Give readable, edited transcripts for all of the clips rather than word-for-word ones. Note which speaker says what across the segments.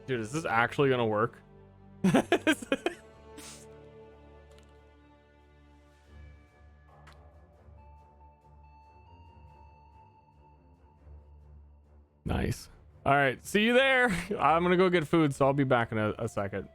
Speaker 1: Dude, is this actually gonna work? Nice. All right, see you there. I'm gonna go get food, so I'll be back in a second.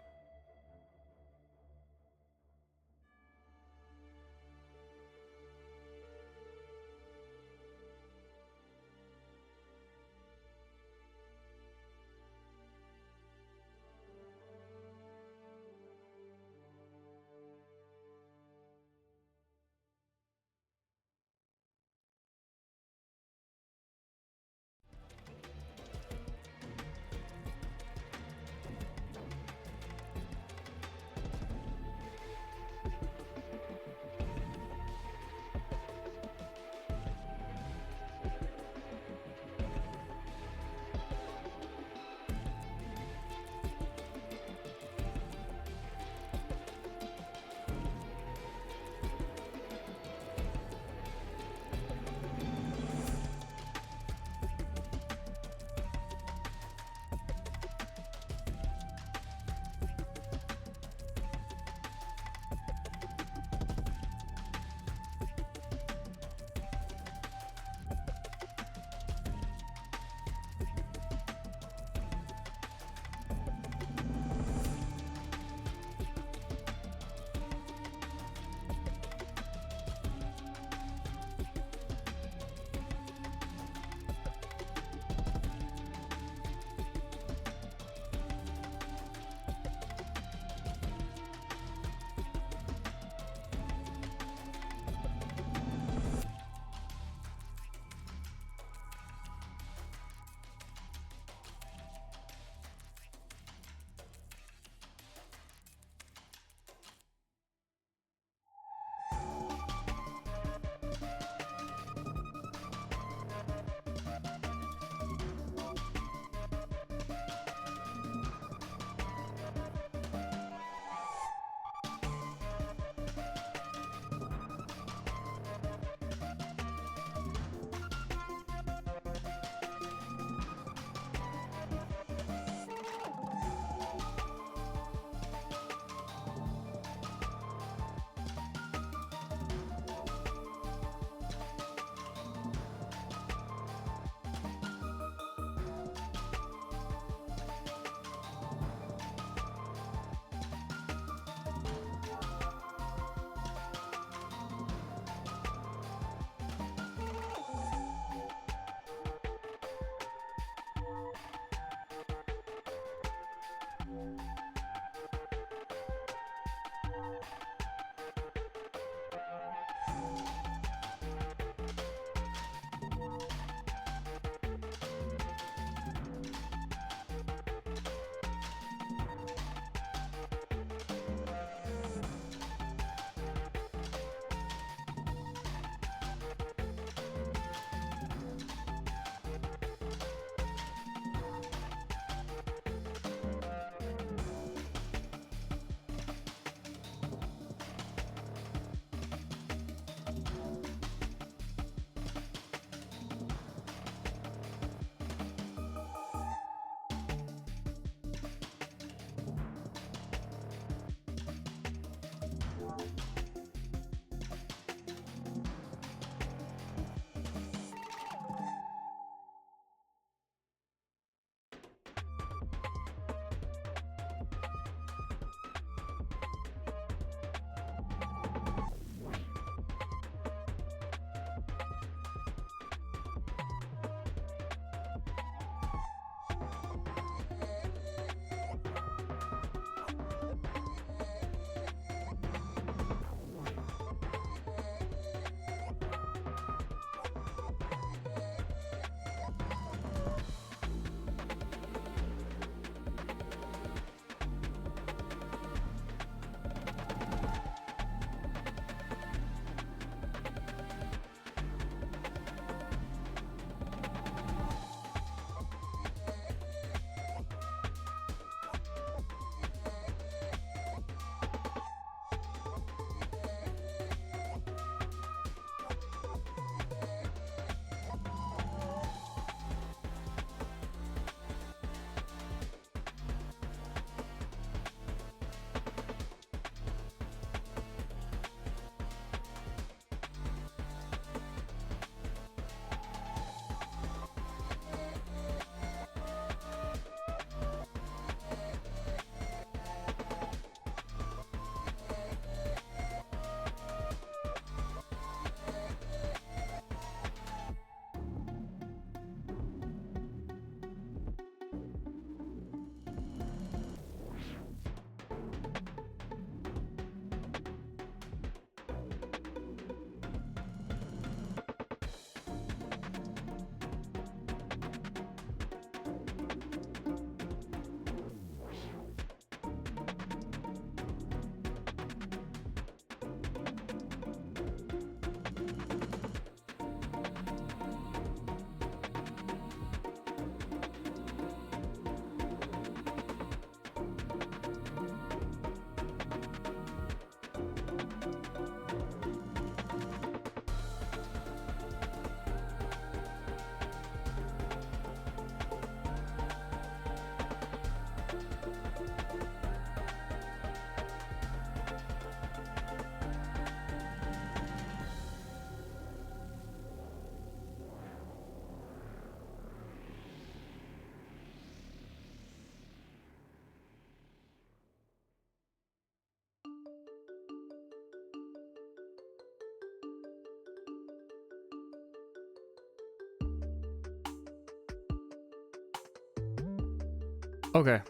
Speaker 1: Okay.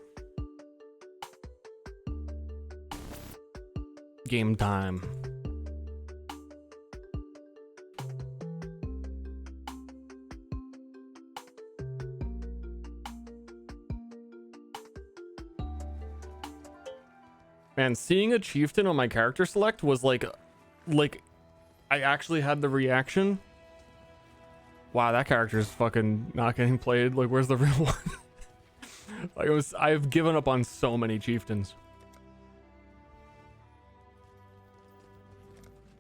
Speaker 1: Game time. Man, seeing a chieftain on my character select was like I actually had the reaction. Wow, that character is fucking not getting played. Like, where's the real one? Like, I've given up on so many chieftains.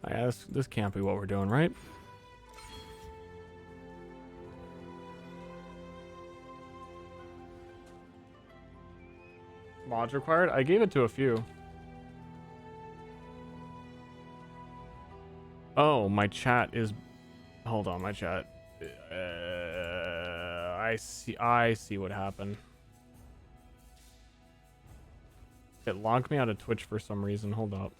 Speaker 1: Yeah, this can't be what we're doing, right? Mods required? I gave it to a few. Oh, my chat is... Hold on, my chat. I see what happened. It logged me out of Twitch for some reason. Hold up.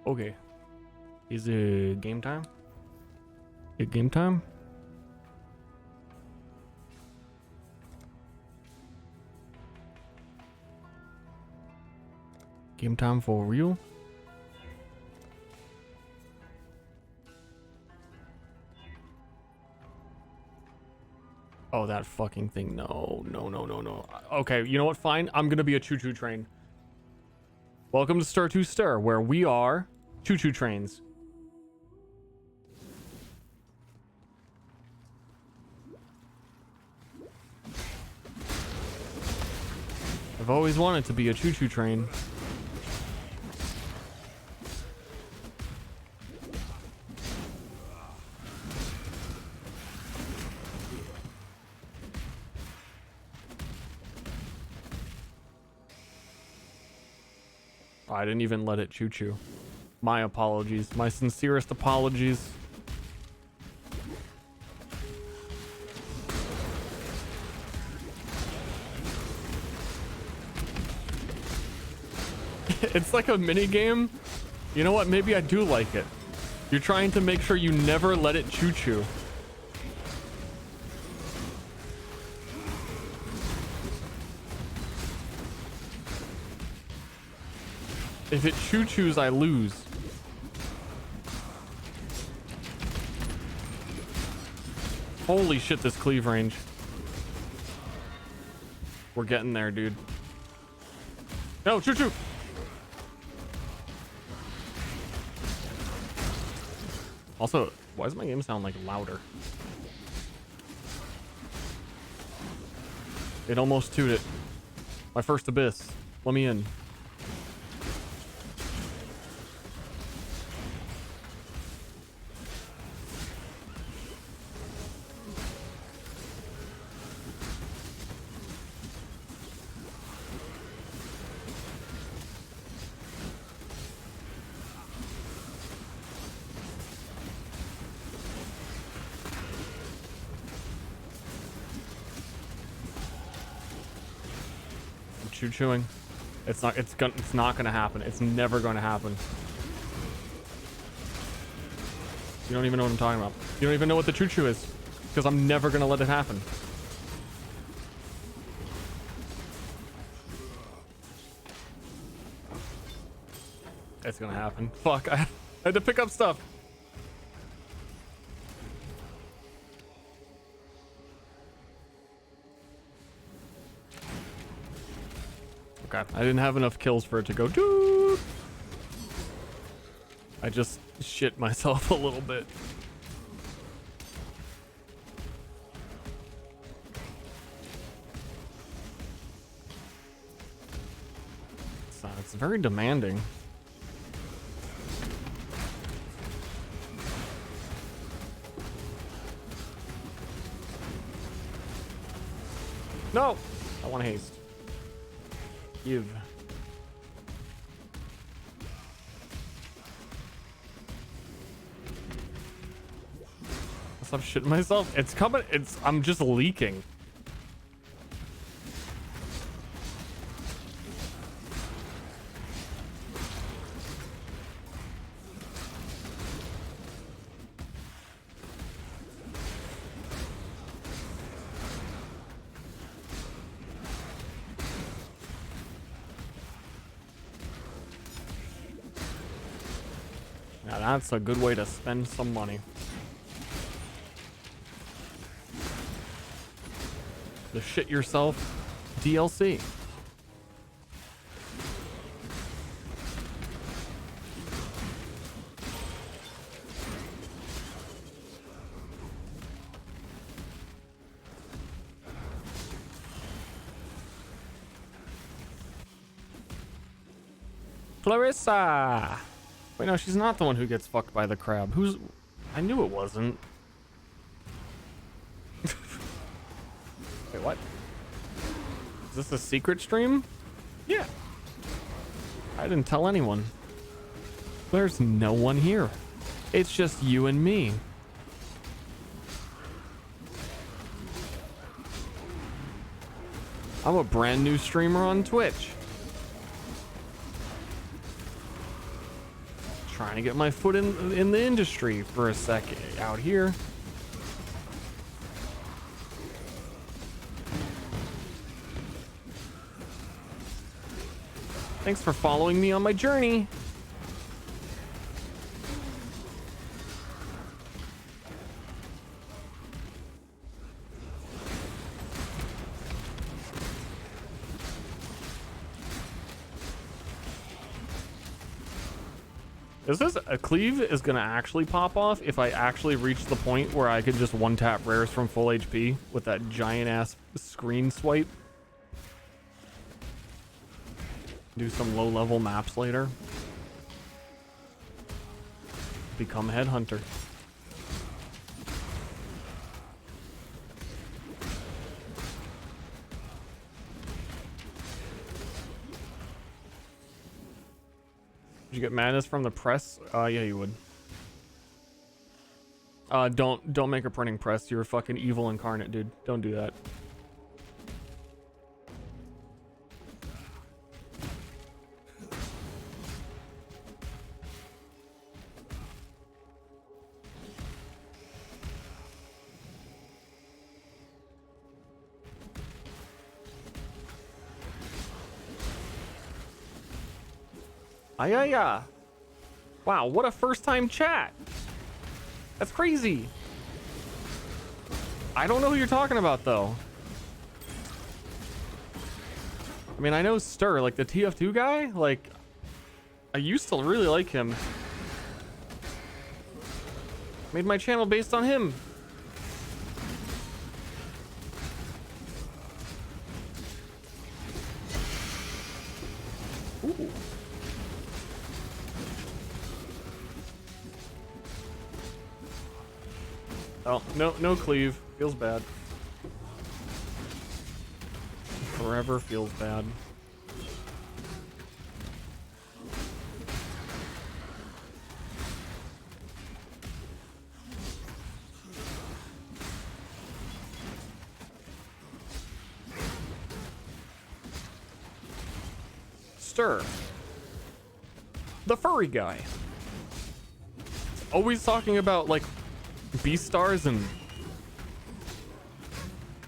Speaker 1: Okay. Is it game time? Is it game time? Game time for real? Oh, that fucking thing. No. Okay, you know what? Fine. I'm gonna be a choo-choo train. Welcome to Star to Ster, where we are choo-choo trains. I've always wanted to be a choo-choo train. I didn't even let it choo-choo. My apologies. My sincerest apologies. It's like a mini game. You know what? Maybe I do like it. You're trying to make sure you never let it choo-choo. If it choo-choos, I lose. Holy shit, this cleave range. We're getting there, dude. No, choo-choo! Also, why does my game sound like louder? It almost tooted. My first abyss. Let me in. Chewing. It's not gonna happen. It's never gonna happen. You don't even know what I'm talking about. You don't even know what the choo-choo is, because I'm never gonna let it happen. It's gonna happen. Fuck, I had to pick up stuff. Okay, I didn't have enough kills for it to go dude. I just shit myself a little bit. It's very demanding. No! I want haste. Give. Stop shitting myself. It's coming. I'm just leaking. Now that's a good way to spend some money. The shit yourself DLC. Clarissa. Wait, no, she's not the one who gets fucked by the crab. Who's... I knew it wasn't. Wait, what? Is this a secret stream? Yeah. I didn't tell anyone. There's no one here. It's just you and me. I'm a brand new streamer on Twitch. Trying to get my foot in the industry for a second out here. Thanks for following me on my journey. Is this a cleave is gonna actually pop off if I actually reach the point where I could just one tap rares from full HP with that giant ass screen swipe? Do some low level maps later. Become headhunter. Did you get madness from the press? Yeah, you would. Don't make a printing press. You're a fucking evil incarnate, dude. Don't do that. Yeah. Wow, what a first time chat. That's crazy. I don't know who you're talking about though. I mean, I know Ster, like the TF2 guy, like I used to really like him. Made my channel based on him. Ooh. Oh, no cleave. Feels bad. Forever feels bad. Ster. The furry guy. Always talking about like beast stars and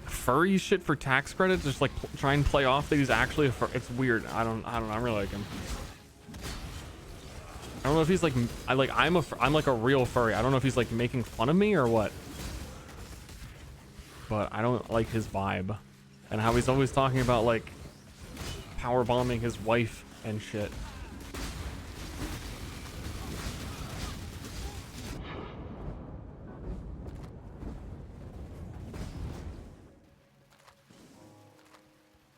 Speaker 1: furry shit for tax credits. Just like try and play off that he's actually a furry. It's weird. I don't know. I really like him. I don't know if he's like I'm like a real furry. I don't know if he's like making fun of me or what, but I don't like his vibe and how he's always talking about like power bombing his wife and shit.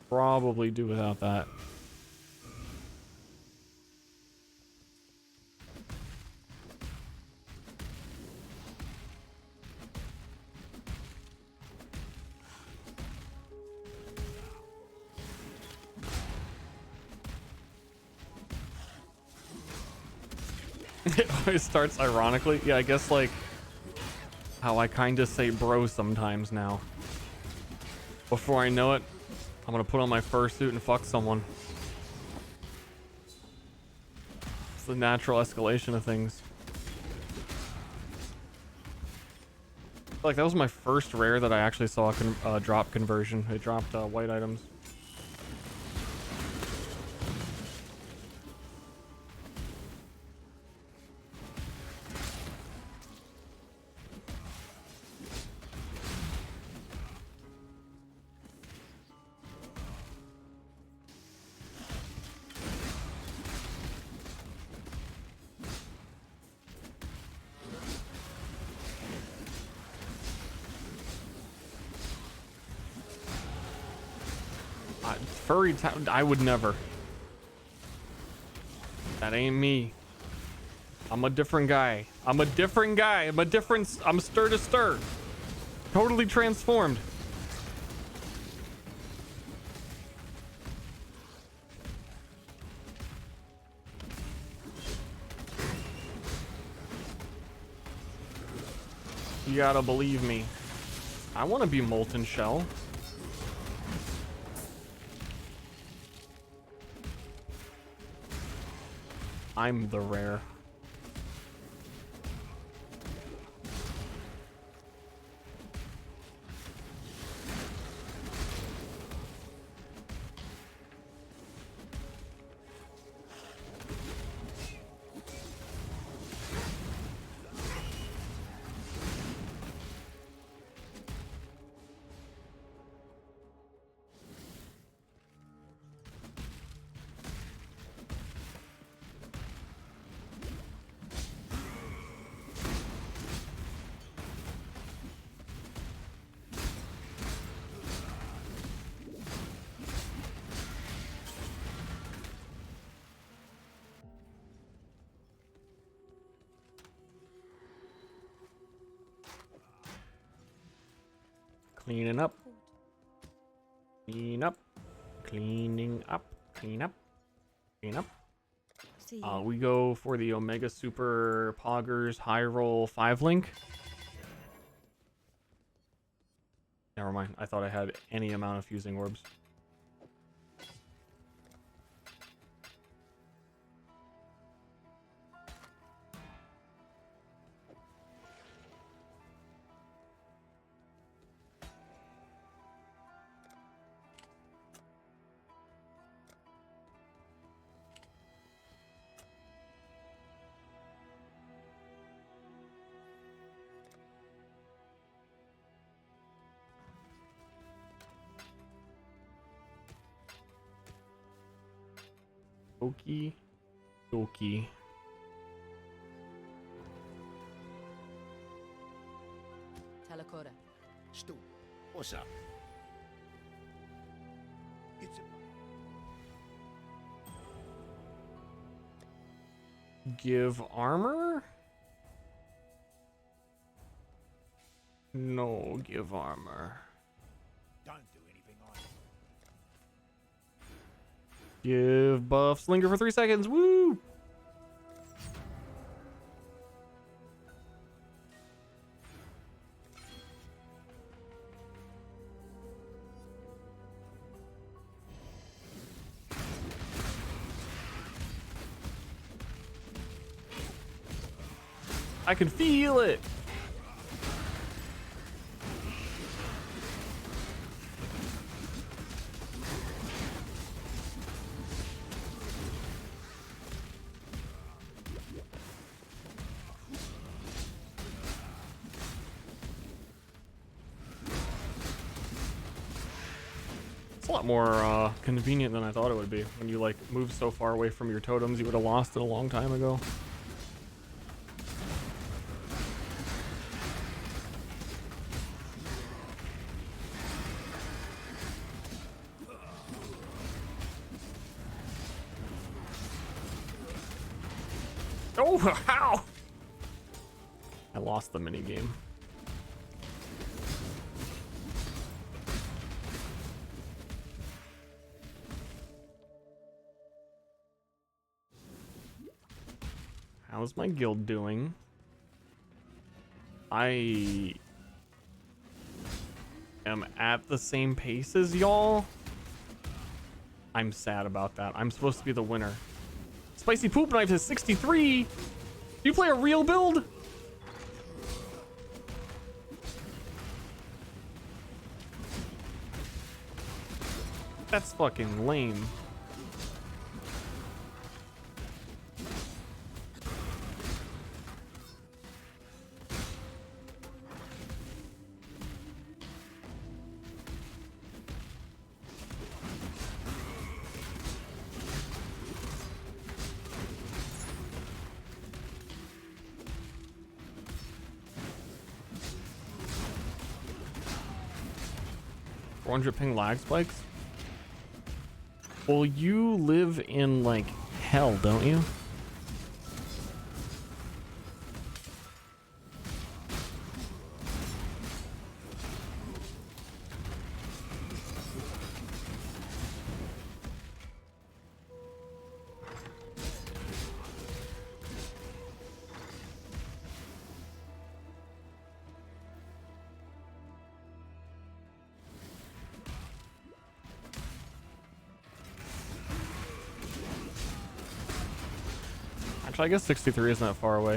Speaker 1: Probably do without that. It always starts ironically. Yeah, I guess like how I kind of say bro sometimes now. Before I know it, I'm gonna put on my fursuit and fuck someone. It's the natural escalation of things. Like that was my first rare that I actually saw a drop conversion. It dropped white items. I would never. That ain't me. I'm a different guy. I'm Ster to Ster. Totally transformed. You gotta believe me. I want to be Molten Shell. I'm the rare. Cleaning up. Clean up. Cleaning up. Clean up. Clean up. We go for the Omega Super Poggers High Roll 5 link. Never mind. I thought I had any amount of fusing orbs. Okie dokie.
Speaker 2: Talakora.
Speaker 3: Stu, what's up? It's
Speaker 1: Give armor? No, give armor.
Speaker 3: don't do anything on it.
Speaker 1: Give buff Slinger for 3 seconds. Woo! I can feel it. It's a lot more convenient than I thought it would be. When you like move so far away from your totems, you would have lost it a long time ago. Oh, how? I lost the minigame. How's my guild doing? I am at the same pace as y'all. I'm sad about that. I'm supposed to be the winner. Spicy Poop Knife is 63. Do you play a real build? That's fucking lame. Ping lag spikes. Well, you live in like hell, don't you? Actually, I guess 63 isn't that far away.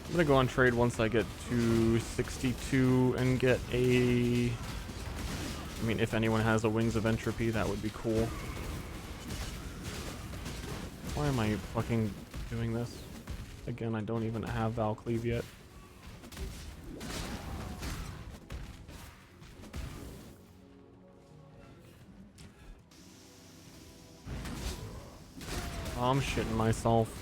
Speaker 1: I'm gonna go on trade once I get to 62 and get a... I mean, if anyone has a Wings of Entropy, that would be cool. Why am I fucking doing this? Again, I don't even have Valcleave yet. Oh, I'm shitting myself.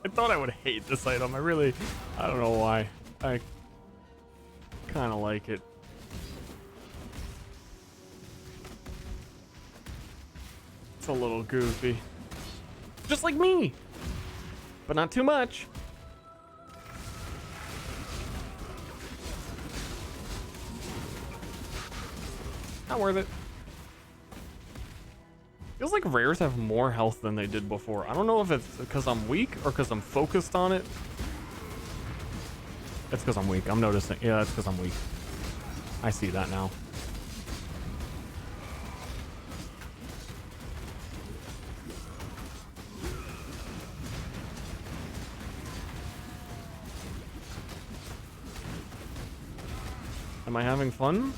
Speaker 1: I thought I would hate this item. I don't know why. I kind of like it. It's a little goofy. Just like me. But not too much. Not worth it. Feels like rares have more health than they did before. I don't know if it's because I'm weak or because I'm focused on it. It's because I'm weak. I'm noticing. Yeah, it's because I'm weak. I see that now. Am I having fun?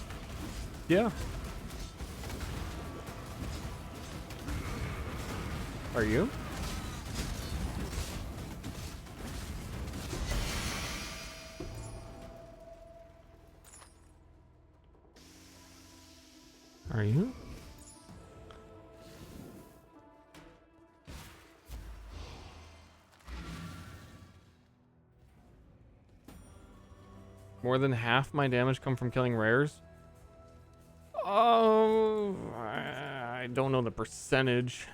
Speaker 1: Yeah. Are you? Are you? More than half my damage come from killing rares? Oh, I don't know the percentage.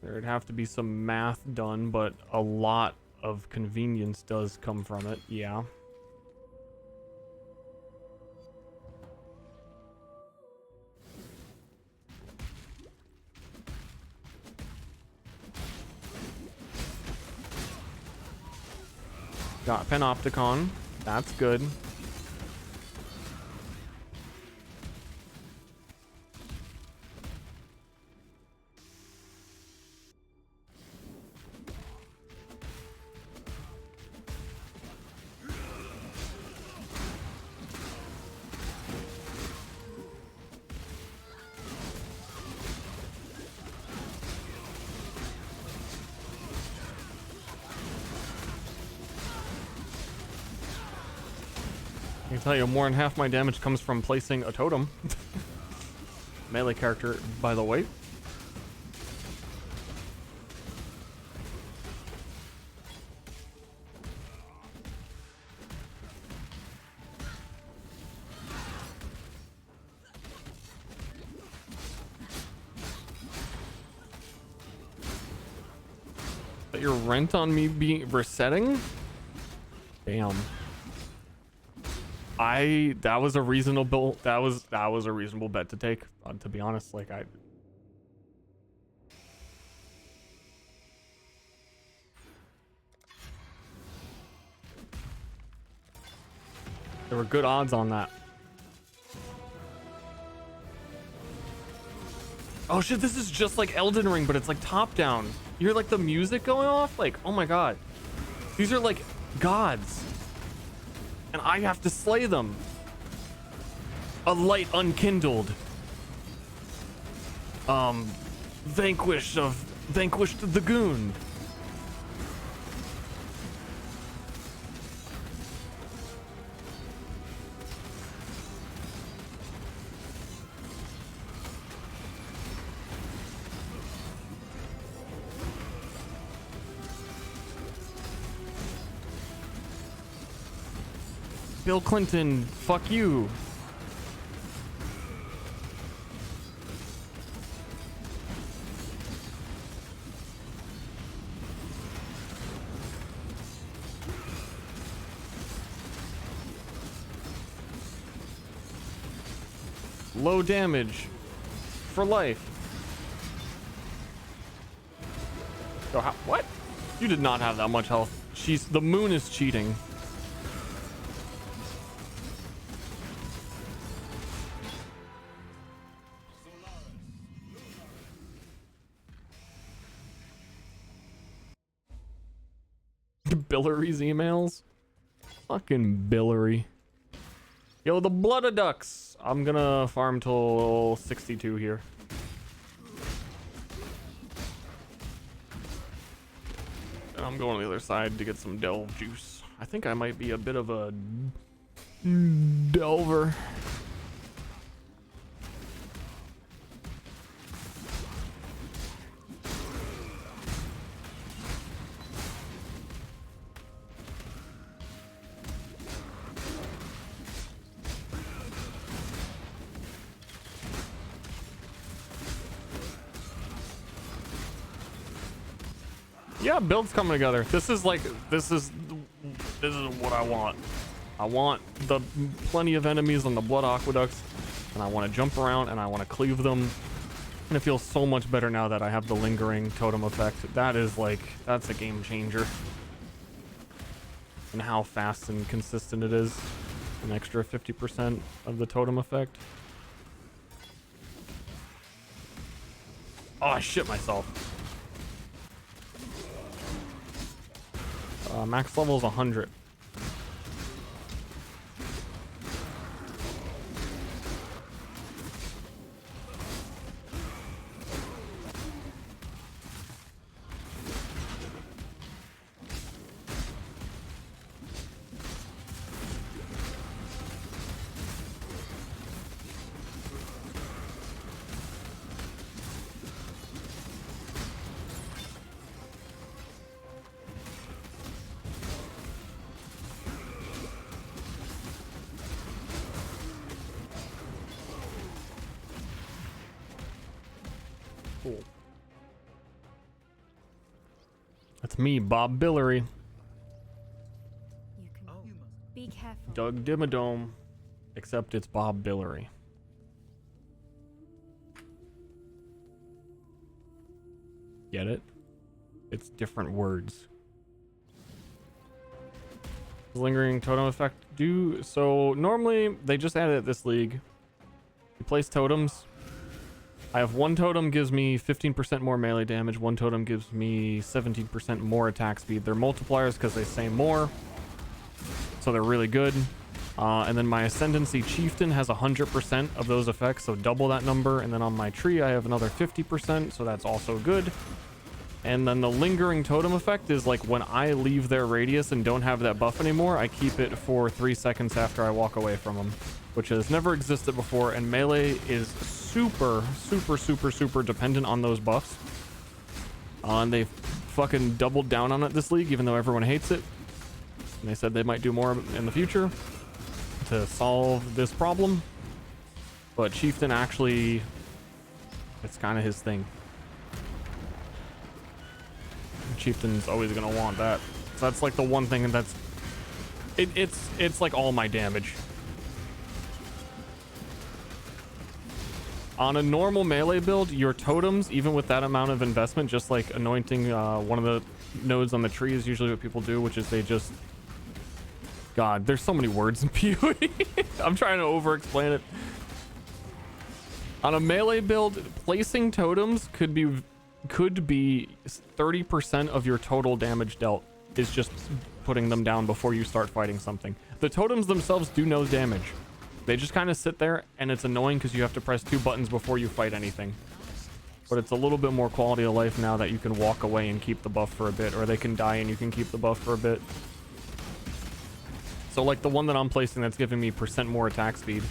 Speaker 1: There'd have to be some math done, but a lot of convenience does come from it, yeah. Got Panopticon. That's good. I can tell you more than half my damage comes from placing a totem. melee character, by the way. But your rent on me being resetting? Damn. That was a reasonable bet to take, to be honest. Like there were good odds on that. Oh shit, this is just like Elden Ring, but it's like top down. You hear like the music going off? Like, oh my god. These are like gods. And I have to slay them. A light unkindled. Vanquished the goon. Bill Clinton, fuck you. Low damage for life. So what? You did not have that much health. The moon is cheating. Billory's emails. Fucking Billary. Yo, the blood of ducks. I'm gonna farm till 62 here. And I'm going to the other side to get some delve juice. I think I might be a bit of a delver. Yeah, build's coming together. This is what I want. I want the plenty of enemies on the blood aqueducts, and I want to jump around and I want to cleave them. And it feels so much better now that I have the lingering totem effect. That's a game changer. And how fast and consistent it is. An extra 50% of the totem effect. Oh, I shit myself. Max level is 100. Cool. That's me, Bob Billary.
Speaker 2: You can be careful.
Speaker 1: Doug Dimmadome. Except it's Bob Billary. Get it? It's different words. Lingering totem effect. So normally they just added it this league. You place totems. I have one totem gives me 15% more melee damage. One totem gives me 17% more attack speed. They're multipliers because they say more. So they're really good. And then my Ascendancy Chieftain has 100% of those effects, so double that number. And then on my tree, I have another 50%, so that's also good. And then the lingering totem effect is like when I leave their radius and don't have that buff anymore, I keep it for 3 seconds after I walk away from them, which has never existed before. And melee is super dependent on those buffs. And they fucking doubled down on it this league, even though everyone hates it. And they said they might do more in the future to solve this problem. But Chieftain actually, it's kind of his thing. Chieftain's always gonna want that. So that's like the one thing that's it's like all my damage. On a normal melee build, your totems, even with that amount of investment, just like anointing one of the nodes on the tree is usually what people do, which is they just... God, there's so many words in PoE. I'm trying to over-explain it. On a melee build, placing totems could be 30% of your total damage dealt is just putting them down before you start fighting something. The totems themselves do no damage. They just kind of sit there, and it's annoying because you have to press 2 buttons before you fight anything. But it's a little bit more quality of life now that you can walk away and keep the buff for a bit, or they can die and you can keep the buff for a bit. So like the one that I'm placing that's giving me % more attack speed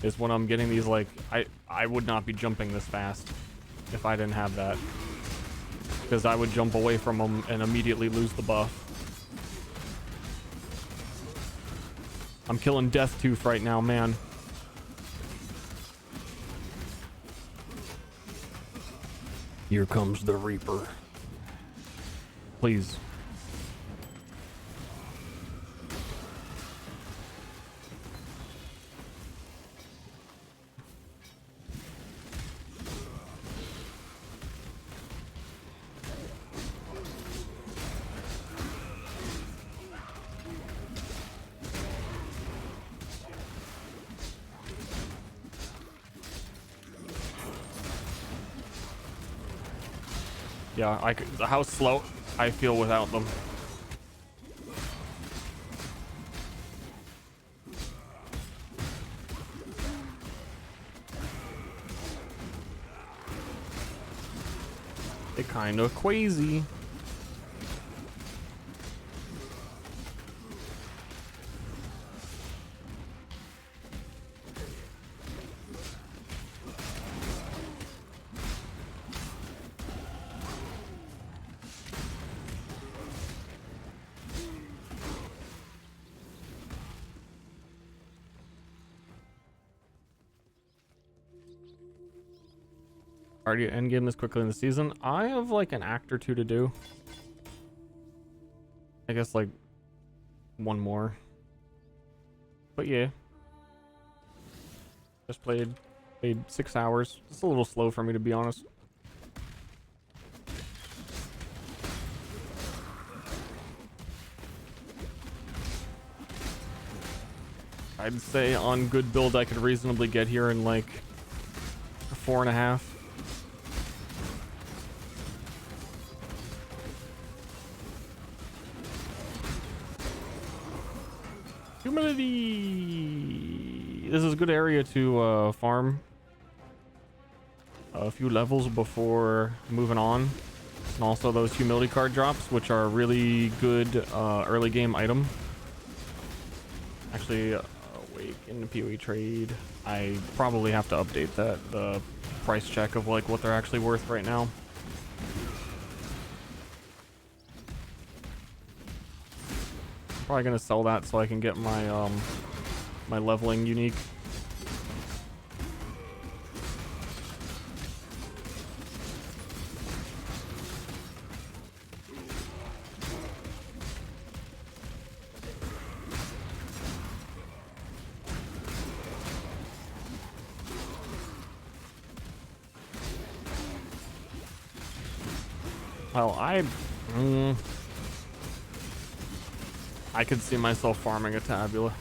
Speaker 1: is when I'm getting these, like, I would not be jumping this fast if I didn't have that. Because I would jump away from them and immediately lose the buff. I'm killing Death Tooth right now, man. Here comes the Reaper. Please. Yeah, how slow I feel without them. They're kind of crazy. Already endgame this quickly in the season. I have like an act or 2 to do. I guess like 1 more. But yeah. Just played 6 hours. It's a little slow for me, to be honest. I'd say on good build I could reasonably get here in like 4.5. Humility. This is a good area to farm a few levels before moving on, and also those humility card drops, which are a really good early game item. Actually, wait, in the PoE trade, I probably have to update the price check of like what they're actually worth right now. Probably gonna sell that so I can get my my leveling unique. Well, I could see myself farming a tabula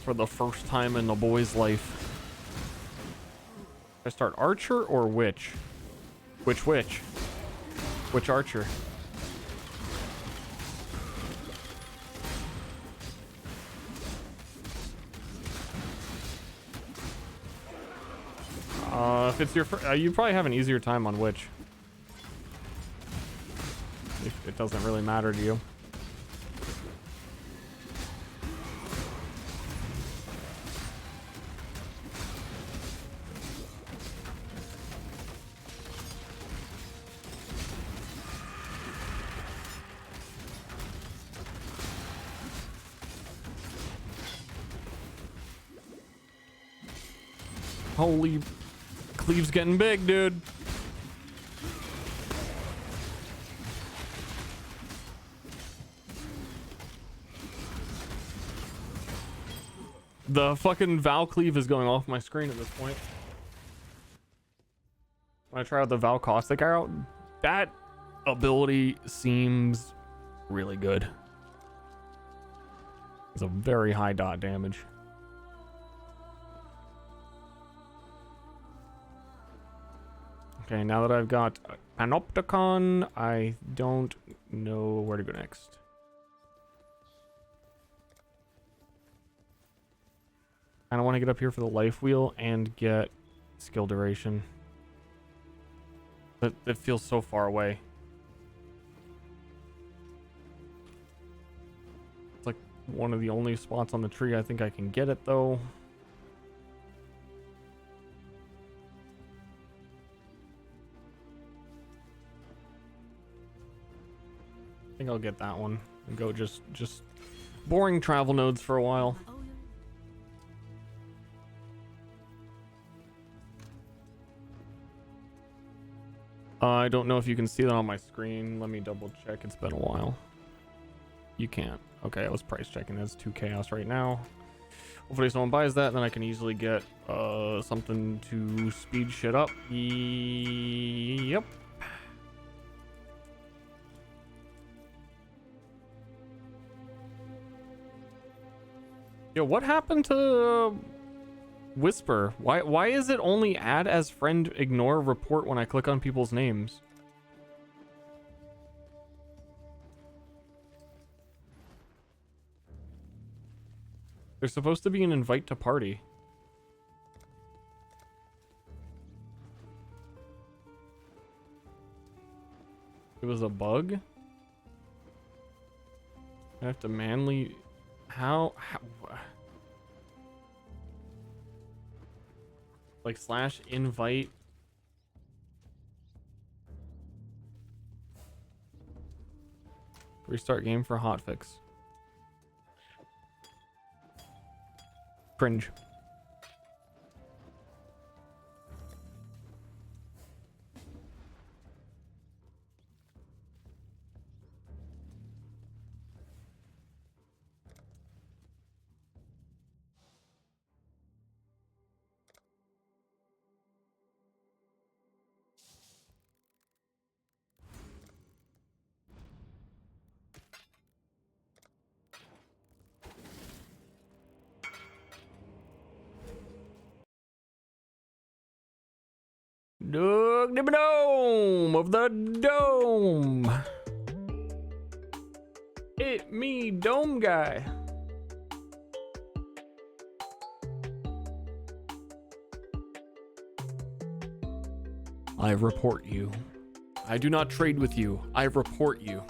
Speaker 1: for the first time in the boy's life. I start archer or witch? Which archer? If it's your you probably have an easier time on witch. if it doesn't really matter to you. Holy, Cleave's getting big, dude. The fucking Val Cleave is going off my screen at this point. When I try out the Val Caustic arrow, that ability seems really good. It's a very high dot damage. Okay, now that I've got Panopticon, I don't know where to go next. I don't want to get up here for the life wheel and get skill duration. But it feels so far away. It's like one of the only spots on the tree I think I can get it though. I think I'll get that one and go just boring travel nodes for a while. I don't know if you can see that on my screen. Let me double check. It's been a while. You can't. Okay, I was price checking. That's 2 chaos right now. Hopefully someone buys that, then I can easily get something to speed shit up. Yep. Yo, what happened to Whisper? Why is it only add as friend, ignore, report when I click on people's names? There's supposed to be an invite to party. It was a bug? I have to manually... How like / invite restart game for hotfix. Cringe. Doug the dome of the dome. It me, dome guy. I report you. I do not trade with you. I report you.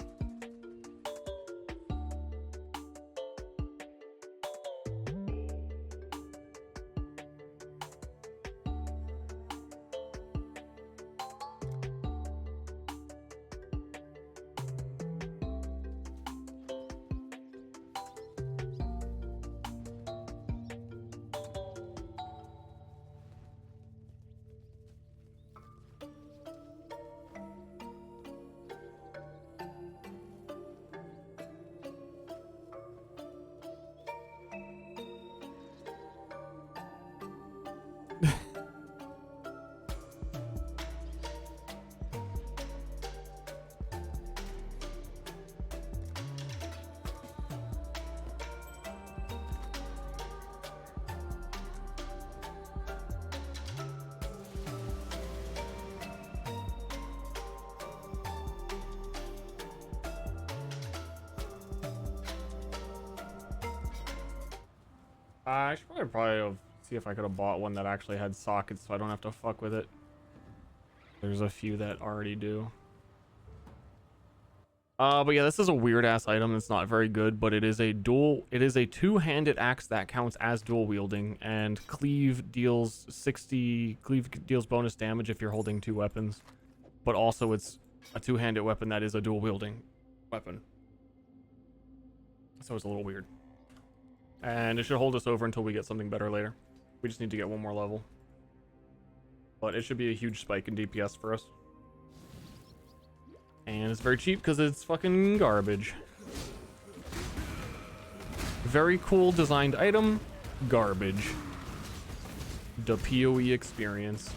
Speaker 1: I should probably have see if I could have bought one that actually had sockets so I don't have to fuck with it. There's a few that already do. But yeah, this is a weird ass item. It's not very good, but it is a two-handed axe that counts as dual wielding, and cleave deals bonus damage if you're holding two weapons. But also it's a two-handed weapon that is a dual wielding weapon. So it's a little weird. And it should hold us over until we get something better later. We just need to get one more level. But it should be a huge spike in DPS for us. And it's very cheap because it's fucking garbage. Very cool designed item, garbage. The PoE experience.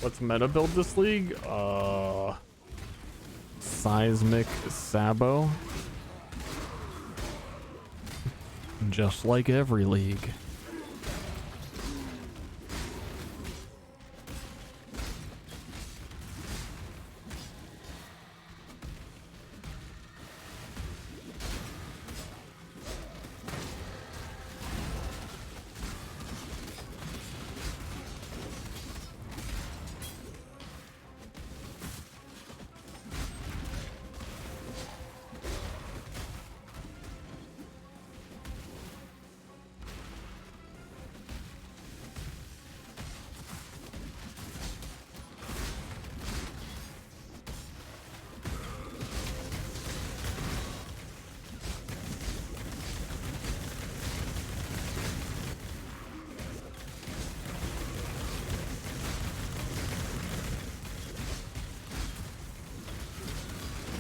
Speaker 1: Let's meta build this league. Seismic Sabo. Just like every league.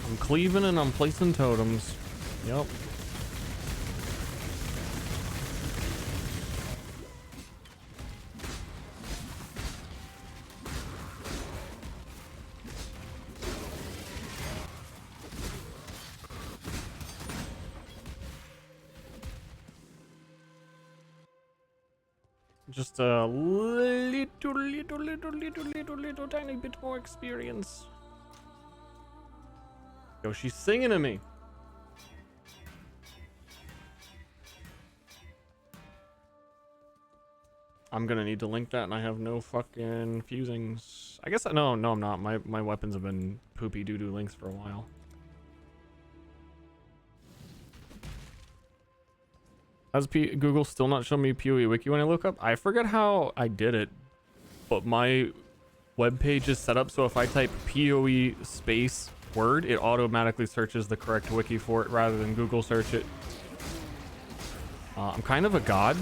Speaker 1: I'm cleaving and I'm placing totems. Yep. Just a little tiny bit more experience. Yo, she's singing to me. I'm gonna need to link that, and I have no fucking fusings. I guess no, I'm not. My weapons have been poopy doo-doo links for a while. Has Google still not shown me PoE Wiki when I look up? I forget how I did it, but my web page is set up so if I type PoE space word, it automatically searches the correct wiki for it rather than Google search it. I'm kind of a god.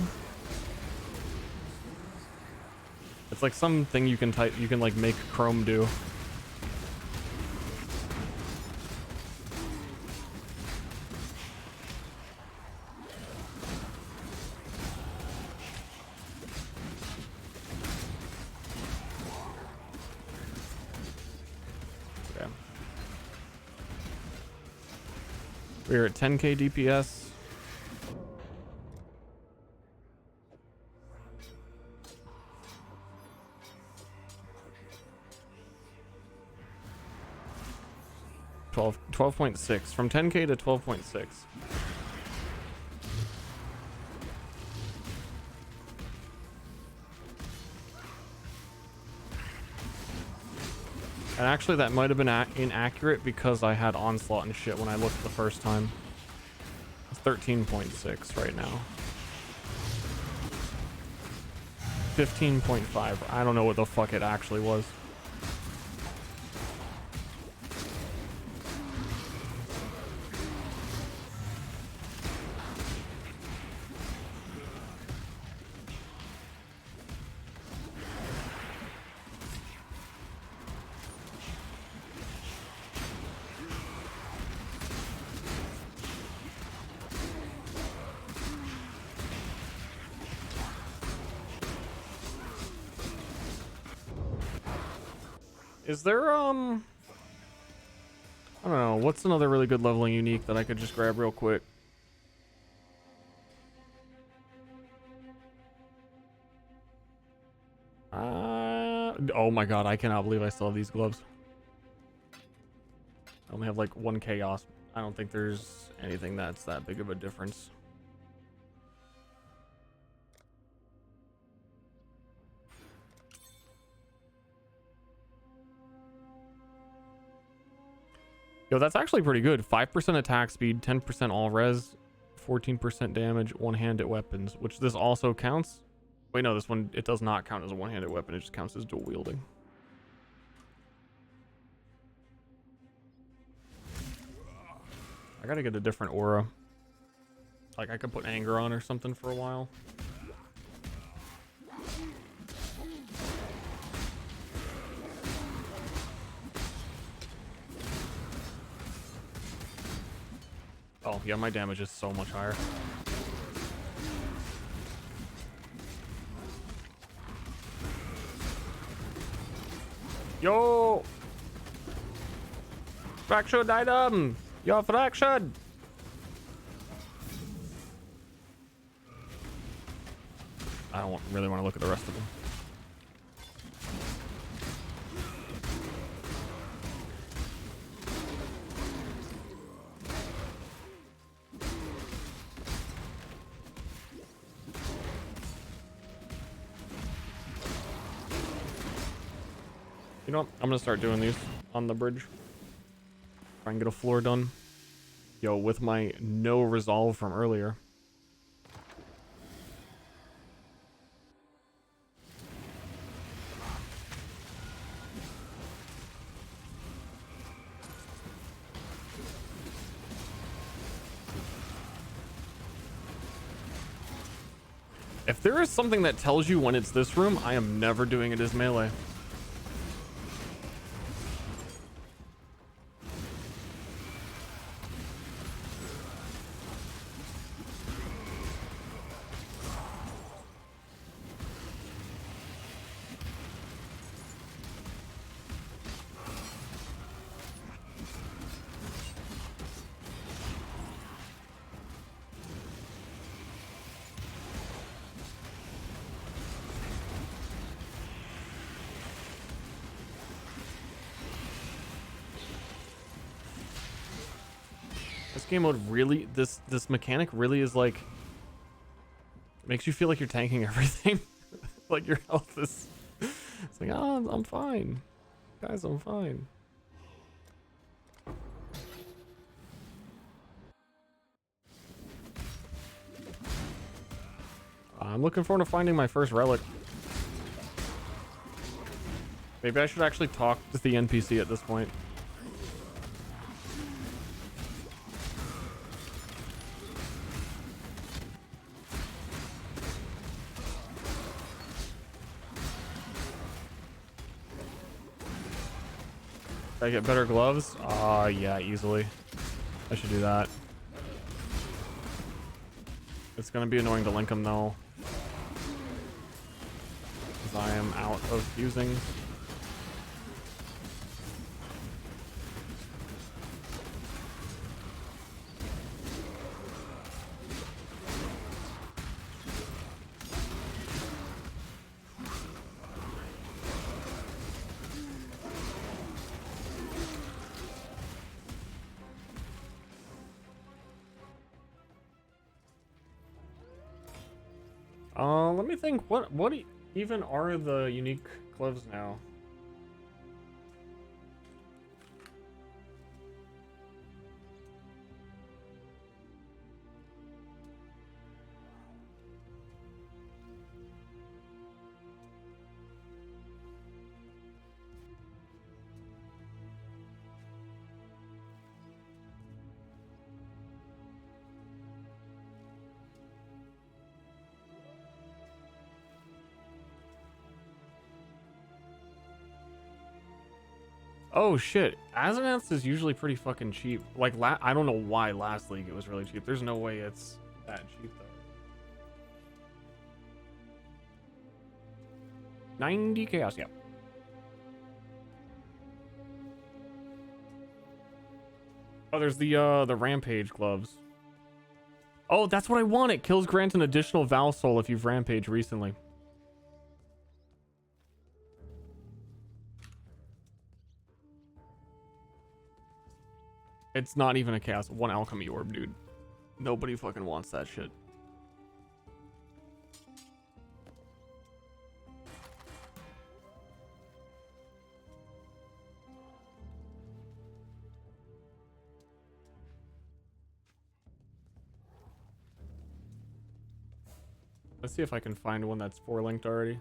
Speaker 1: It's like something you can type, you can like make Chrome do. Okay. We're at 10k DPS. Twelve point six from 10k to 12.6. And actually that might have been inaccurate because I had onslaught and shit when I looked the first time. It's 13.6 right now. 15.5. I don't know what the fuck it actually was. Is there I don't know. What's another really good leveling unique that I could just grab real quick? Oh my god, I cannot believe I still have these gloves. I only have like one chaos. I don't think there's anything that's that big of a difference. Yo, that's actually pretty good. 5% attack speed, 10% all res, 14% damage, one-handed weapons, which this also counts. Wait, no, this one, it does not count as a one-handed weapon. It just counts as dual wielding. I gotta get a different aura. Like I could put anger on or something for a while. Oh, yeah, my damage is so much higher. Yo! Fractured item! Yo, fractured! I don't really want to look at the rest of them. You know what? I'm gonna start doing these on the bridge. Try and get a floor done. Yo, with my no resolve from earlier. If there is something that tells you when it's this room, I am never doing it as melee. This game mode really, this mechanic really is like, makes you feel like you're tanking everything. Like your health is, it's like, oh, I'm fine. Guys, I'm fine. I'm looking forward to finding my first relic. Maybe I should actually talk to the NPC at this point. Did I get better gloves? Yeah, easily. I should do that. It's gonna be annoying to link them though, because I am out of fusings. Let me think. What even are the unique gloves now? Oh shit, Asenath's is usually pretty fucking cheap. Like, I don't know why last league it was really cheap. There's no way it's that cheap though. 90 chaos, yeah. Oh, there's the rampage gloves. Oh, that's what I want. It kills grant an additional Val Soul if you've rampaged recently. It's not even a cast. One alchemy orb, dude. Nobody fucking wants that shit. Let's see if I can find one that's 4-linked already.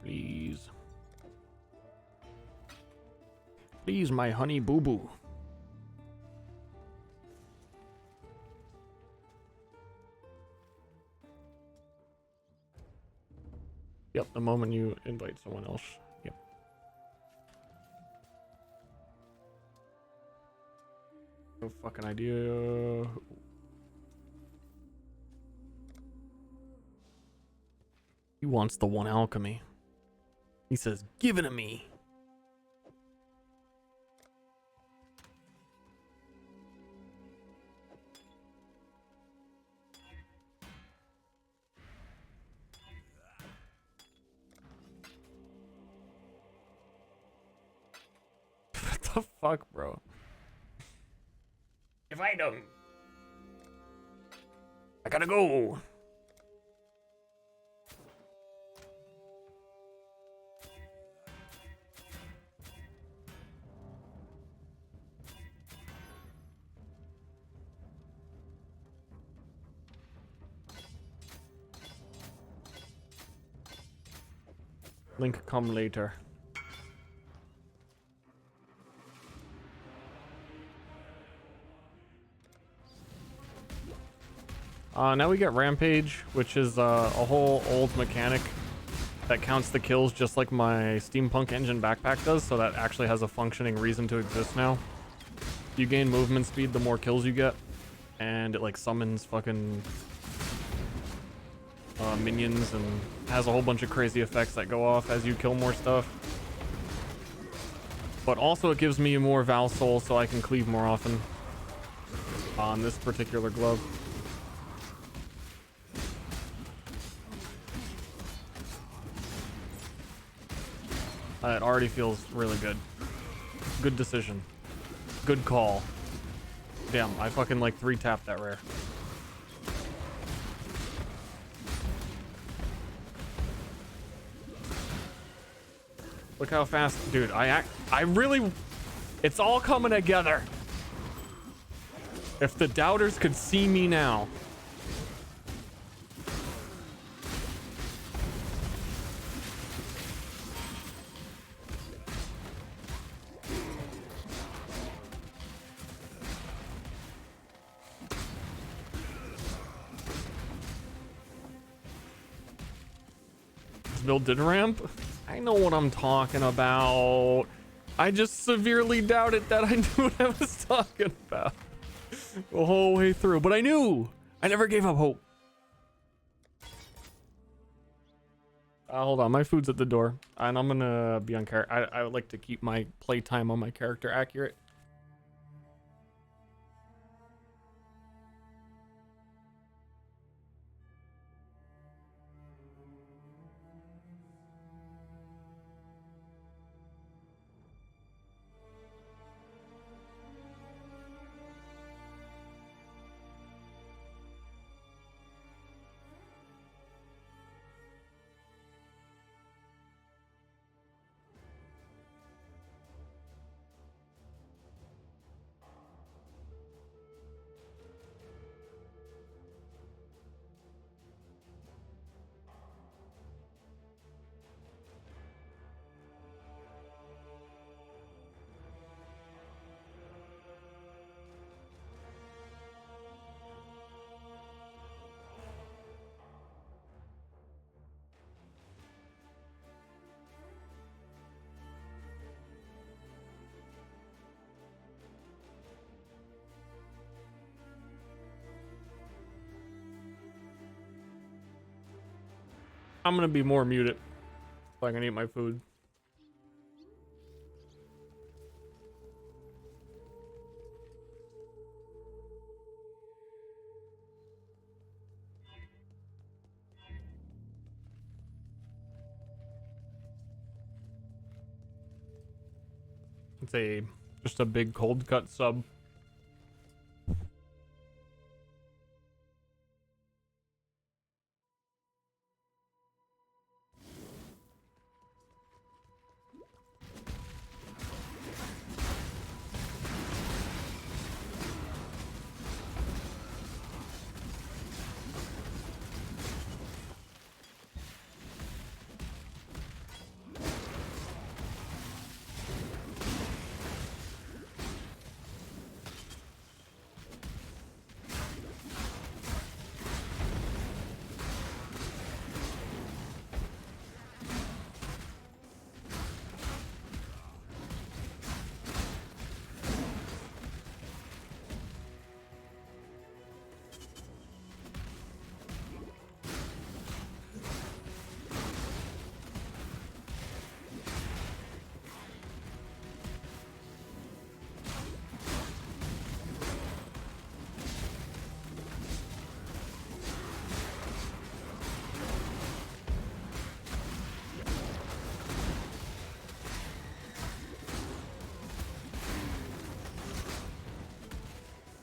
Speaker 1: Please. Please, my honey boo boo. Yep, the moment you invite someone else. Yep. No fucking idea. He wants the one alchemy. He says, give it to me. What the fuck, bro? Invite him. I gotta go. Link come later. Now we get Rampage, which is a whole old mechanic that counts the kills just like my Steampunk Engine backpack does, so that actually has a functioning reason to exist now. You gain movement speed the more kills you get, and it like summons fucking minions and has a whole bunch of crazy effects that go off as you kill more stuff. But also it gives me more Val Soul so I can cleave more often on this particular glove. It already feels really good. Good decision. Good call. Damn, I fucking like 3-tapped that rare. Look how fast, dude. I really, it's all coming together. If the doubters could see me now. This build did ramp? I know what I'm talking about. I just severely doubted that I knew what I was talking about the whole way through, but I knew. I never gave up hope. Hold on, my food's at the door, and I'm gonna be on character. I would like to keep my playtime on my character accurate. I'm gonna be more muted so I can eat my food. It's just a big cold cut sub.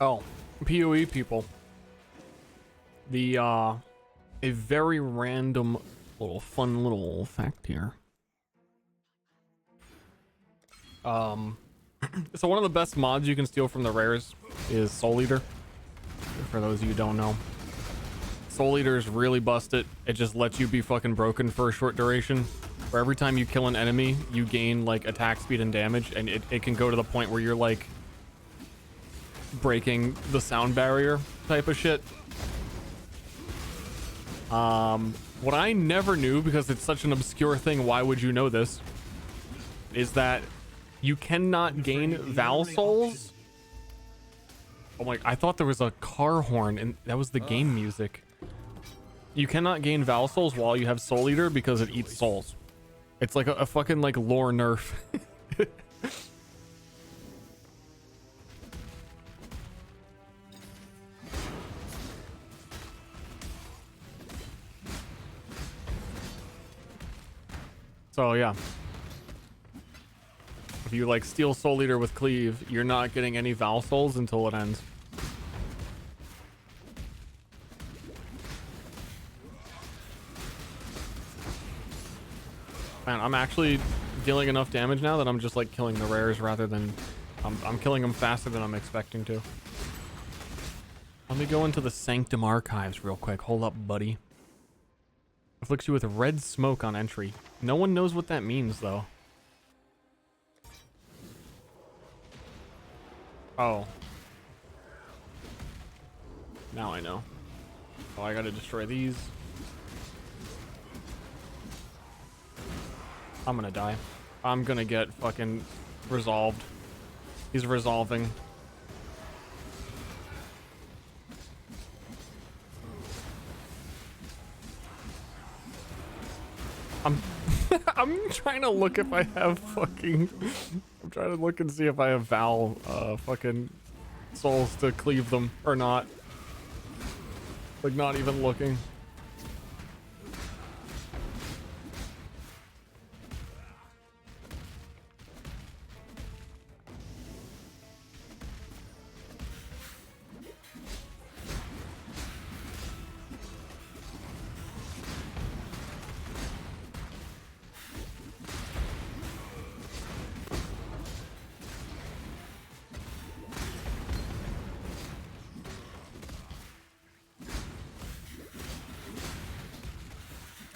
Speaker 1: Oh, PoE people. The a very random fun little fact here. So one of the best mods you can steal from the rares is Soul Eater. For those of you who don't know, Soul Eater is really busted. It just lets you be fucking broken for a short duration. Where every time you kill an enemy, you gain like attack speed and damage, and it can go to the point where you're like breaking the sound barrier type of shit. What I never knew, because it's such an obscure thing, why would you know this, is that you cannot gain Val Souls. Oh my, I thought there was a car horn and that was the game music. You cannot gain Val Souls while you have Soul Eater because it eats souls. It's like a fucking like lore nerf. So yeah, if you like steal Soul Eater with Cleave, you're not getting any Val Souls until it ends. Man, I'm actually dealing enough damage now that I'm just like killing the rares rather than I'm killing them faster than I'm expecting to. Let me go into the Sanctum archives real quick. Hold up, buddy. Afflicts you with red smoke on entry. No one knows what that means, though. Oh. Now I know. Oh, I gotta destroy these. I'm gonna die. I'm gonna get fucking resolved. He's resolving. I'm trying to look if I have fucking... I'm trying to look and see if I have Val fucking souls to cleave them or not. Like, not even looking.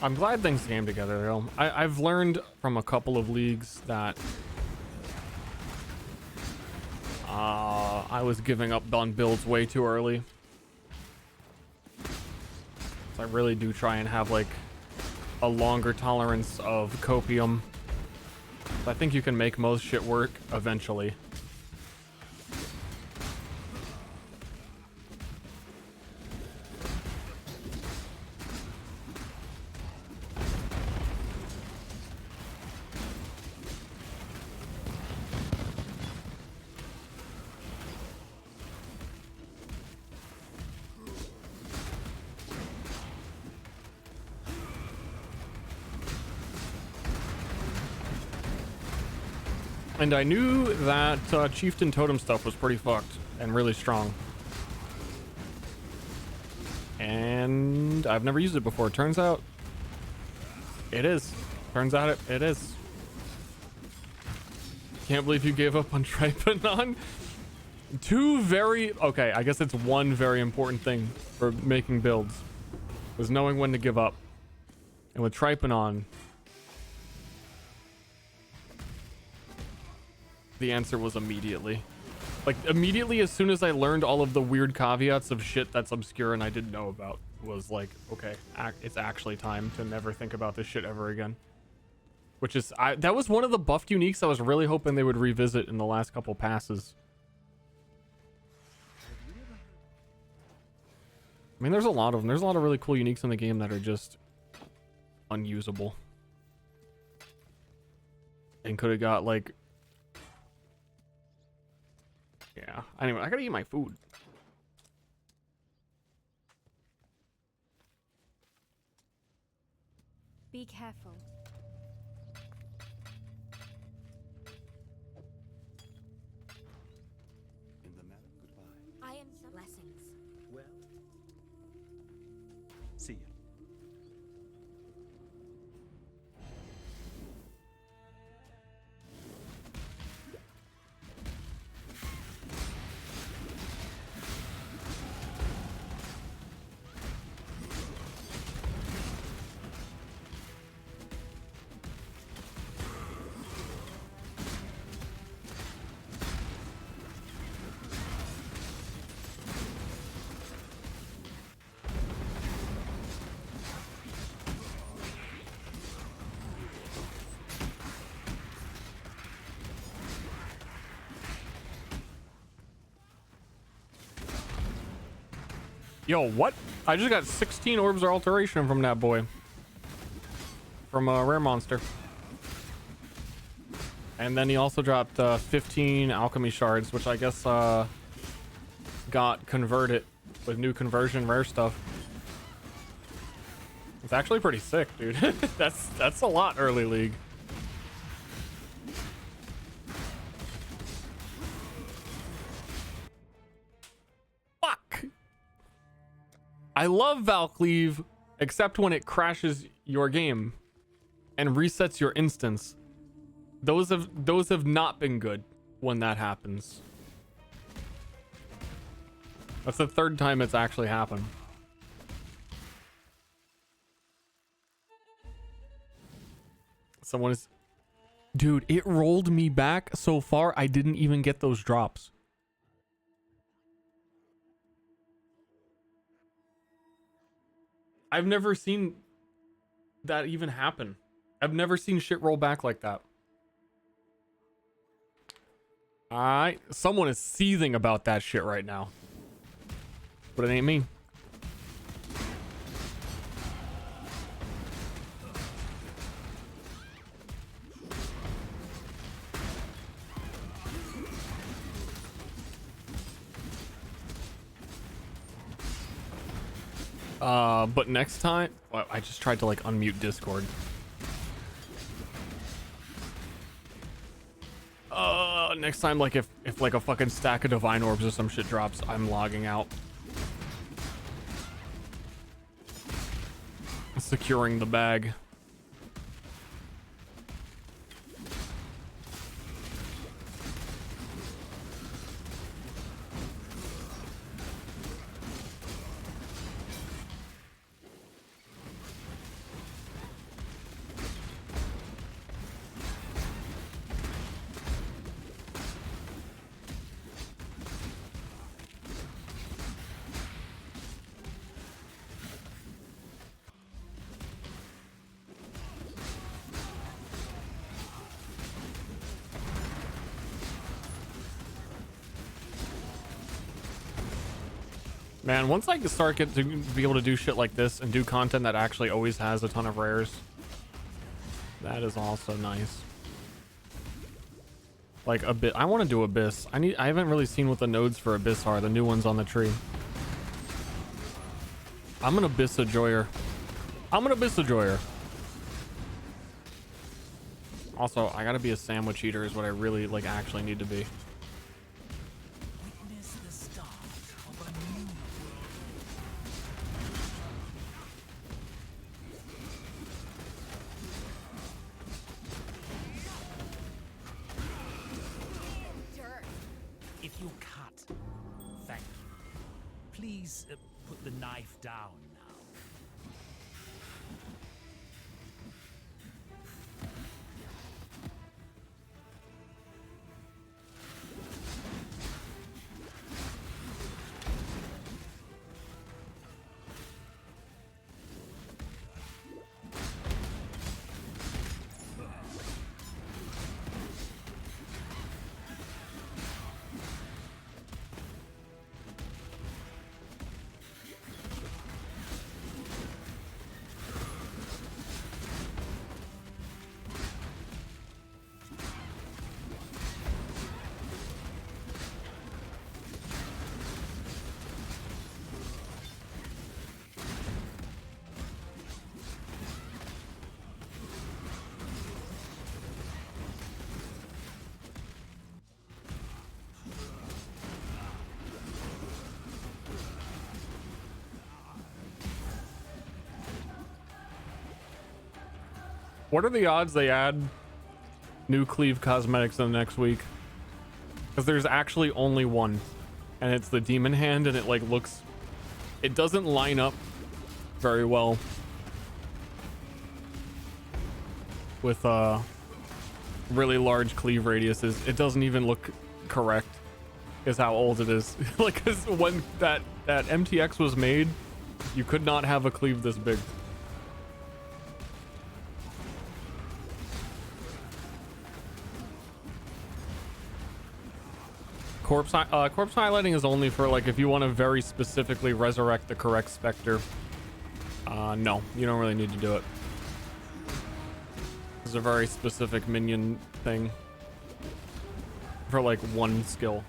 Speaker 1: I'm glad things came together though. I've learned from a couple of leagues that I was giving up on builds way too early. So I really do try and have like a longer tolerance of copium. I think you can make most shit work eventually. And I knew that chieftain totem stuff was pretty fucked and really strong. And I've never used it before. Turns out it is. Turns out it is. Can't believe you gave up on Triponon. Okay, I guess it's one very important thing for making builds was knowing when to give up. And with Triponon, the answer was immediately. Like immediately as soon as I learned all of the weird caveats of shit that's obscure and I didn't know about, was like, okay, it's actually time to never think about this shit ever again. Which is, that was one of the buffed uniques I was really hoping they would revisit in the last couple passes. I mean, there's a lot of them. There's a lot of really cool uniques in the game that are just unusable. And could have got like... Yeah. Anyway, I gotta eat my food.
Speaker 2: Be careful.
Speaker 3: In the matter, goodbye.
Speaker 2: I am blessings.
Speaker 3: Well, see ya.
Speaker 1: Yo, what? I just got 16 orbs of alteration from that boy. From a rare monster. And then he also dropped 15 alchemy shards, which I guess got converted with new conversion rare stuff. It's actually pretty sick, dude. that's a lot early league. Fuck. I love Valcleave, except when it crashes your game and resets your instance. Those have not been good when that happens. That's the third time it's actually happened. Someone is... Dude, it rolled me back so far I didn't even get those drops. I've never seen that even happen. I've never seen shit roll back like that. Alright, someone is seething about that shit right now. But it ain't me. But next time, well, I just tried to like unmute Discord. Next time, like if like a fucking stack of divine orbs or some shit drops, I'm logging out. Securing the bag. Man, once I start to be able to do shit like this and do content that actually always has a ton of rares, that is also nice. Like Abyss, I want to do Abyss. I haven't really seen what the nodes for Abyss are, the new ones on the tree. I'm an Abyss enjoyer. I'm an Abyss enjoyer. Also, I gotta be a sandwich eater is what I really like actually need to be.
Speaker 4: Witness the start of a new
Speaker 2: Dirt.
Speaker 4: If you cut, thank you. Please put the knife down now.
Speaker 1: What are the odds they add new cleave cosmetics in the next week? Because there's actually only one, and it's the demon hand, and it like looks, it doesn't line up very well with really large cleave radiuses. It doesn't even look correct is how old it is. Like, cause when that MTX was made, you could not have a cleave this big. Corpse highlighting is only for like if you want to very specifically resurrect the correct specter. No, you don't really need to do it. It's a very specific minion thing for like one skill.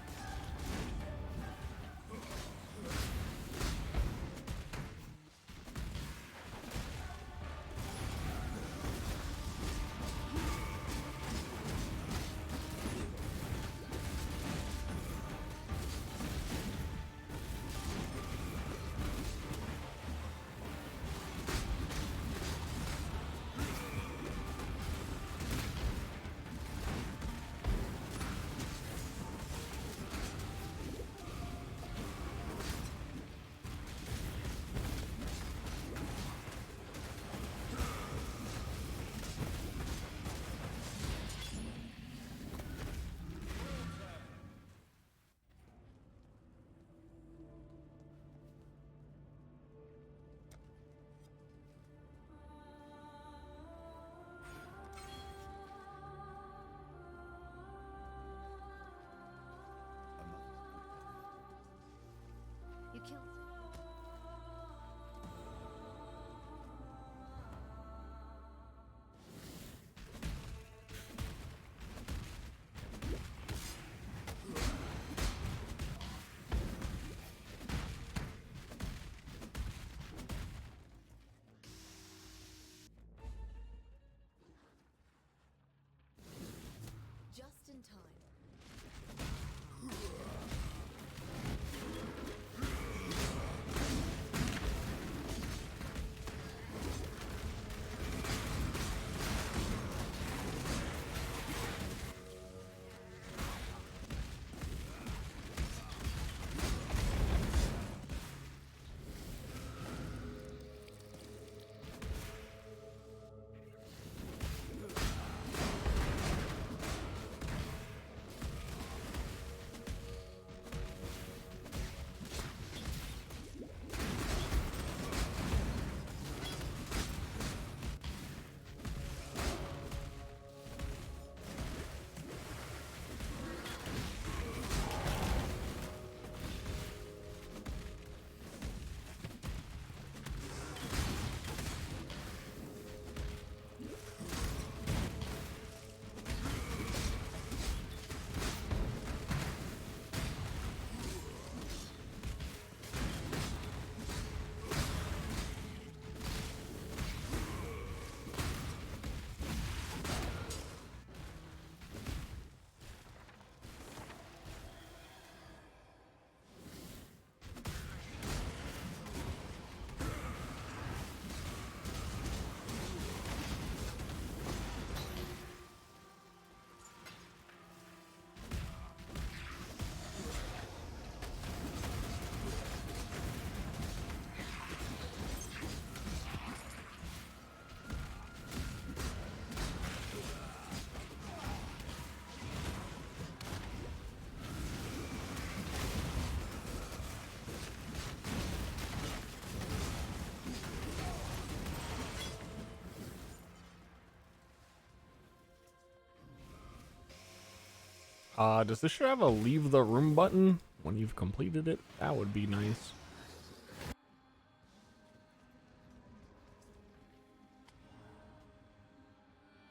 Speaker 1: Does this should have a leave the room button when you've completed it? That would be nice.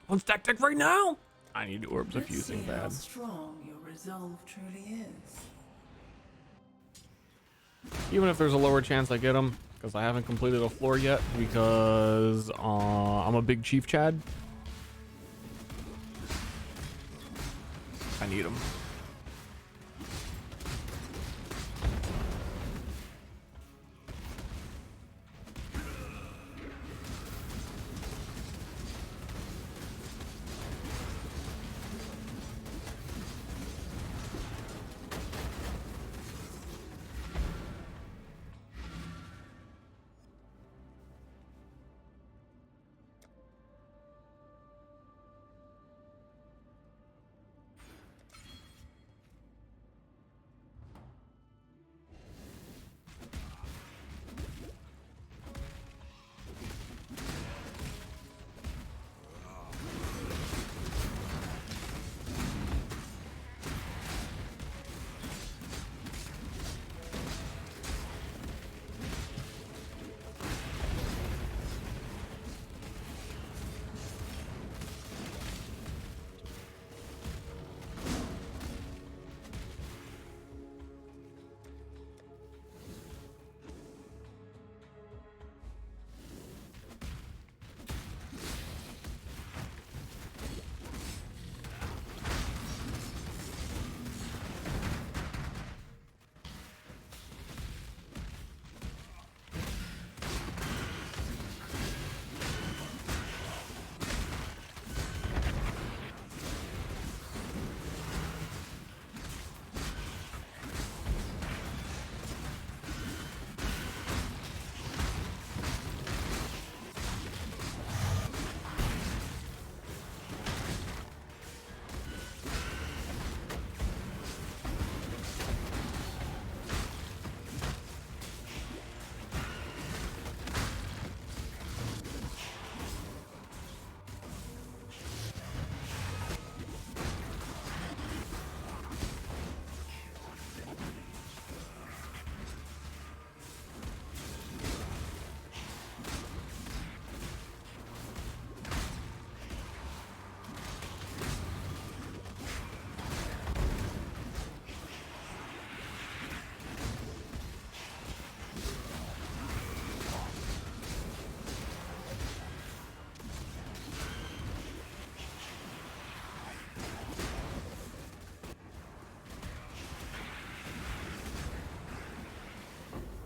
Speaker 1: On stack deck right now. I need orbs of fusing
Speaker 5: How
Speaker 1: bad.
Speaker 5: strong your resolve truly is.
Speaker 1: Even if there's a lower chance I get them, because I haven't completed a floor yet, because I'm a big chief Chad. I need them.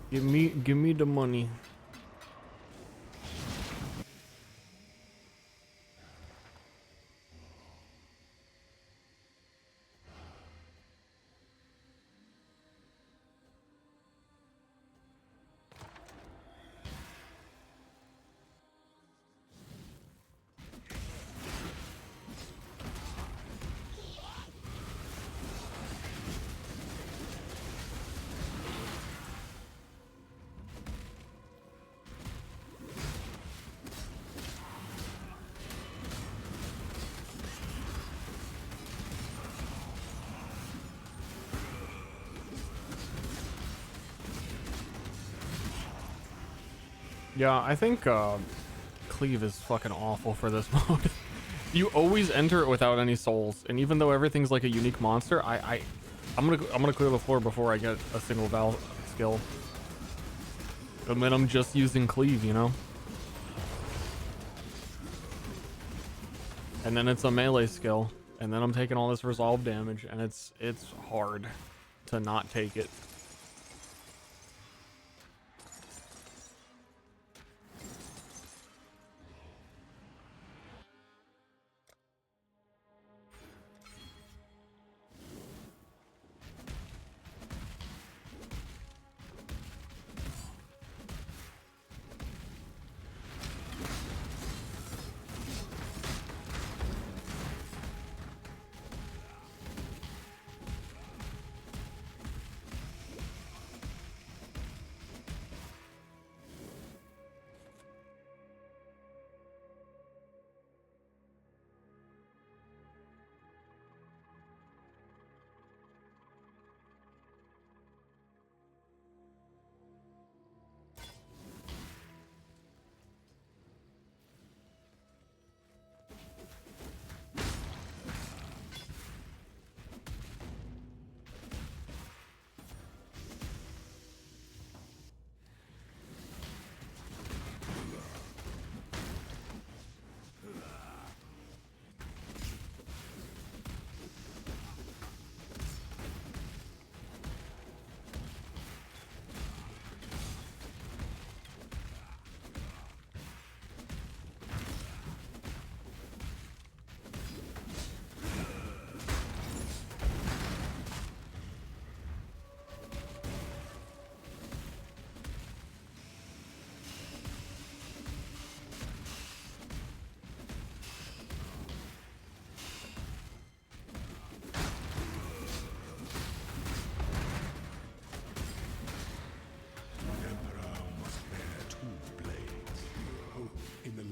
Speaker 1: Give me the money. Yeah, I think cleave is fucking awful for this mode. You always enter it without any souls, and even though everything's like a unique monster, I'm gonna clear the floor before I get a single val skill. And then I'm just using cleave, you know. And then it's a melee skill, and then I'm taking all this resolve damage, and it's hard to not take it.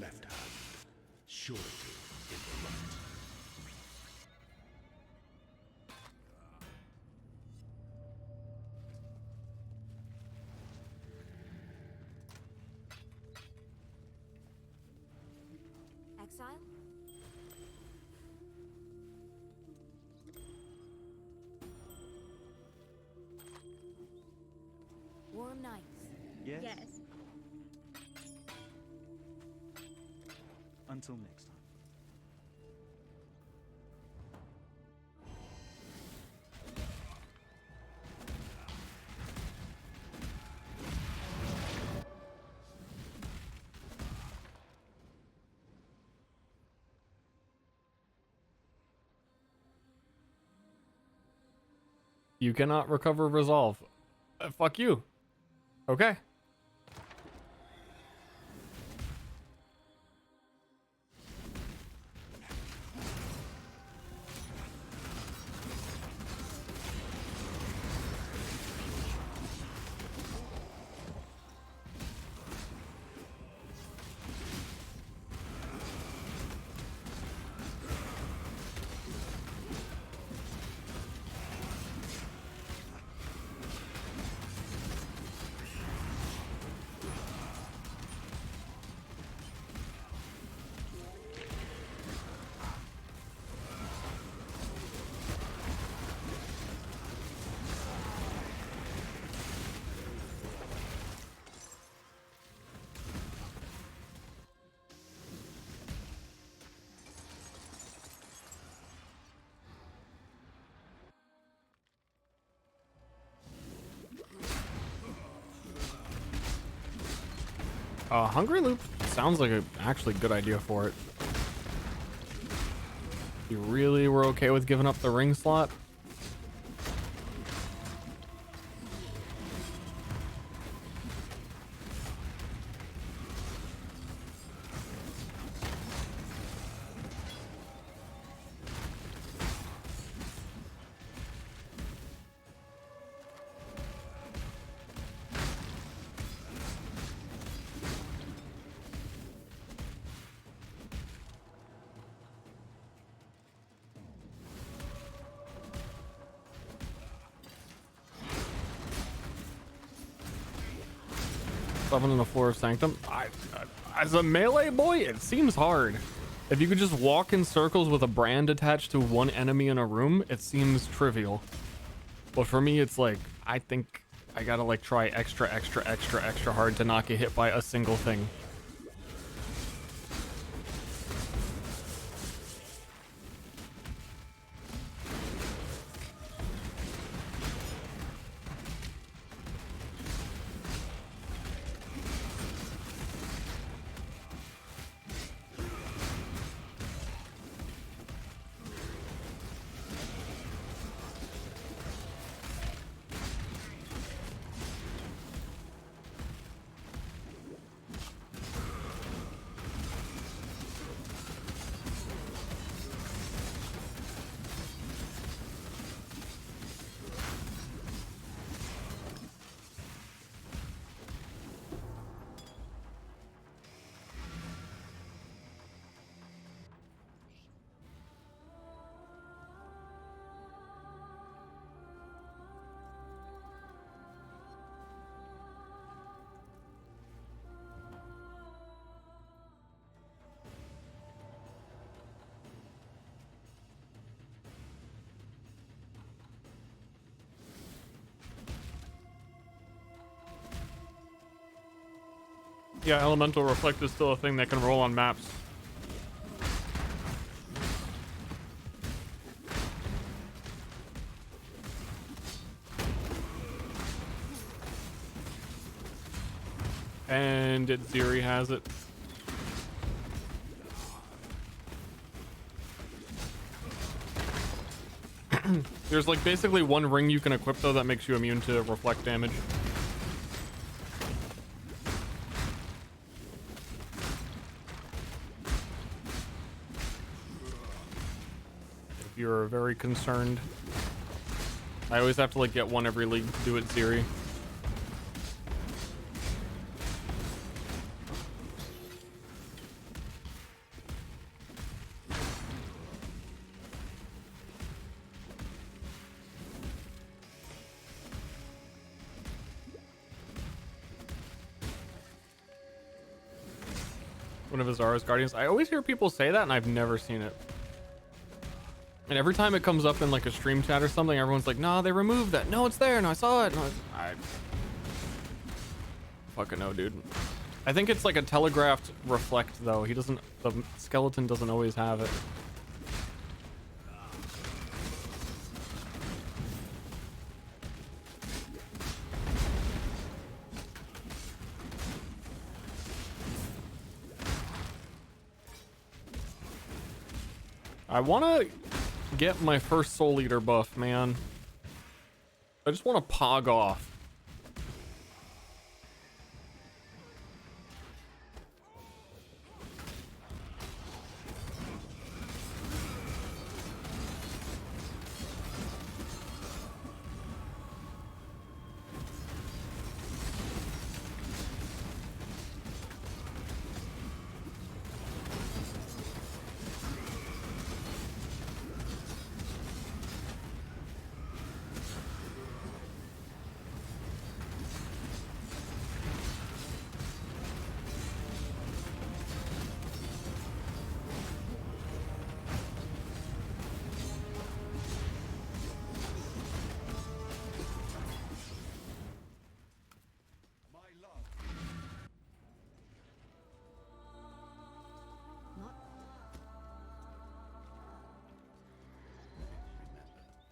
Speaker 3: left hand. Surety in the right.
Speaker 2: Exile? Warm nights.
Speaker 6: Yes?
Speaker 7: Yes.
Speaker 6: Until next time.
Speaker 1: You cannot recover resolve. Fuck you. Okay. Hungry Loop sounds like a actually good idea for it. You really were okay with giving up the ring slot? Summoning the floor of Sanctum. As a melee boy, it seems hard. If you could just walk in circles with a brand attached to one enemy in a room, it seems trivial. But for me, it's like, I think I gotta like try extra hard to not get hit by a single thing. Yeah, Elemental Reflect is still a thing that can roll on maps. And Ziri has it. There's like basically one ring you can equip though that makes you immune to reflect damage. If you're very concerned. I always have to like get one every league to do it, Ziri. one of Azara's guardians. I always hear people say that, and I've never seen it. And every time it comes up in like a stream chat or something, everyone's like, "Nah, they removed that. No, it's there. No, I saw it." No, I fucking know, dude. I think it's like a telegraphed reflect, though. He doesn't. The skeleton doesn't always have it. I want to get my first Soul Eater buff, man. I just want to pog off.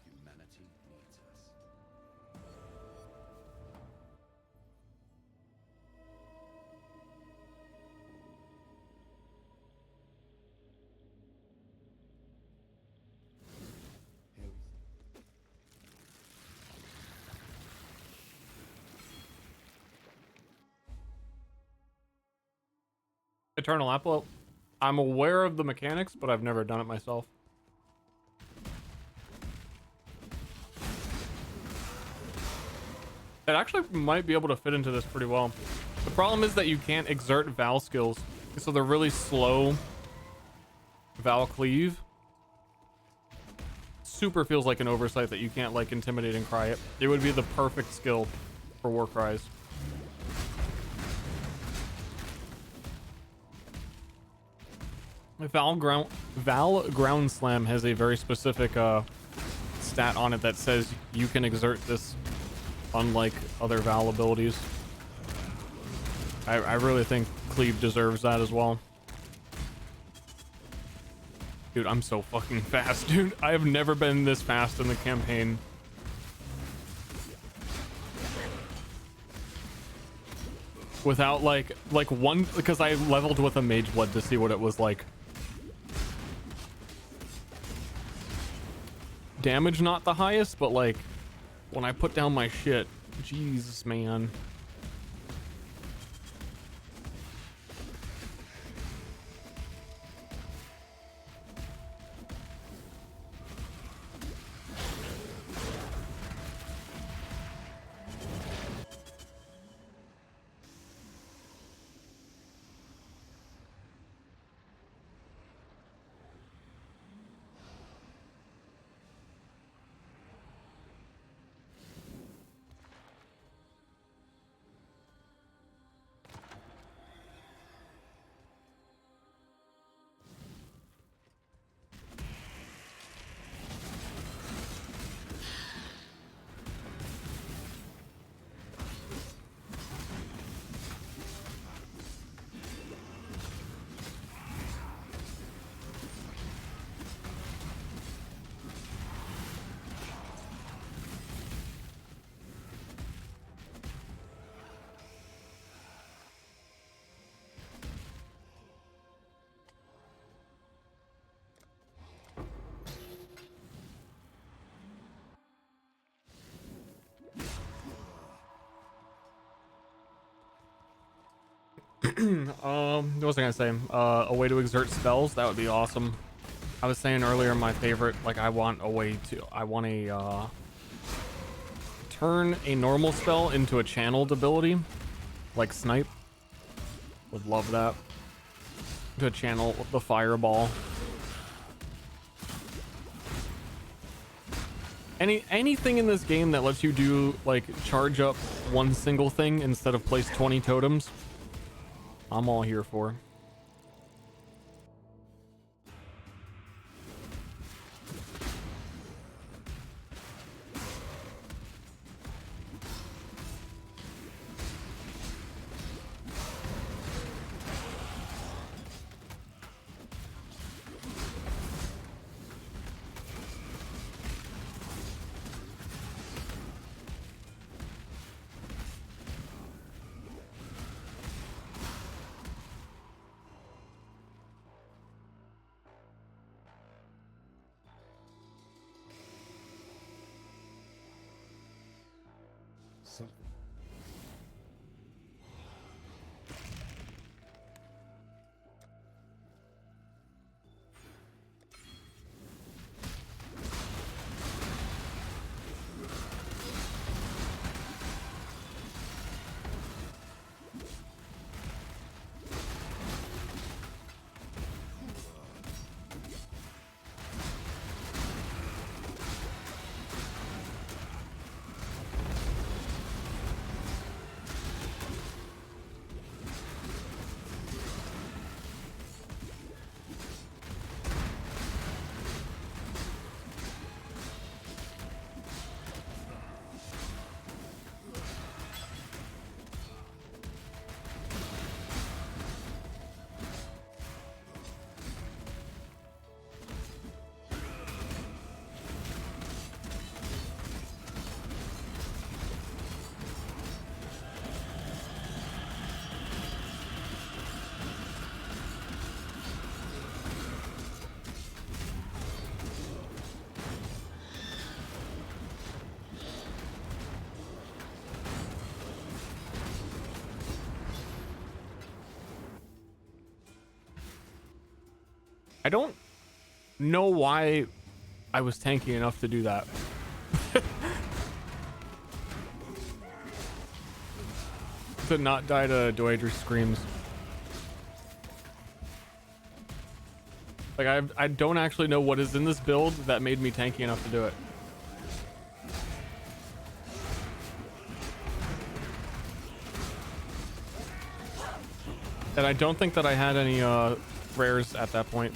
Speaker 3: Humanity needs us.
Speaker 1: Eternal Apple. I'm aware of the mechanics, but I've never done it myself. It actually might be able to fit into this pretty well. The problem is that you can't exert Val skills, so they're really slow. Val cleave. Super feels like an oversight that you can't like intimidate and cry it. It would be the perfect skill for war cries. Val Ground Slam has a very specific stat on it that says you can exert this unlike other Val abilities. I really think Cleave deserves that as well. Dude, I'm so fucking fast, dude. I have never been this fast in the campaign. Without like one, because I leveled with a Mage Blood to see what it was like. Damage not the highest, but like when I put down my shit, Jesus, man. What was I gonna say? A way to exert spells, that would be awesome. I was saying earlier, my favorite, like I want a turn a normal spell into a channeled ability, like Snipe. Would love that. To channel the Fireball. Anything in this game that lets you do like charge up one single thing instead of place 20 totems, I'm all here for.
Speaker 3: Something.
Speaker 1: I don't know why I was tanky enough to do that. To not die to Doedre's screams. Like I don't actually know what is in this build that made me tanky enough to do it. And I don't think that I had any rares at that point.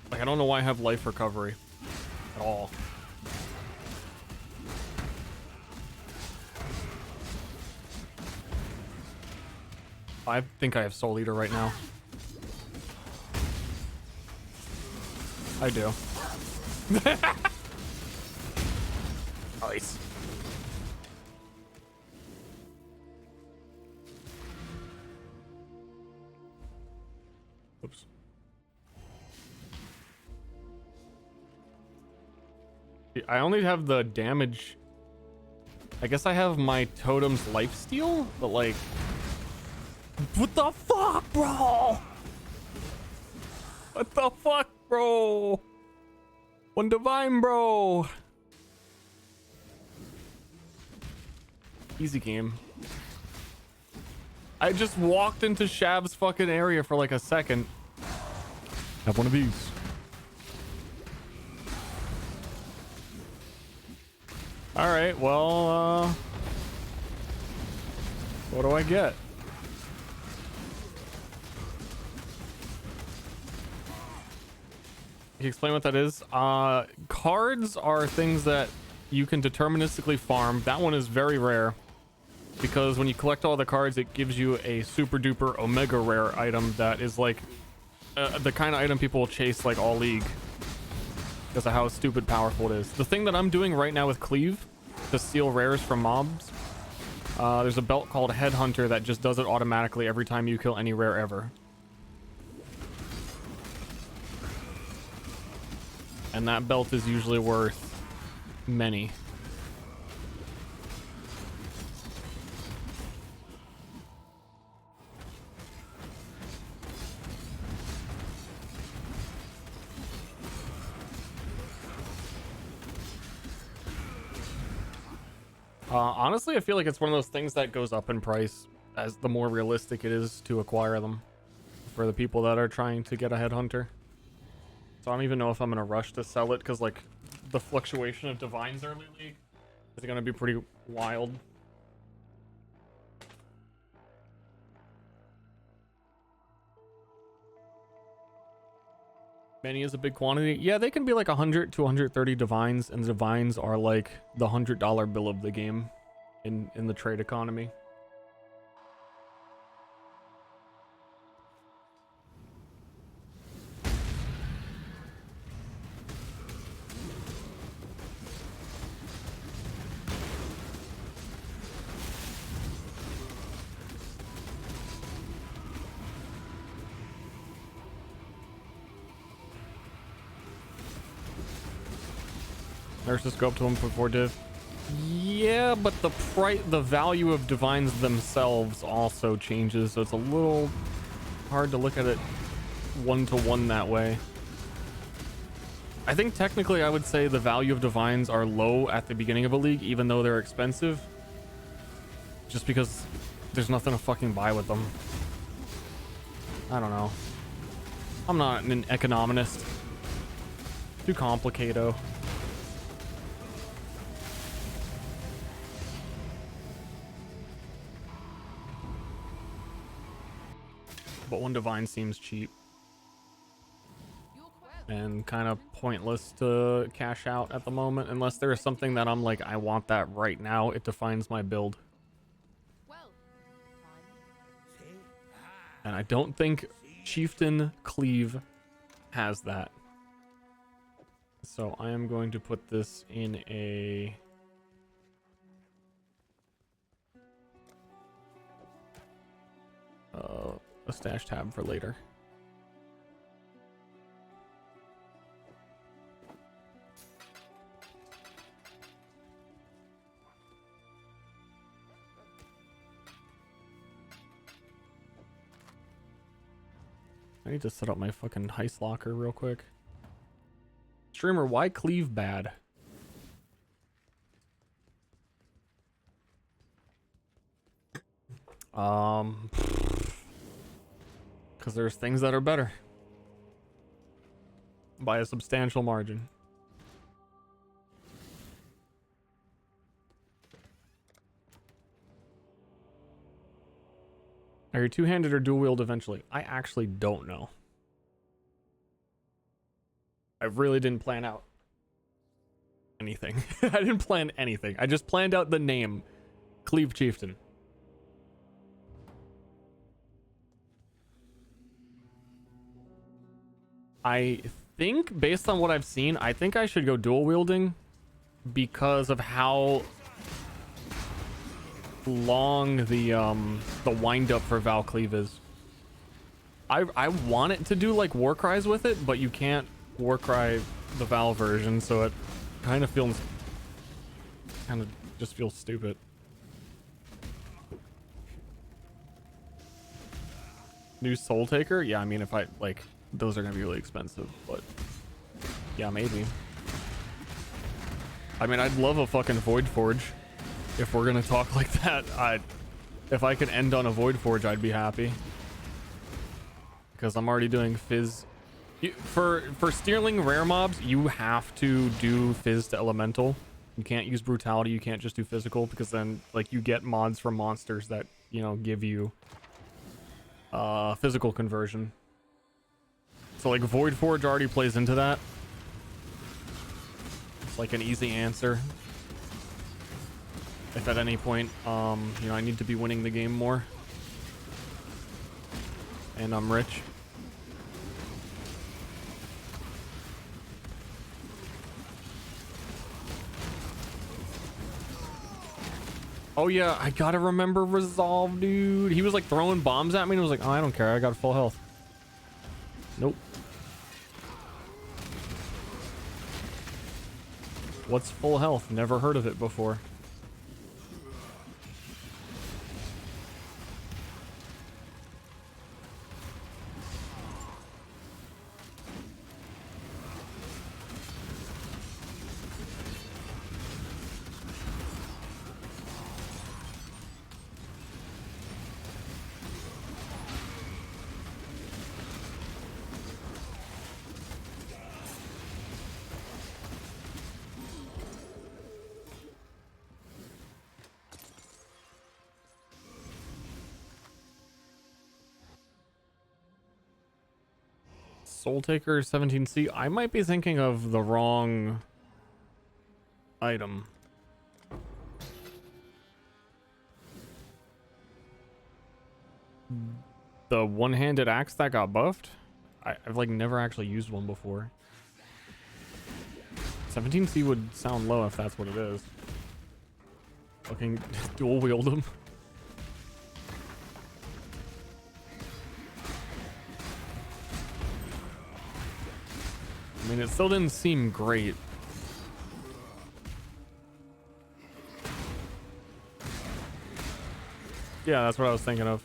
Speaker 1: Like I don't know why I have life recovery at all. I think I have Soul Eater right now. I do. Nice. Oops. I only have the damage. I guess I have my totem's lifesteal, but like, what the fuck, bro? What the fuck, bro? One divine, bro. Easy game. I just walked into Shav's fucking area for like a second. Have one of these. All right, well, what do I get? Can you explain what that is? Cards are things that you can deterministically farm. That one is very rare because when you collect all the cards, it gives you a super duper omega rare item that is like the kind of item people will chase like all league because of how stupid powerful it is. The thing that I'm doing right now with Cleave to steal rares from mobs, there's a belt called Headhunter that just does it automatically every time you kill any rare ever. And that belt is usually worth many. Honestly, I feel like it's one of those things that goes up in price as the more realistic it is to acquire them for the people that are trying to get a Headhunter. So I don't even know if I'm in a rush to sell it because like the fluctuation of Divines early league is going to be pretty wild. Many is a big quantity. Yeah, they can be like 100 to 130 Divines, and the Divines are like the $100 bill of the game in the trade economy. Nurses go up to him before div. Yeah, but the value of divines themselves also changes, so it's a little hard to look at it one-to-one that way. I think technically I would say the value of divines are low at the beginning of a league, even though they're expensive. Just because there's nothing to fucking buy with them. I don't know. I'm not an economist. Too complicated. But one divine seems cheap and kind of pointless to cash out at the moment, unless there is something that I'm like, I want that right now. It defines my build. And I don't think Chieftain Cleave has that. So I am going to put this in a stash tab for later. I need to set up my fucking heist locker real quick. Streamer, why Cleave bad? Because there's things that are better by a substantial margin. Are you two-handed or dual-wield eventually? I actually don't know. I really didn't plan out anything. I didn't plan anything. I just planned out the name, Cleave Chieftain. I think, based on what I've seen, I think I should go dual-wielding because of how long the wind-up for Val Cleave is. I want it to do like war cries with it, but you can't war cry the Val version, so it kind of just feels stupid. New Soul Taker? Yeah, I mean, if I like, those are gonna be really expensive, but yeah, maybe. I mean, I'd love a fucking Void Forge. If we're gonna talk like that, if I could end on a Void Forge, I'd be happy. Because I'm already doing Fizz. For Steerling rare mobs, you have to do Fizz to Elemental. You can't use Brutality, you can't just do Physical, because then, like, you get mods from monsters that, you know, give you physical conversion. So, like, Void Forge already plays into that. It's like an easy answer. If at any point, you know, I need to be winning the game more. And I'm rich. Oh yeah, I gotta remember Resolve, dude. He was like throwing bombs at me and I was like, oh, I don't care. I got full health. Nope. What's full health? Never heard of it before. Soul Taker 17C. I might be thinking of the wrong item. The one-handed axe that got buffed? I've like never actually used one before. 17C would sound low if that's what it is. Fucking dual wield them. I mean, it still didn't seem great. Yeah, that's what I was thinking of.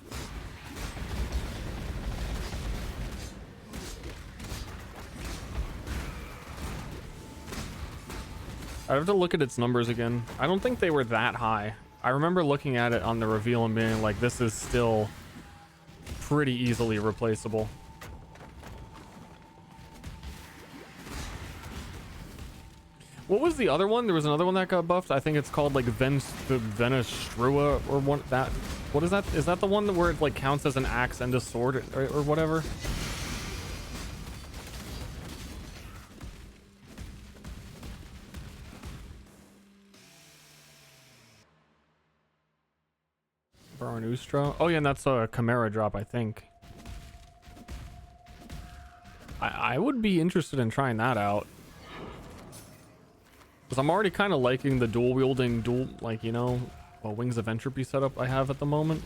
Speaker 1: I have to look at its numbers again. I don't think they were that high. I remember looking at it on the reveal and being like, this is still pretty easily replaceable. What was the other one? There was another one that got buffed. I think it's called like Venestrua or one that. What is that? Is that the one where it like counts as an axe and a sword or whatever? Baranustra. Oh yeah, and that's a Chimera drop, I think. I would be interested in trying that out. Because I'm already kind of liking the dual wielding, like, you know, Wings of Entropy setup I have at the moment.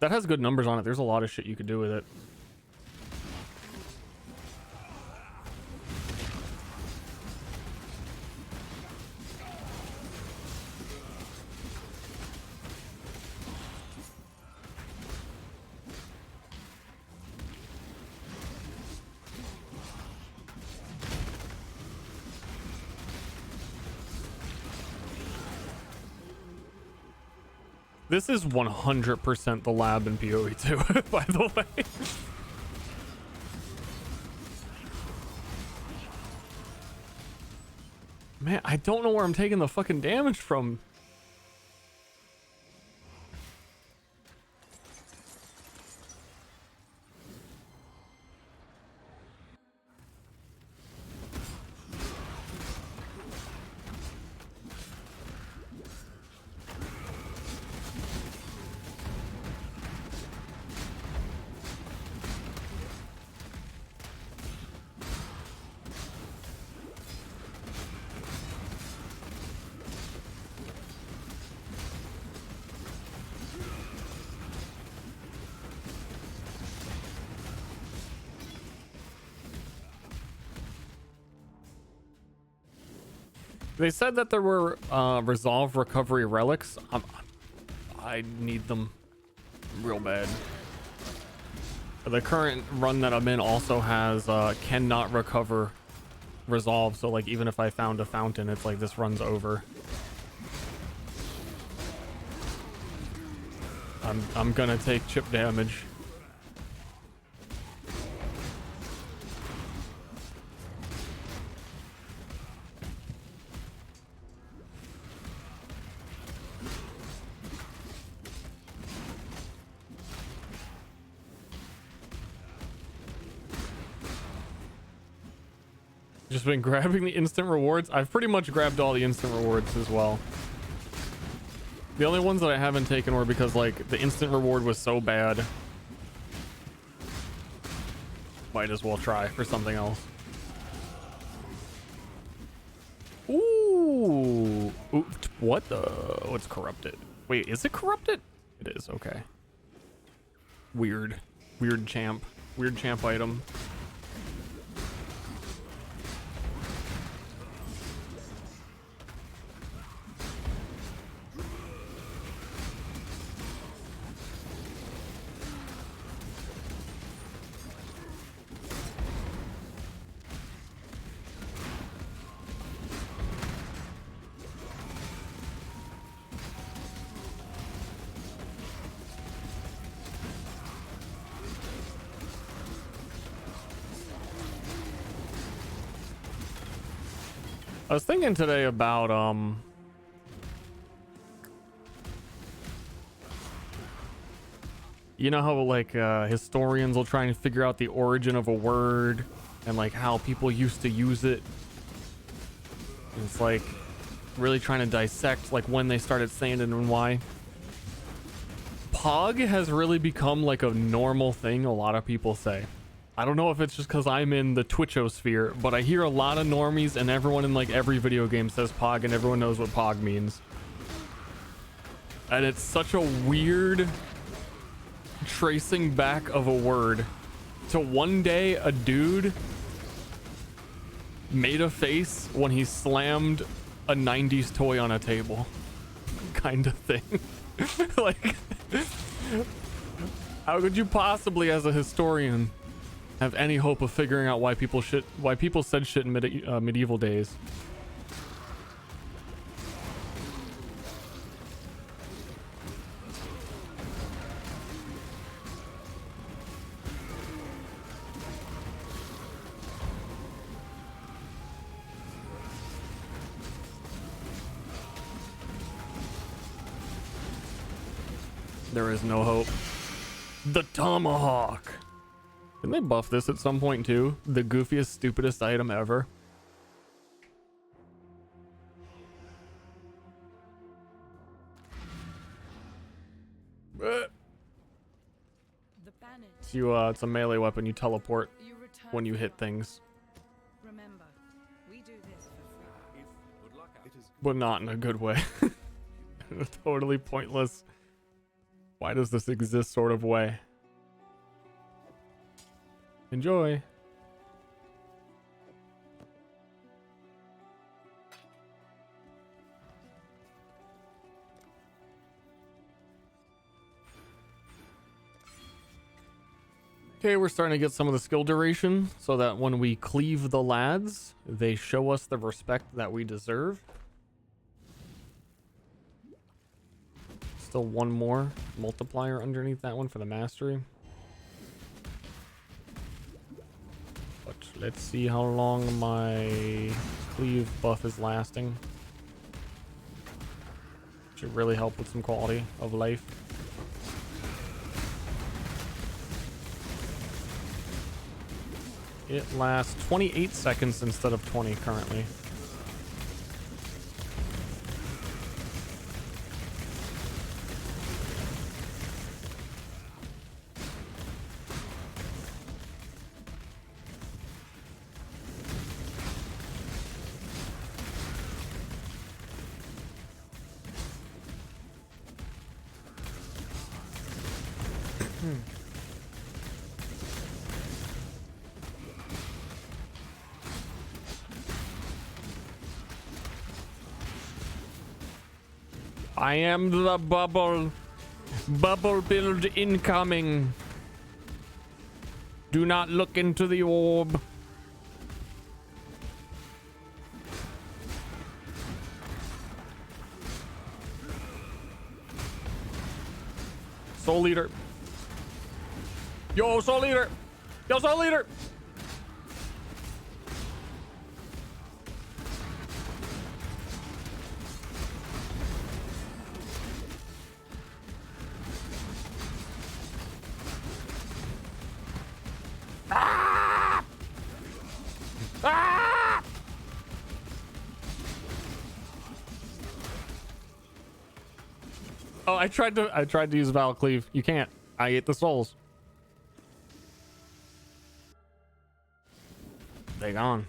Speaker 1: That has good numbers on it. There's a lot of shit you could do with it. This is 100% the lab in PoE 2, by the way. Man, I don't know where I'm taking the fucking damage from. They said that there were resolve recovery relics. I need them real bad. The current run that I'm in also has cannot recover resolve. So like even if I found a fountain, it's like this run's over. I'm gonna take chip damage. Just been grabbing the instant rewards. I've pretty much grabbed all the instant rewards as well. The only ones that I haven't taken were because like the instant reward was so bad. Might as well try for something else. Ooh. Ooh, what the? Oh, it's corrupted. Wait, is it corrupted? It is, okay. Weird. Weird champ. Weird champ item. I was thinking today about you know how like historians will try and figure out the origin of a word and like how people used to use it. And it's like really trying to dissect like when they started saying it and why. Pog has really become like a normal thing a lot of people say. I don't know if it's just because I'm in the Twitchosphere, but I hear a lot of normies and everyone in like every video game says Pog and everyone knows what Pog means. And it's such a weird tracing back of a word to one day a dude made a face when he slammed a 90s toy on a table kind of thing. Like, how could you possibly, as a historian, have any hope of figuring out why people said shit in medieval days? There is no hope. The tomahawk. Didn't they buff this at some point too? The goofiest, stupidest item ever.
Speaker 6: The banished.
Speaker 1: It's a melee weapon. You teleport
Speaker 6: You return
Speaker 1: when you
Speaker 6: to
Speaker 1: hit
Speaker 6: us.
Speaker 1: things,
Speaker 6: Remember, we do this for free.
Speaker 3: Good luck. It is
Speaker 1: but not in a good way. In a totally pointless. Why does this exist sort of way? Enjoy. Okay, we're starting to get some of the skill duration so that when we cleave the lads, they show us the respect that we deserve. Still one more multiplier underneath that one for the mastery. But let's see how long my cleave buff is lasting. Should really help with some quality of life. It lasts 28 seconds instead of 20 currently. I am the bubble. Bubble build incoming. Do not look into the orb. Soul leader. Yo, soul leader. Yo, soul leader. Oh, I tried to use Val Cleave. You can't. I ate the souls. They gone.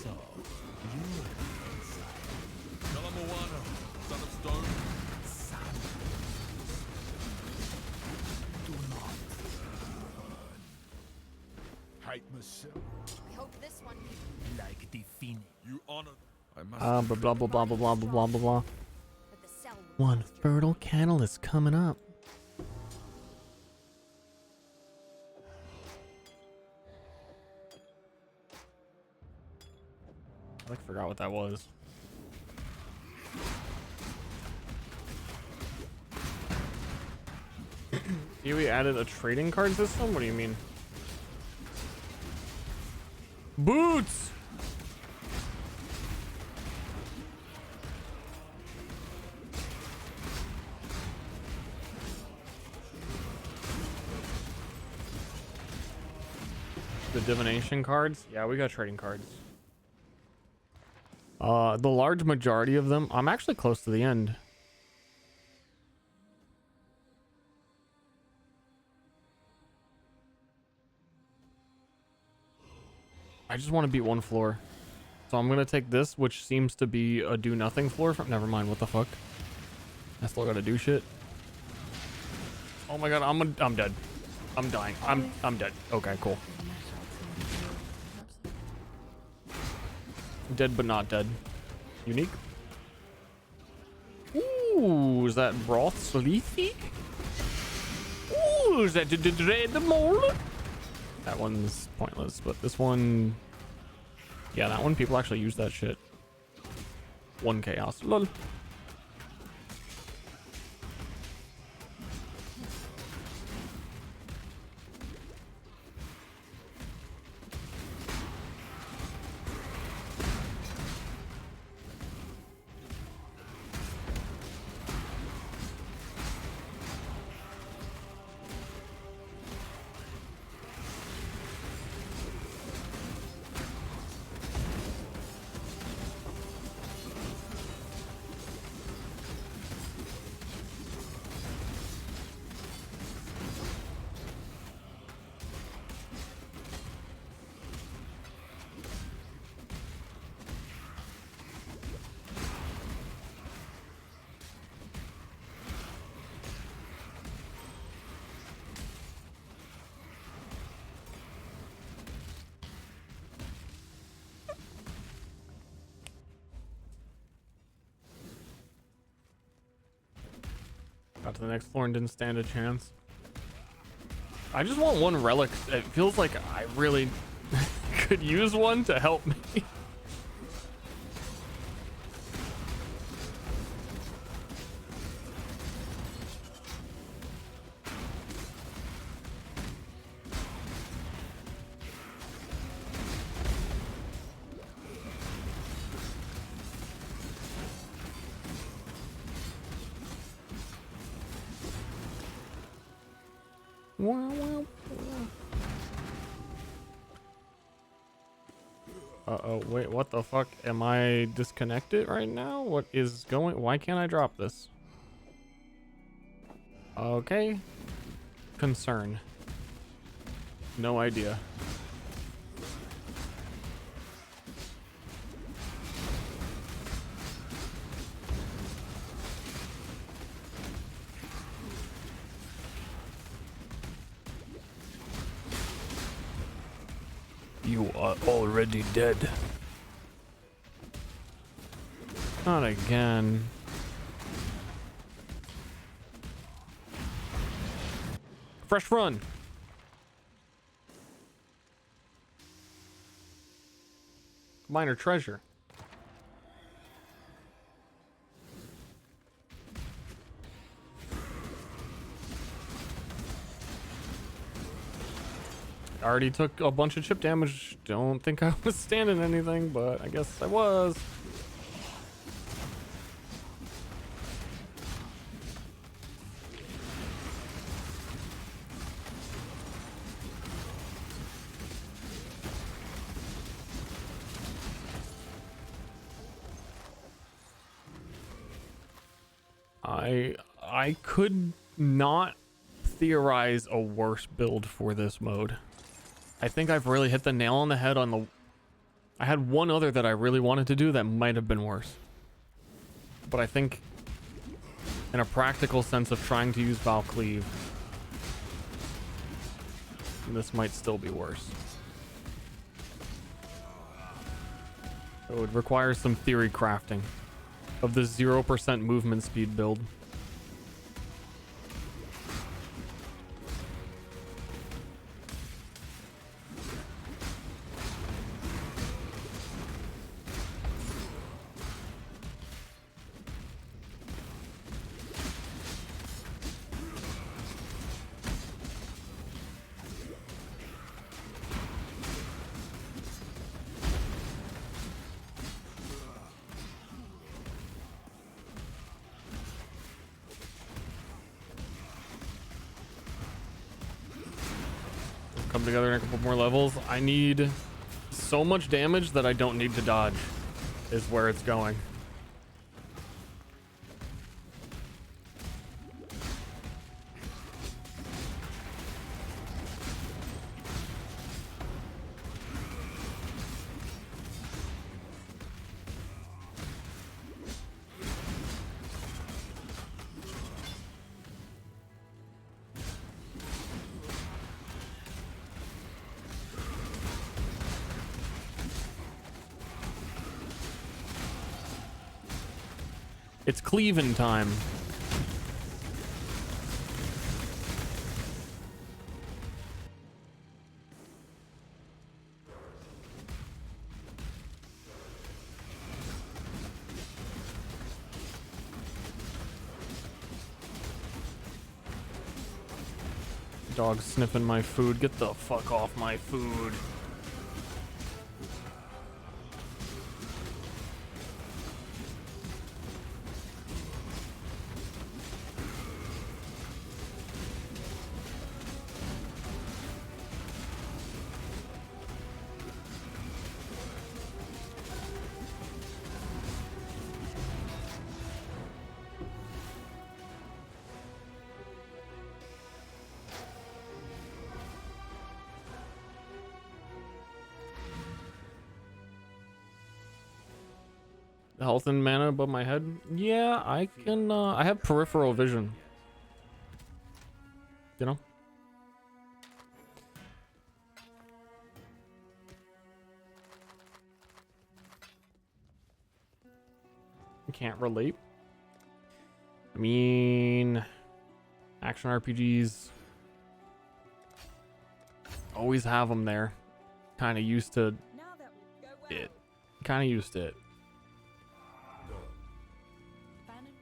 Speaker 4: So, you
Speaker 3: Kalamoana, son of stone.
Speaker 4: do not
Speaker 3: Hate myself.
Speaker 2: We hope this one.
Speaker 4: like the Phoenix.
Speaker 3: You honor. I must.
Speaker 1: Blah blah blah blah blah blah blah blah blah.
Speaker 2: But the cell will
Speaker 1: One fertile catalyst coming up. I like forgot what that was. We added a trading card system? What do you mean? Boots! The divination cards? Yeah, we got trading cards. The large majority of them, I'm actually close to the end. I just want to beat one floor. So I'm gonna take this, which seems to be a do nothing floor from, never mind, what the fuck. I still gotta do shit. Oh my god, I'm dead. I'm dying. I'm dead. Okay, cool. Dead but not dead. Unique. Ooh, is that broth sleepy? Ooh, is that the dread mole? That one's pointless, but this one, yeah, that one people actually use that shit. 1 chaos. Lol. Got to the next floor and didn't stand a chance. I just want one relic. It feels like I really could use one to help me. Uh-oh, wait, what the fuck? Am I disconnected right now? What is going? Why can't I drop this? Okay. Concern. No idea. You are already dead. Not again. Fresh run. Minor treasure. Already took a bunch of chip damage. Don't think I was standing anything, but I guess I was. I could not theorize a worse build for this mode. I think I've really hit the nail on the head on the... I had one other that I really wanted to do that might have been worse. But I think in a practical sense of trying to use Val Cleave, this might still be worse. It would require some theory crafting of the 0% movement speed build. Come together in a couple more levels. I need so much damage that I don't need to dodge is where it's going. It's cleaving time. Dog sniffing my food. Get the fuck off my food. Health and mana above my head. Yeah, I can. I have peripheral vision. You know. I can't relate. I mean, action RPGs always have them there. Kind of used to
Speaker 6: Now that will go well.
Speaker 1: it. Kind of used to it.
Speaker 6: Bannon.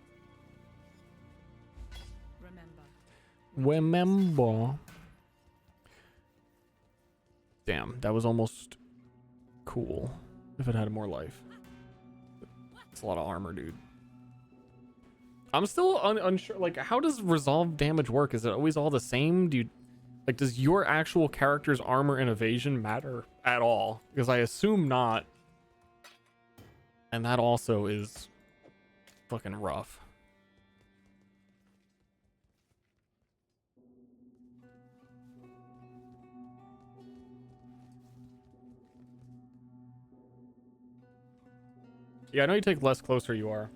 Speaker 6: Remember.
Speaker 1: Remember. Damn, that was almost cool. If it had more life. It's a lot of armor, dude. I'm still unsure. Like, how does resolve damage work? Is it always all the same? Do you, like, does your actual character's armor and evasion matter at all? Because I assume not. And that also is fucking rough. Yeah, I know you take less closer you are.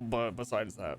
Speaker 1: But besides that.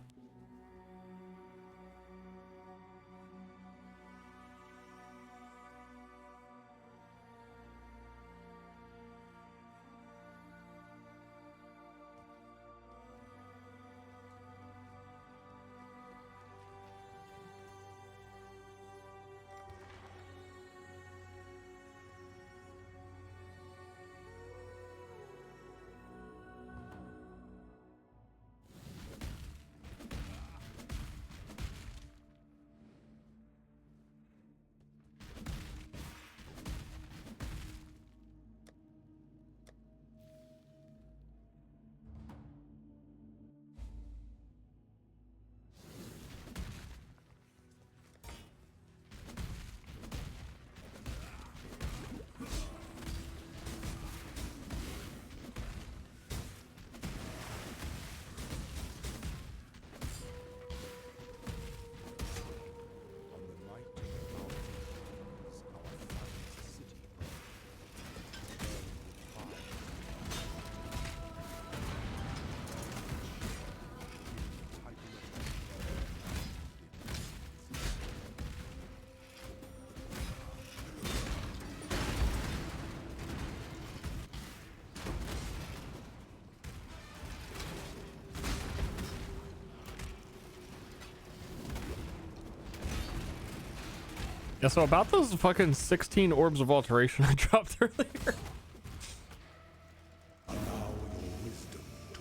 Speaker 1: Yeah, so about those fucking 16 orbs of alteration I dropped earlier.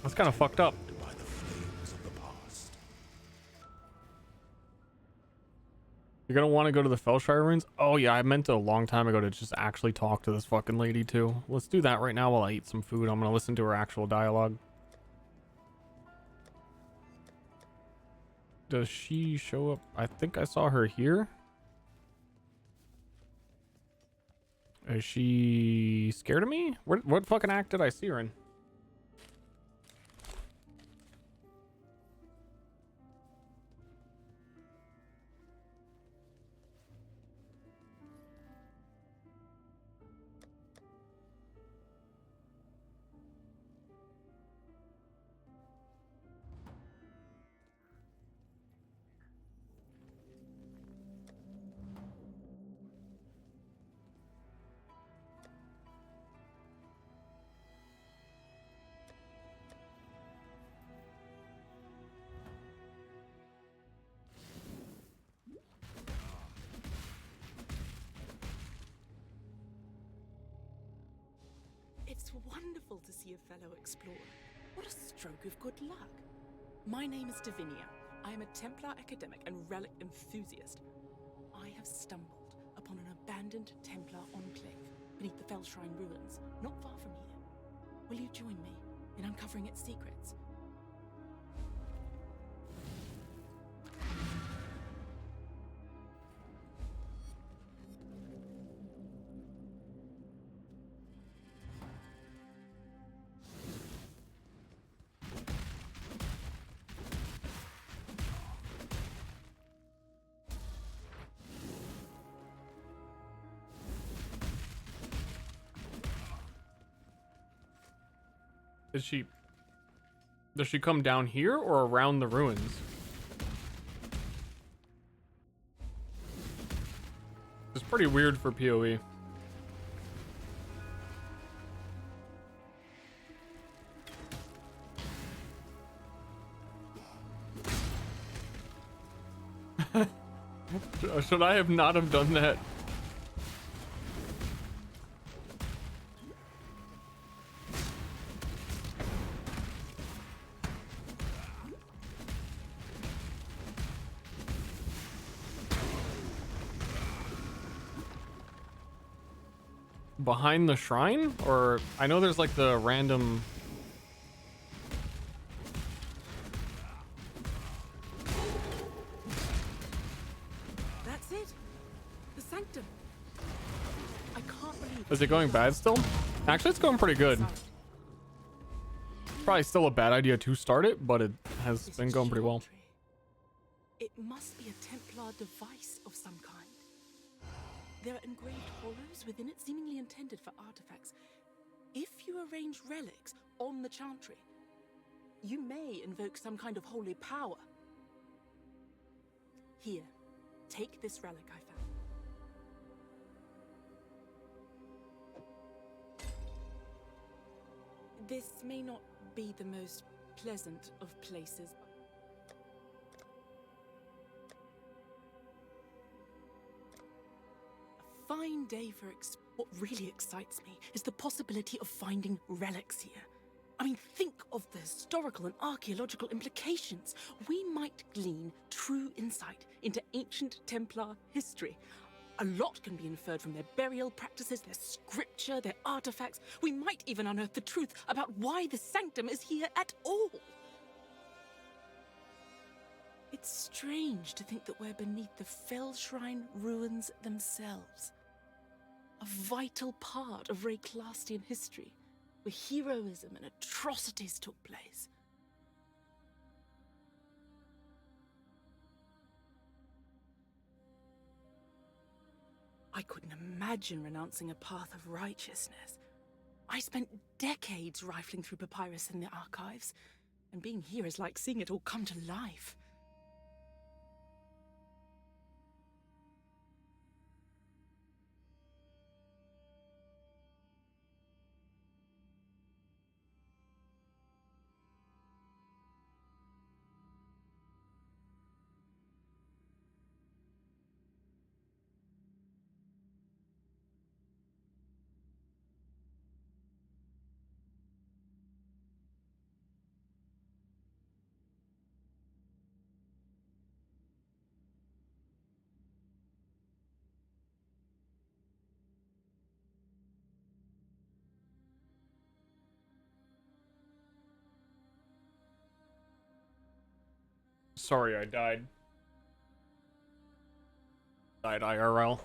Speaker 1: That's kind of fucked up. You're gonna want to go to the Felshire ruins? Oh yeah, I meant a long time ago to just actually talk to this fucking lady too. Let's do that right now while I eat some food. I'm gonna listen to her actual dialogue. Does she show up? I think I saw her here. Is she scared of me? What fucking act did I see her in?
Speaker 7: It's wonderful to see a fellow explorer. What a stroke of good luck. My name is Davinia. I am a Templar academic and relic enthusiast. I have stumbled upon an abandoned Templar enclave beneath the Fell Shrine ruins, not far from here. Will you join me in uncovering its secrets?
Speaker 1: Does she come down here or around the ruins? It's pretty weird for PoE. Should I have not have done that? Behind the shrine? Or I know there's like the random.
Speaker 7: That's it. The Sanctum. I can't believe.
Speaker 1: Is it going bad still? Actually, it's going pretty good. Probably still a bad idea to start it, but it has been going pretty well.
Speaker 7: It must be a Templar device of some kind. There are engraved hollows within it, seemingly intended for artifacts. If you arrange relics on the chantry, you may invoke some kind of holy power. Here, take this relic I found. This may not be the most pleasant of places. Fine day for what really excites me is the possibility of finding relics here. I mean, think of the historical and archaeological implications. We might glean true insight into ancient Templar history. A lot can be inferred from their burial practices, their scripture, their artifacts. We might even unearth the truth about why the Sanctum is here at all. It's strange to think that we're beneath the Fell Shrine ruins themselves. A vital part of Rayclastian history, where heroism and atrocities took place. I couldn't imagine renouncing a path of righteousness. I spent decades rifling through papyrus in the archives, and being here is like seeing it all come to life.
Speaker 1: Sorry, I died. Died IRL.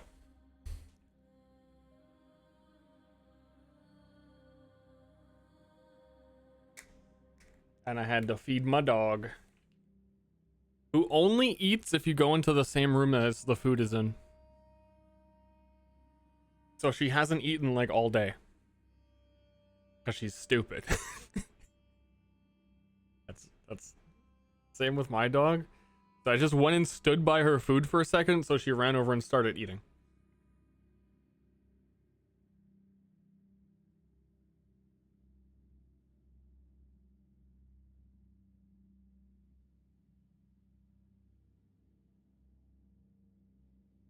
Speaker 1: And I had to feed my dog, who only eats if you go into the same room as the food is in. So she hasn't eaten like all day. Because she's stupid. That's same with my dog. So I just went and stood by her food for a second, so she ran over and started eating.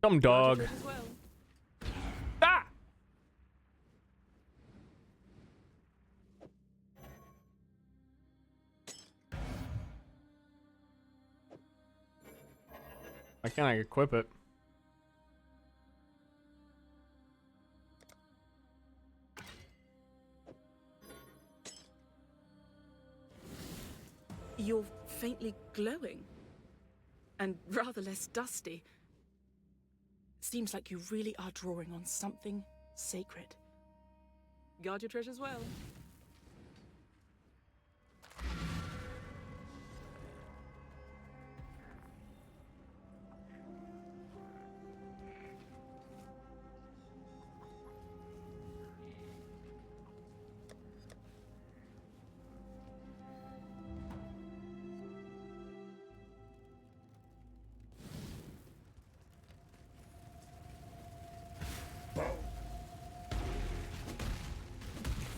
Speaker 1: Dumb dog. Ah! Can I equip it?
Speaker 7: You're faintly glowing. And rather less dusty. Seems like you really are drawing on something sacred. Guard your treasures well.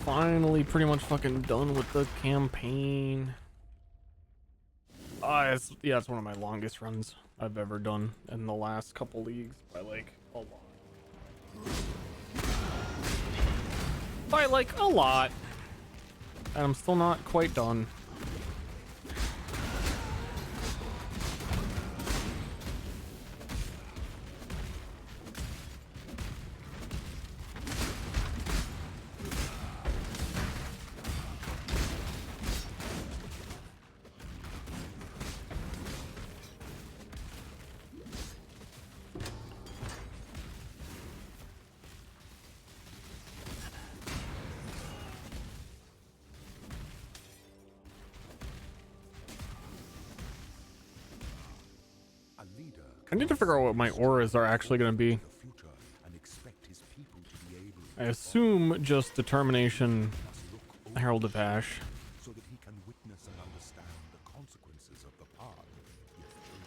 Speaker 1: Finally pretty much fucking done with the campaign. Yeah, it's one of my longest runs I've ever done in the last couple leagues by like a lot. By like a lot. And I'm still not quite done. I need to figure out what my auras are actually going to be. I assume just determination, Herald of Ash.
Speaker 8: So that he can witness and understand the consequences of the path he has chosen.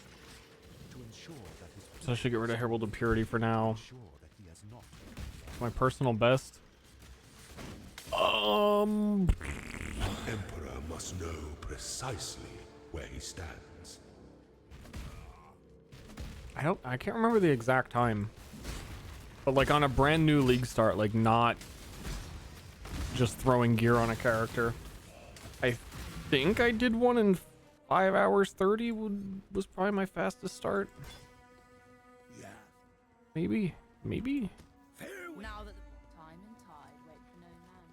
Speaker 8: To ensure that his
Speaker 1: So I should get rid of Herald of Purity for now.
Speaker 8: ensure that he has not
Speaker 1: My personal best.
Speaker 8: Emperor must know precisely where he stands.
Speaker 1: I can't remember the exact time. But like on a brand new league start, like not just throwing gear on a character. I think I did one in 5 hours 30 was probably my fastest start.
Speaker 8: Yeah.
Speaker 1: Maybe.
Speaker 2: Now that the time and tide wait for no man.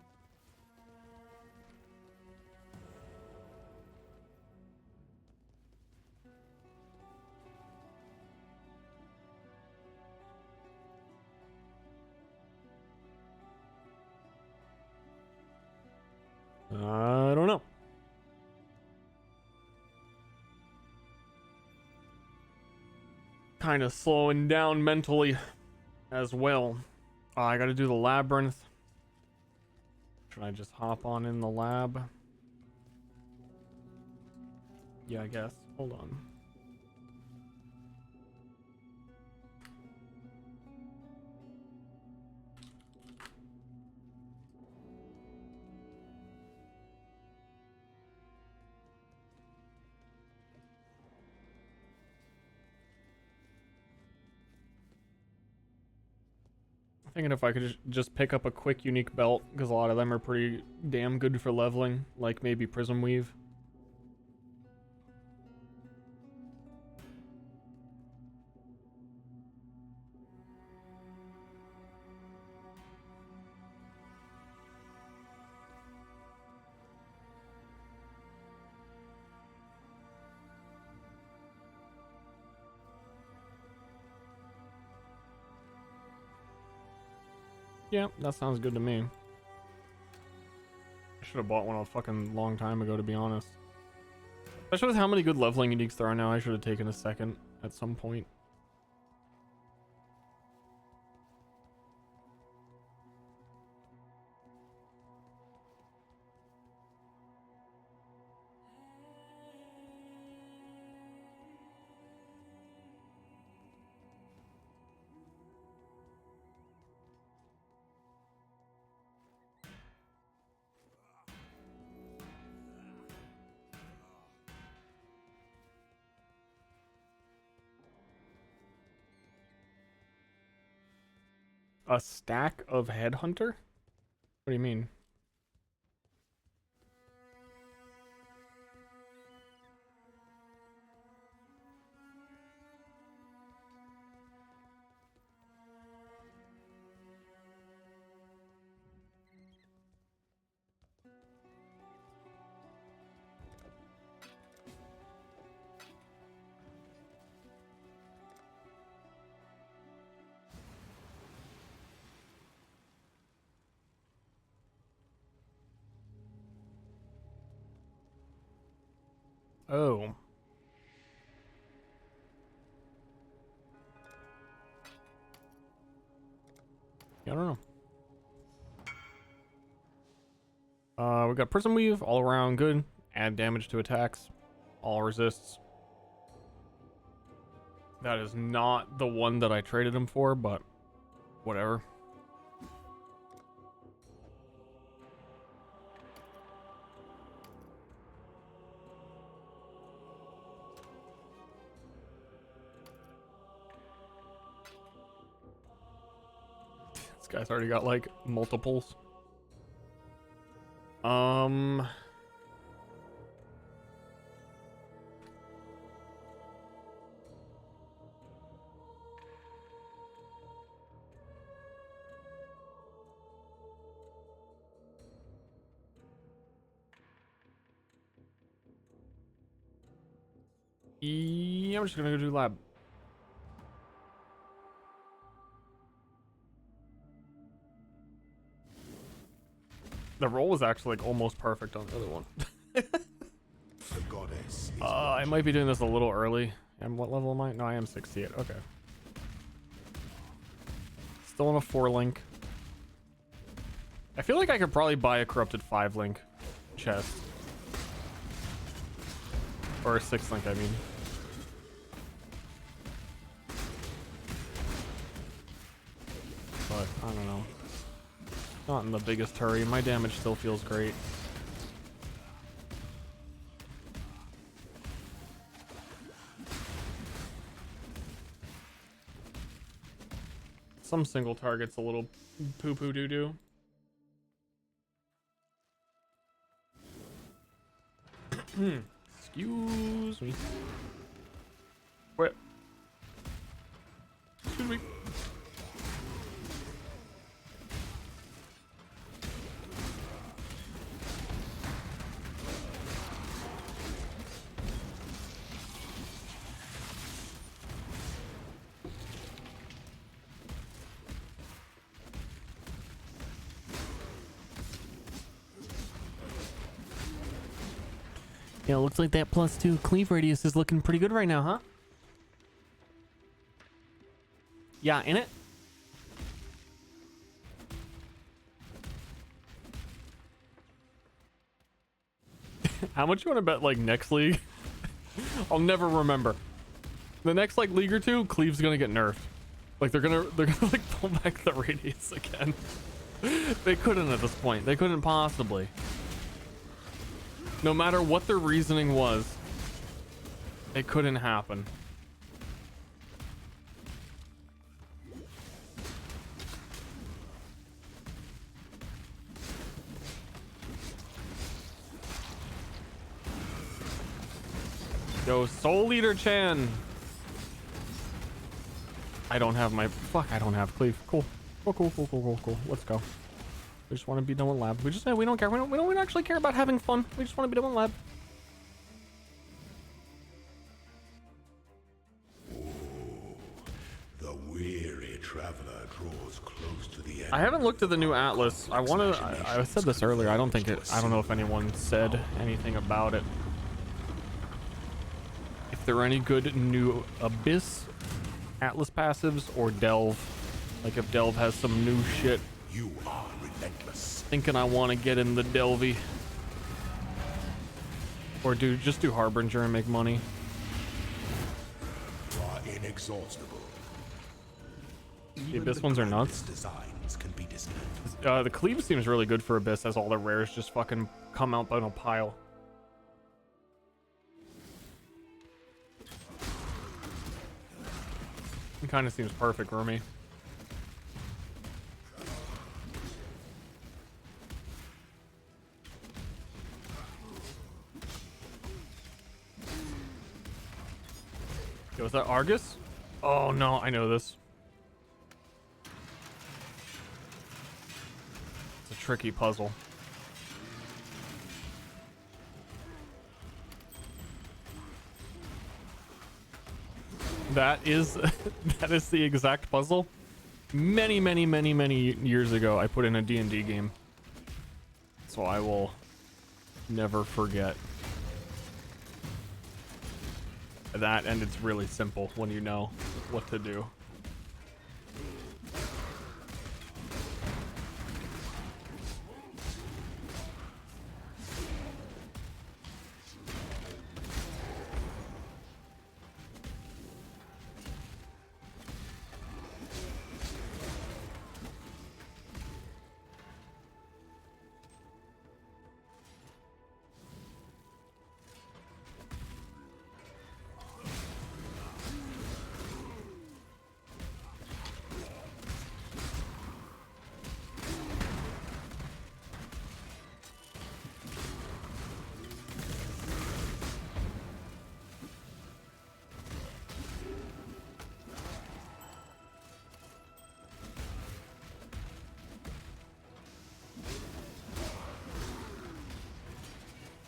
Speaker 1: I don't know. Kind of slowing down mentally as well. I gotta do the Labyrinth. Should I just hop on in the lab? Yeah, I guess. Hold on. Thinking if I could just pick up a quick unique belt, because a lot of them are pretty damn good for leveling, like maybe Prism Weave. Yeah, that sounds good to me. I should have bought one a fucking long time ago, to be honest. Especially with how many good leveling uniques there are now, I should have taken a second at some point. A stack of Headhunter? What do you mean? Oh. I don't know. We got Prism Weave, all around good. Add damage to attacks. All resists. That is not the one that I traded him for, but whatever. This guy's already got like multiples. Yeah, I'm just gonna go do lab. The roll was actually like almost perfect on the other one.
Speaker 8: The goddess is
Speaker 1: I might be doing this a little early. And what level am I? No, I am 68. Okay. Still on a 4 link. I feel like I could probably buy a corrupted 5 link chest. Or a 6 link, I mean. But I don't know. Not in the biggest hurry. My damage still feels great. Some single targets a little poo-poo doo-doo. Excuse me. Wait. Excuse me. Yeah, looks like that +2 cleave radius is looking pretty good right now, huh? Yeah, in it? How much you want to bet like next league? I'll never remember. The next like league or two, cleave's gonna get nerfed. Like they're gonna like pull back the radius again. They couldn't at this point. They couldn't possibly. No matter what their reasoning was, it couldn't happen. Yo, Soul Eater Chan. I don't have my I don't have cleave. Cool. Cool. Let's go. We just want to be done with lab. We don't care. We don't actually care about having fun. We just want to be done with lab.
Speaker 8: the weary traveler draws close to the end.
Speaker 1: I haven't looked at the new Atlas. I want to. I said this earlier. I don't know if anyone said anything about it. If there are any good new Abyss Atlas passives or Delve. Like if Delve has some new shit.
Speaker 8: You are relentless.
Speaker 1: Thinking I want to get in the Delvey. Or just do Harbinger and make money.
Speaker 8: You are inexhaustible.
Speaker 1: The Abyss ones are nuts.
Speaker 8: Designs can be dismantled.
Speaker 1: The cleave seems really good for Abyss as all the rares just fucking come out in a pile. It kind of seems perfect for me. Yo, is that Argus? Oh no, I know this. It's a tricky puzzle. That is that is the exact puzzle. Many years ago I put in a D&D game. So I will never forget. That, and it's really simple when you know what to do.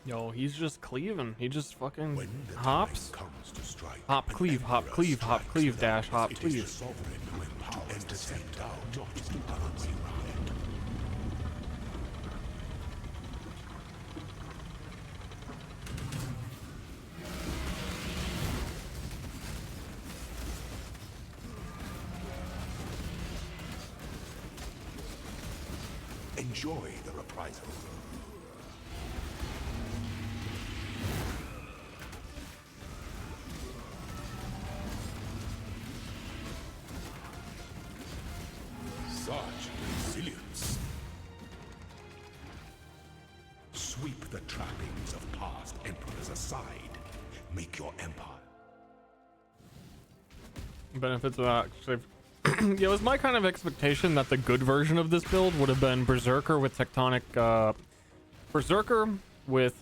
Speaker 1: Yo, he's just cleaving. He just fucking
Speaker 8: When the
Speaker 1: hops.
Speaker 8: time comes to strike,
Speaker 1: Hop,
Speaker 8: an
Speaker 1: cleave, hop,
Speaker 8: emperor
Speaker 1: cleave, hop,
Speaker 8: strikes
Speaker 1: cleave,
Speaker 8: without
Speaker 1: dash, hop,
Speaker 8: it is the
Speaker 1: cleave.
Speaker 8: sovereign who empowers to send down, not the other way round. Enjoy the reprisal. Such resilience. Sweep the trappings of past emperors aside. Make your empire.
Speaker 1: Benefits of that. Yeah, it was my kind of expectation that the good version of this build would have been Berserker with Tectonic, Berserker with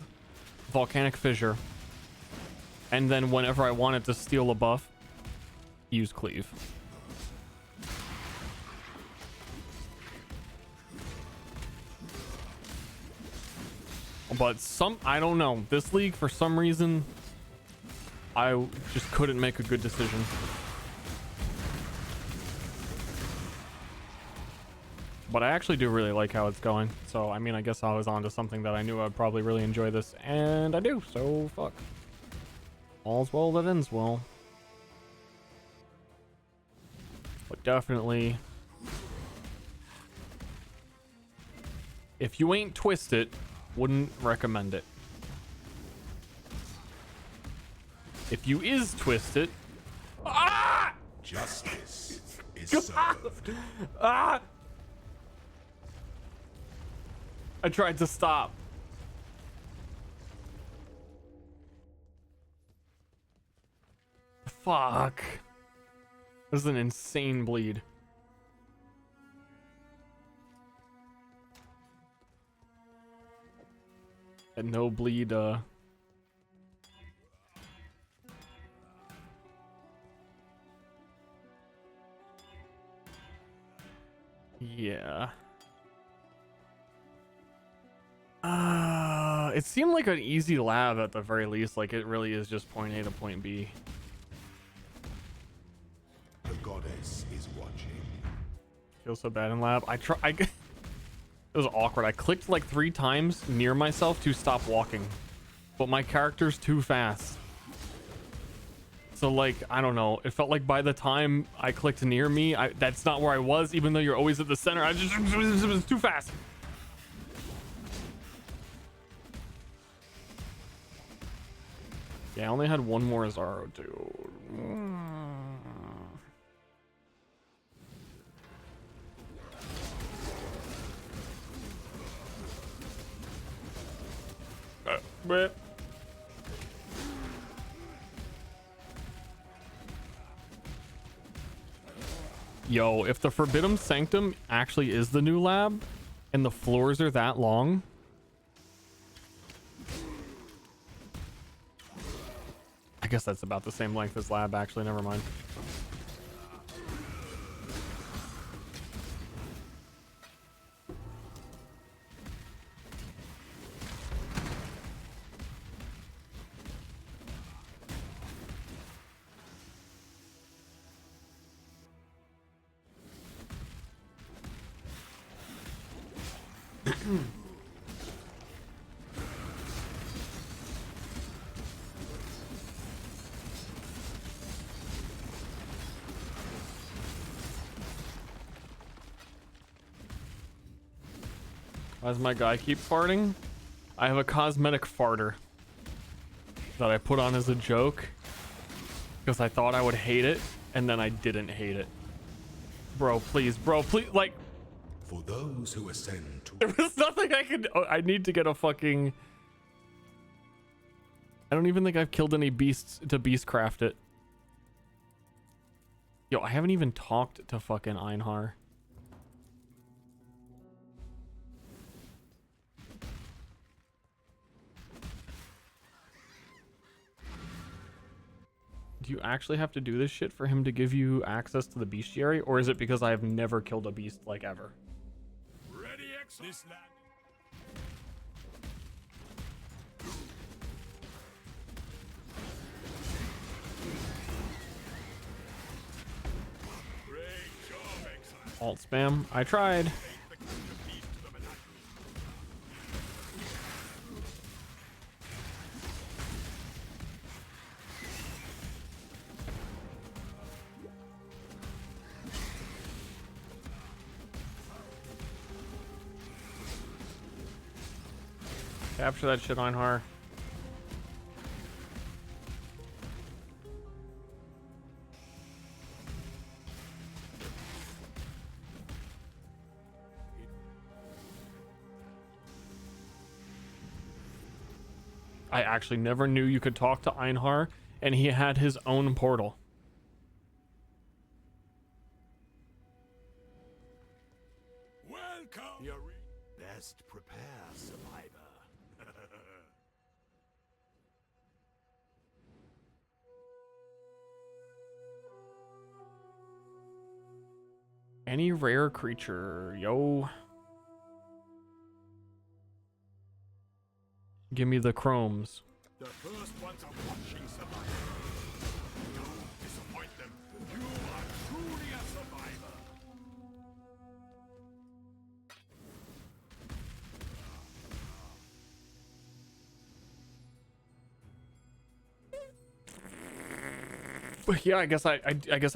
Speaker 1: Volcanic Fissure, and then whenever I wanted to steal a buff, use Cleave. But I don't know, this league for some reason I just couldn't make a good decision. But I actually do really like how it's going. So, I mean, I guess I was onto something that I knew I'd probably really enjoy this. And I do, so fuck. All's well that ends well. But definitely, if you ain't twisted, wouldn't recommend it. If you is twisted,
Speaker 8: Justice is served.
Speaker 1: I tried to stop. Fuck. This is an insane bleed. And no bleed, yeah. It seemed like an easy lab at the very least. Like it really is just point A to point B.
Speaker 8: The goddess is watching.
Speaker 1: Feels so bad in lab. It was awkward. I clicked like 3 times near myself to stop walking, but my character's too fast. So like, I don't know. It felt like by the time I clicked near me, that's not where I was, even though you're always at the center. It was too fast. Yeah, I only had one more Zaro, dude. But yo, if the Forbidden Sanctum actually is the new lab and the floors are that long, I guess that's about the same length as lab, actually. Never mind. Why does my guy keep farting? I have a cosmetic farter that I put on as a joke because I thought I would hate it, and then I didn't hate it. Bro, please, like,
Speaker 8: For those who ascend to
Speaker 1: there was nothing I could. Oh, I need to get a fucking. I don't even think I've killed any beasts to beastcraft it. Yo, I haven't even talked to fucking Einhar. Do you actually have to do this shit for him to give you access to the bestiary, or is it because I have never killed a beast like ever?
Speaker 3: Ready, this land.
Speaker 1: Alt spam. I tried. Capture that shit, Einhar. I actually never knew you could talk to Einhar, and he had his own portal.
Speaker 3: Welcome.
Speaker 8: best prepare, survivor.
Speaker 1: Any rare creature, yo. Give me the chromes.
Speaker 3: The first ones are watching survivor. Don't disappoint them. You are truly a survivor.
Speaker 1: But yeah, I guess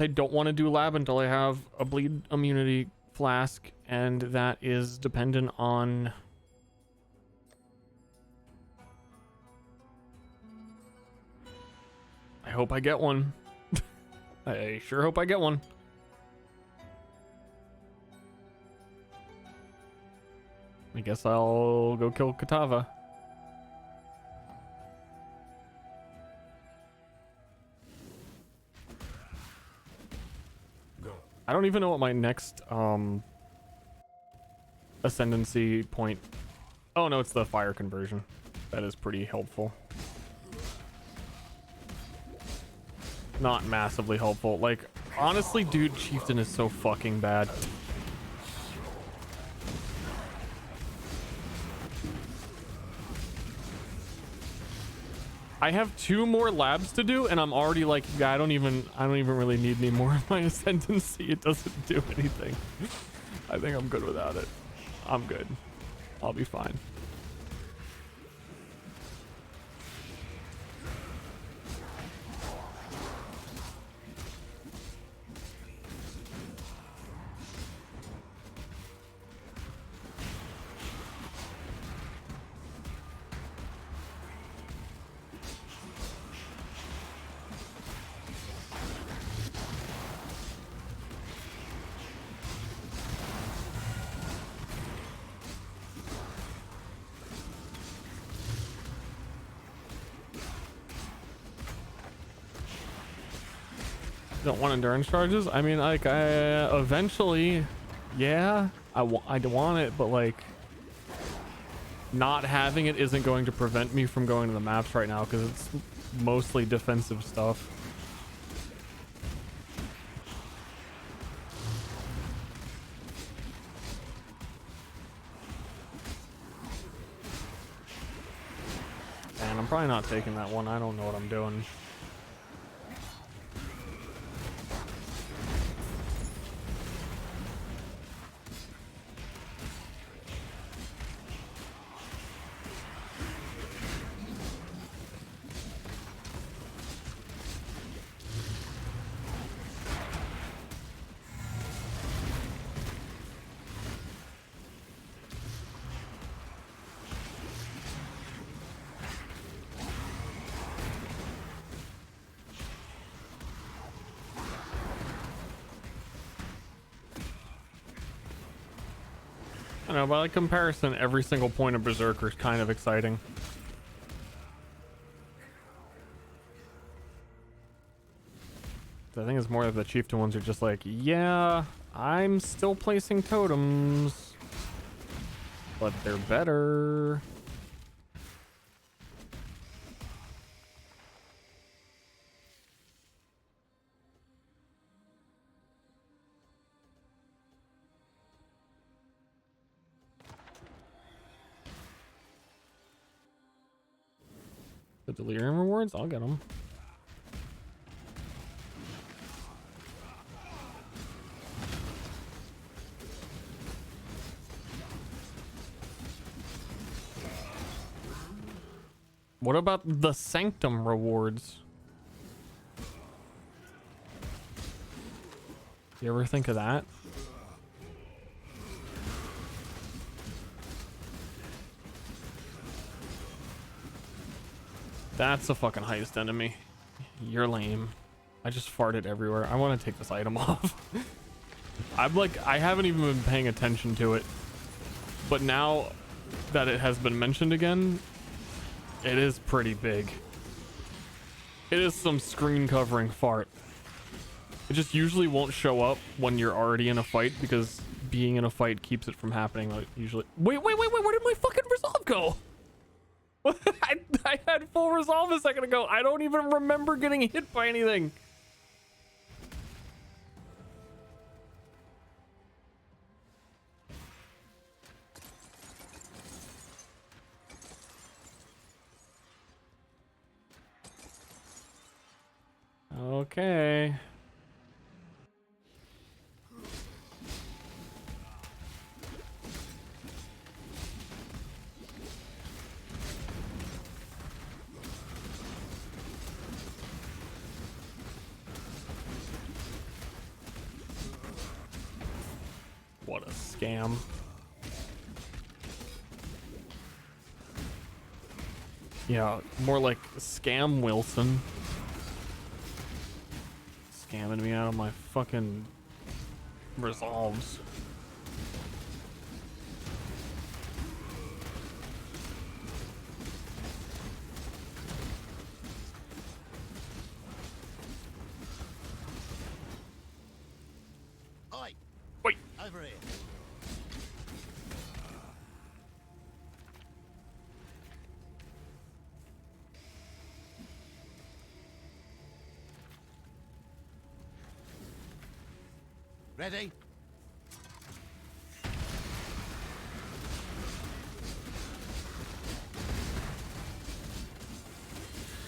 Speaker 1: I don't want to do lab until I have a bleed immunity flask, and that is dependent on I hope I get one. I sure hope I get one. I guess I'll go kill Katava. I don't even know what my next ascendancy point. Oh no, it's the fire conversion. That is pretty helpful. Not massively helpful. Like, honestly, dude, Chieftain is so fucking bad. I have 2 more labs to do, and I'm already like, I don't even really need any more of my ascendancy. It doesn't do anything. I think I'm good without it. I'm good. I'll be fine. Don't want endurance charges. I mean, like, I eventually, yeah, I want it, but like, not having it isn't going to prevent me from going to the maps right now because it's mostly defensive stuff. And I'm probably not taking that one. I don't know what I'm doing. I know, by comparison, every single point of Berserker is kind of exciting. I think it's more of the chieftain ones are just like, yeah, I'm still placing totems, but they're better. The delirium rewards, I'll get them. What about the Sanctum rewards? You ever think of that? That's a fucking heist enemy. You're lame. I just farted everywhere. I want to take this item off. I'm like, I haven't even been paying attention to it. But now that it has been mentioned again, it is pretty big. It is some screen covering fart. It just usually won't show up when you're already in a fight because being in a fight keeps it from happening. Like usually. Wait, where did my fucking resolve go? I had full resolve a second ago. I don't even remember getting hit by anything. Okay. What a scam. Yeah, more like scam Wilson. Scamming me out of my fucking resolves.
Speaker 9: Oi!
Speaker 1: Wait!
Speaker 9: Over here. Ready?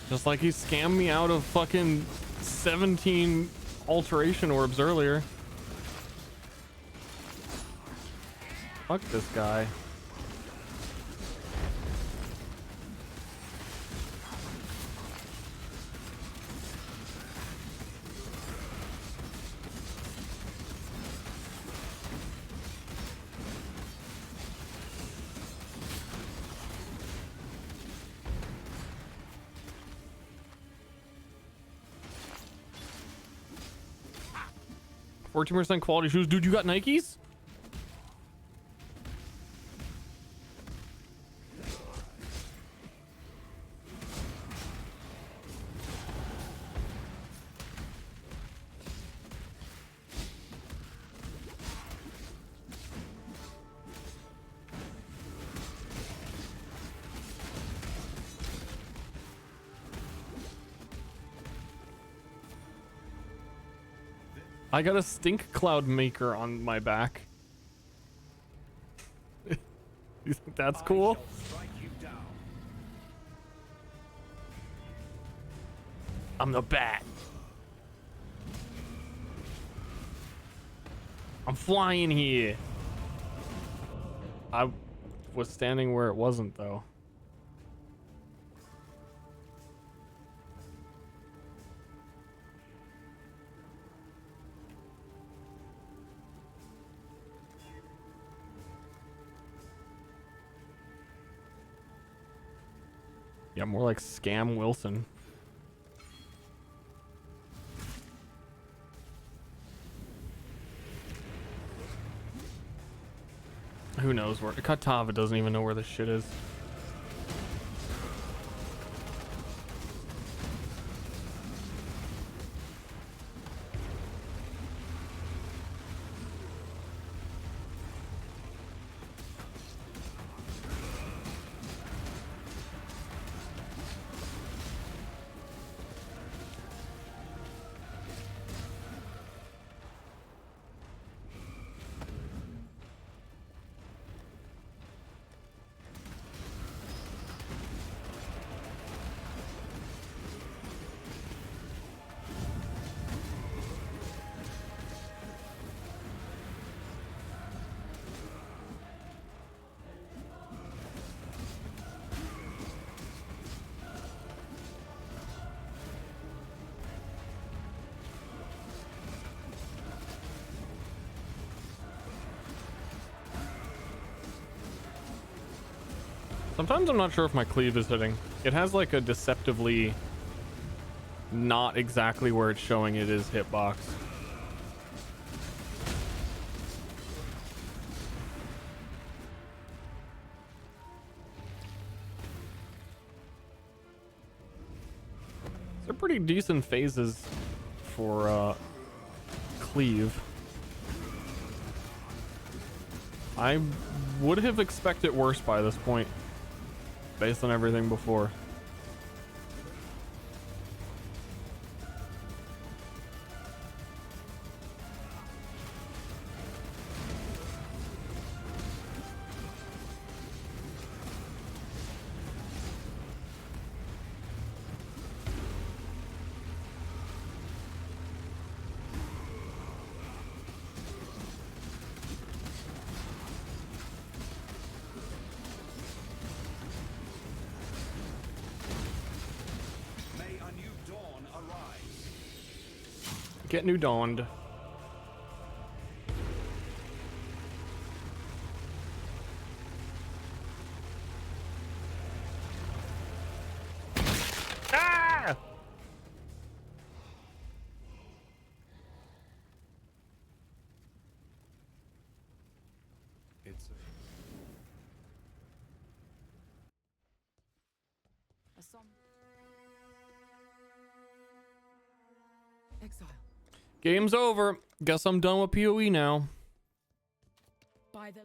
Speaker 1: Just like he scammed me out of fucking 17 alteration orbs earlier. Fuck this guy. %14 quality shoes. Dude, you got Nikes? I got a stink cloud maker on my back. You think that's cool? I'm the bat. I'm flying here. I was standing where it wasn't though. Yeah, more like Scam Wilson. Who knows where? Katava doesn't even know where this shit is. Sometimes I'm not sure if my cleave is hitting. It has like a deceptively not exactly where it's showing it is hitbox. They're pretty decent phases for cleave. I would have expected worse by this point, based on everything before. Get new dawned. Ah!
Speaker 8: It's
Speaker 2: A som-
Speaker 7: Exile.
Speaker 1: Game's over. Guess I'm done with PoE now.
Speaker 2: by the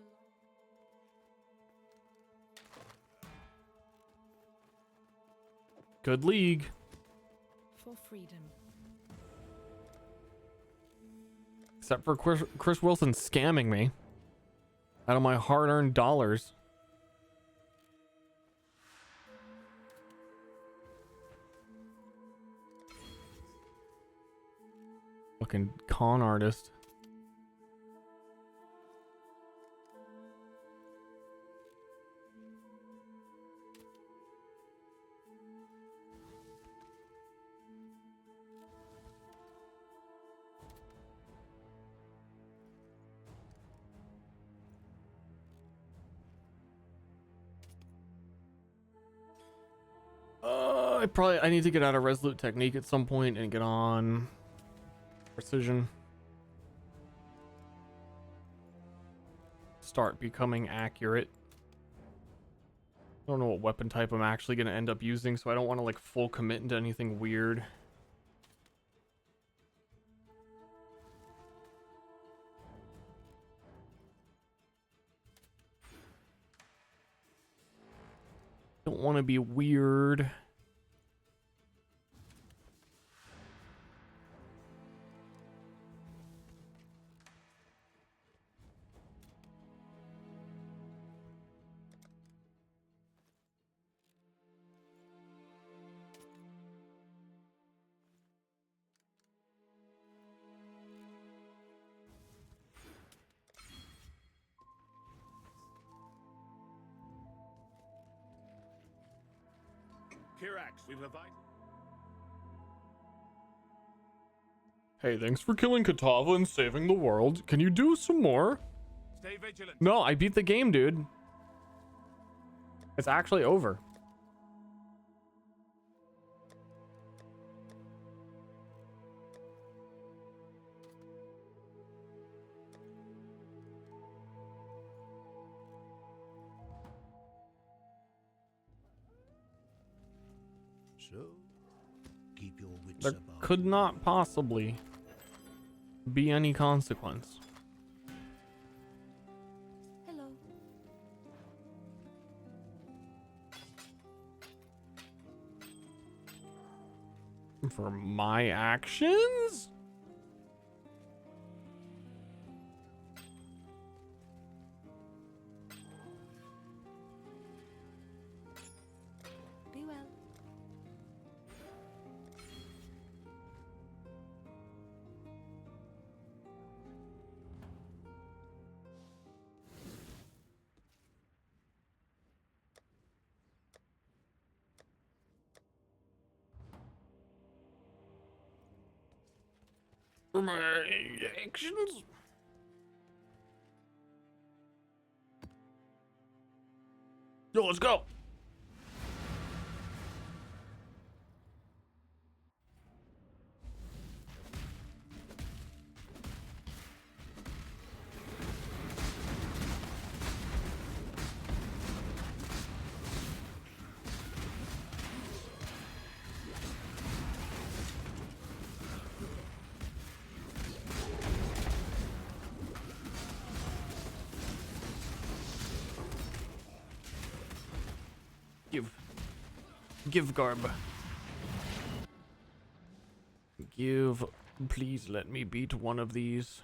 Speaker 1: Good league.
Speaker 6: For freedom.
Speaker 1: Except for Chris Wilson scamming me out of my hard-earned dollars. Fucking con artist. I need to get out of Resolute Technique at some point and get on Precision. Start becoming accurate. I don't know what weapon type I'm actually going to end up using, so I don't want to like full commit into anything weird. Don't want to be weird.
Speaker 3: Kirax, we've invited.
Speaker 1: Hey, thanks for killing Katava and saving the world. Can you do some more?
Speaker 3: Stay vigilant.
Speaker 1: No, I beat the game, dude. It's actually over.
Speaker 9: So, keep your wits
Speaker 1: There
Speaker 9: about
Speaker 1: could
Speaker 9: you.
Speaker 1: not possibly be any consequence.
Speaker 2: Hello.
Speaker 1: For my actions?
Speaker 2: Be well.
Speaker 1: For my actions? Yo, let's go. Give Garb. Give. Please let me beat one of these.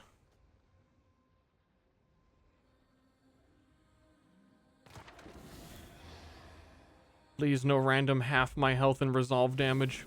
Speaker 1: Please, no random half my health and resolve damage.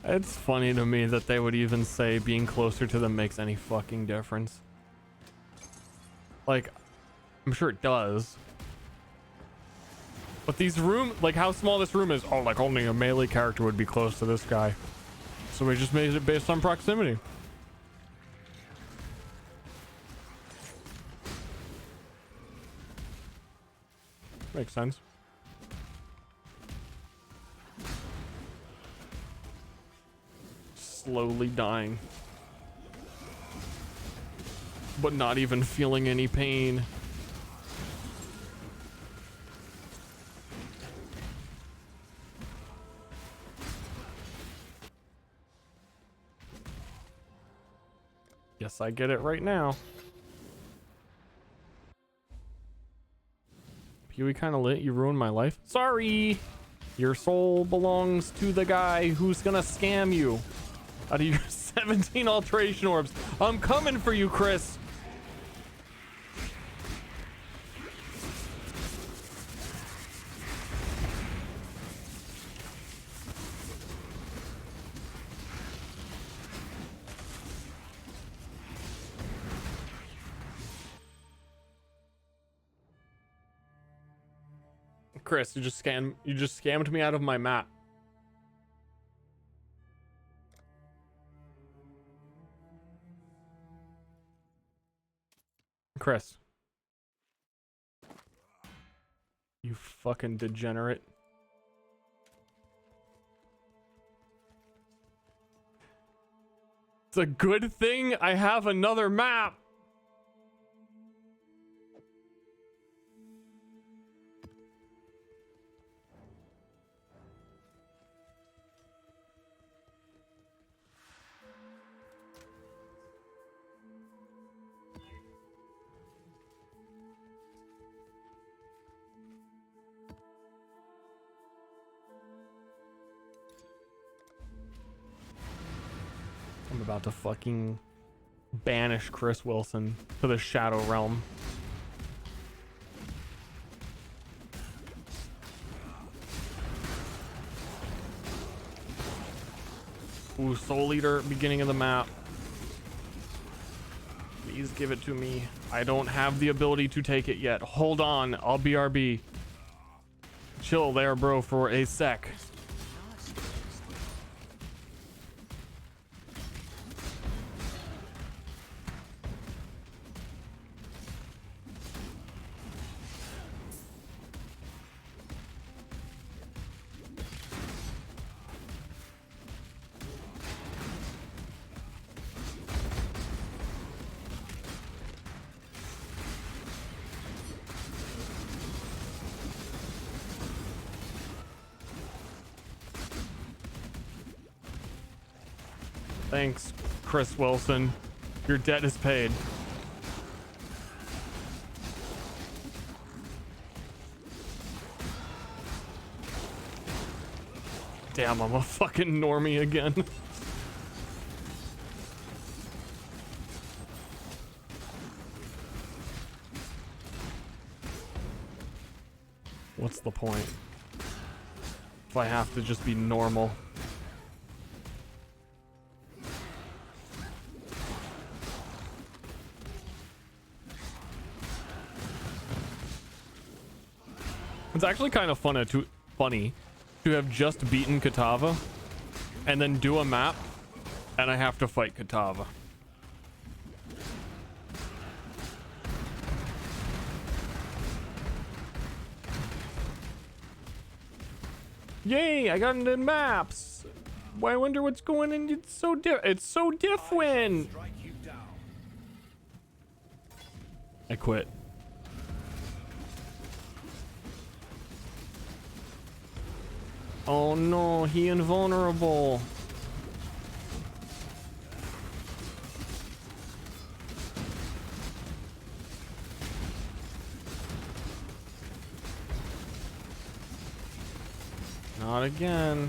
Speaker 1: It's funny to me that they would even say being closer to them makes any fucking difference. Like, I'm sure it does. But these like how small this room is, oh, like only a melee character would be close to this guy. So we just made it based on proximity. Makes sense. Slowly dying, but not even feeling any pain. Guess I get it right now. Huey kind of lit. You ruined my life. Sorry. Your soul belongs to the guy who's gonna scam you out of your 17 alteration orbs. I'm coming for you, Chris. Chris, you just scammed me out of my map. Chris. You fucking degenerate. It's a good thing I have another map. I'm about to fucking banish Chris Wilson to the Shadow Realm. Ooh, Soul Eater, beginning of the map. Please give it to me. I don't have the ability to take it yet. Hold on, I'll BRB. Chill there, bro, for a sec. Thanks, Chris Wilson. Your debt is paid. Damn, I'm a fucking normie again. What's the point? If I have to just be normal. It's actually kind of funny to have just beaten Katava and then do a map and I have to fight Katava. Yay, I got into maps. Well, I wonder what's going in. It's so different. I quit. Oh no, he invulnerable. Not again.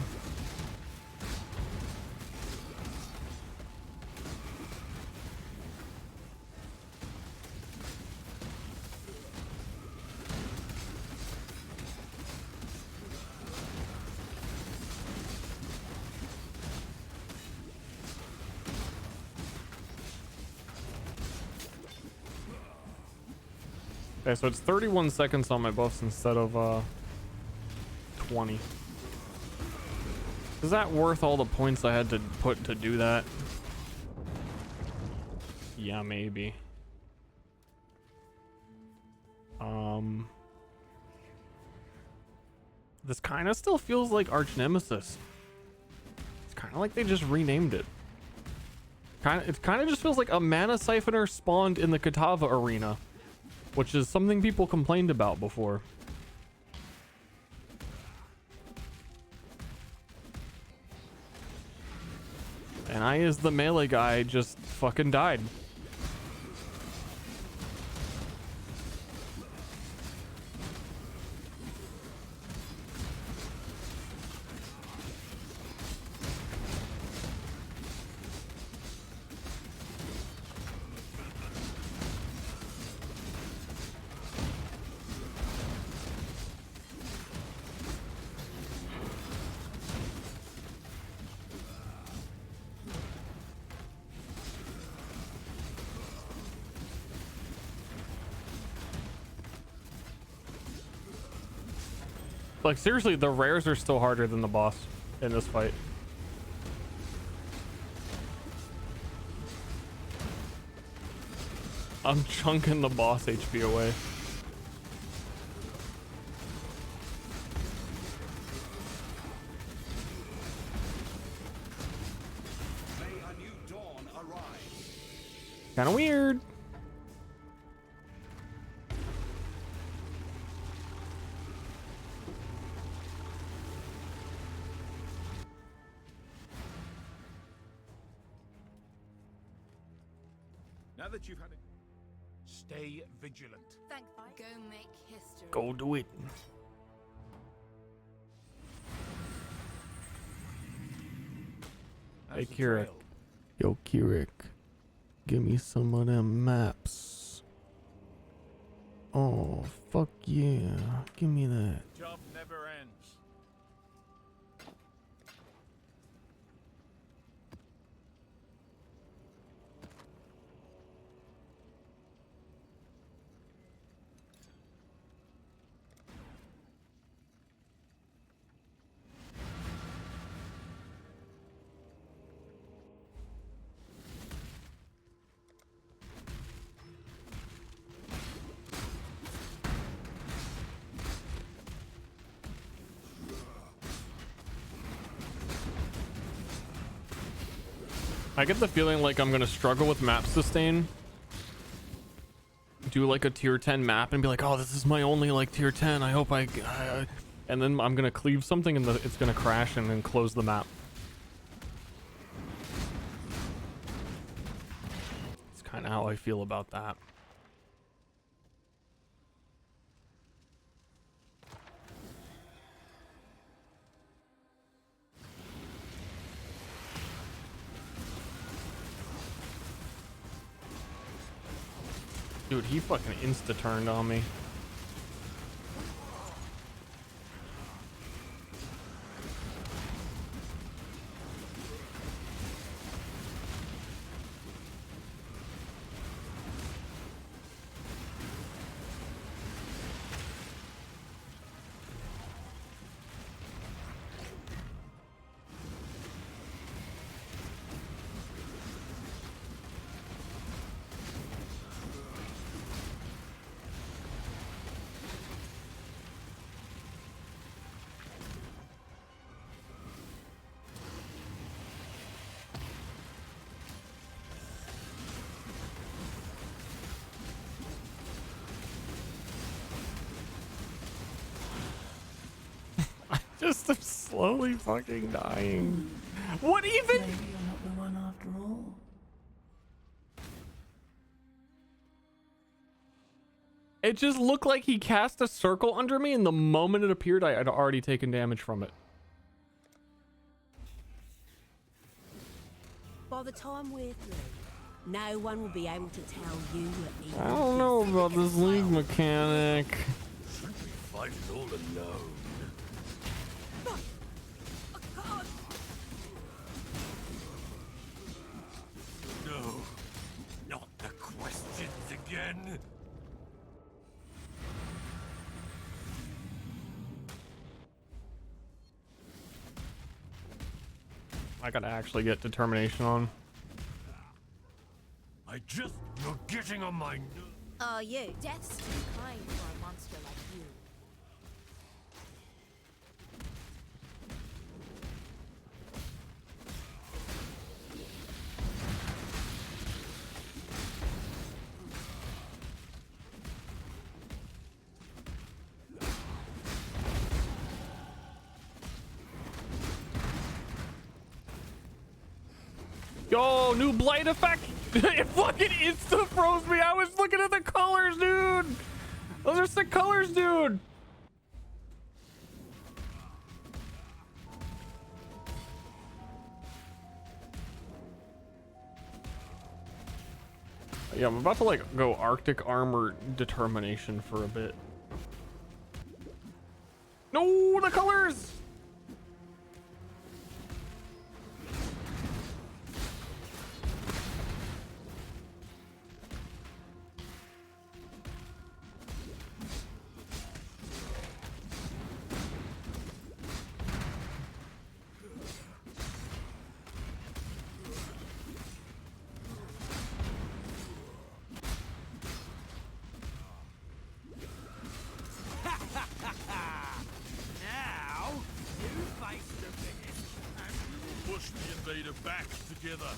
Speaker 1: Okay, so it's 31 seconds on my buffs instead of 20. Is that worth all the points I had to put to do that? Yeah, maybe. This kind of still feels like Arch Nemesis. It's kind of like they just renamed it. It kind of just feels like a mana siphoner spawned in the Katava arena, which is something people complained about before. And I, as the melee guy, just fucking died. Like, seriously, the rares are still harder than the boss in this fight. I'm chunking the boss HP away. Kind of weird.
Speaker 3: Now that you've had it, stay vigilant.
Speaker 2: Thank you. Go make history.
Speaker 1: Go do it. Hey, Kirik. Yo, Kirik. Give me some of them maps. Oh, fuck yeah. Give me that.
Speaker 3: Job never ends.
Speaker 1: I get the feeling like I'm gonna struggle with map sustain. Do like a tier 10 map and be like, oh, this is my only like tier 10. I hope and then I'm gonna cleave something and it's gonna crash and then close the map. how I feel about that. Dude, he fucking insta-turned on me. Just am slowly fucking dying. What even?
Speaker 5: Maybe you're not the one after all.
Speaker 1: It just looked like he cast a circle under me, and the moment it appeared, I had already taken damage from it.
Speaker 10: By the time we're through, no one will be able to tell you what evil
Speaker 1: I don't know
Speaker 10: is.
Speaker 1: about this league mechanic.
Speaker 3: Fight it all alone. No, not the questions again.
Speaker 1: I gotta actually get determination on.
Speaker 3: You're getting on my nerves.
Speaker 10: Are you?
Speaker 2: Death's too kind for a monster like you.
Speaker 1: Yo, new blight effect. It fucking insta froze me. I was looking at the colors, dude. Those are sick colors, dude. Yeah, I'm about to like go Arctic armor determination for a bit. No, the colors.
Speaker 4: Now, you face the biggest.
Speaker 3: Push the invader back together.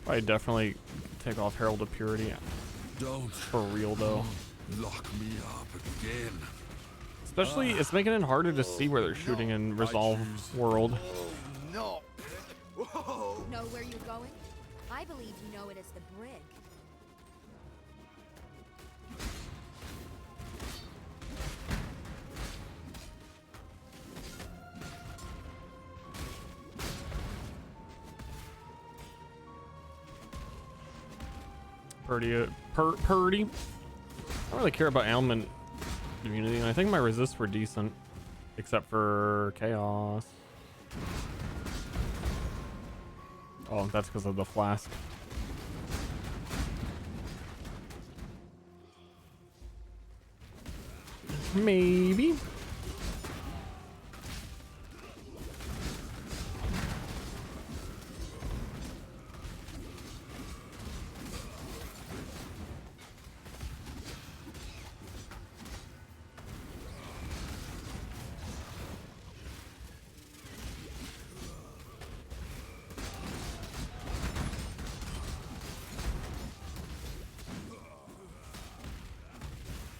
Speaker 1: I definitely take off Herald of Purity.
Speaker 3: Don't
Speaker 1: For real though.
Speaker 3: lock me up again.
Speaker 1: Especially, it's making it harder to see where they're shooting in Resolve World.
Speaker 3: No. Whoa.
Speaker 2: Know where you're going? I believe you know it as the brig.
Speaker 1: Purdy. I don't really care about ailment immunity, and I think my resists were decent, except for chaos. Oh, that's because of the flask. Maybe.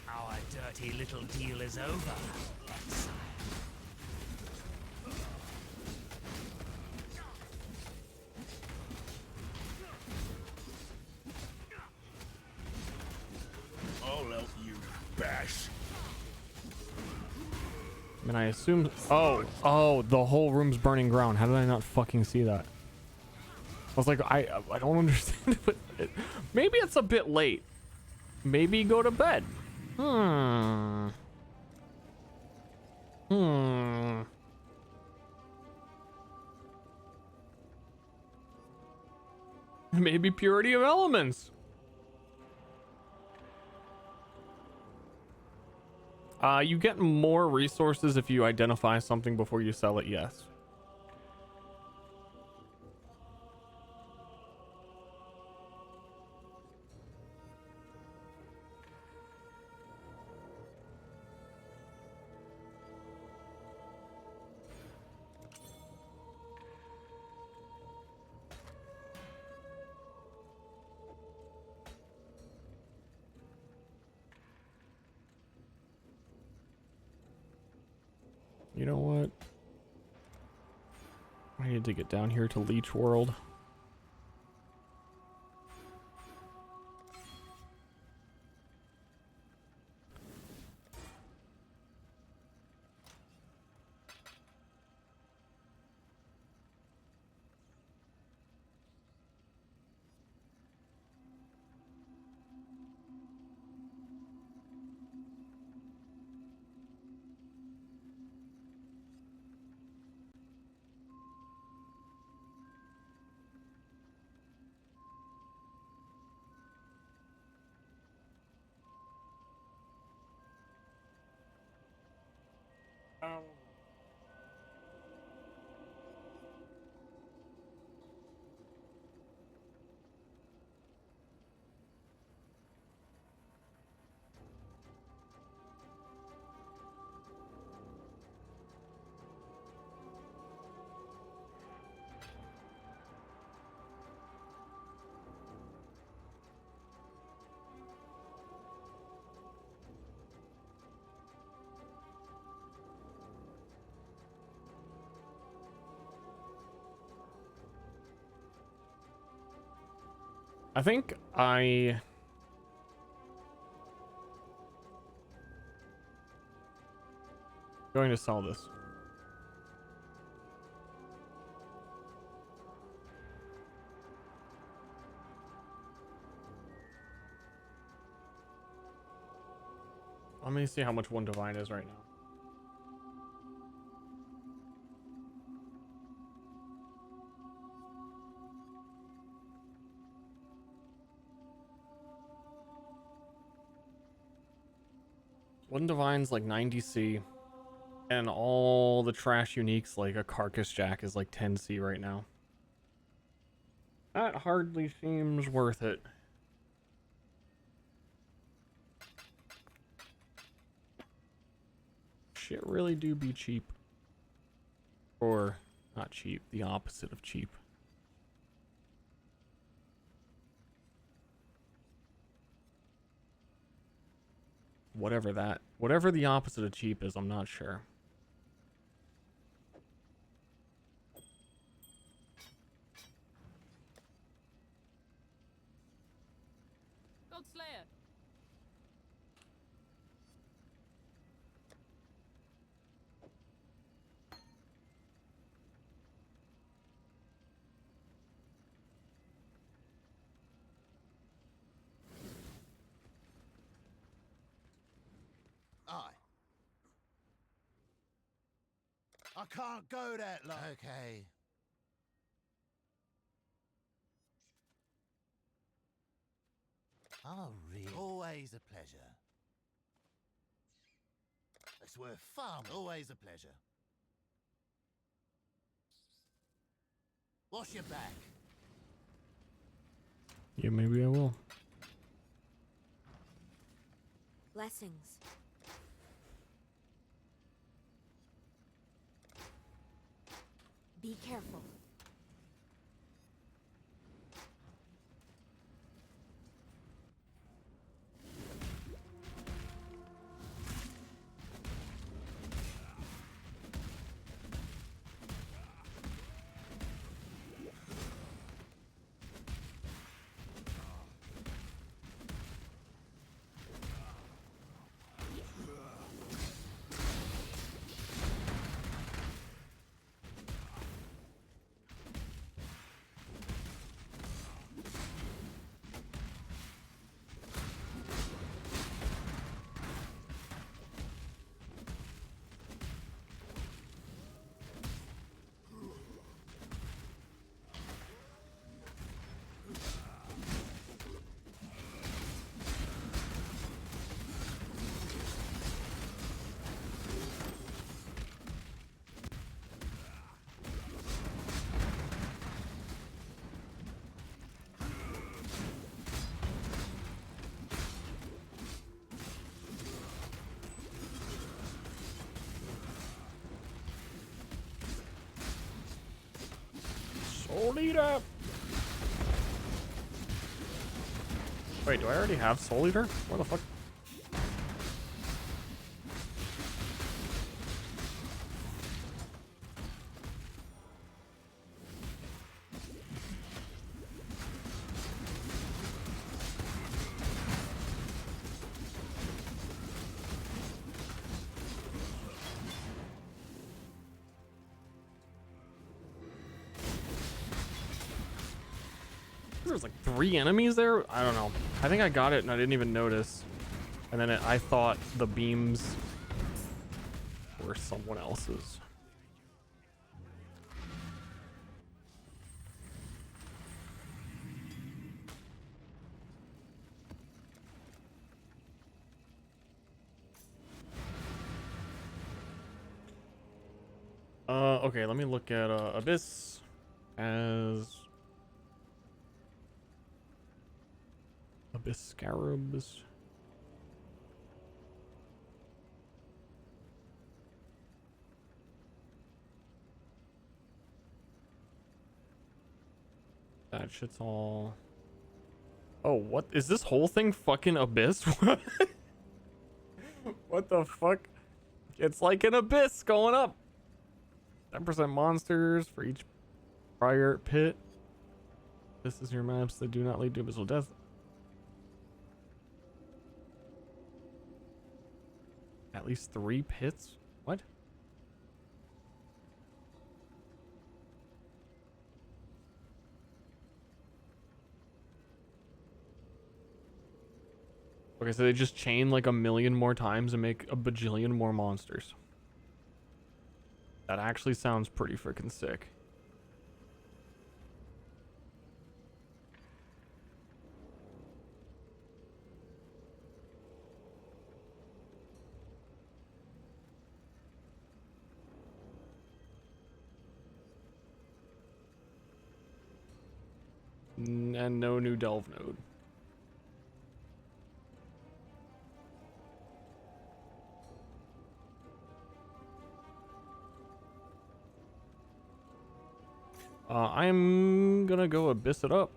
Speaker 4: Our dirty little deal is over, exile.
Speaker 1: I mean, I assume... Oh, the whole room's burning ground. How did I not fucking see that? I was like, I don't understand. But maybe it's a bit late. Maybe go to bed. Maybe purity of elements. You get more resources if you identify something before you sell it, yes. You know what? I need to get down here to Leech World. I think going to sell this. Let me see how much one divine is right now. One divine's like 90C, and all the trash uniques like a carcass jack is like 10C right now. That hardly seems worth it. Shit really do be cheap. Or not cheap, the opposite of cheap. Whatever the opposite of cheap is, I'm not sure.
Speaker 2: Godslayer.
Speaker 9: I can't go that long. Okay. Oh, really? Always a pleasure. It's worth far more. Always a pleasure. Wash your back.
Speaker 1: Yeah, maybe I will.
Speaker 10: Blessings. Be careful.
Speaker 1: Soul Eater. Wait, do I already have Soul Eater? Where the fuck? There's like 3 enemies there. I don't know. I think I got it and I didn't even notice. And then I thought the beams were someone else's. Okay, let me look at Abyss as Abyss Scarabs. That shit's all... Oh, what is this whole thing fucking Abyss? What the fuck? It's like an abyss going up. 10% monsters for each prior pit. This is your maps that do not lead to abyssal death. At least 3 pits? What? Okay, so they just chain like 1,000,000 more times and make a bajillion more monsters. That actually sounds pretty freaking sick. And no new delve node. I'm gonna go abyss it up.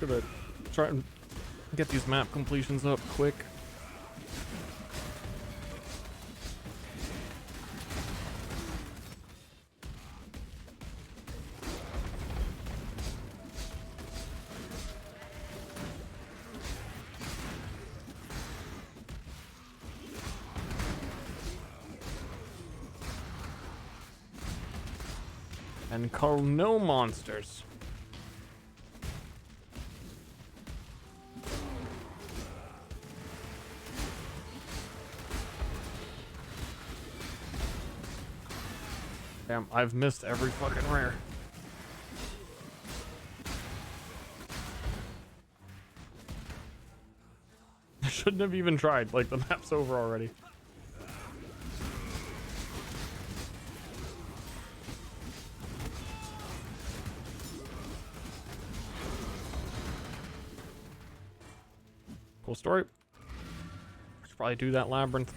Speaker 1: Gonna try and get these map completions up quick. And call no monsters. Damn, I've missed every fucking rare. I shouldn't have even tried, like the map's over already. Cool story. Should probably do that labyrinth.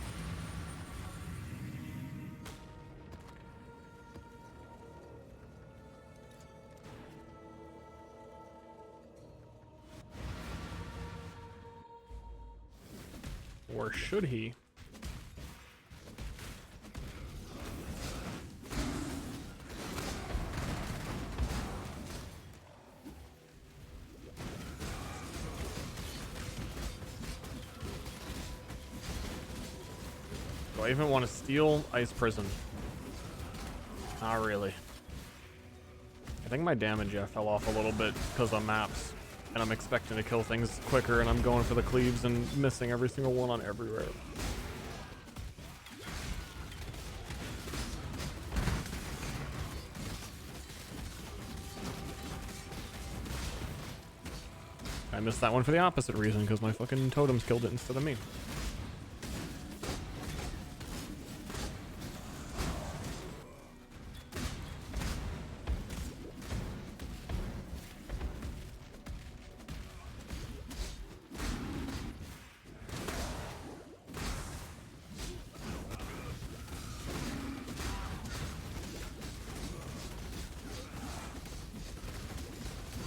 Speaker 1: Or should he? Do I even want to steal Ice Prison? Not really. I think my damage fell off a little bit because of maps. And I'm expecting to kill things quicker, and I'm going for the cleaves and missing every single one on everywhere. I missed that one for the opposite reason, because my fucking totems killed it instead of me.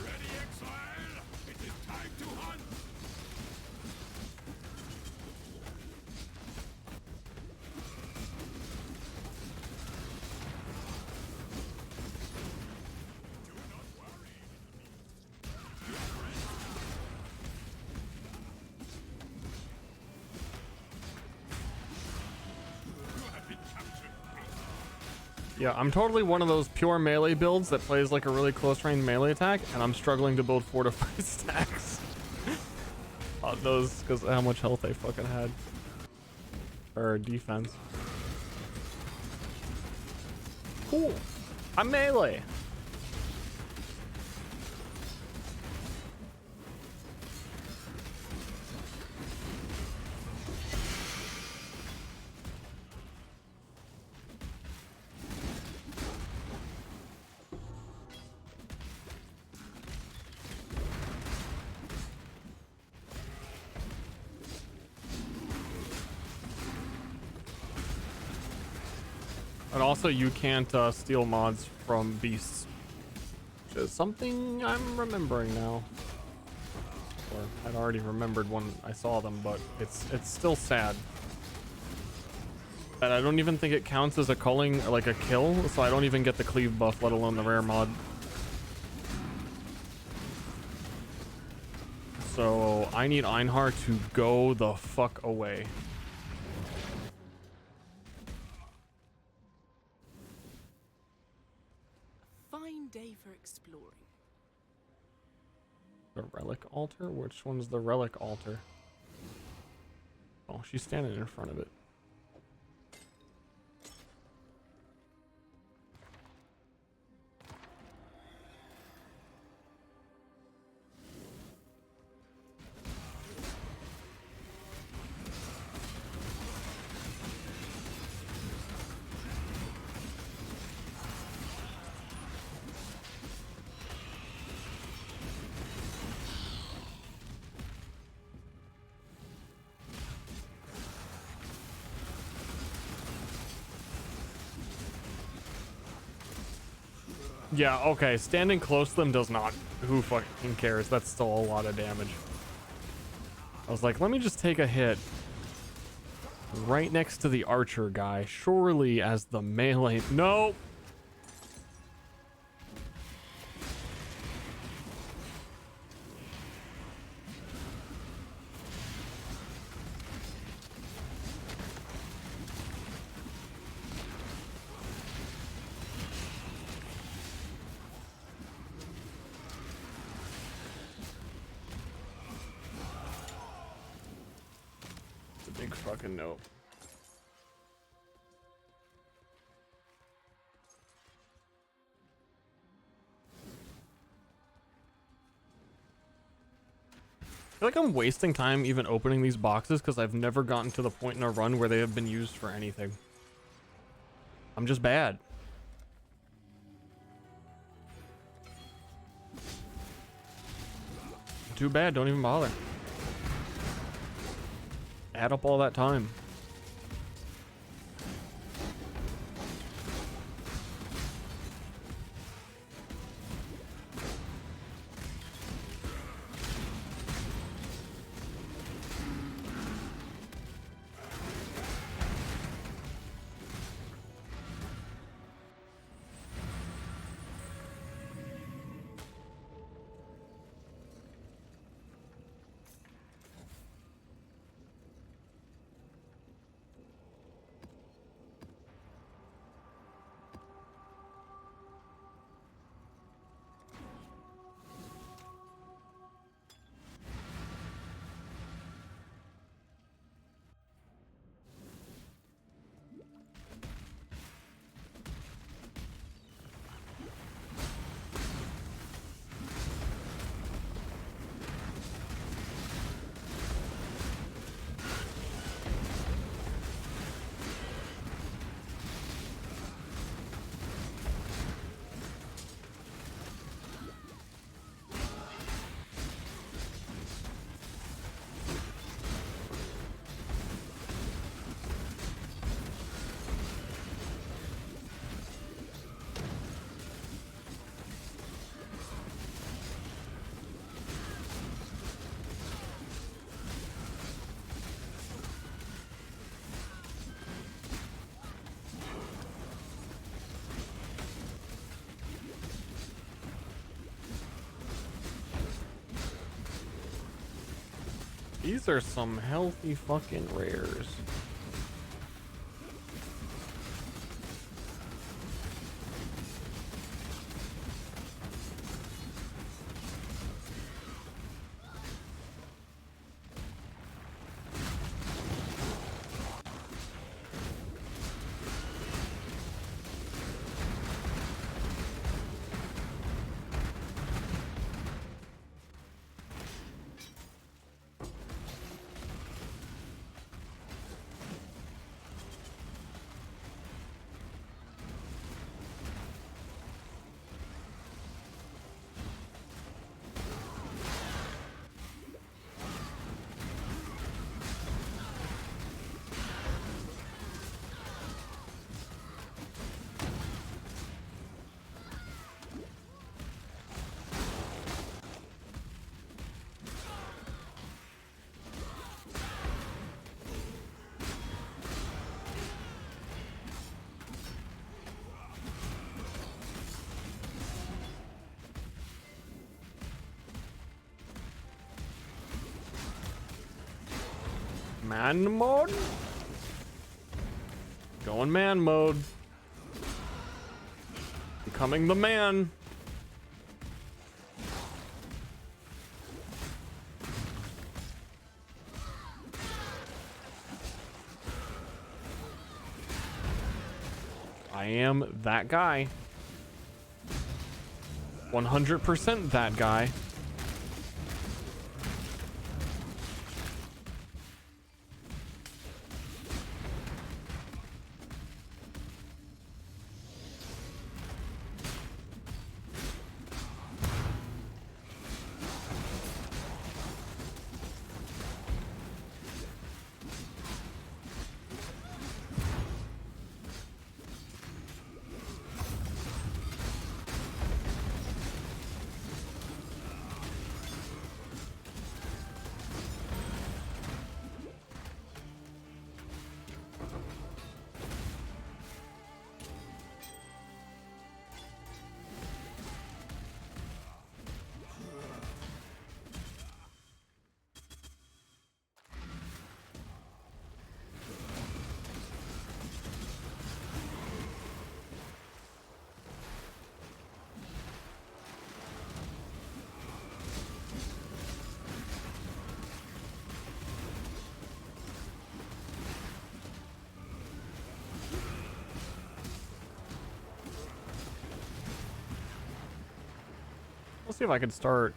Speaker 3: Ready, exile? It is time to hunt!
Speaker 1: Yeah, I'm totally one of those pure melee builds that plays like a really close range melee attack, and I'm struggling to build fortified stacks on those because of how much health they fucking had. Or defense. Cool. I'm melee. And also, you can't steal mods from beasts, which is something I'm remembering now. Or I'd already remembered when I saw them, but it's still sad. And I don't even think it counts as a culling, like a kill, so I don't even get the cleave buff, let alone the rare mod. So I need Einhar to go the fuck away.
Speaker 7: Fine day for exploring.
Speaker 1: The relic altar? Which one's the relic altar? Oh, she's standing in front of it. Yeah, okay, standing close to them does not. Who fucking cares? That's still a lot of damage. I was like, let me just take a hit right next to the archer guy. Surely as the melee... No! Big fucking note. I feel like I'm wasting time even opening these boxes because I've never gotten to the point in a run where they have been used for anything. I'm just bad. Too bad, don't even bother. Add up all that time. These are some healthy fucking rares. Man mode? Going man mode. Becoming the man. I am that guy. 100% that guy. Let's see if I can start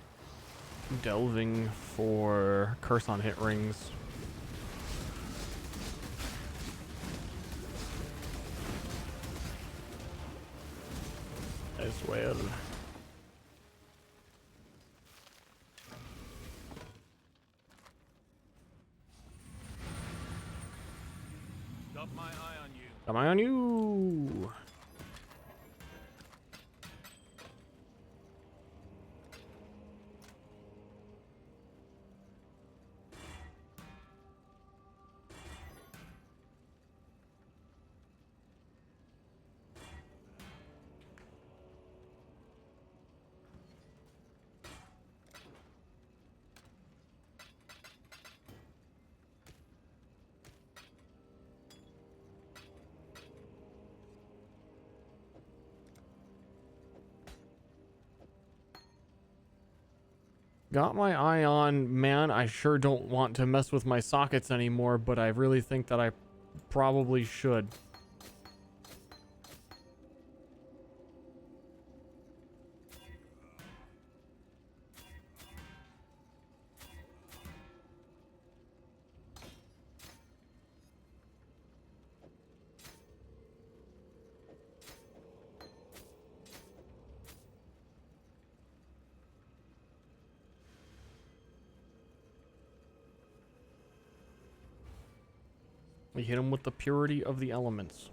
Speaker 1: delving for curse on hit rings. As well.
Speaker 3: Got my eye on you.
Speaker 1: Am I on you? Got my eye on, man. I sure don't want to mess with my sockets anymore, but I really think that I probably should. We hit him with the purity of the elements.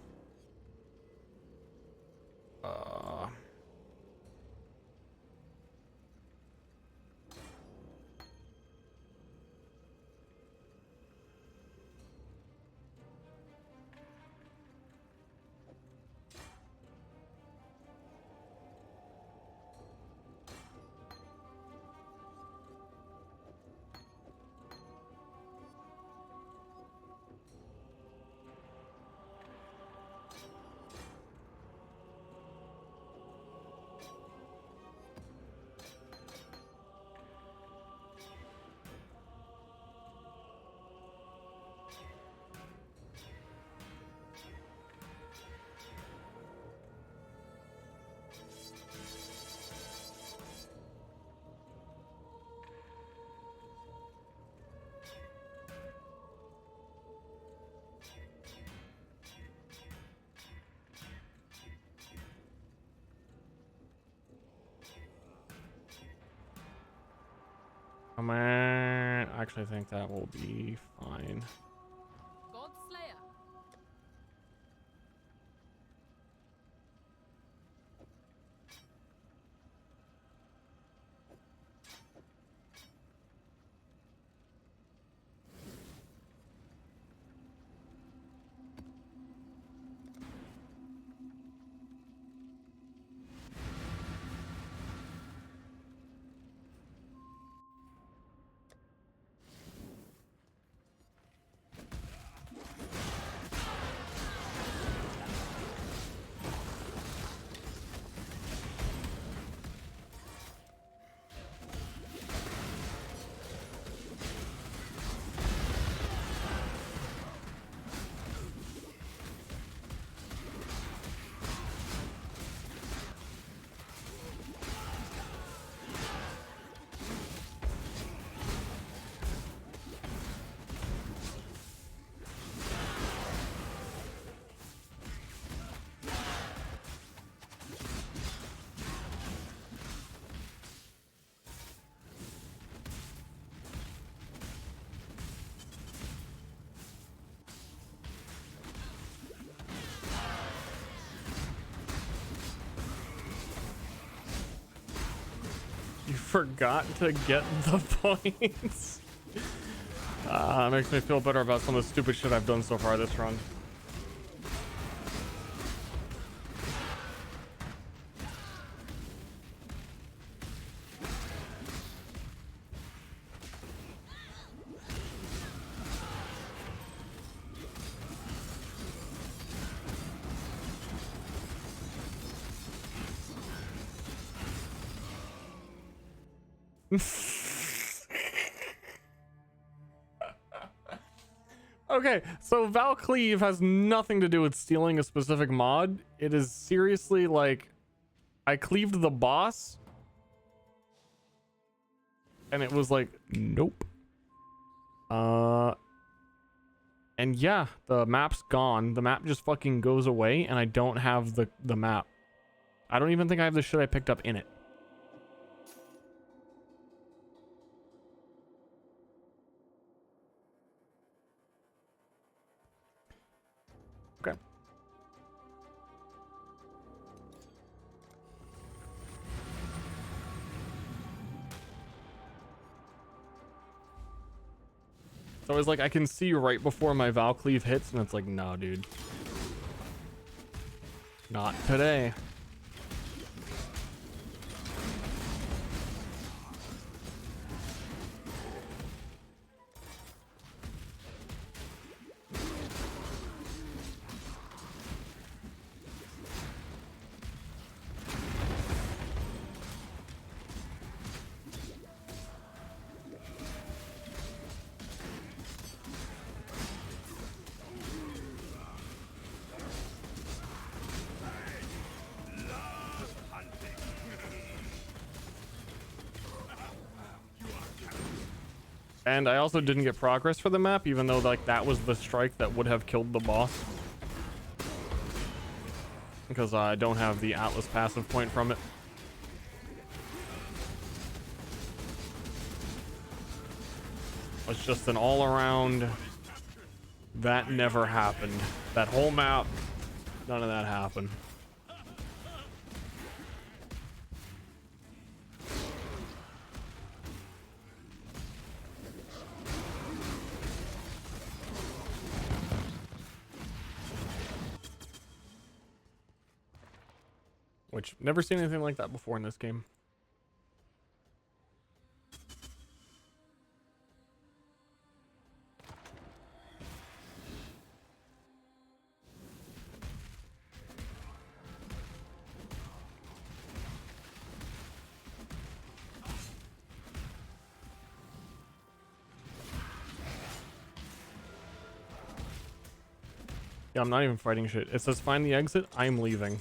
Speaker 1: Come on. I actually think that will be fine.
Speaker 2: God Slayer.
Speaker 1: You forgot to get the points. That makes me feel better about some of the stupid shit I've done so far this run. Okay, so Val Cleave has nothing to do with stealing a specific mod. It is seriously like I cleaved the boss and it was like nope. And yeah, the map's gone. The map just fucking goes away and I don't have the map. I don't even think I have the shit I picked up in it. Okay. So it's like I can see right before my Val Cleave hits and it's like, no, dude. Not today. And I also didn't get progress for the map, even though like that was the strike that would have killed the boss. Because I don't have the Atlas passive point from it. It's just an all-around... That never happened. That whole map, none of that happened. Which, never seen anything like that before in this game. Yeah, I'm not even fighting shit. It says find the exit, I'm leaving.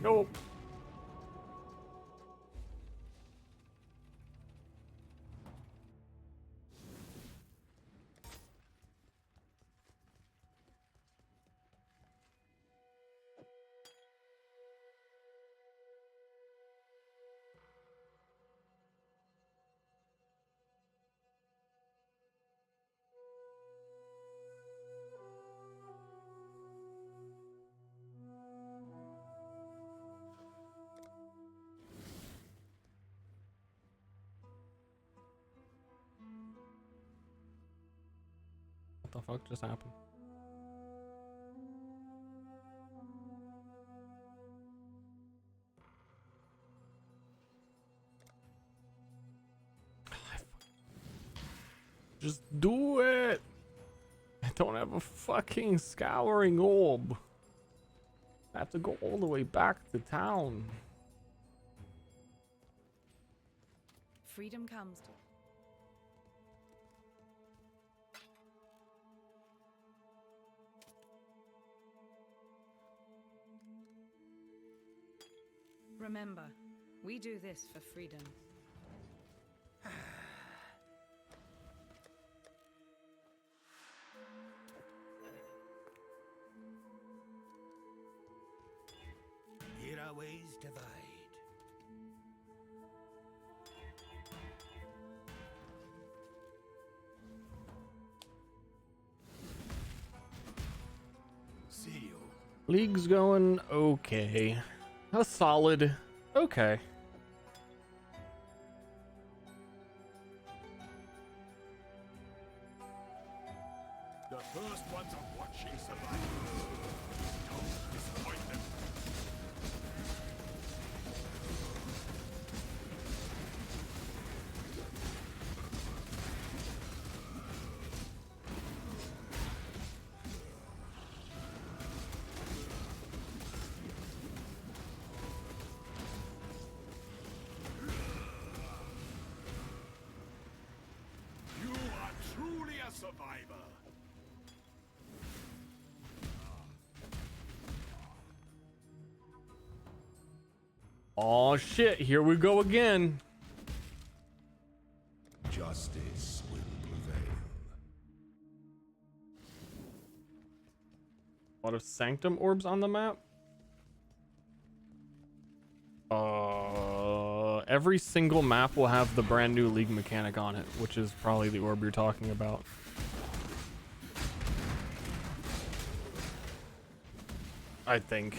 Speaker 1: Nope. What the fuck just happened? Just do it! I don't have a fucking scouring orb. I have to go all the way back to town.
Speaker 6: Freedom comes. Remember, we do this for freedom.
Speaker 9: Here our ways divide.
Speaker 3: See you.
Speaker 1: League's going okay. A solid okay.
Speaker 3: The first ones are watching survival. Don't disappoint them. You are truly a survivor.
Speaker 1: Oh shit, here we go again.
Speaker 8: Justice will prevail.
Speaker 1: A lot of Sanctum orbs on the map. Every single map will have the brand new League mechanic on it, which is probably the orb you're talking about. I think.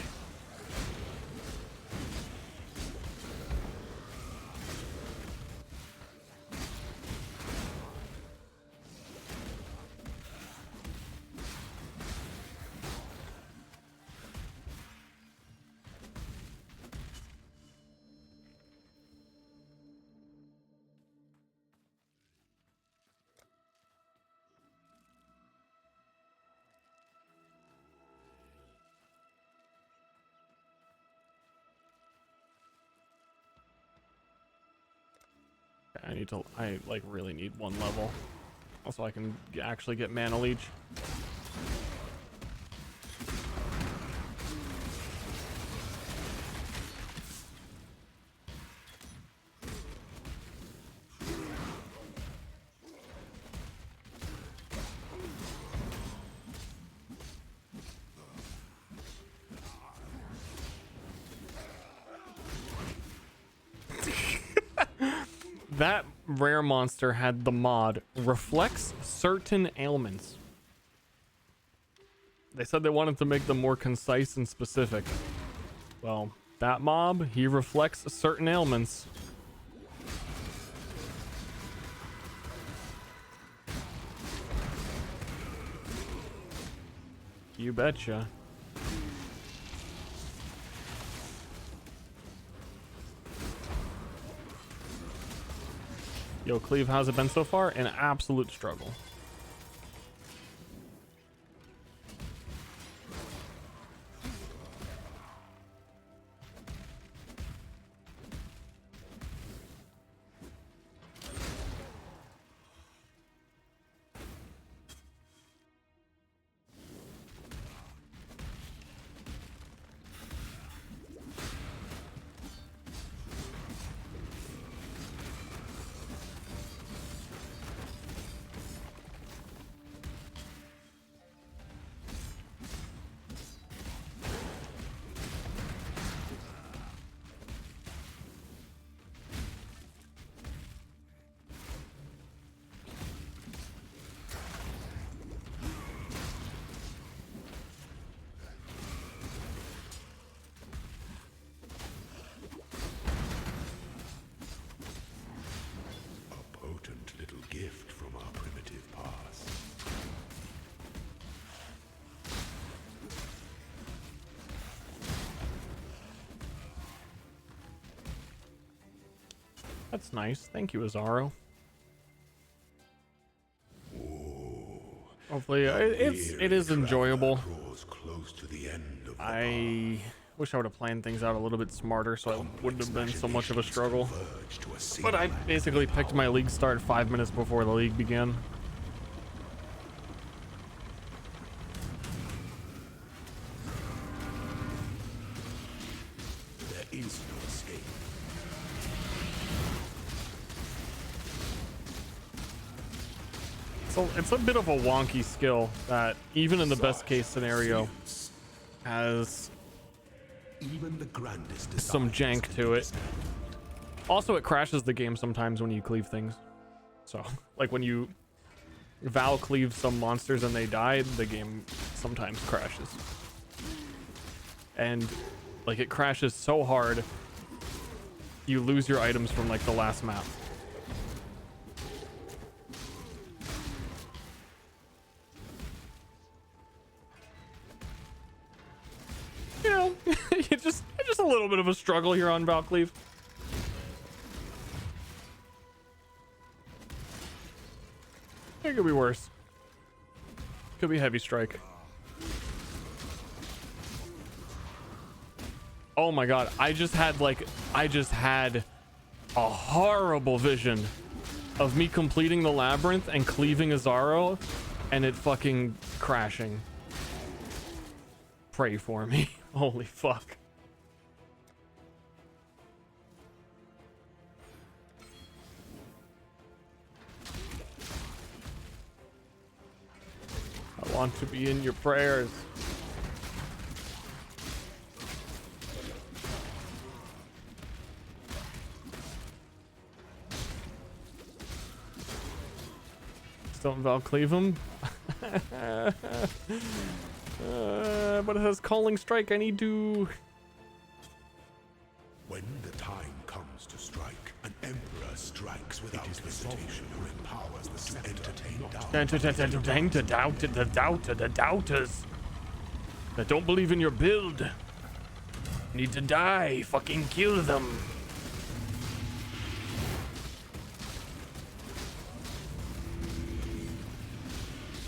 Speaker 1: I like really need one level so I can actually get mana leech. That rare monster had the mod reflects certain ailments. They said they wanted to make them more concise and specific. Well, that mob, he reflects certain ailments. You betcha. Yo, Cleve, how's it been so far? An absolute struggle. That's nice. Thank you, Azaro. Hopefully, it is enjoyable.
Speaker 8: Close to the end of the
Speaker 1: I wish I would have planned things out a little bit smarter, so it wouldn't have been so much of a struggle. But I basically picked my league start 5 minutes before the league began.
Speaker 8: There is no escape.
Speaker 1: So it's a bit of a wonky skill that even in the best case scenario has
Speaker 8: Even the grandest
Speaker 1: some
Speaker 8: designs
Speaker 1: jank
Speaker 8: can
Speaker 1: to
Speaker 8: be
Speaker 1: it.
Speaker 8: dismantled.
Speaker 1: Also, it crashes the game sometimes when you cleave things. So, like when you Val cleave some monsters and they die, the game sometimes crashes. And like it crashes so hard, you lose your items from like the last map. You know, it's just a little bit of a struggle here on Valcleave. It could be worse. Could be heavy strike. Oh my god, I just had a horrible vision of me completing the labyrinth and cleaving Azaro and it fucking crashing. Pray for me. Holy fuck. I want to be in your prayers. Don't Val cleave him. But it has calling strike. I need to.
Speaker 8: When the time comes to strike, an emperor strikes without hesitation who empowers the scepter
Speaker 1: The doubters that don't believe in your build need to die. Fucking kill them.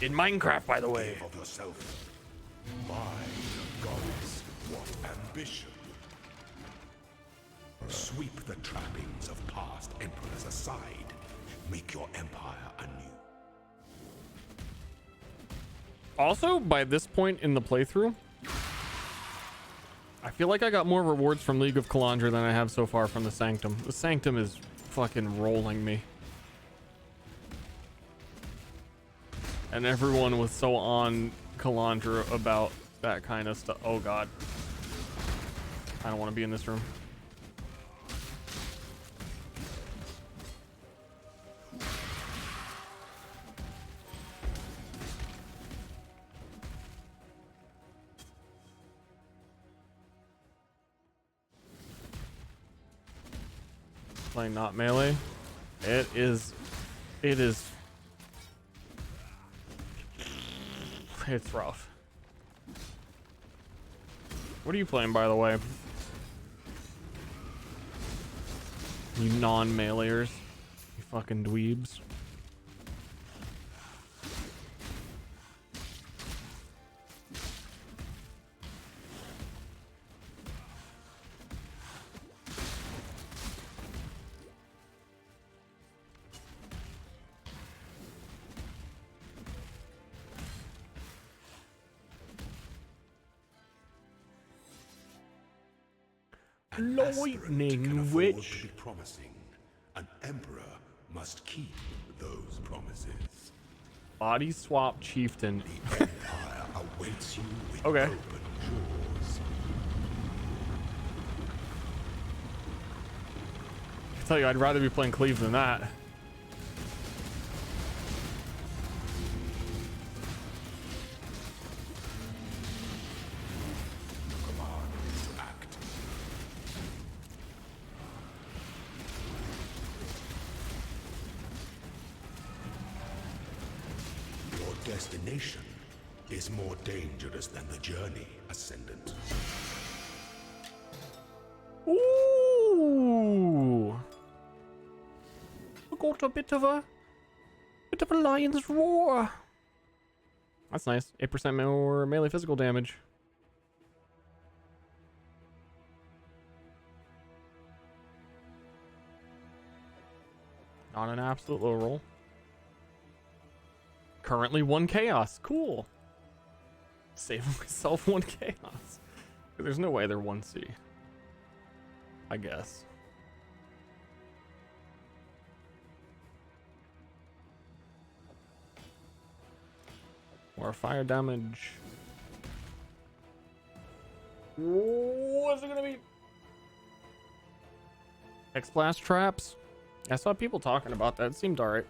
Speaker 1: In Minecraft, by the way.
Speaker 8: of yourself. My gods, what ambition! Sweep the trappings of past emperors aside. Make your empire anew.
Speaker 1: Also, by this point in the playthrough, I feel like I got more rewards from League of Kalandra than I have so far from the Sanctum. The Sanctum is fucking rolling me. And everyone was so on Kalandra about that kind of stuff. Oh god. I don't want to be in this room. Playing not melee. It is it's rough. What are you playing, by the way? You non-meleers. You fucking dweebs. Lightning Witch.
Speaker 8: Be promising. An emperor must keep those promises.
Speaker 1: Body swap chieftain.
Speaker 8: The empire awaits you with
Speaker 1: Okay.
Speaker 8: open jaws.
Speaker 1: I tell you, I'd rather be playing Cleave than that.
Speaker 8: Command to act. Your destination is more dangerous than the journey, Ascendant.
Speaker 1: Ooh. got a bit of a lion's roar. That's nice. 8% more melee physical damage. Not an absolute low roll. Currently 1 chaos. Cool. Saving myself 1 chaos. There's no way they're 1C. I guess. More fire damage. What's it gonna be? X-blast traps? I saw people talking about that. It seemed alright.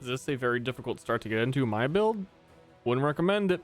Speaker 1: Is this a very difficult start to get into? My build? Wouldn't recommend it.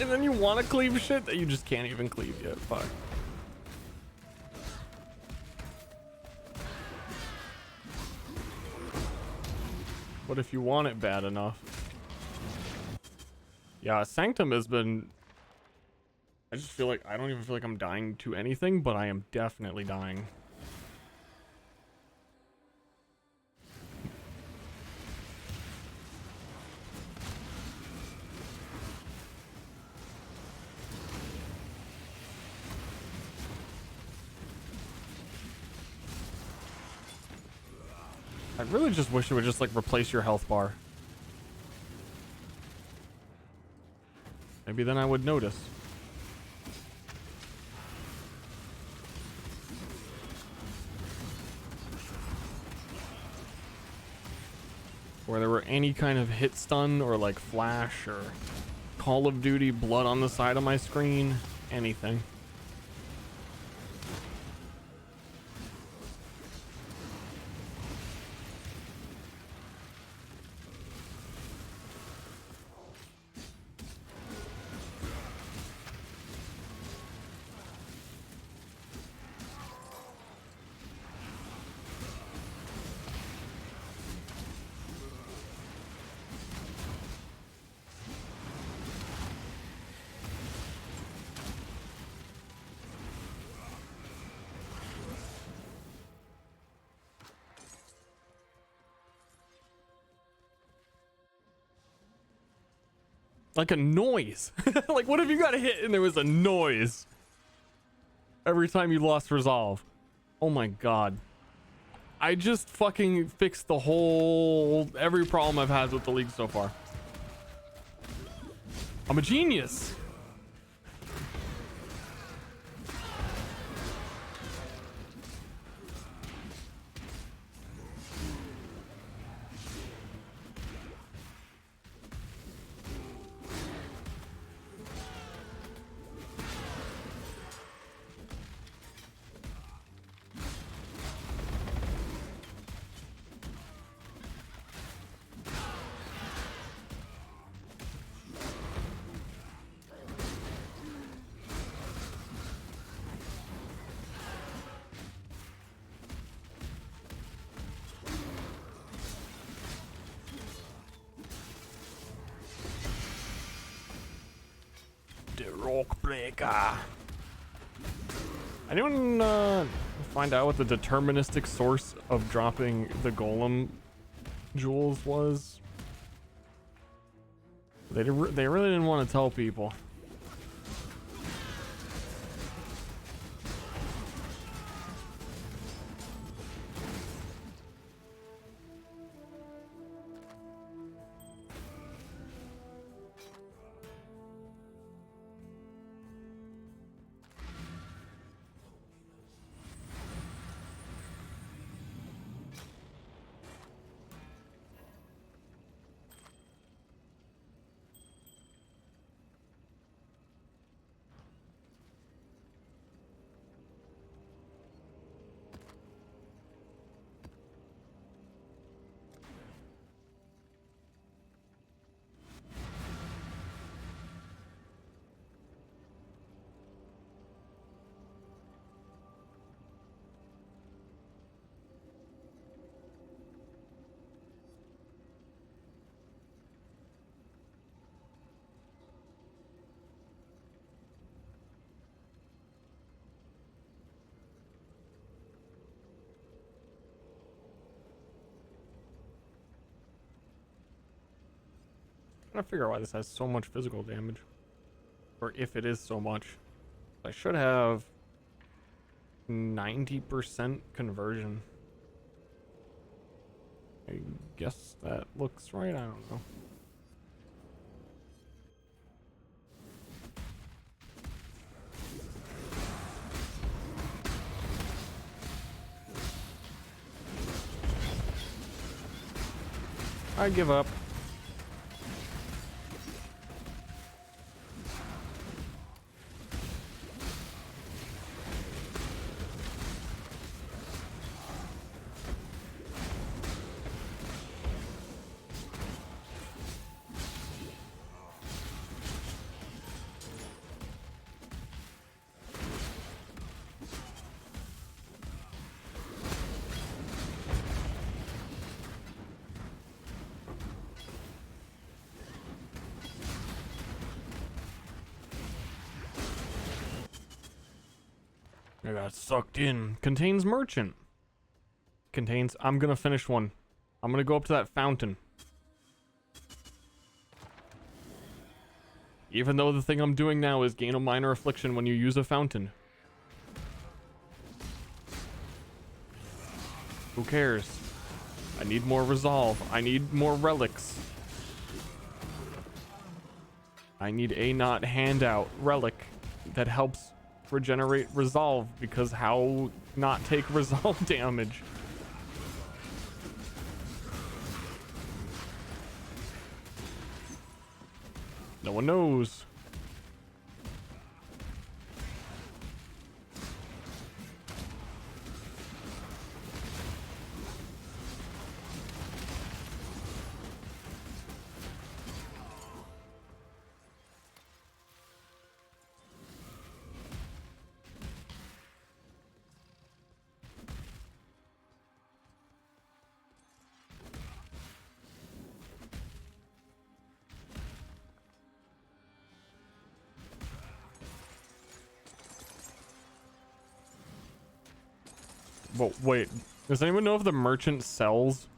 Speaker 1: And then you want to cleave shit that you just can't even cleave yet. Fuck. What if you want it bad enough? Yeah, Sanctum has been... I just feel like I don't even feel like I'm dying to anything, but I am definitely dying. I really just wish it would just like replace your health bar. Maybe then I would notice. Where there were any kind of hit stun or like flash or Call of Duty blood on the side of my screen, anything. Like a noise. Like, what if you got hit and there was a noise every time you lost resolve? Oh my god. I just fucking fixed the whole... every problem I've had with the league so far. I'm a genius. Rock breaker. Anyone find out what the deterministic source of dropping the golem jewels was? They really didn't want to tell people. Trying to figure out why this has so much physical damage, or if it is so much. I should have 90% conversion. I guess that looks right. I don't know. I give up. I got sucked in. Contains merchant. Contains, I'm gonna finish one. I'm gonna go up to that fountain. Even though the thing I'm doing now is gain a minor affliction when you use a fountain. Who cares? I need more resolve. I need more relics. I need a not handout relic that helps regenerate resolve, because how not take resolve damage? No one knows. But wait, does anyone know if the merchant sells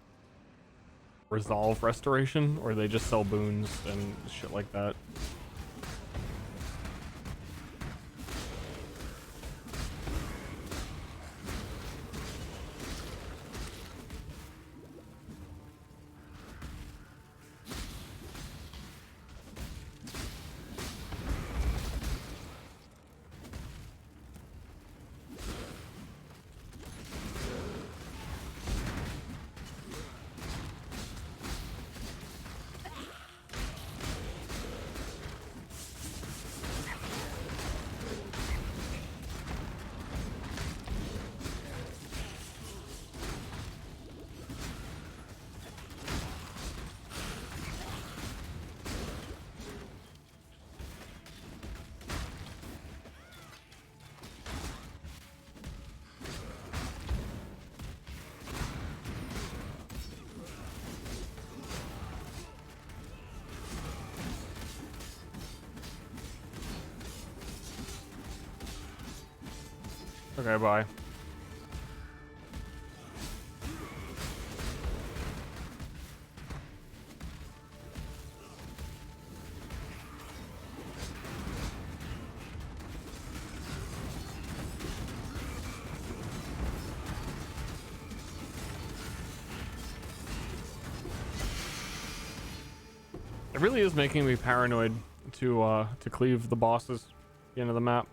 Speaker 1: resolve restoration, or they just sell boons and shit like that? Okay, bye. It really is making me paranoid to cleave the bosses at the end of the map.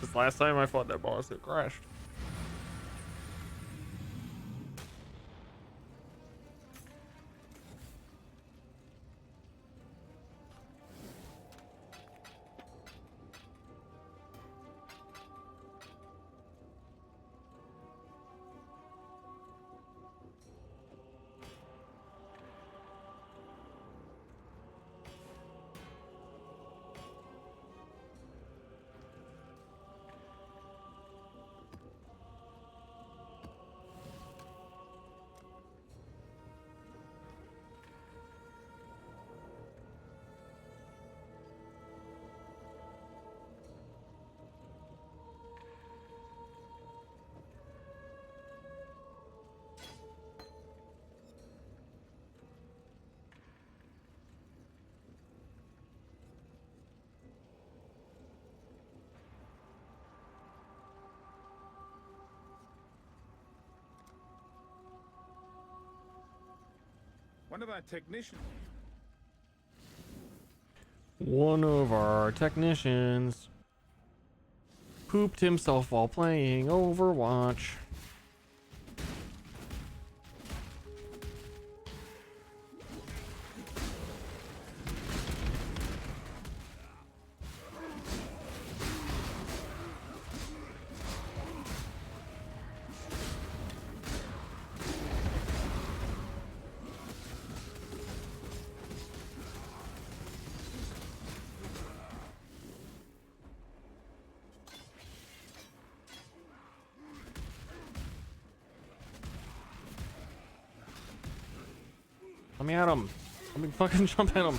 Speaker 1: This last time I fought that boss, it crashed.
Speaker 3: One of our technicians.
Speaker 1: One of our technicians pooped himself while playing Overwatch. Let me at him. Let me fucking jump at him.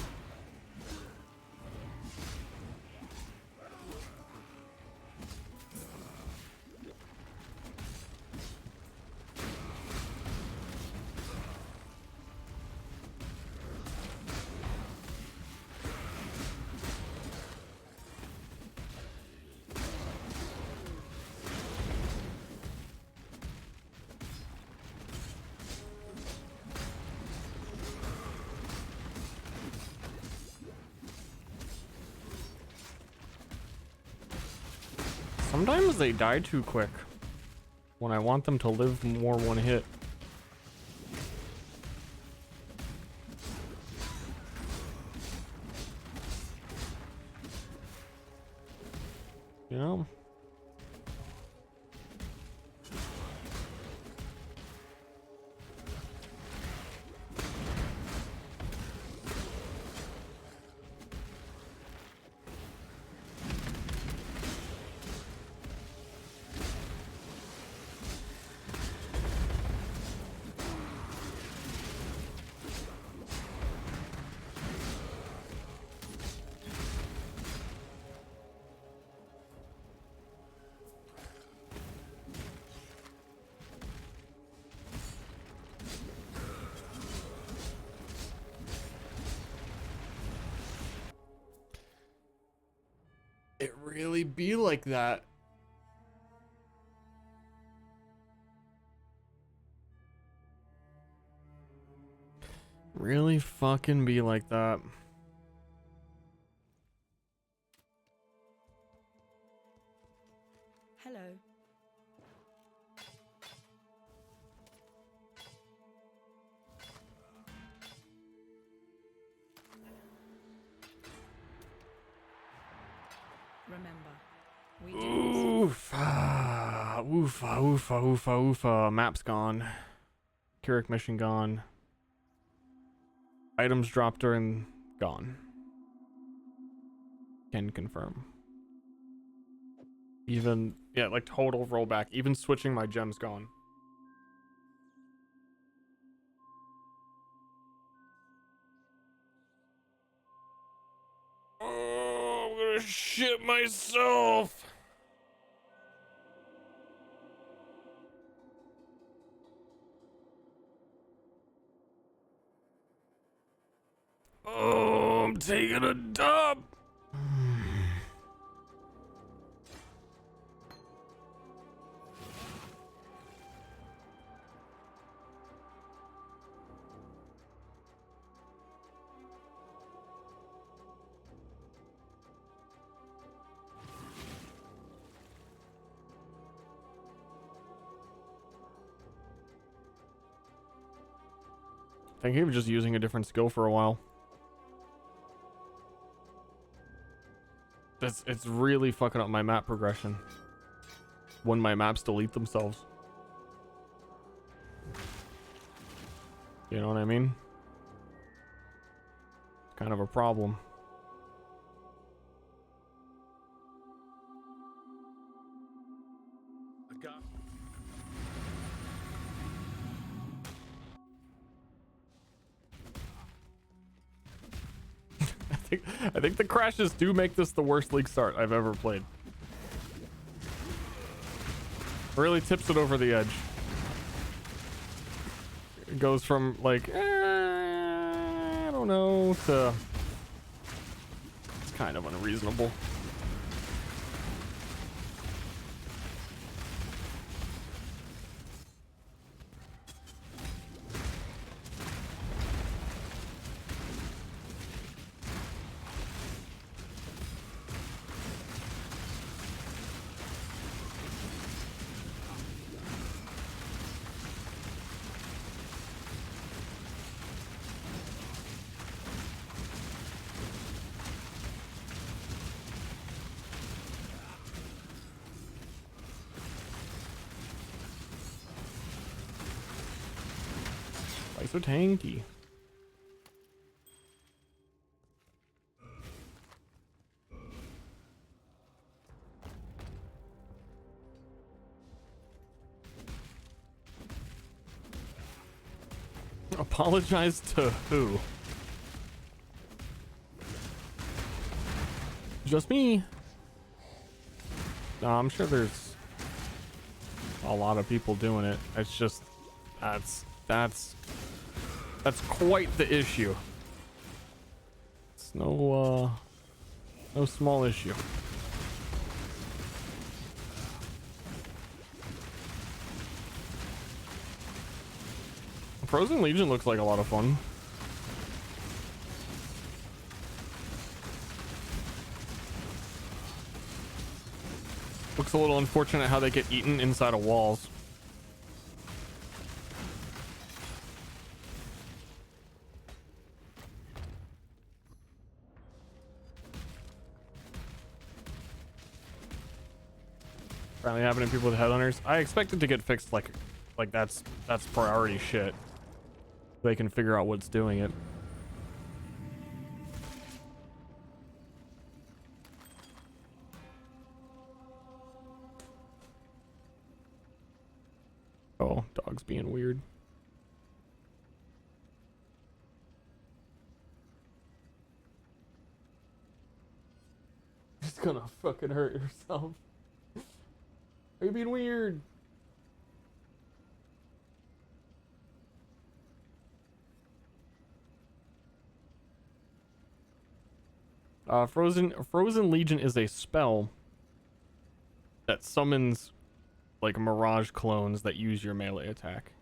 Speaker 1: Sometimes they die too quick when I want them to live more one hit. You know? It really be like that. Really fucking be like that.
Speaker 6: Hello. Remember, we do
Speaker 1: Oofa, oofa, oofa, oofa, oofa. Map's gone. Keurig mission gone. Items dropped during gone. Can confirm. Even, yeah, like total rollback. Even switching my gems gone. Oh, I'm gonna shit myself. Oh, I'm taking a dub. I think he was just using a different skill for a while. It's really fucking up my map progression when my maps delete themselves. You know what I mean? It's kind of a problem. I think the crashes do make this the worst league start I've ever played. Really tips it over the edge. It goes from like, I don't know, to it's kind of unreasonable. Why so tanky? Apologize to who? Just me. No, I'm sure there's a lot of people doing it. It's just that's quite the issue. It's no small issue. Frozen Legion looks like a lot of fun. Looks a little unfortunate how they get eaten inside of walls. Apparently happening to people with headhunters. I expect it to get fixed like that's priority shit. They can figure out what's doing it. Oh, dog's being weird. Just gonna fucking hurt yourself. Are you being weird? Frozen Legion is a spell that summons like mirage clones that use your melee attack.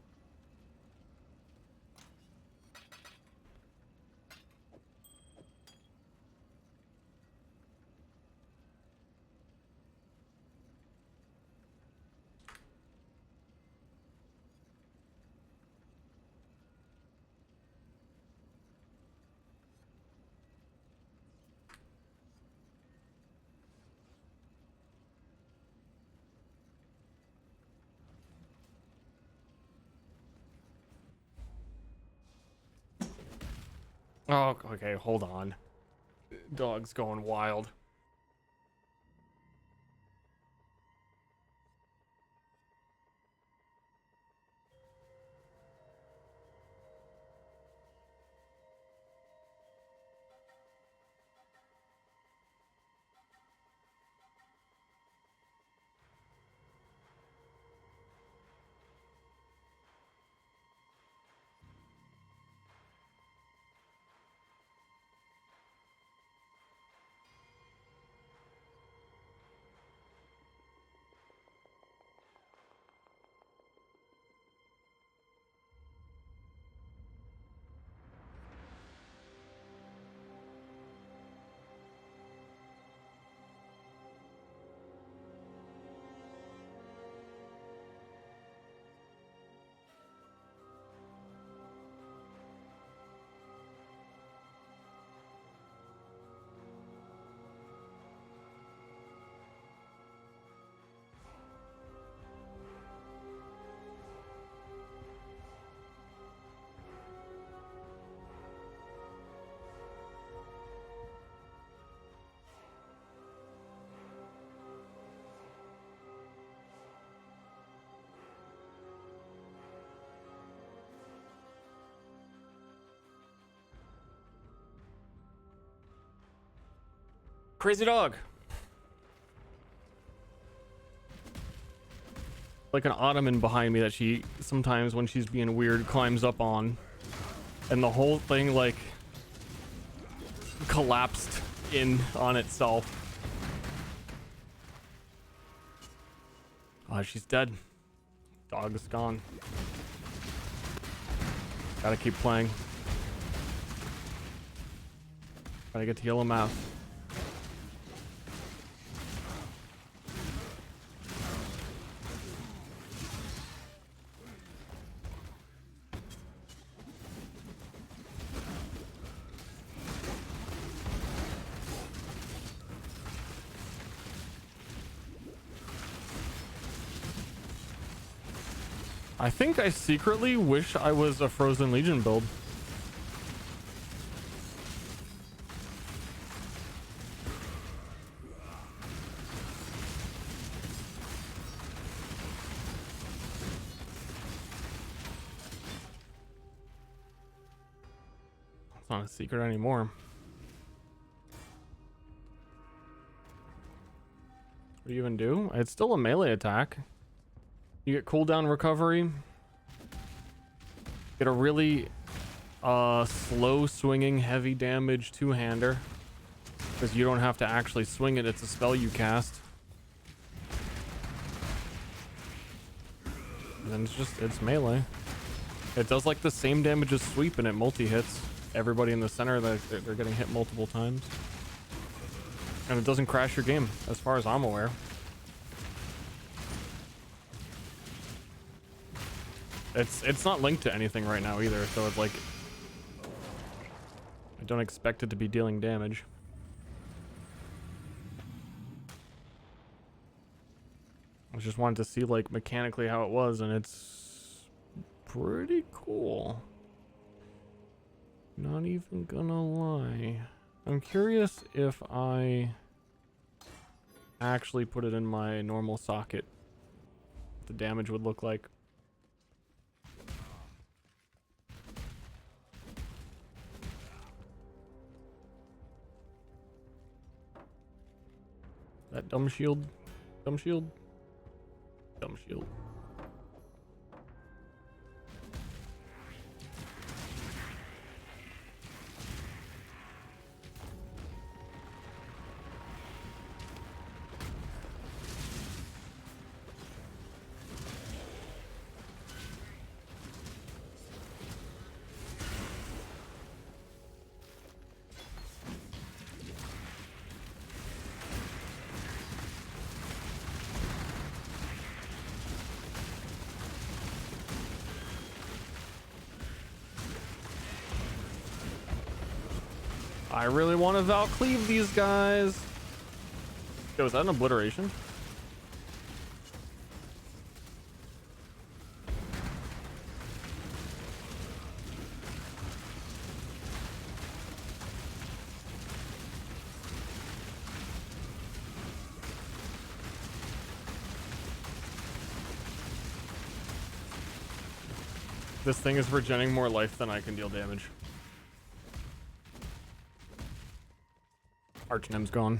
Speaker 1: Oh, okay, hold on. Dog's going wild. Crazy dog. Like an ottoman behind me that she sometimes, when she's being weird, climbs up on. And the whole thing, like, collapsed in on itself. Oh, she's dead. Dog is gone. Gotta keep playing. Gotta get to yellow mouth. I think I secretly wish I was a Frozen Legion build. It's not a secret anymore. What do you even do? It's still a melee attack. You get cooldown recovery. Get a really slow swinging heavy damage two-hander. Because you don't have to actually swing it, it's a spell you cast. And then it's melee. It does like the same damage as sweep and it multi-hits. Everybody in the center, they're getting hit multiple times. And it doesn't crash your game, as far as I'm aware. It's not linked to anything right now either, so it's like I don't expect it to be dealing damage. I just wanted to see like mechanically how it was, and it's pretty cool. Not even gonna lie. I'm curious if I actually put it in my normal socket, what the damage would look like. That dumb shield? Dumb shield? Dumb shield. I really want to Val cleave these guys. Yo, is that an obliteration? This thing is regenerating more life than I can deal damage. Archnim's gone.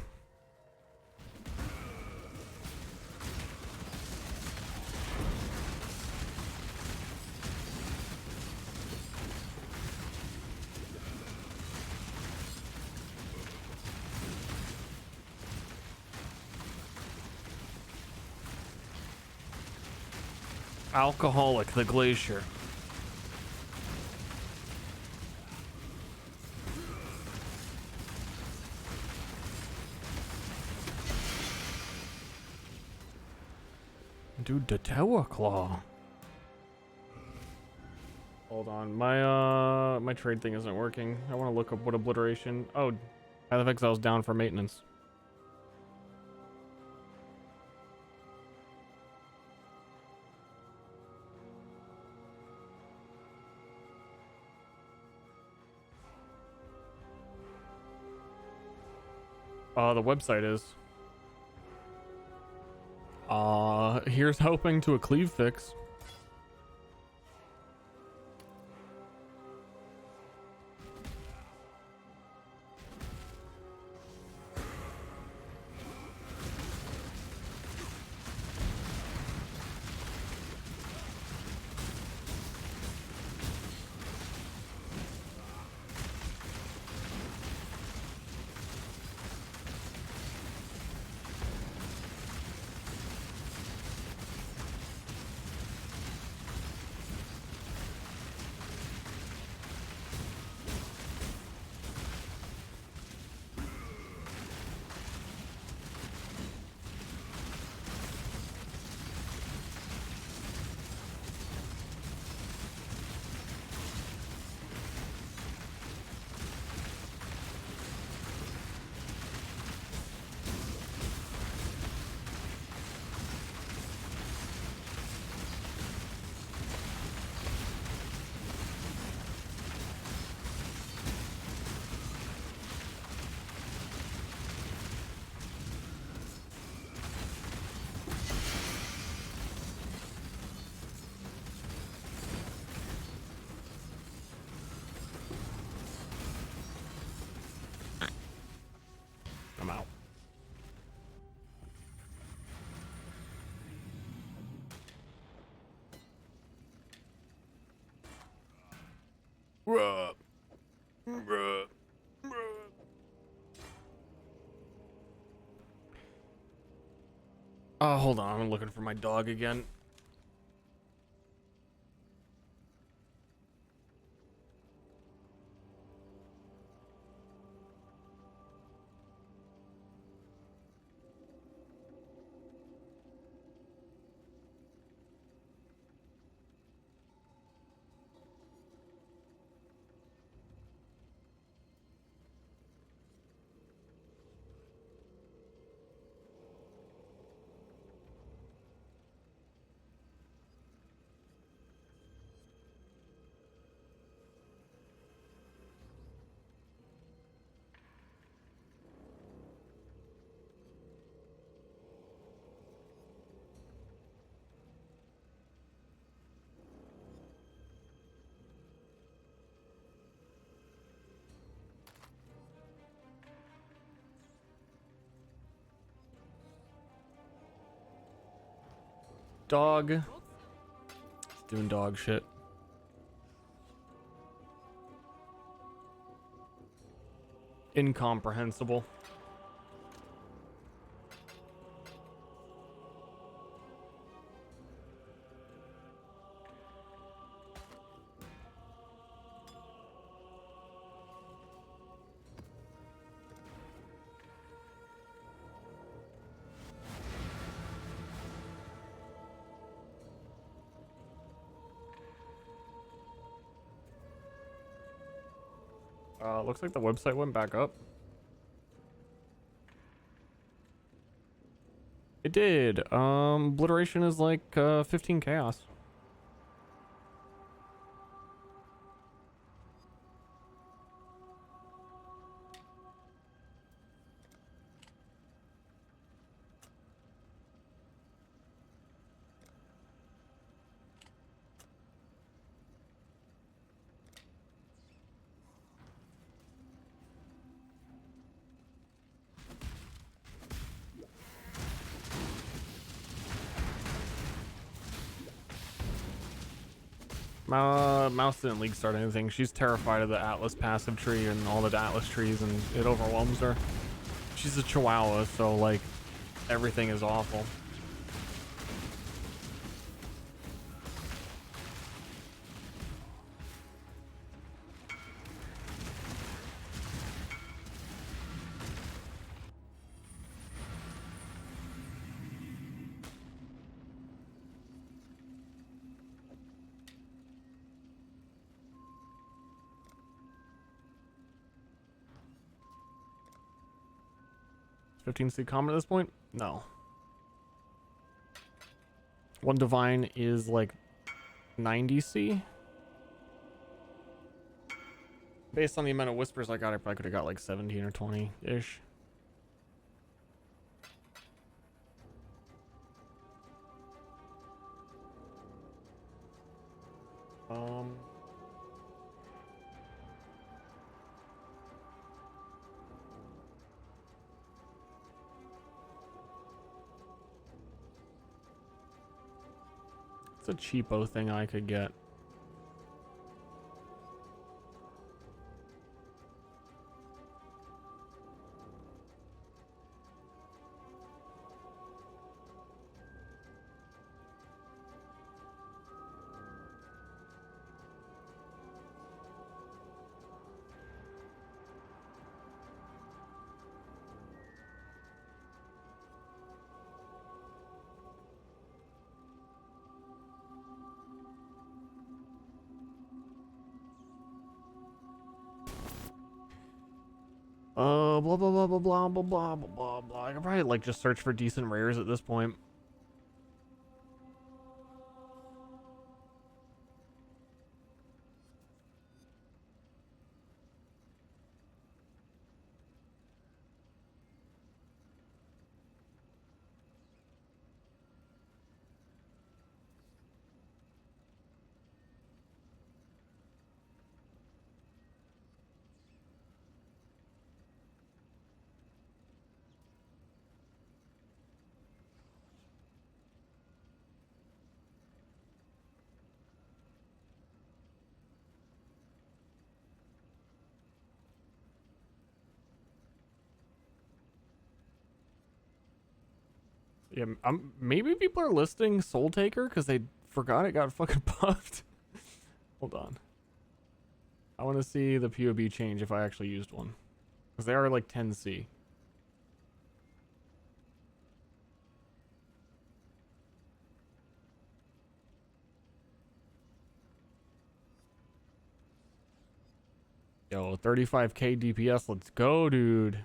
Speaker 1: Alcoholic the Glacier. Dude, the Tower Claw. Hold on, my trade thing isn't working. I want to look up what obliteration. Oh, Path of Exile's down for maintenance. The website is. Here's hoping to a cleave fix. Bruh. Bruh. Bruh. Oh, hold on. I'm looking for my dog again. Dog. It's doing dog shit. Incomprehensible. Looks like the website went back up. It did. Obliteration is like 15 chaos. Mouse didn't league start anything. She's terrified of the Atlas passive tree and all the Atlas trees, and it overwhelms her. She's a Chihuahua, so like everything is awful. Is 15C common at this point? No. One divine is like 90C. Based on the amount of whispers I got, I probably could have got like 17 or 20-ish. It's a cheapo thing I could get. Blah blah blah blah blah blah blah blah blah. I could probably like just search for decent rares at this point. Yeah, maybe people are listing Soul Taker because they forgot it got fucking buffed. Hold on. I want to see the POB change if I actually used one. Because they are like 10C. Yo, 35k DPS. Let's go, dude.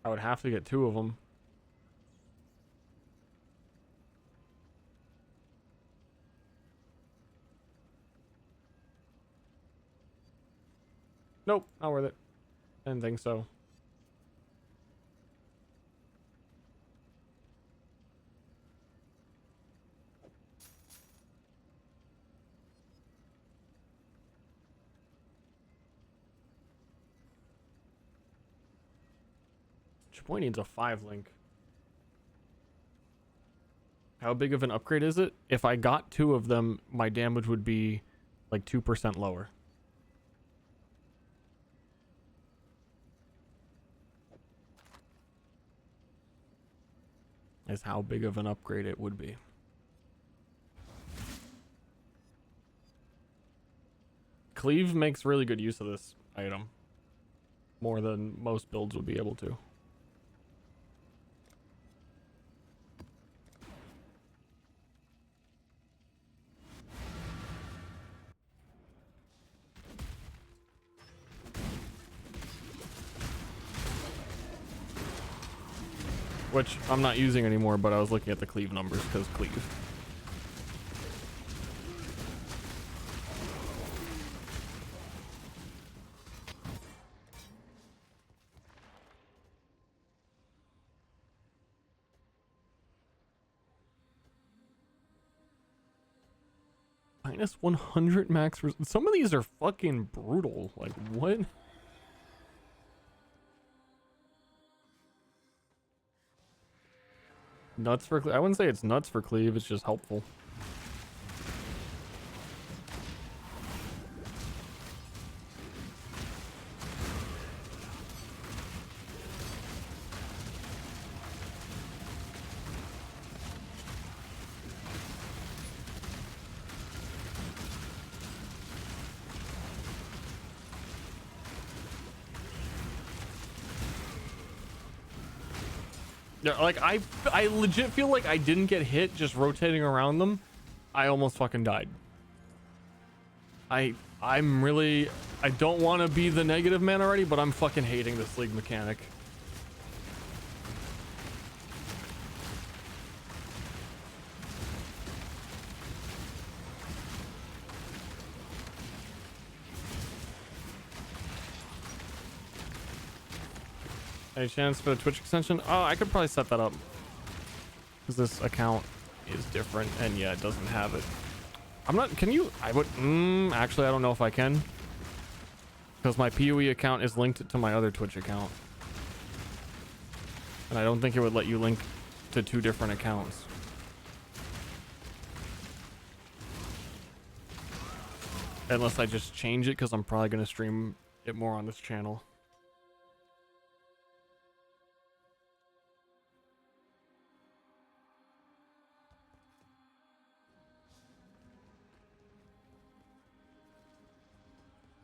Speaker 1: I would have to get 2 of them. Nope, not worth it. Didn't think so. Boy needs a 5 link. How big of an upgrade is it? If I got 2 of them, my damage would be like 2% lower. Is how big of an upgrade it would be. Cleave makes really good use of this item. More than most builds would be able to. Which I'm not using anymore, but I was looking at the cleave numbers because cleave. Minus 100 max. Some of these are fucking brutal. Like, what? Nuts for cleave. I wouldn't say it's nuts for cleave, it's just helpful. Yeah, like I legit feel like I didn't get hit just rotating around them. I almost fucking died. I'm really, I don't want to be the negative man already, but I'm fucking hating this league mechanic. Any chance for the Twitch extension? Oh, I could probably set that up. Because this account is different, and yeah, it doesn't have it. I'm not, can you, I would, actually, I don't know if I can. Because my PoE account is linked to my other Twitch account. And I don't think it would let you link to 2 different accounts. Unless I just change it, because I'm probably going to stream it more on this channel.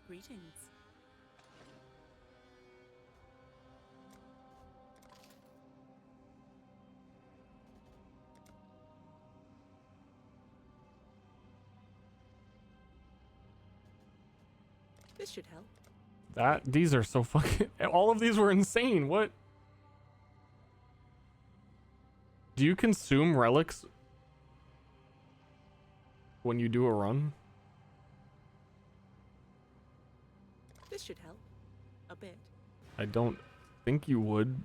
Speaker 7: Greetings. This should help.
Speaker 1: These are so fucking, all of these were insane. What? Do you consume relics when you do a run?
Speaker 7: This should help. A bit.
Speaker 1: I don't think you would.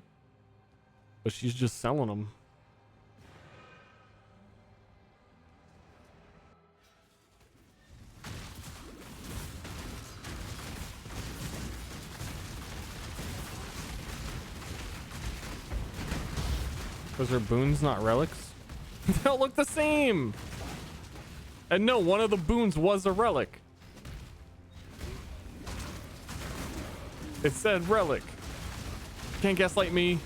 Speaker 1: But she's just selling them. Those are boons, not relics. They all look the same. And no, one of the boons was a relic. It said relic. Can't gaslight me.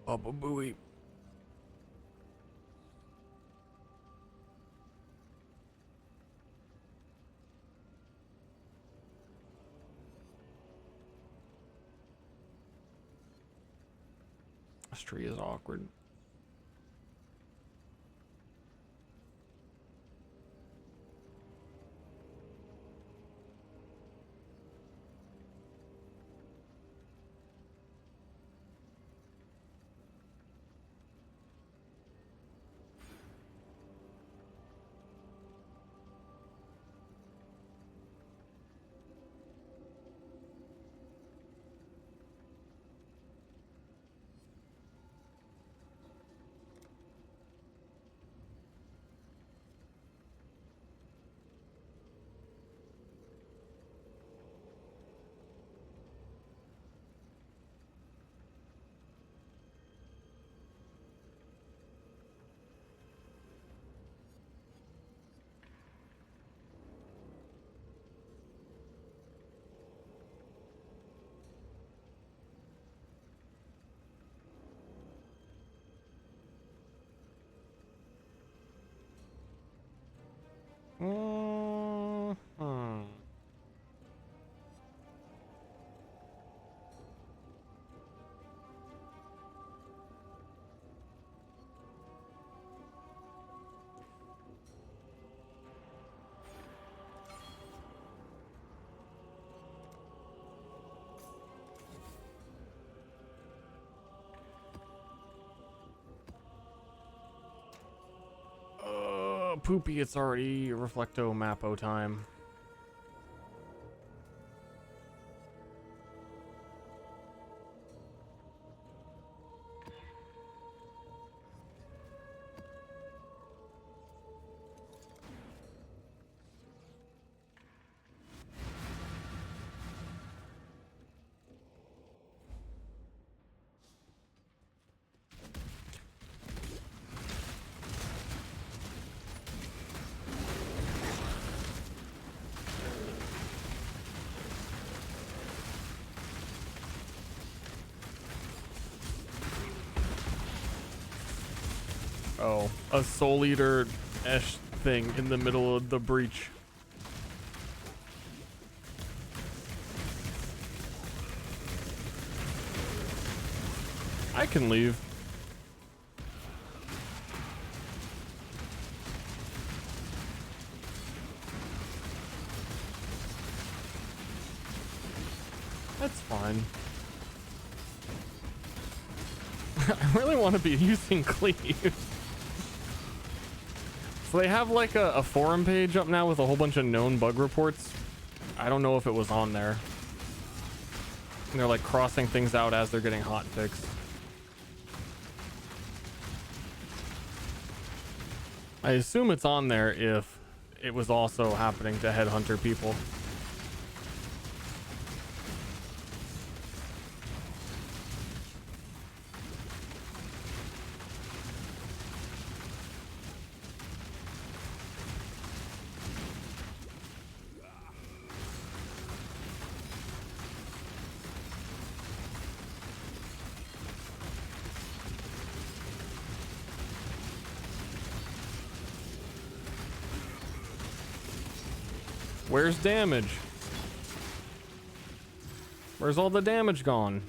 Speaker 1: Baba Booey. This tree is awkward. Poopy, it's already Reflecto Mappo time. Oh, a Soul Eater Esh thing in the middle of the breach. I can leave. That's fine. I really want to be using cleave. So they have like a forum page up now with a whole bunch of known bug reports. I don't know if it was on there. And they're like crossing things out as they're getting hot fixed. I assume it's on there if it was also happening to headhunter people. Where's damage? Where's all the damage gone?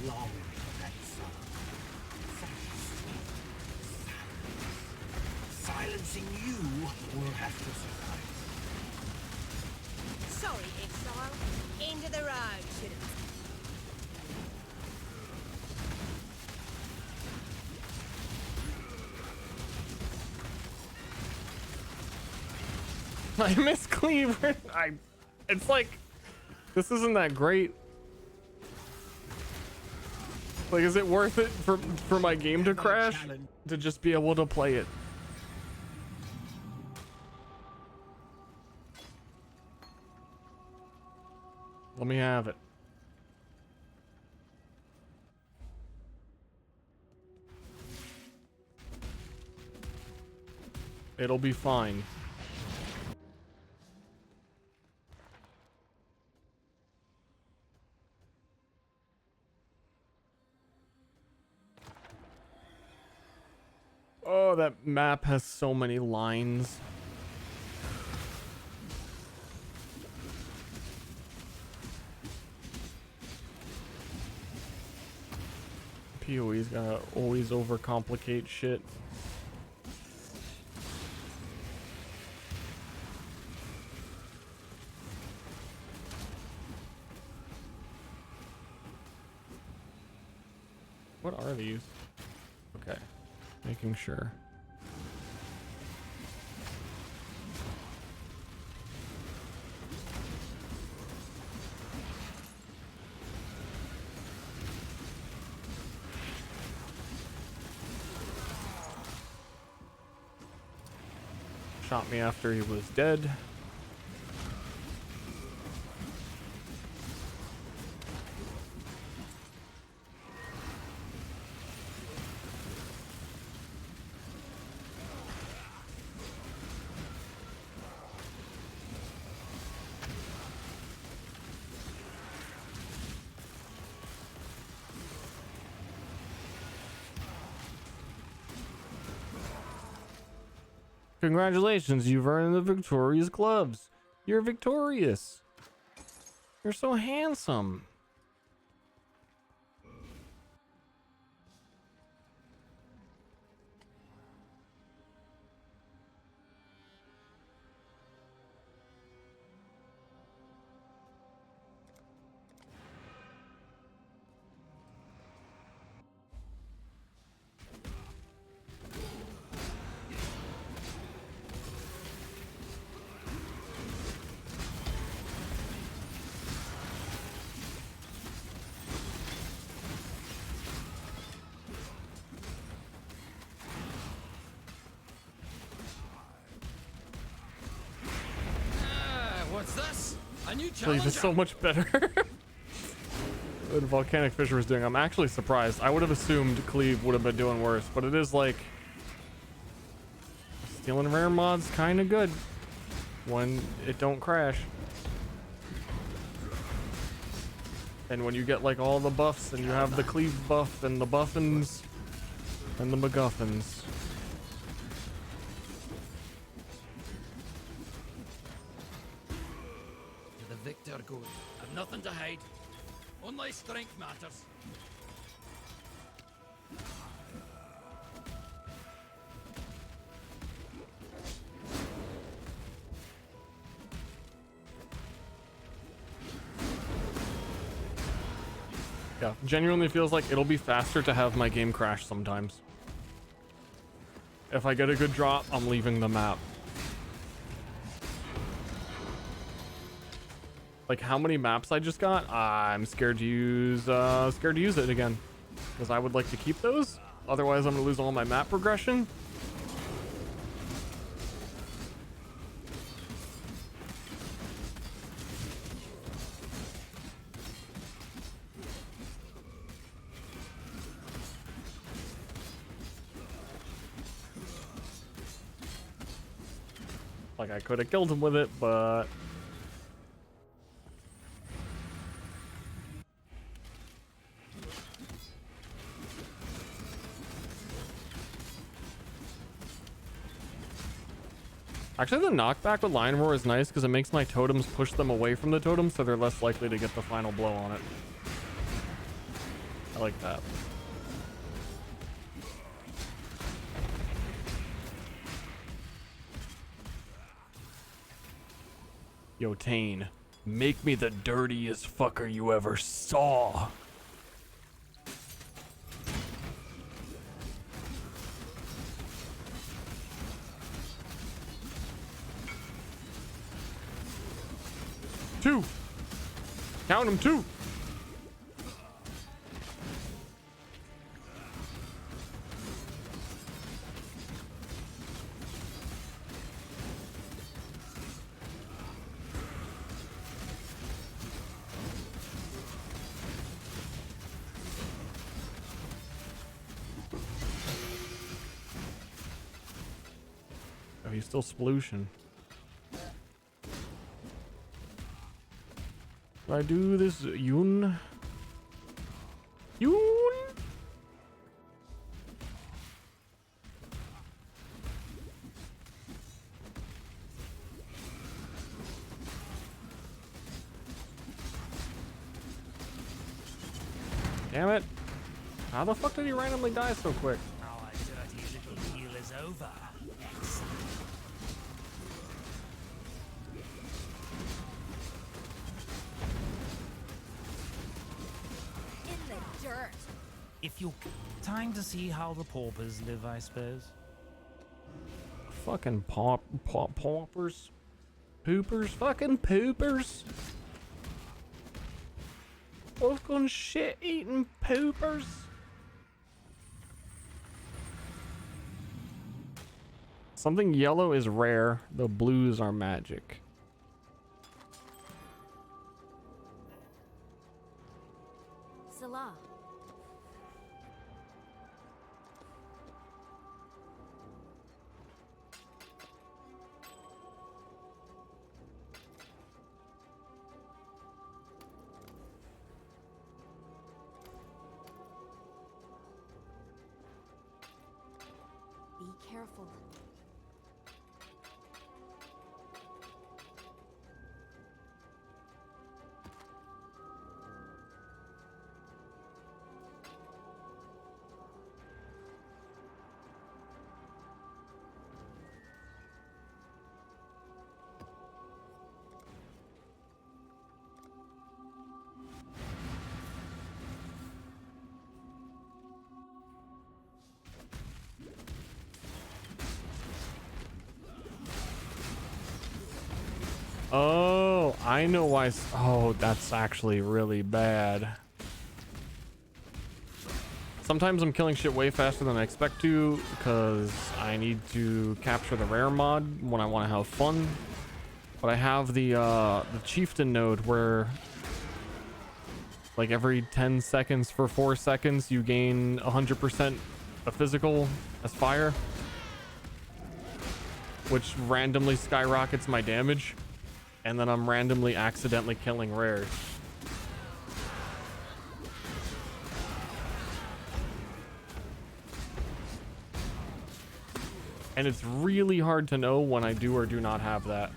Speaker 4: I long for that sound. Silencing you will have to survive.
Speaker 10: Sorry, Exile. End of the road, should have.
Speaker 1: I miss Cleaver. It's like, this isn't that great. Like, is it worth it for my game to crash? To just be able to play it? Let me have it. It'll be fine. Oh, that map has so many lines. PoE's gotta always overcomplicate shit. What are these? Okay. Making sure. Shot me after he was dead. Congratulations, you've earned the victorious gloves. You're victorious. You're so handsome.
Speaker 3: What's this? A new
Speaker 1: Cleave is so much better than Volcanic Fissure was doing. I'm actually surprised. I would have assumed Cleave would have been doing worse, but it is like stealing rare mods kind of good when it don't crash. And when you get like all the buffs and you have the Cleave buff and the buffins and the MacGuffins.
Speaker 3: Victor goes. I've nothing to hide. Only strength matters.
Speaker 1: Yeah, genuinely feels like it'll be faster to have my game crash sometimes. If I get a good drop, I'm leaving the map. Like how many maps I just got? I'm scared to use it again. Because I would like to keep those. Otherwise I'm gonna lose all my map progression. Like I could have killed him with it, but actually the knockback with Lion Roar is nice because it makes my totems push them away from the totem so they're less likely to get the final blow on it. I like that. Yo, Tane, make me the dirtiest fucker you ever saw. Two. Count them, two. Oh, he's still splooshing. Do I do this Yoon? Yoon? Damn it. How the fuck did he randomly die so quick?
Speaker 4: Our dirty little deal is over. Exile.
Speaker 2: In the dirt.
Speaker 4: If you time to see how the paupers live, I suppose.
Speaker 1: Fucking paupers. Poopers. Fucking poopers. Fucking shit-eating poopers. Something yellow is rare. The blues are magic.
Speaker 2: Salah. Be careful.
Speaker 1: Oh, I know why. Oh, that's actually really bad. Sometimes I'm killing shit way faster than I expect to because I need to capture the rare mod when I want to have fun. But I have the chieftain node where like every 10 seconds for 4 seconds you gain 100% a physical as fire, which randomly skyrockets my damage. And then I'm randomly accidentally killing rares. And it's really hard to know when I do or do not have that.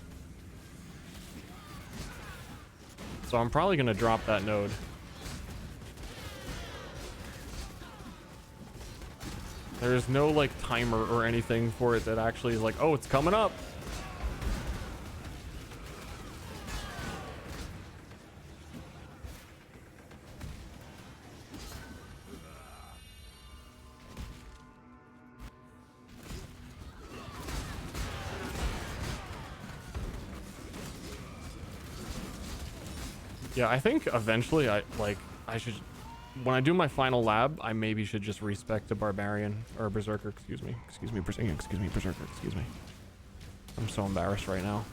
Speaker 1: So I'm probably going to drop that node. There's no like timer or anything for it that actually is like, oh, it's coming up. Yeah, I think eventually I should, when I do my final lab, I maybe should just respec to barbarian or berserker. Excuse me, berserker. Excuse me. I'm so embarrassed right now.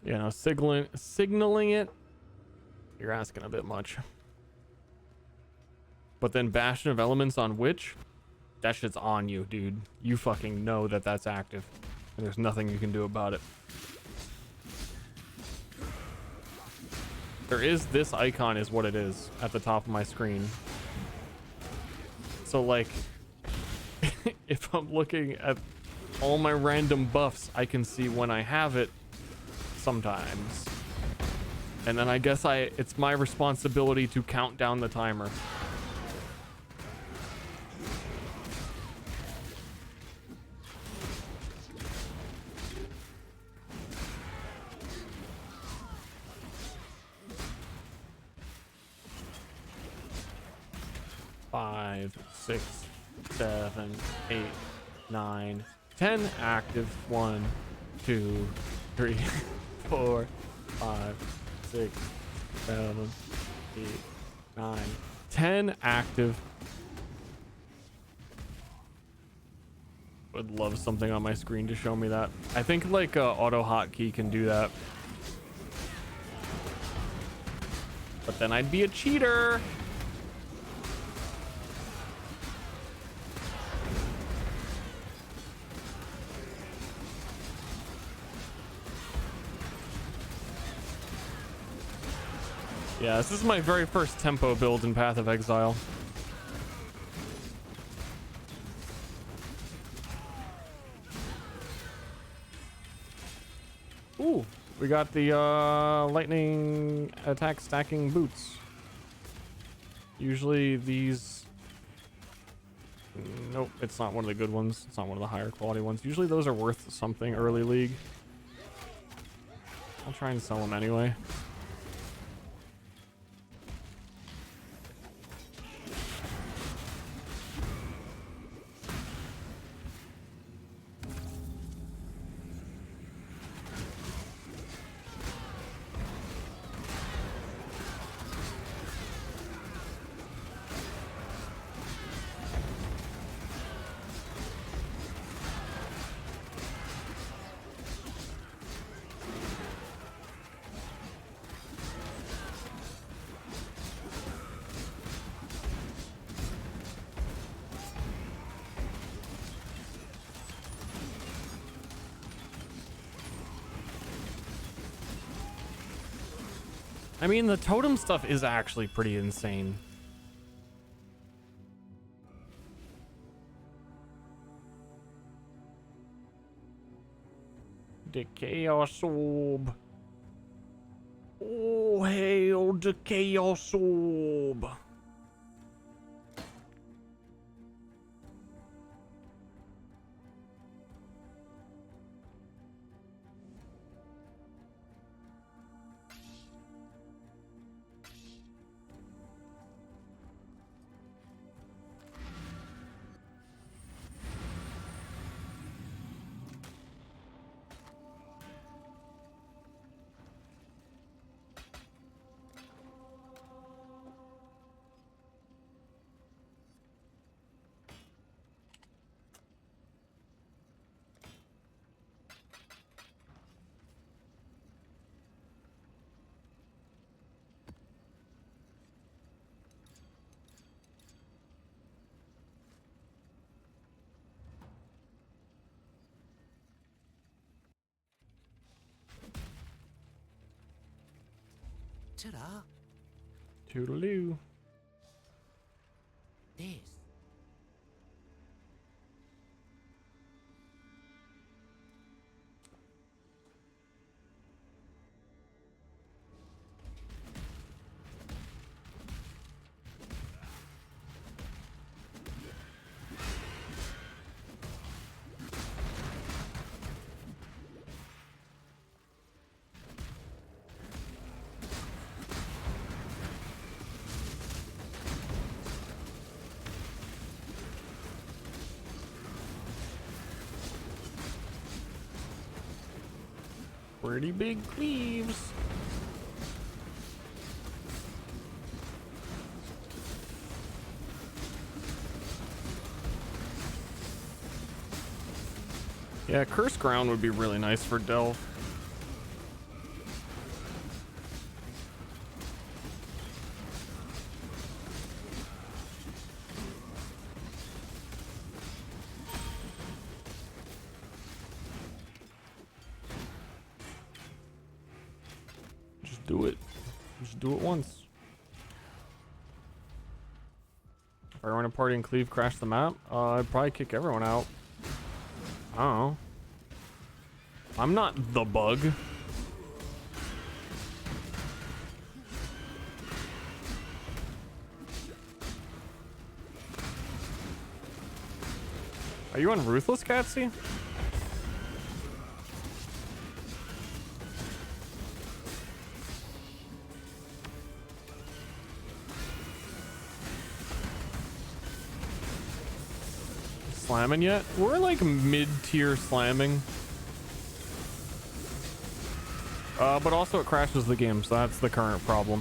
Speaker 1: You know, signaling it, you're asking a bit much. But then Bastion of Elements on Witch, that shit's on you, dude. You fucking know that that's active, and there's nothing you can do about it. There is, this icon is what it is at the top of my screen. So like, if I'm looking at all my random buffs, I can see when I have it sometimes. And then I guess it's my responsibility to count down the timer. Five, 6, 7, 8, 9, 10 active. 1, 2, 3, 4, 5, 6, 7, 8, 9, 10 active. Would love something on my screen to show me that. I think like auto hotkey can do that. But then I'd be a cheater. Yeah, this is my very first tempo build in Path of Exile. Ooh, we got the lightning attack stacking boots. Usually these... Nope, it's not one of the good ones. It's not one of the higher quality ones. Usually those are worth something early league. I'll try and sell them anyway. I mean, the totem stuff is actually pretty insane. The Chaos Orb. Oh, hail the Chaos Orb.
Speaker 4: Ta-da!
Speaker 1: Toodaloo.
Speaker 4: This.
Speaker 1: Pretty big cleaves. Yeah, Curse Ground would be really nice for Delve. Just do it. Just do it once. If I run a party and Cleave crash the map, I'd probably kick everyone out. I don't know. I'm not the bug. Are you on Ruthless, Catsy? Slamming yet? We're like mid-tier slamming. But also it crashes the game, so that's the current problem.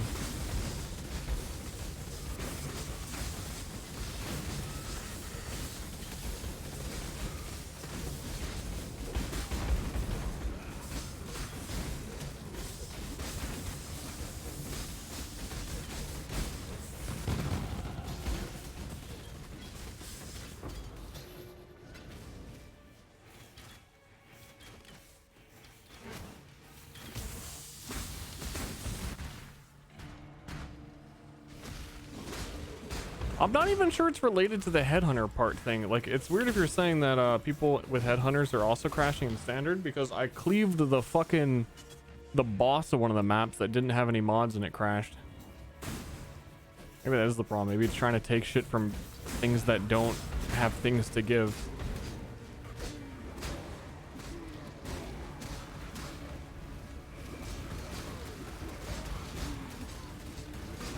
Speaker 1: I'm not even sure it's related to the headhunter part thing. Like, it's weird if you're saying that people with headhunters are also crashing in standard, because I cleaved the boss of one of the maps that didn't have any mods and it crashed. Maybe that is the problem. Maybe it's trying to take shit from things that don't have things to give.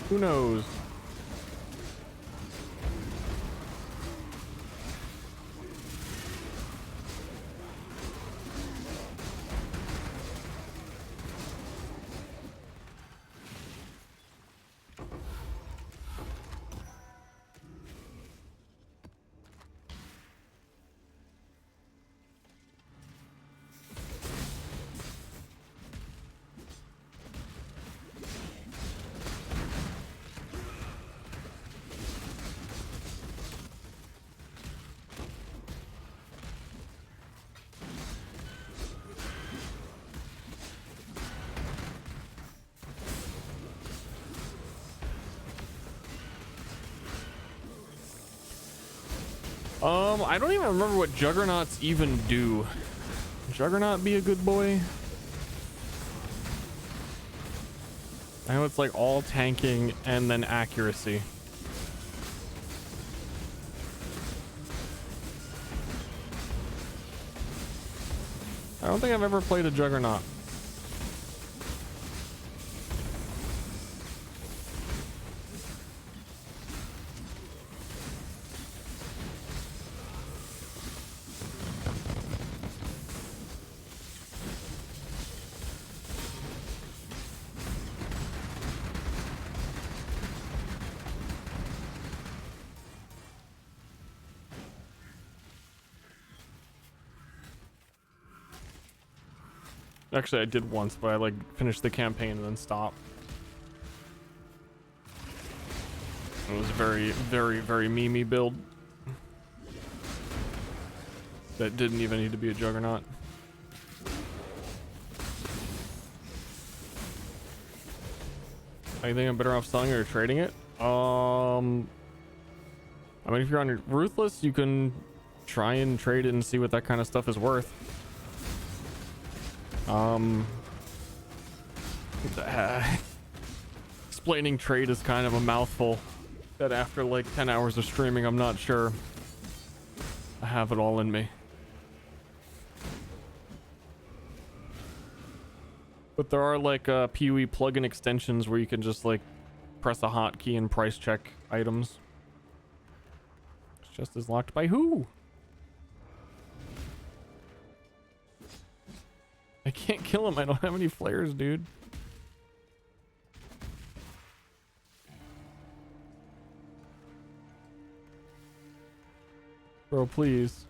Speaker 1: Who knows? I don't even remember what Juggernauts even do. Juggernaut be a good boy? I know it's like all tanking and then accuracy. I don't think I've ever played a Juggernaut. Actually, I did once, but I like finished the campaign and then stopped. It was a very, very, very memey build that didn't even need to be a Juggernaut. I think I'm better off selling it or trading it. I mean, if you're on your Ruthless, you can try and trade it and see what that kind of stuff is worth. Explaining trade is kind of a mouthful that after like 10 hours of streaming, I'm not sure I have it all in me. But there are like PoE plugin extensions where you can just like press a hotkey and price check items. It's just as locked by who? can't kill him. I don't have any flares, dude. Bro, please.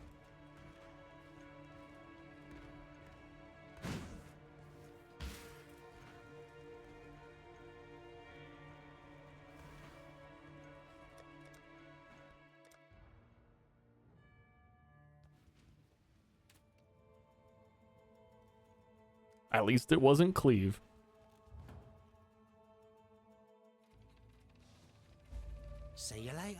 Speaker 1: At least it wasn't Cleave.
Speaker 4: See you later.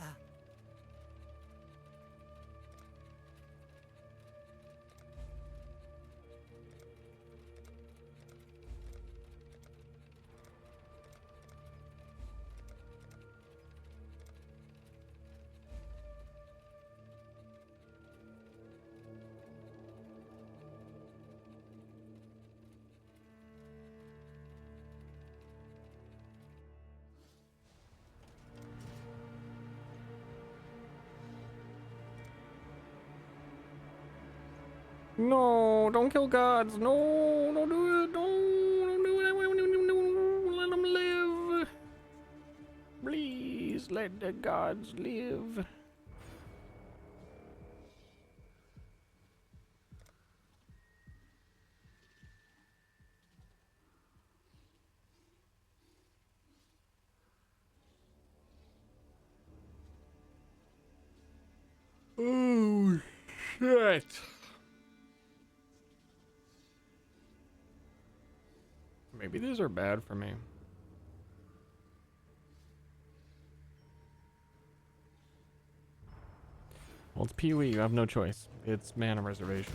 Speaker 1: No, don't kill gods. No, don't do it. Don't do it. No, let them live. Please let the gods live. Oh, shit. Maybe these are bad for me. Well, it's Pee-wee. You have no choice. It's mana reservation.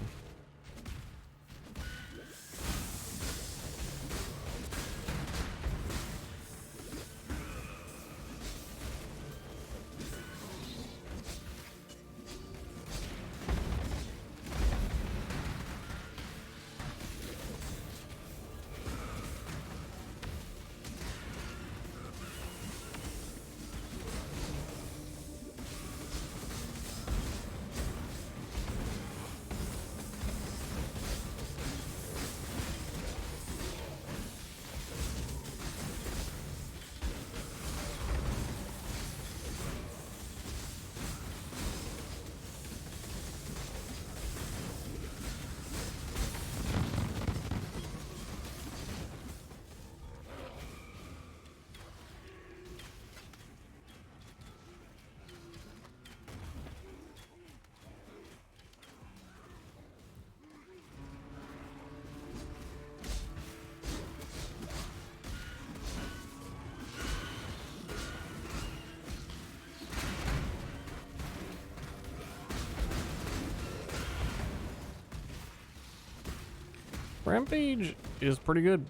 Speaker 1: Rampage is pretty good.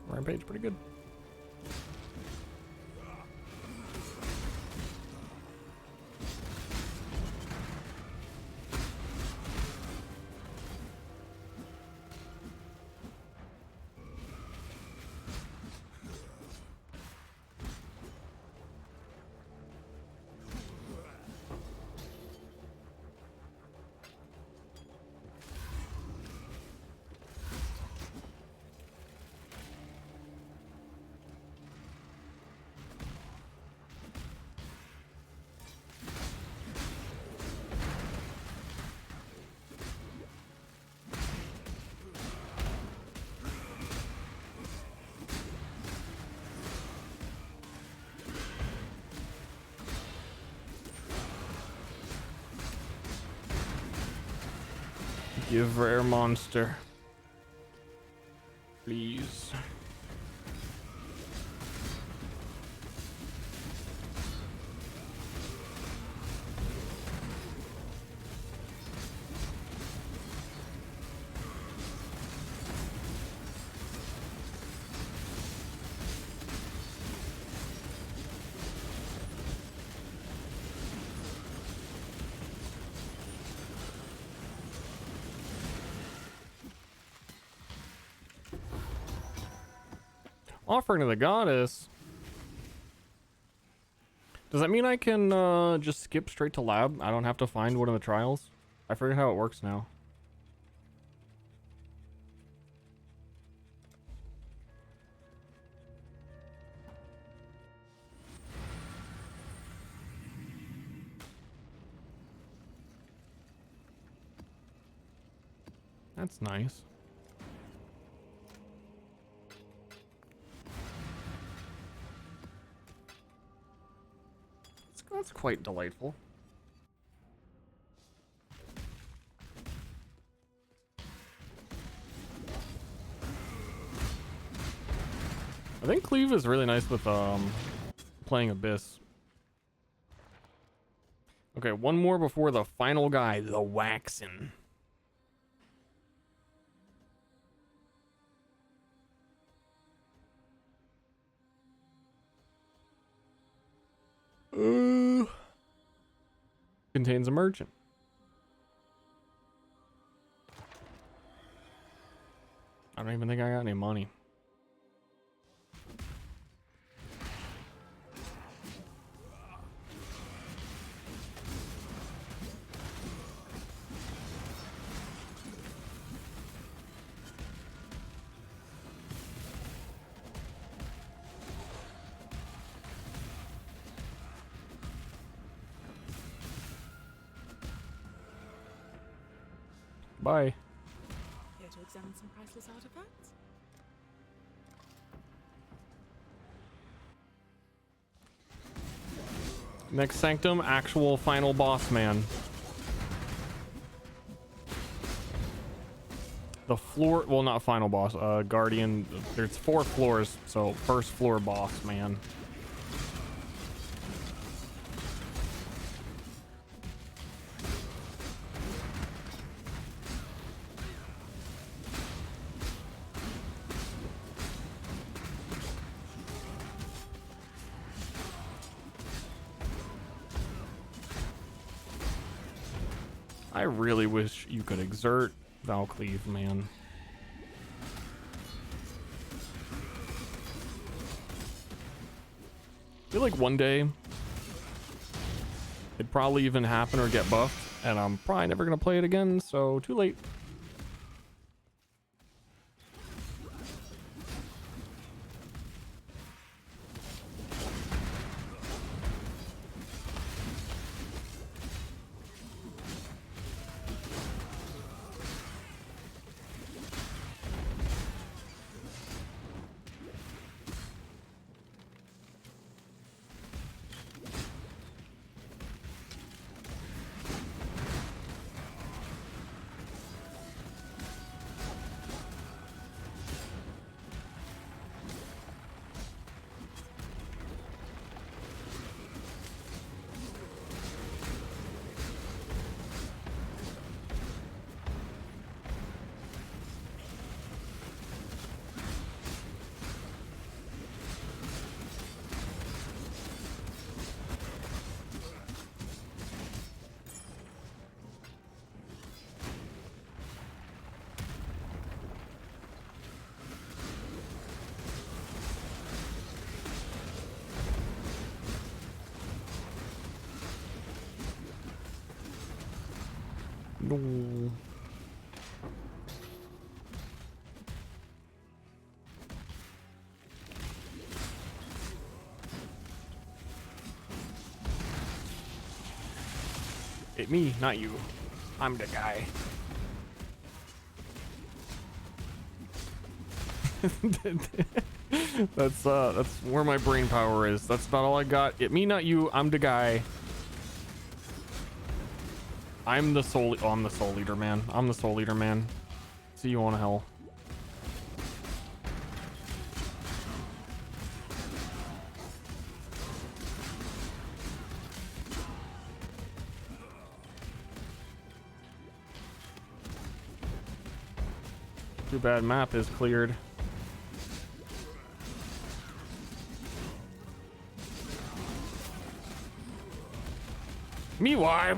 Speaker 1: Rampage pretty good. Give rare monster. Please. Offering to the goddess. Does that mean I can just skip straight to lab? I don't have to find one of the trials? I forget how it works now. That's nice. That's quite delightful. I think Cleave is really nice with playing Abyss. Okay, one more before the final guy, the Waxen. Contains a merchant. I don't even think I got any money. Bye.
Speaker 7: Here to examine some priceless artifacts?
Speaker 1: Next Sanctum, actual final boss man. The floor, well, not final boss, Guardian. There's 4 floors, so first floor boss man. I really wish you could exert Valcleave, man. I feel like one day it'd probably even happen or get buffed, and I'm probably never gonna play it again, so too late. No. It me, not you. I'm the guy. That's where my brain power is. That's about all I got. It me, not you. I'm the guy. I'm the soul. Oh, I'm the soul leader, man. I'm the soul leader, man. See you on hell. Too bad map is cleared. Me why?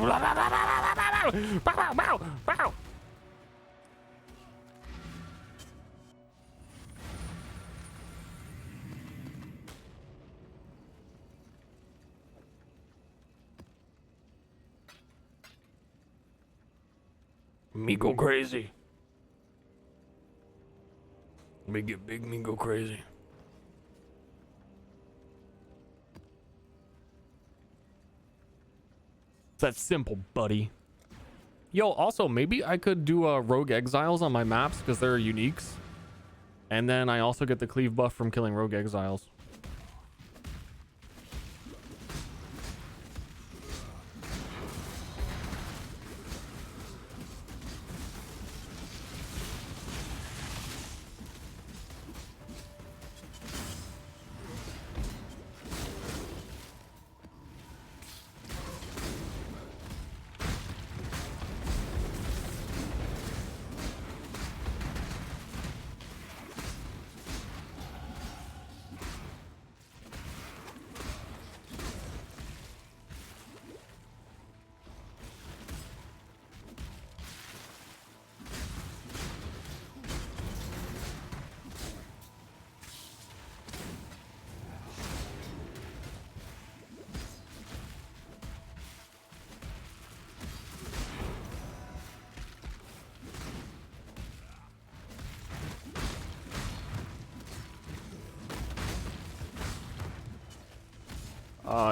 Speaker 1: Me go crazy. Me get big, me go crazy. It's that simple, buddy. Yo, also, maybe I could do rogue exiles on my maps because they're uniques. And then I also get the cleave buff from killing rogue exiles.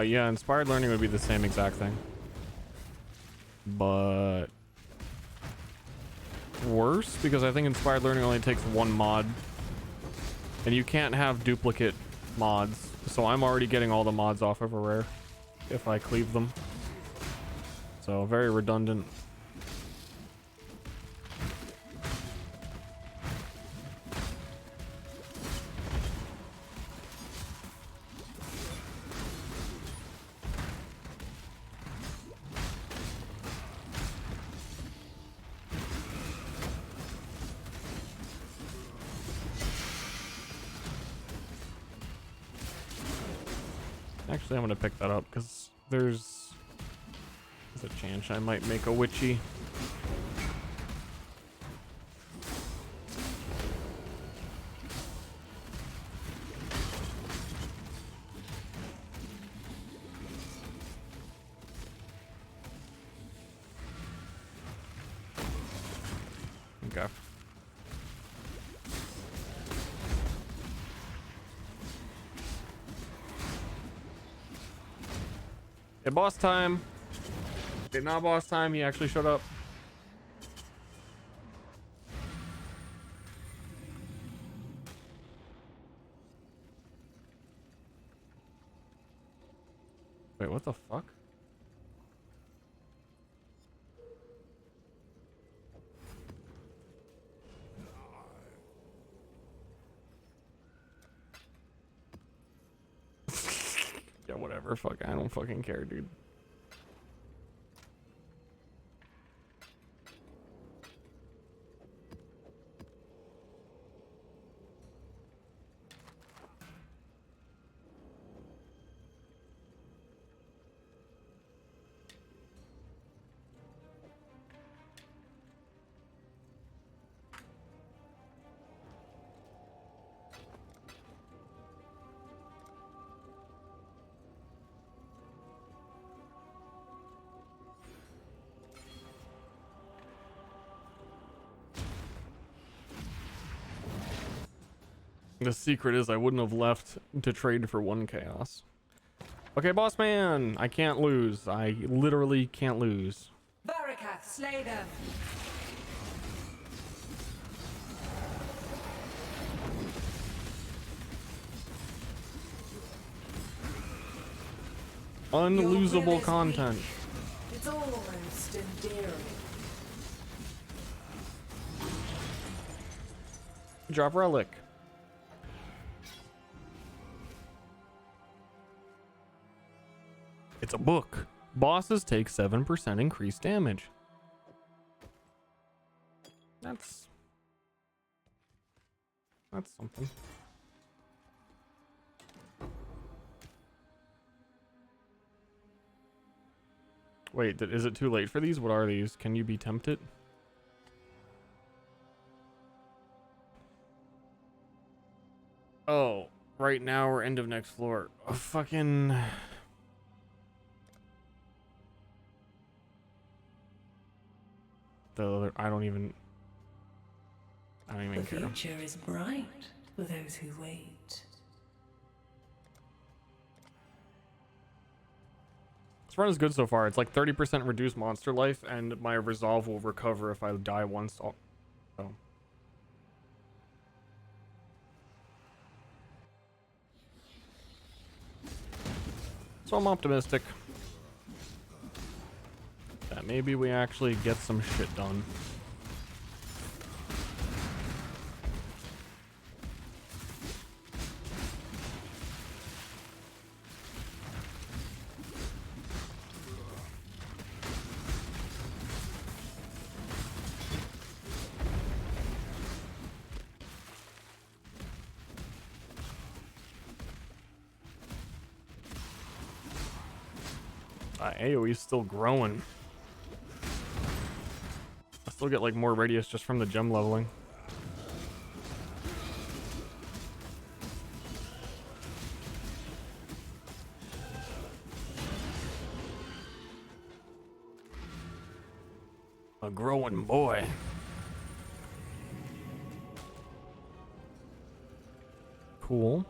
Speaker 1: Yeah, inspired learning would be the same exact thing, but worse because I think inspired learning only takes one mod and you can't have duplicate mods, so I'm already getting all the mods off of a rare if I cleave them, so very redundant. Actually, I'm gonna pick that up because there's a chance I might make a witchy. Okay. Hey, boss time. Okay, not boss time. He actually showed up. Wait, what the fuck? Yeah, whatever. Fuck, I don't fucking care, dude. The secret is I wouldn't have left to trade for one chaos. Okay, boss man, I can't lose. I literally can't lose.
Speaker 6: Barakath, slay them.
Speaker 1: Unlosable content.
Speaker 5: It's almost endearing.
Speaker 1: Drop relic. It's a book. Bosses take 7% increased damage. That's something. Wait, is it too late for these? What are these? Can you be tempted? Oh, right now we're end of next floor. Oh, fucking... I don't even
Speaker 5: The
Speaker 1: care.
Speaker 5: future is bright for those who wait.
Speaker 1: This run is good so far. It's like 30% reduced monster life, and my resolve will recover if I die once. So I'm optimistic that maybe we actually get some shit done. AoE's still growing. I still get like more radius just from the gem leveling. A growing boy. Cool.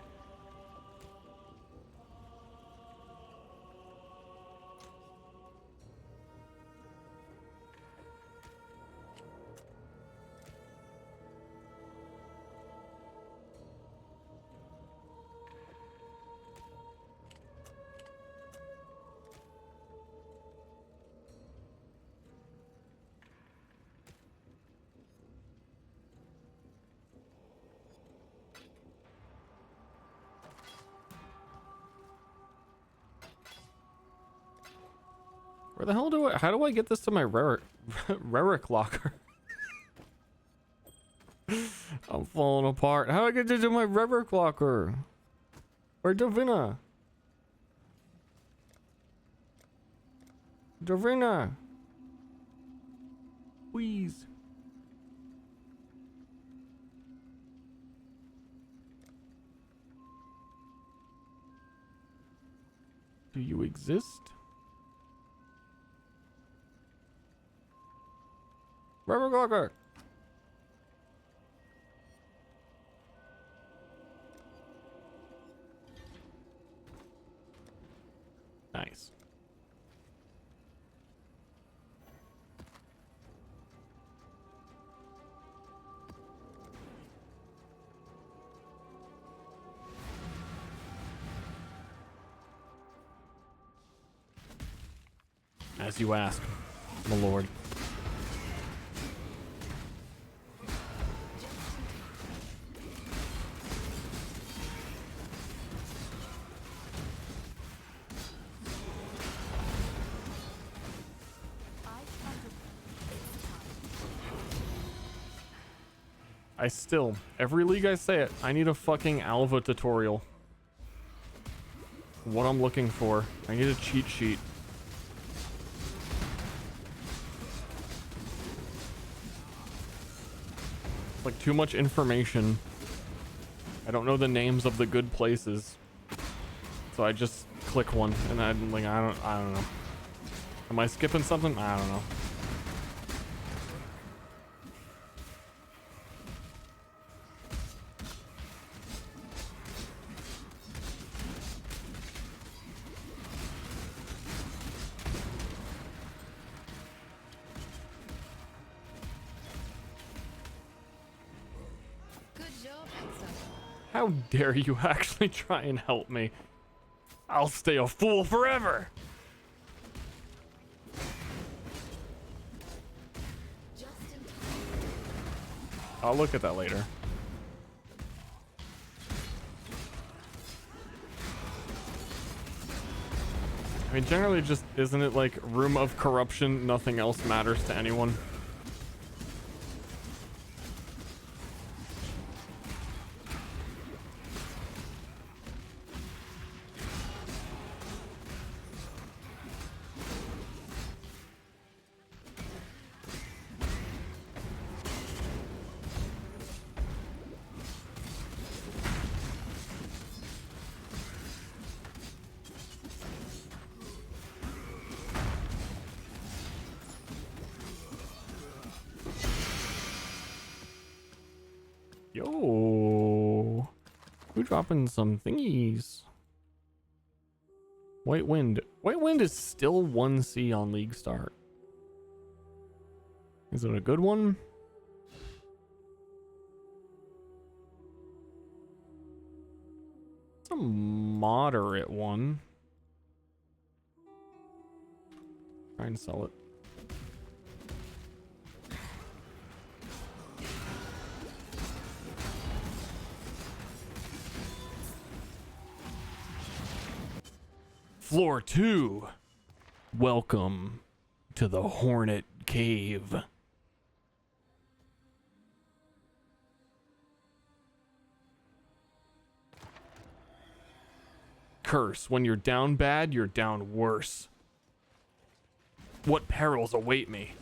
Speaker 1: Where the hell how do I get this to my Rerick locker? I'm falling apart. How do I get this to my Rerick locker? Or Davina? Davina! Please. Do you exist? Rerick locker! Nice. As you ask, my lord. Every league I say it, I need a fucking Alva tutorial. What I'm looking for. I need a cheat sheet. It's like too much information. I don't know the names of the good places. So I just click one and I'm like, I don't know. Am I skipping something? I don't know. How dare you actually try and help me? I'll stay a fool forever. I'll look at that later. I mean, generally just, isn't it like room of corruption, nothing else matters to anyone? Yo, we're dropping some thingies. White Wind. White Wind is still 1C on League Start. Is it a good one? It's a moderate one. Try and sell it. Floor 2. Welcome to the Hornet Cave. Curse. When you're down bad, you're down worse. What perils await me?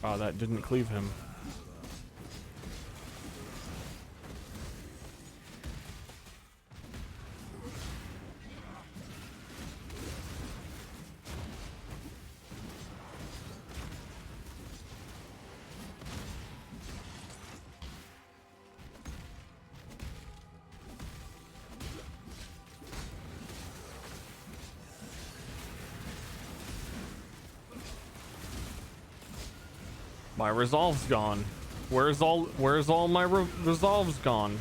Speaker 1: Oh, that didn't cleave him. My resolve's gone. Where's all my resolves gone?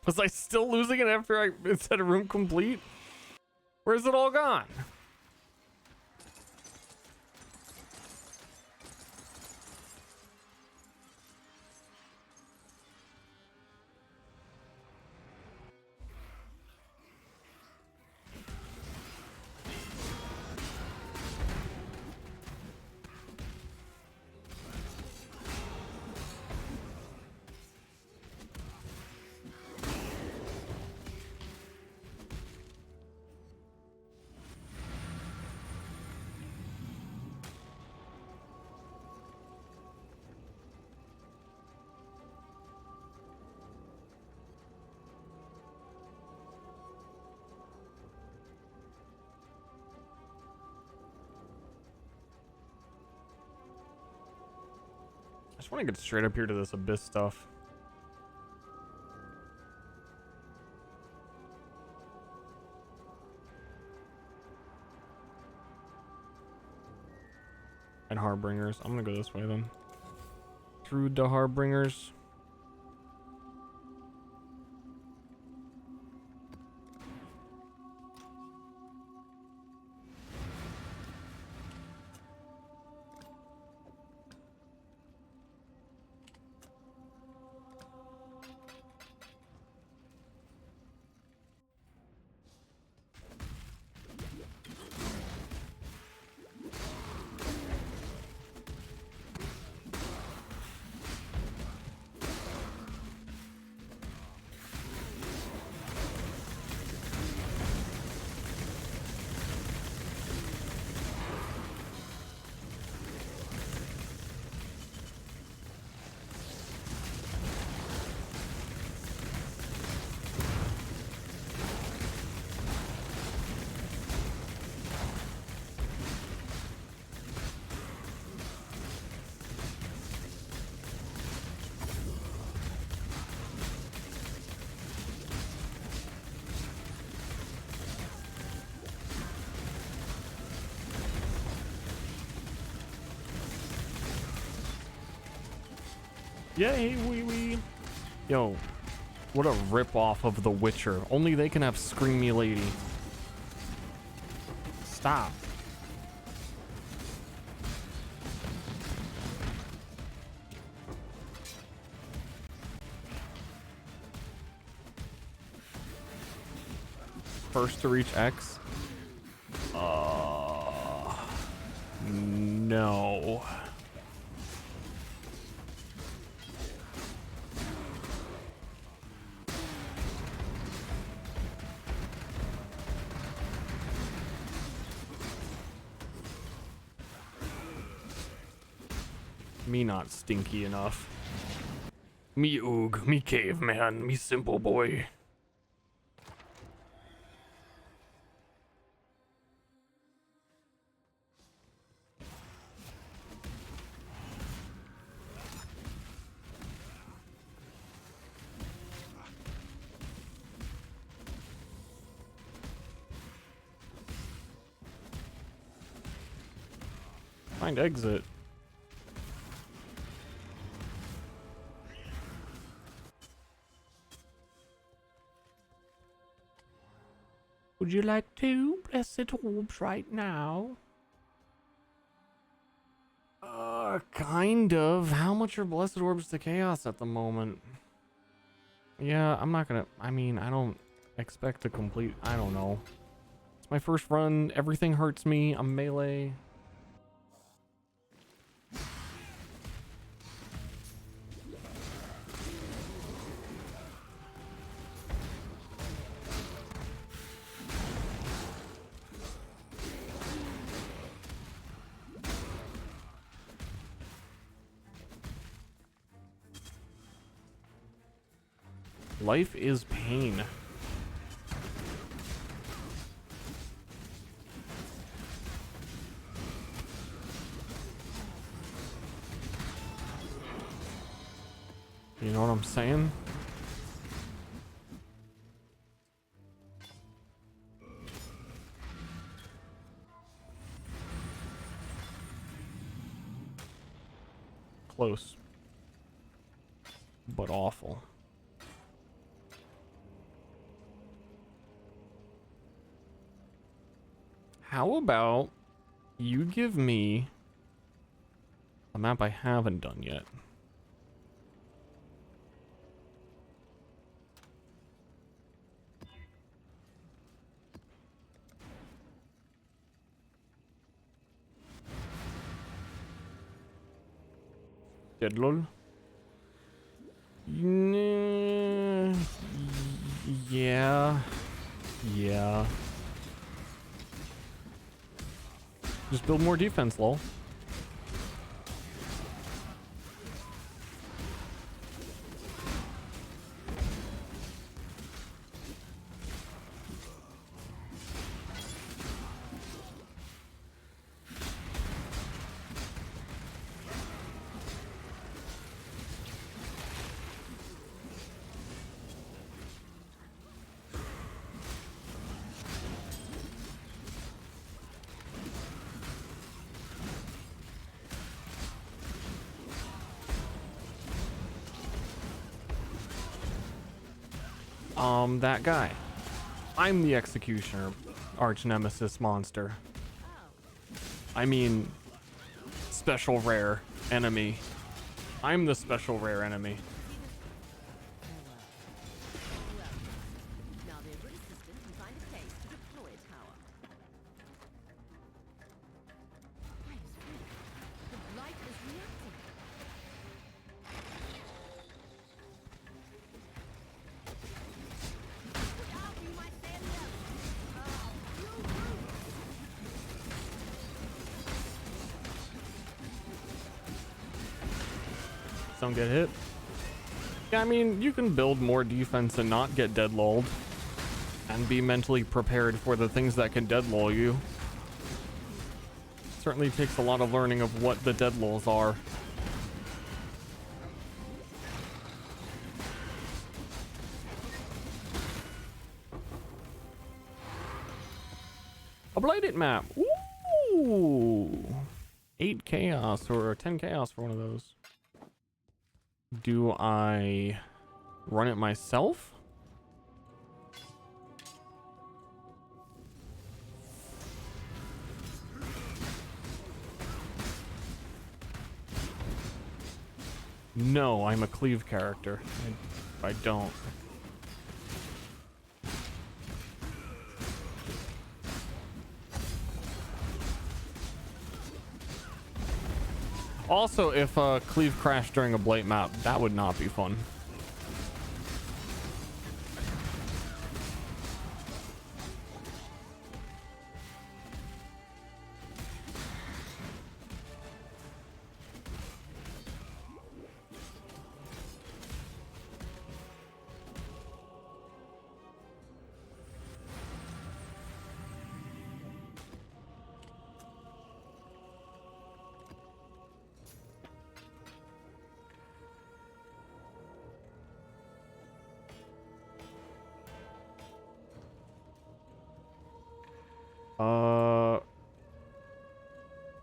Speaker 1: Was I still losing it after I set a room complete? Where's it all gone? I just want to get straight up here to this abyss stuff. And Harbingers. I'm gonna go this way then. Through the Harbingers. Yay, wee wee. Yo, what a rip-off of The Witcher. Only they can have Screamy Lady. Stop. First to reach X? No. Me not stinky enough. Me oog, me caveman, me simple boy. Find exit. Would you like two blessed orbs right now? Kind of. How much are blessed orbs to chaos at the moment? Yeah, I'm not gonna, I mean, I don't expect to complete, I don't know. It's my first run, everything hurts me, I'm melee. Life is pain. You know what I'm saying? Close. But awful. How about you give me a map I haven't done yet? Deadlol? Yeah. Yeah. Just build more defense, lol. That guy. I'm the executioner, arch nemesis monster. I mean, special rare enemy. I'm the special rare enemy.
Speaker 10: Now the good assistant can find a place to deploy a tower. The light is reacting.
Speaker 1: Don't get hit. Yeah, I mean, you can build more defense and not get dead lulled. And be mentally prepared for the things that can dead lull you. Certainly takes a lot of learning of what the dead lulls are. A blighted map. Ooh. 8 chaos or 10 chaos for one of those. Do I run it myself? No, I'm a cleave character. I don't. Also, if cleave crashed during a blight map, that would not be fun.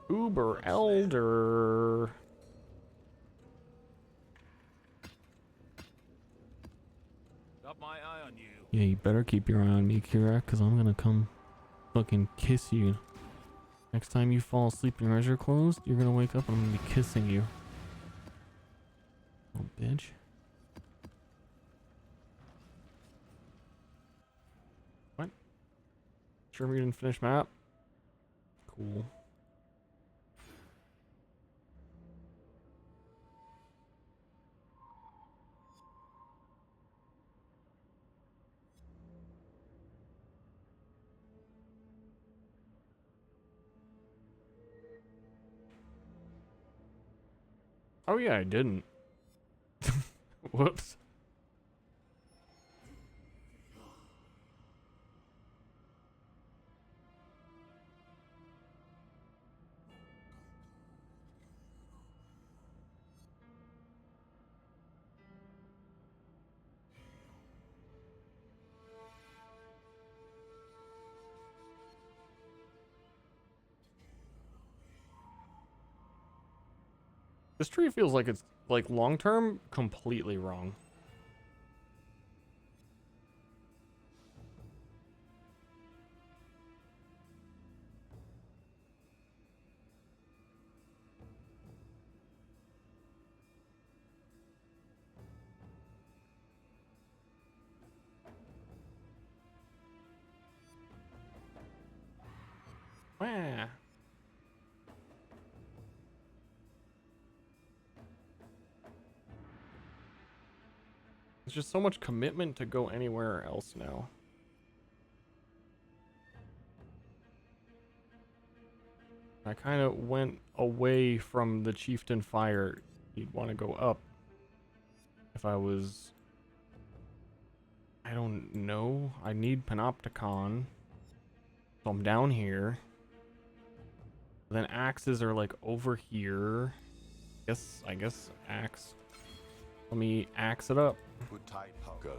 Speaker 1: Uber Elder.
Speaker 4: Got my eye on you.
Speaker 1: Yeah, you better keep your eye on me, Kira, because I'm gonna come fucking kiss you. Next time you fall asleep and your eyes are closed, you're gonna wake up and I'm gonna be kissing you. Oh, bitch. What? Sure we didn't finish map? Cool. Oh yeah, I didn't. Whoops. This tree feels like it's like long term completely wrong. Wah. There's just so much commitment to go anywhere else now. I kind of went away from the Chieftain Fire. You'd want to go up. If I was... I don't know. I need Panopticon. So I'm down here. Then axes are like over here. I guess axe. Let me axe it up.
Speaker 8: Good tide, go.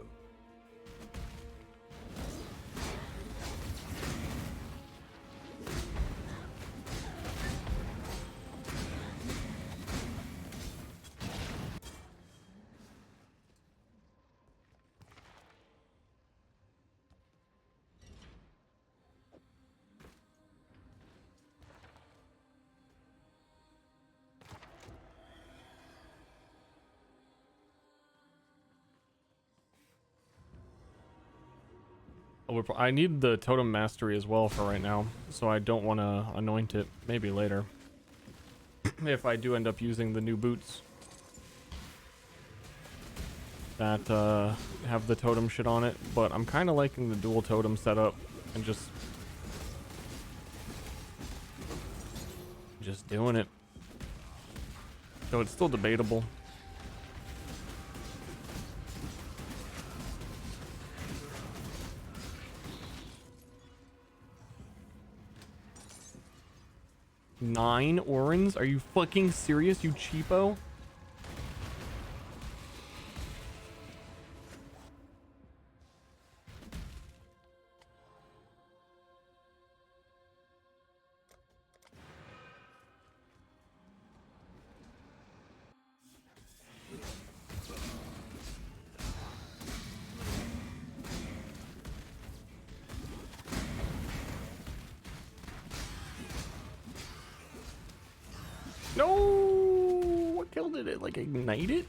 Speaker 1: I need the totem mastery as well for right now, so I don't want to anoint it. Maybe later. If I do end up using the new boots that have the totem shit on it, but I'm kind of liking the dual totem setup and just doing it. So it's still debatable. Nine Orans? Are you fucking serious, you cheapo? No! What killed it? It like ignited?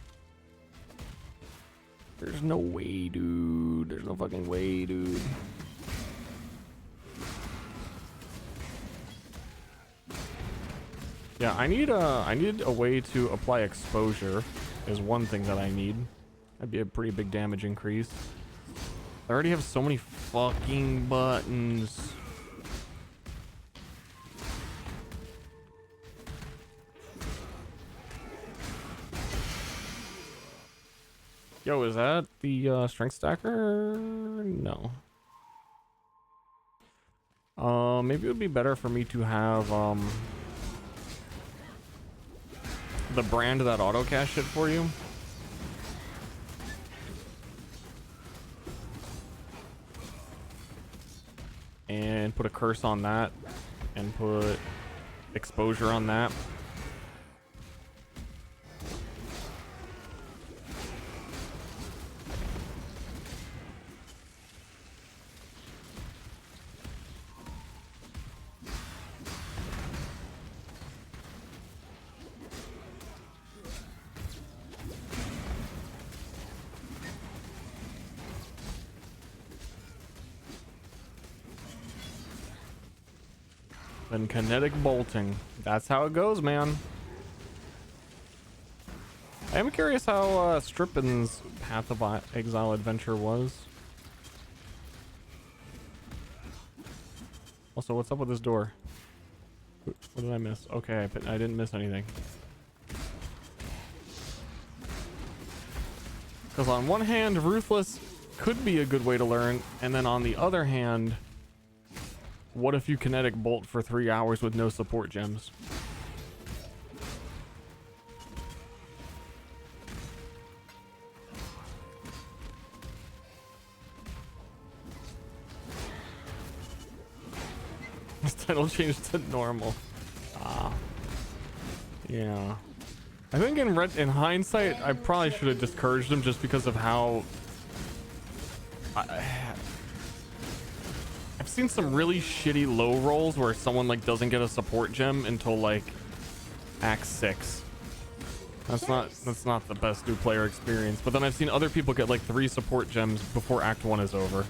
Speaker 1: There's no way, dude. There's no fucking way, dude. Yeah, I need a way to apply exposure is one thing that I need. That'd be a pretty big damage increase. I already have so many fucking buttons. Yo, is that the strength stacker? No. Maybe it would be better for me to have the brand that auto cache it for you. and put a curse on that, and put exposure on that. Then kinetic bolting. That's how it goes, man. I am curious how Strippin's Path of Exile adventure was. Also, what's up with this door? What did I miss? Okay, but I didn't miss anything. Because on one hand, Ruthless could be a good way to learn, and then on the other hand, what if you kinetic bolt for 3 hours with no support gems? This title changed to normal. Ah. Yeah. I think in hindsight, I probably should have discouraged him just because of how... I've seen some really shitty low rolls where someone like doesn't get a support gem until like Act 6. That's not the best new player experience. But then I've seen other people get like 3 support gems before Act 1 is over.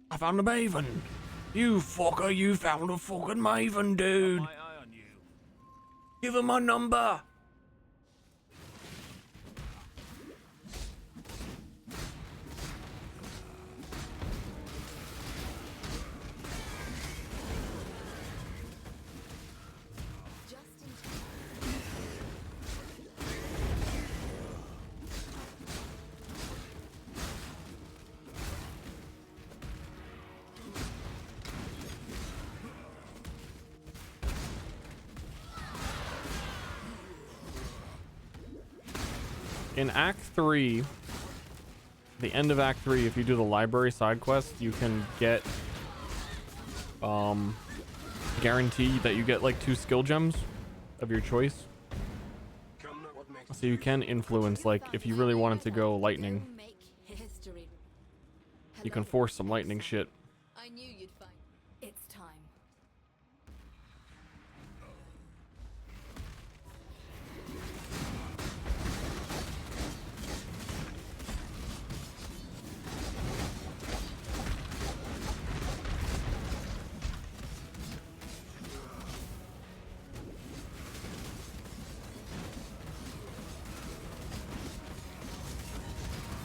Speaker 1: I found the Maven. You fucker, you found a fucking Maven, dude.
Speaker 4: My eye on you.
Speaker 1: Give him my number. In Act 3, the end of Act 3, if you do the library side quest, you can get guarantee that you get like 2 skill gems of your choice. So you can influence, like if you really wanted to go lightning, you can force some lightning shit.
Speaker 2: I knew you'd find it's time.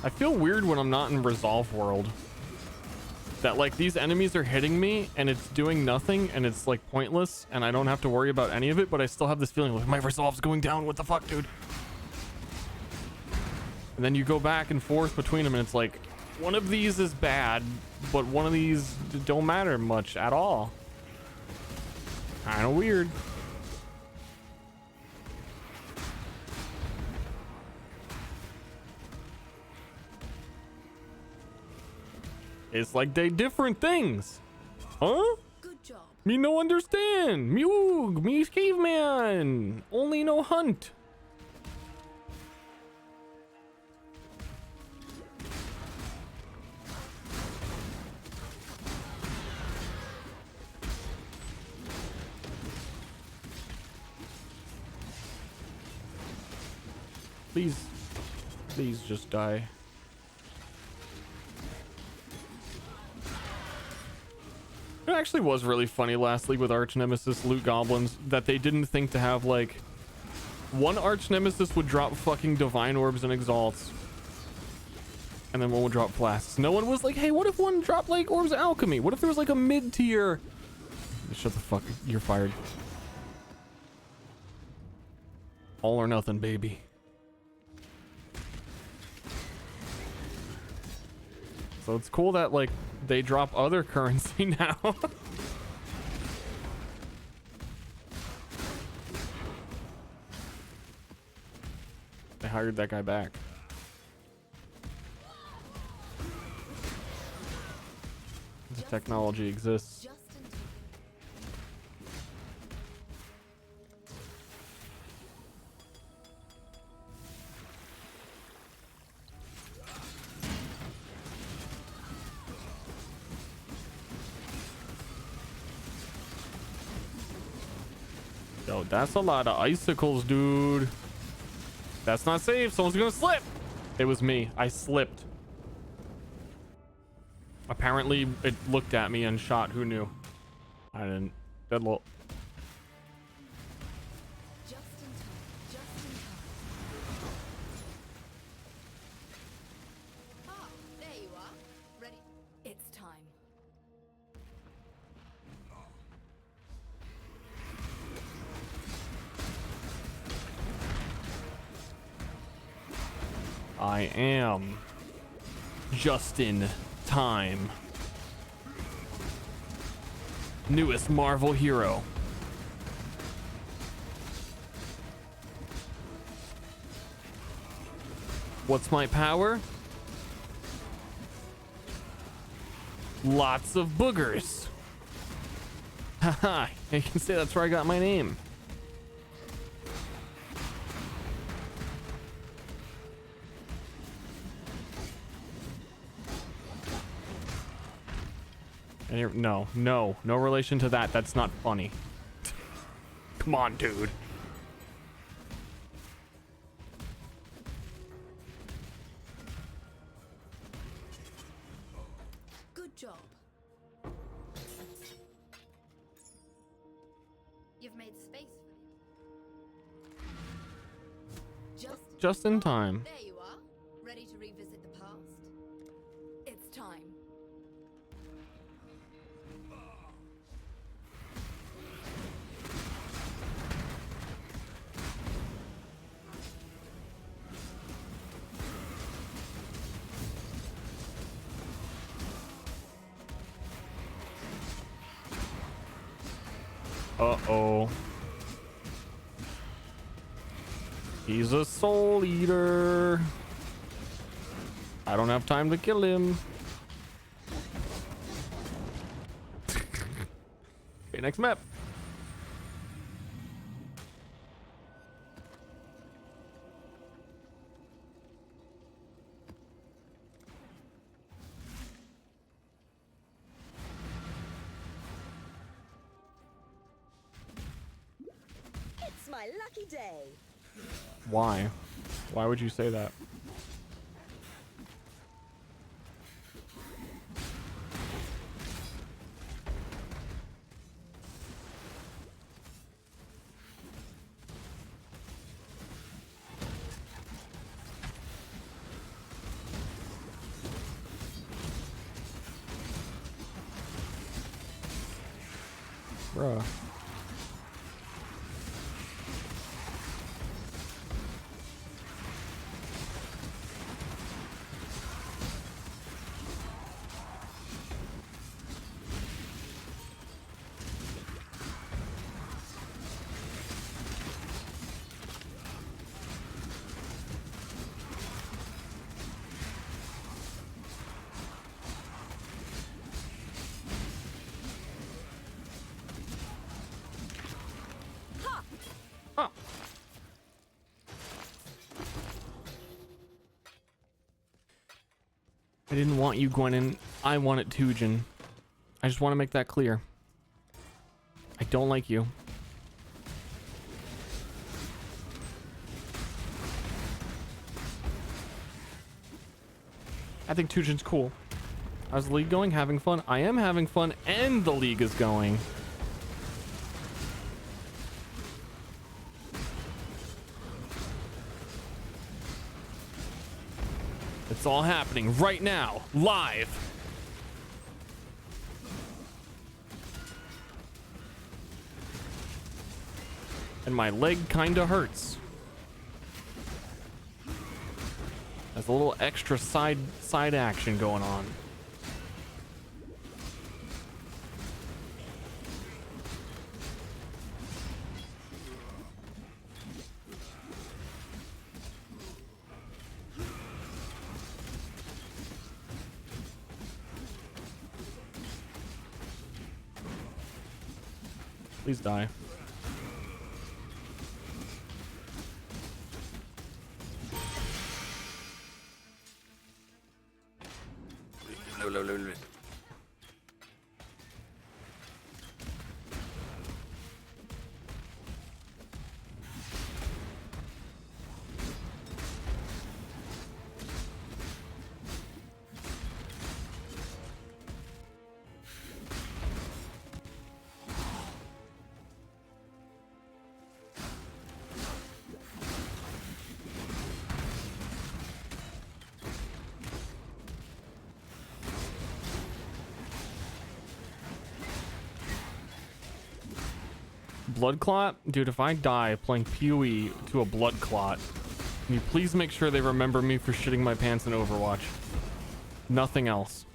Speaker 1: I feel weird when I'm not in Resolve World. That like these enemies are hitting me and it's doing nothing and it's like pointless and I don't have to worry about any of it, but I still have this feeling like my Resolve's going down. What the fuck, dude? And then you go back and forth between them and it's like one of these is bad, but one of these don't matter much at all. Kind of weird. It's like they different things. Huh?
Speaker 2: Good job.
Speaker 1: Me no understand. Mewg, me caveman. Only no hunt. Please, please just die. It actually was really funny last league with Arch Nemesis Loot Goblins that they didn't think to have like one Arch Nemesis would drop fucking Divine Orbs and Exalts, and then one would drop Flasks. No one was like, hey, what if one dropped like Orbs of Alchemy? What if there was like a mid-tier? Shut the fuck, you're fired. All or nothing, baby. So it's cool that like they drop other currency now. They hired that guy back. The technology exists. Yo, that's a lot of icicles, dude. That's not safe. Someone's gonna slip. It was me. I slipped. Apparently, it looked at me and shot. Who knew? I didn't. Dead lol.
Speaker 2: Ah, there you are. Ready? It's time.
Speaker 1: I am just in time. Newest Marvel hero. What's my power? Lots of boogers. Haha, I can say that's where I got my name. And no relation to that. That's not funny. Come on, dude.
Speaker 2: Good job. You've made space for me.
Speaker 1: Just in time.
Speaker 2: There you are. Ready to revisit the past? It's time.
Speaker 1: Uh-oh. He's a soul eater. I don't have time to kill him. Okay, next map.
Speaker 10: It's my lucky day.
Speaker 1: Why? Why would you say that? Bruh. I didn't want you, Gwenin. I want it too, Jin. I just want to make that clear. I don't like you. I think Tujin's cool. How's the league going? Having fun? I am having fun, and the league is going. It's all happening right now, live. And my leg kinda hurts. There's a little extra side action going on. Please die. Blood clot? Dude, if I die playing PoE to a blood clot, can you please make sure they remember me for shitting my pants in Overwatch? Nothing else.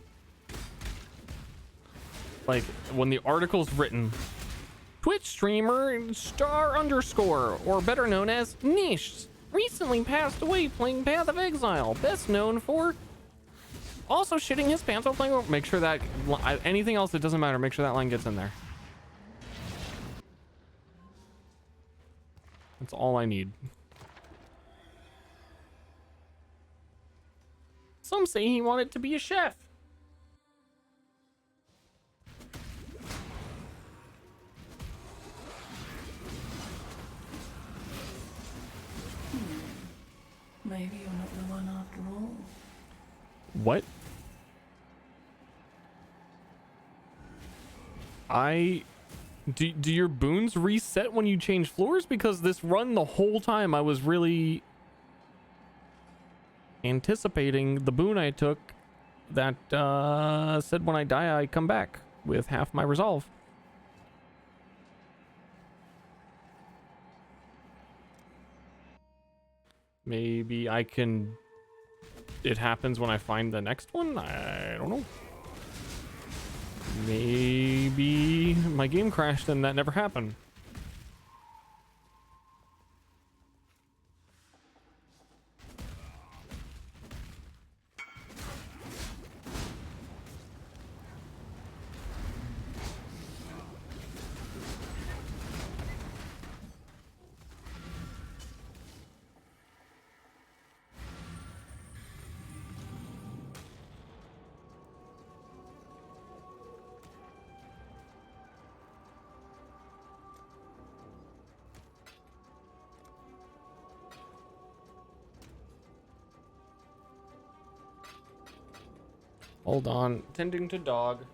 Speaker 1: Like, when the article's written, Twitch streamer Ster underscore, or better known as Niche, recently passed away playing Path of Exile, best known for also shitting his pants while playing. Make sure that, anything else, it doesn't matter, make sure that line gets in there. That's all I need. Some say he wanted to be a chef.
Speaker 5: Maybe you're not the one after all.
Speaker 1: What? Do your boons reset when you change floors? Because this run the whole time I was really anticipating the boon I took that said when I die I come back with half my resolve. Maybe I can... It happens when I find the next one? I don't know. Maybe my game crashed and that never happened. Hold on. Tending to dog.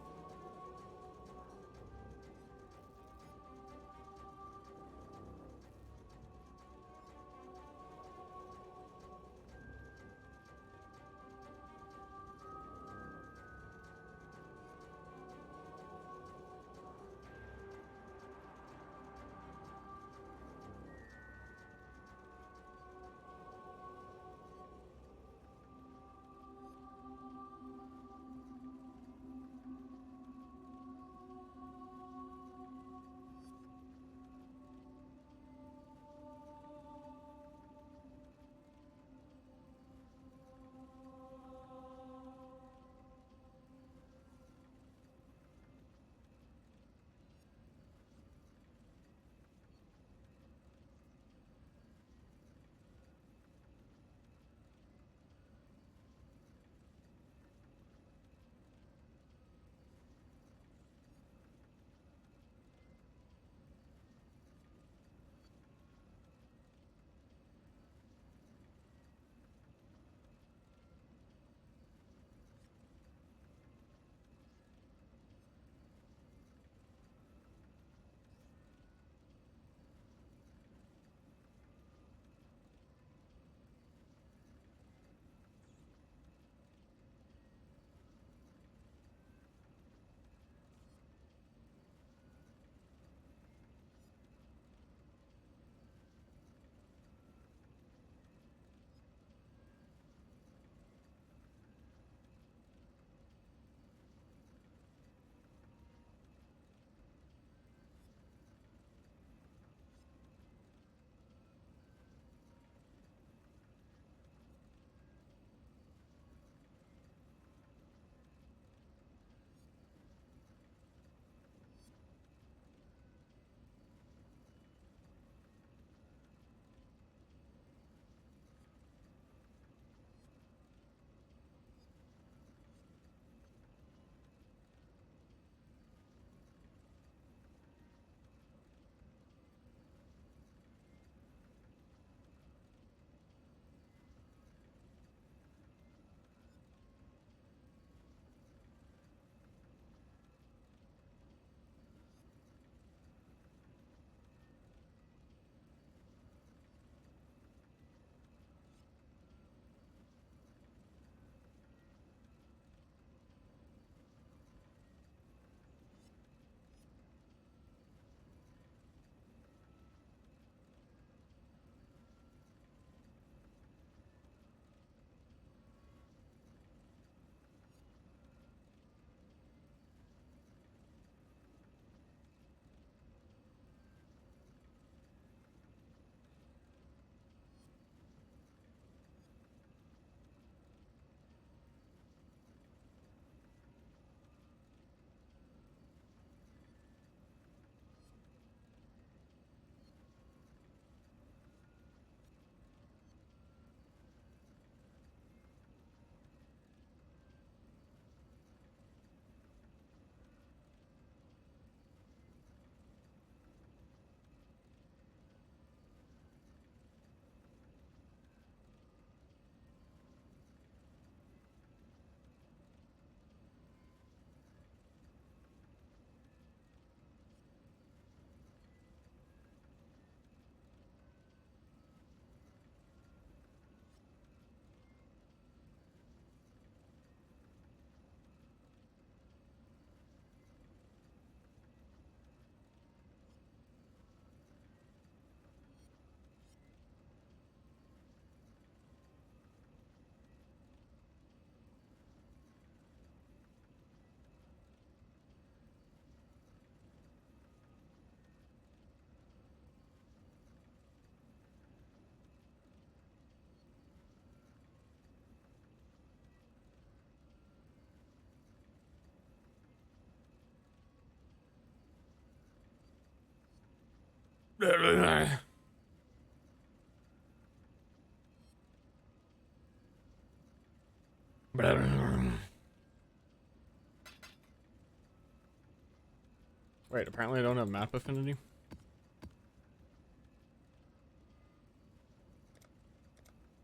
Speaker 1: Wait, apparently I don't have map affinity.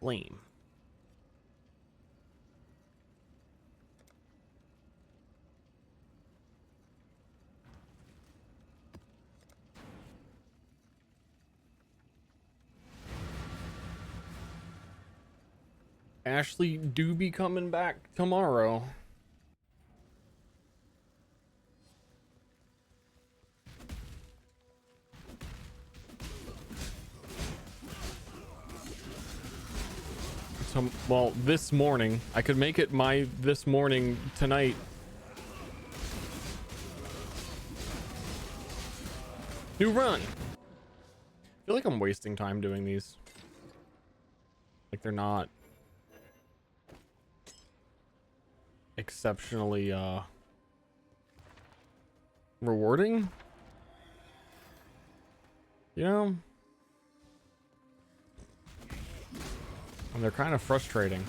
Speaker 1: Lame. Ashley do be coming back tomorrow. Well, this morning. I could make it my this morning tonight. New run. I feel like I'm wasting time doing these. Like they're not exceptionally rewarding. You know? And they're kind of frustrating.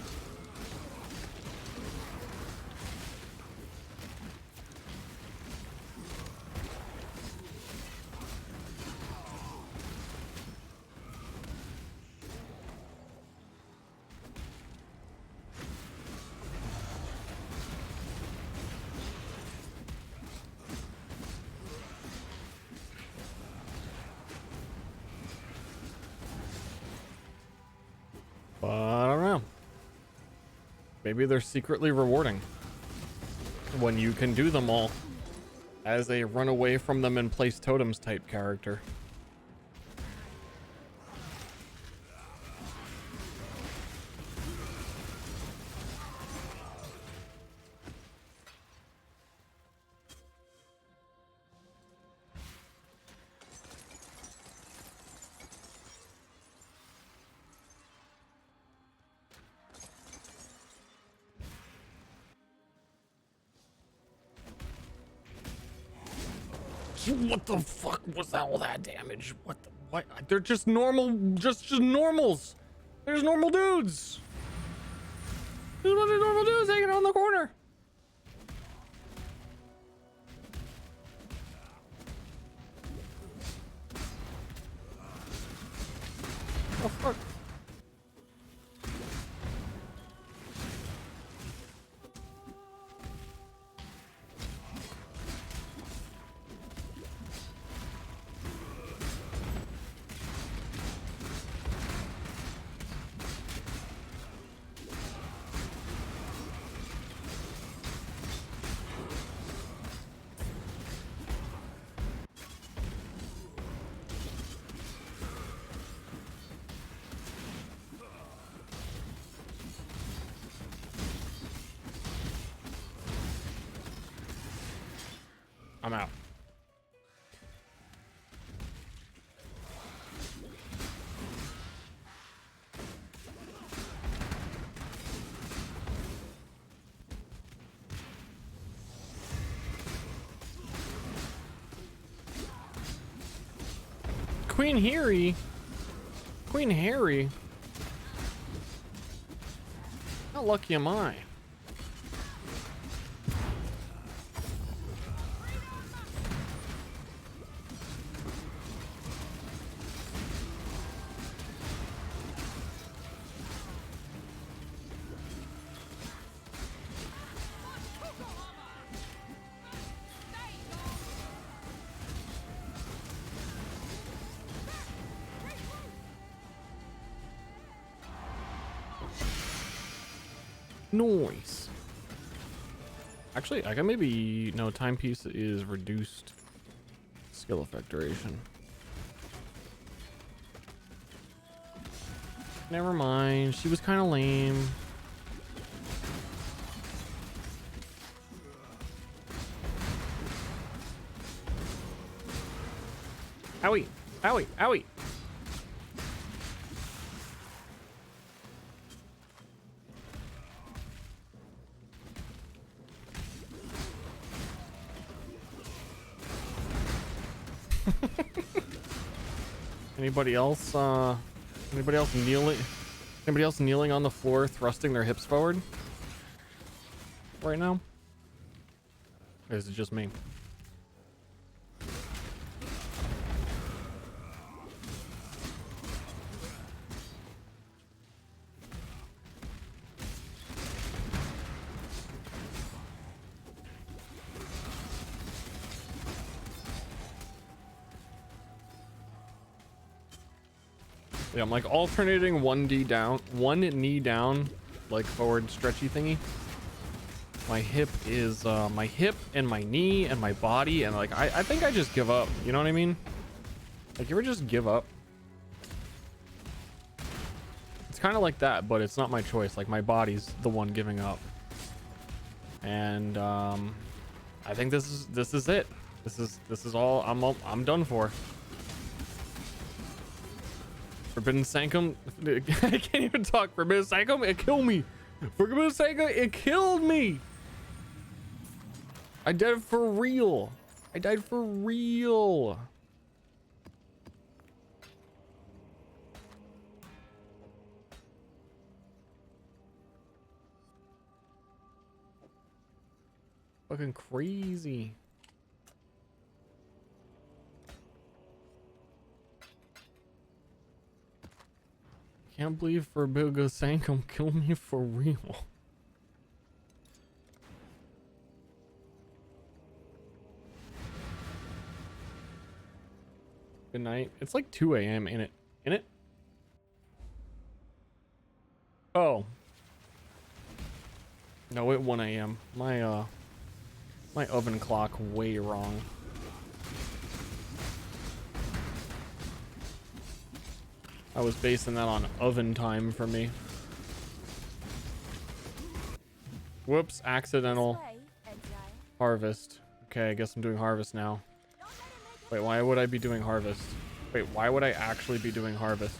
Speaker 1: But I don't know. Maybe they're secretly rewarding when you can do them all as a run away from them and place totems type character. What the fuck was all that damage? What? They're just normal, just normals. They're just normal dudes. There's a bunch of normal dudes hanging out in the corner. Oh fuck. I'm out. Queen Harry? Queen Harry? How lucky am I? Noise. Actually, I can maybe... No, timepiece is reduced skill effect duration. Never mind. She was kind of lame. Owie. Owie. Owie. Anybody else? Anybody else kneeling? Anybody else kneeling on the floor, thrusting their hips forward right now? Or is it just me? Yeah, I'm like alternating one knee down, like forward stretchy thingy. My hip is my hip and my knee and my body, and like I think I just give up. You know what I mean? Like you ever just give up? It's kind of like that, but it's not my choice. Like my body's the one giving up. And I think this is it. This is all I'm done for. Forbidden Sanctum. I can't even talk. Forbidden Sanctum, it killed me. Forbidden Sanctum, it killed me. I died for real. I died for real. Fucking crazy. Can't believe Forbidden Sanctum killed me for real. Good night. It's like 2 a.m. in it. Oh. No, at 1 a.m. My oven clock way wrong. I was basing that on oven time for me. Whoops, accidental harvest. Okay, I guess I'm doing harvest now. Wait, why would I be doing harvest? Wait, why would I actually be doing harvest?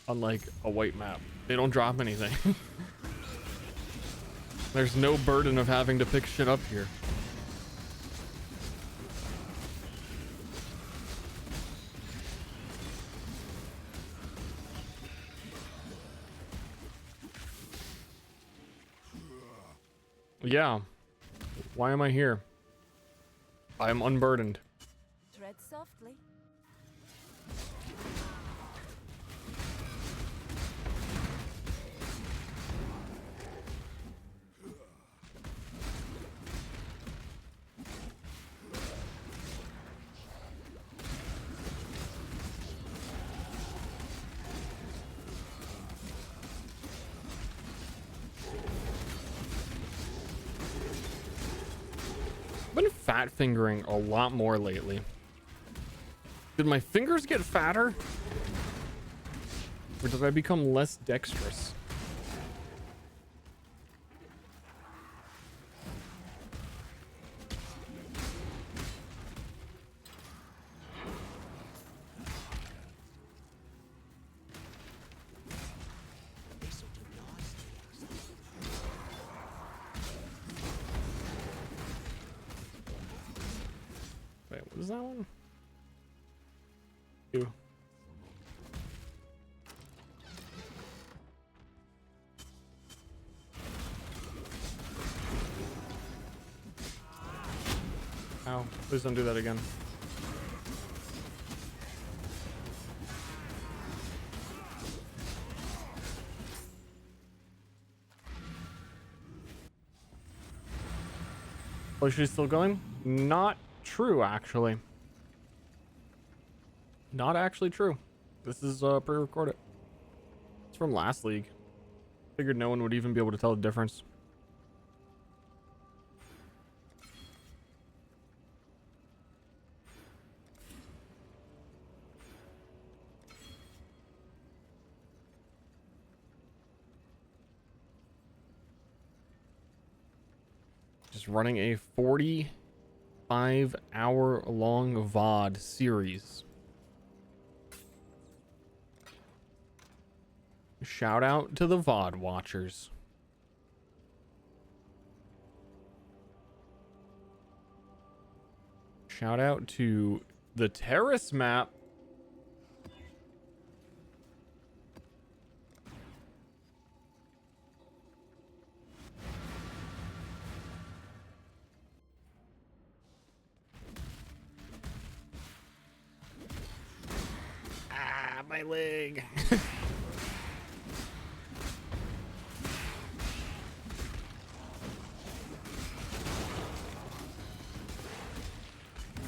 Speaker 1: Unlike a white map, they don't drop anything. There's no burden of having to pick shit up here. Yeah. Why am I here? I am unburdened.
Speaker 2: Tread softly.
Speaker 1: Fat fingering a lot more lately. Did my fingers get fatter? Or did I become less dexterous? Wait, what is that one? Ew. Ow, please don't do that again. Oh, she's still going? Not true, actually. Not actually true. This is pre-recorded. It's from last league. Figured no one would even be able to tell the difference. Just running a 45-hour long VOD series. Shout out to the VOD watchers. Shout out to the terrace map. Ah, my leg.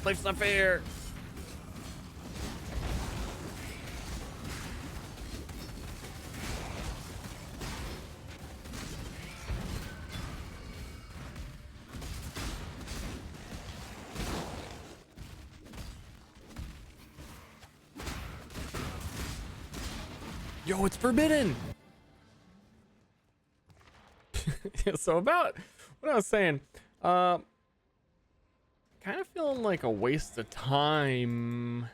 Speaker 1: Life's not fair. Yo, it's forbidden. Yeah, so about what I was saying, kind of feeling like a waste of time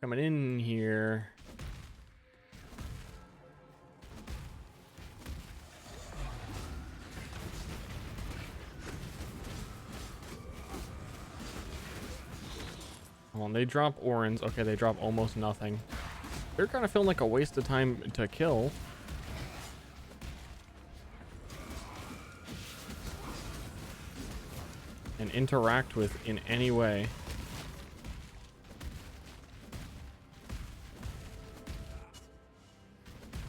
Speaker 1: coming in here. Hold on, they drop orange. Okay, they drop almost nothing. They're kind of feeling like a waste of time to kill. And interact with in any way.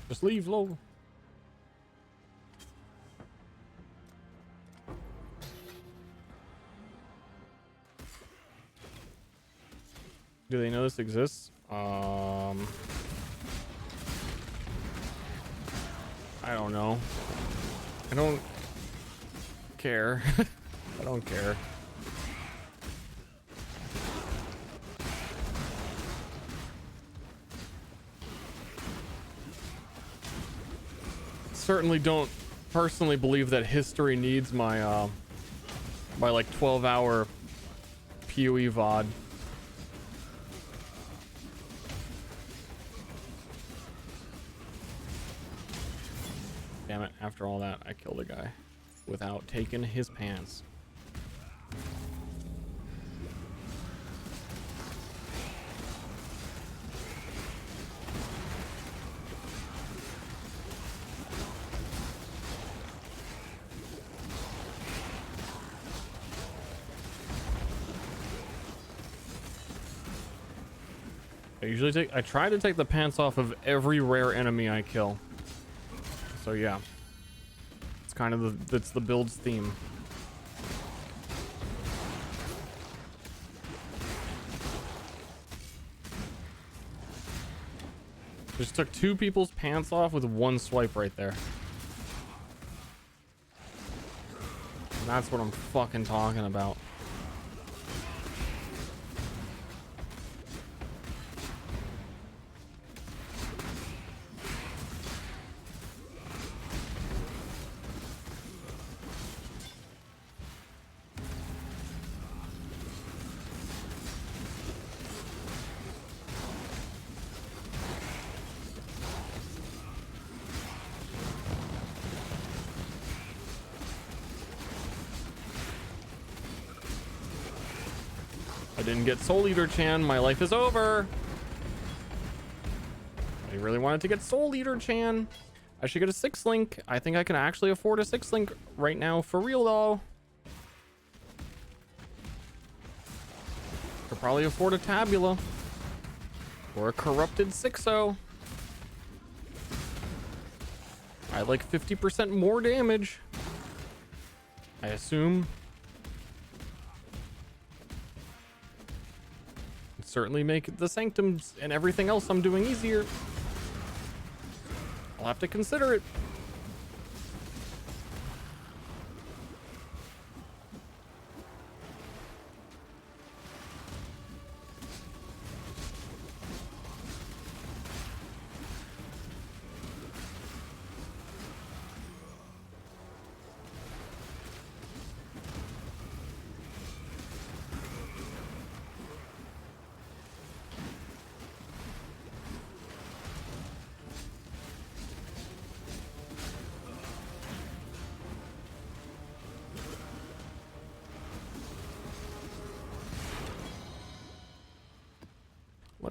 Speaker 1: Just leave, lol. Do they know this exists? I don't know. I don't care. I don't care. Certainly don't personally believe that history needs my my like 12-hour PoE VOD. Damn it, after all that, I killed a guy without taking his pants. I try to take the pants off of every rare enemy I kill. So yeah, it's kind of that's the build's theme. Just took 2 people's pants off with 1 swipe right there. And that's what I'm fucking talking about. I didn't get Soul Eater Chan. My life is over. I really wanted to get Soul Eater Chan. I should get a 6-link. I think I can actually afford a 6-link right now for real though. Could probably afford a Tabula or a corrupted 6-0. I like 50% more damage, I assume. Certainly make the Sanctums and everything else I'm doing easier. I'll have to consider it.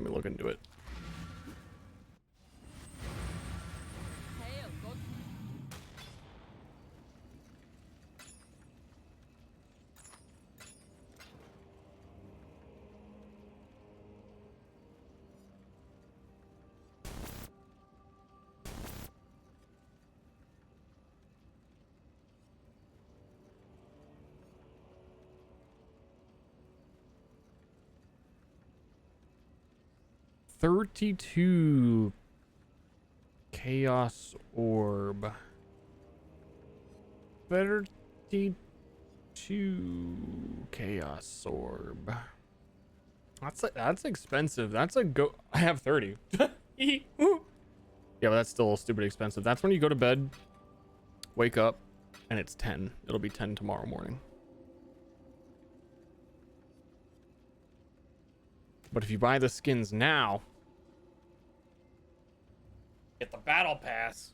Speaker 1: Let me look into it.
Speaker 2: Hail, God.
Speaker 1: $32 Chaos Orb. 32 Chaos Orb. That's expensive. That's a go. I have 30. Yeah, but that's still stupid expensive. That's when you go to bed, wake up, and it's 10. It'll be 10 tomorrow morning. But if you buy the skins now, get the battle pass.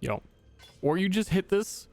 Speaker 1: Yo. Or you just hit this.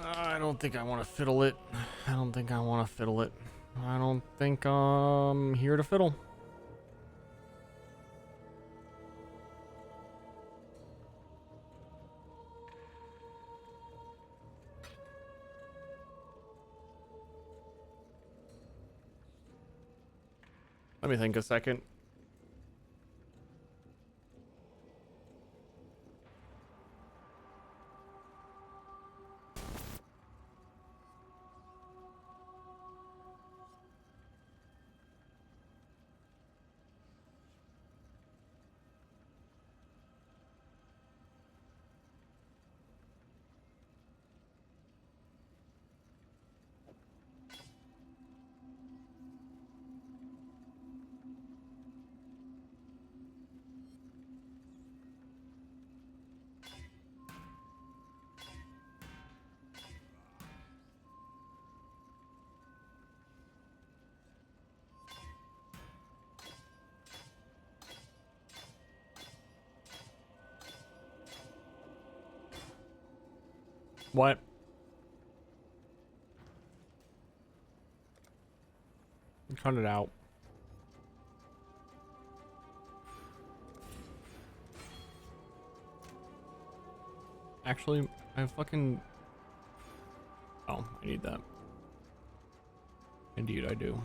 Speaker 1: I don't think I want to fiddle it. I don't think I want to fiddle it. I don't think I'm here to fiddle. Let me think a second. What? Cut it out. Actually, I fucking... Oh, I need that. Indeed, I do.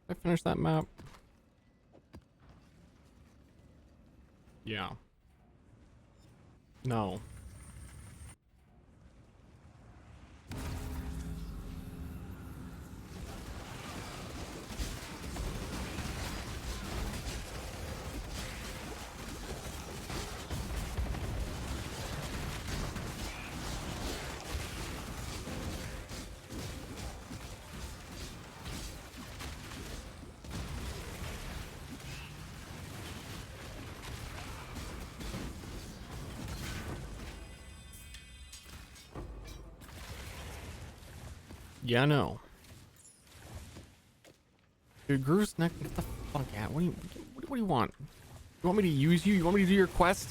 Speaker 1: I finished that map. Yeah. No. Yeah, no. Dude, Groove's neck. Get the fuck out. What do you want? You want me to use you? You want me to do your quest?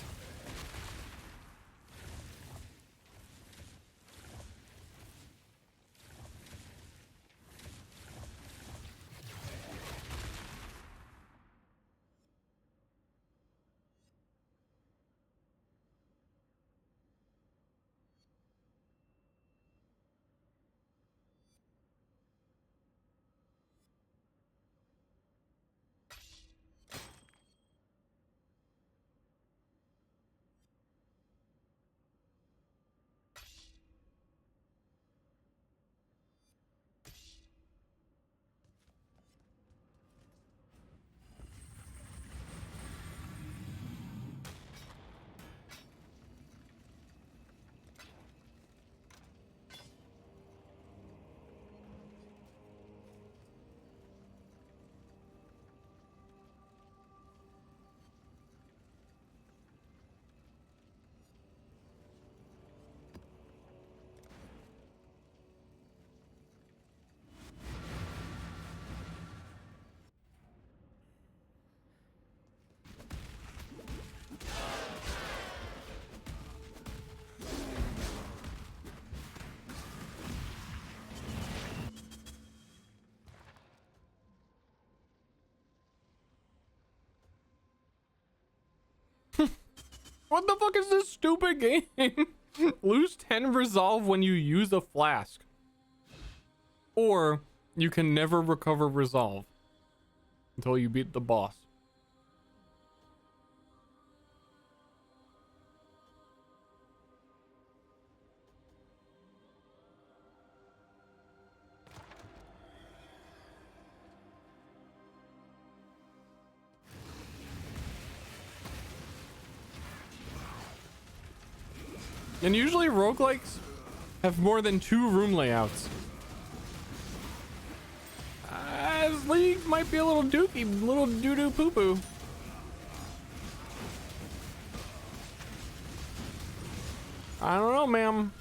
Speaker 1: What the fuck is this stupid game? Lose 10 resolve when you use a flask. Or you can never recover resolve until you beat the boss. And usually roguelikes have more than 2 room layouts. This league might be a little dookie, little doo-doo poo-poo. I don't know, ma'am.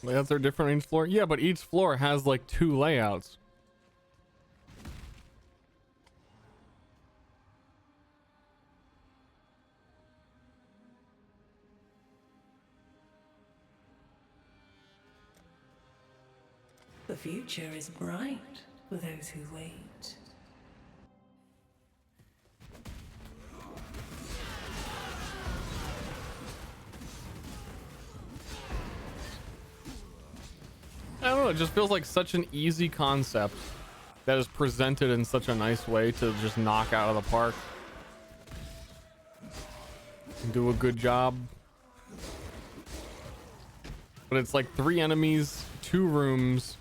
Speaker 1: Layouts are different each floor. Yeah, but each floor has like 2 layouts.
Speaker 5: The future is bright for those who wait.
Speaker 1: I don't know, it just feels like such an easy concept that is presented in such a nice way to just knock out of the park. Do a good job. But it's like 3 enemies, 2 rooms.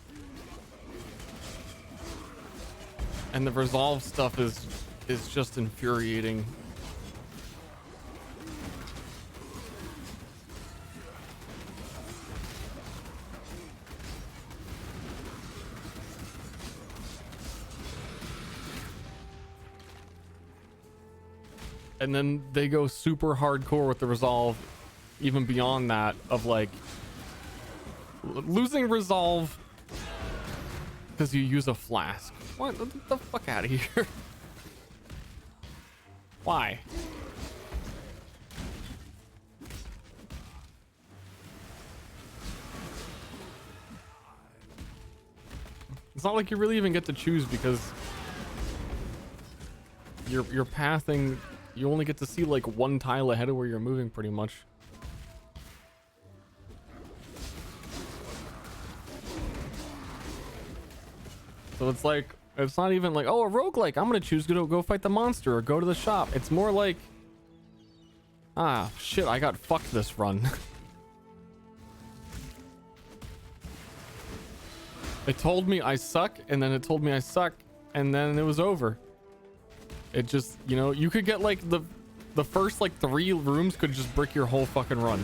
Speaker 1: And the resolve stuff is just infuriating. And then they go super hardcore with the resolve, even beyond that, of like losing resolve because you use a flask. What? Get the fuck out of here. Why? It's not like you really even get to choose because you're pathing. You only get to see like 1 tile ahead of where you're moving pretty much. So it's like It's not even like, oh, a roguelike, I'm gonna choose to go fight the monster or go to the shop. It's more like, ah, shit, I got fucked this run. It told me I suck, and then it told me I suck, and then it was over. It just, you know, you could get like the first like 3 rooms could just brick your whole fucking run.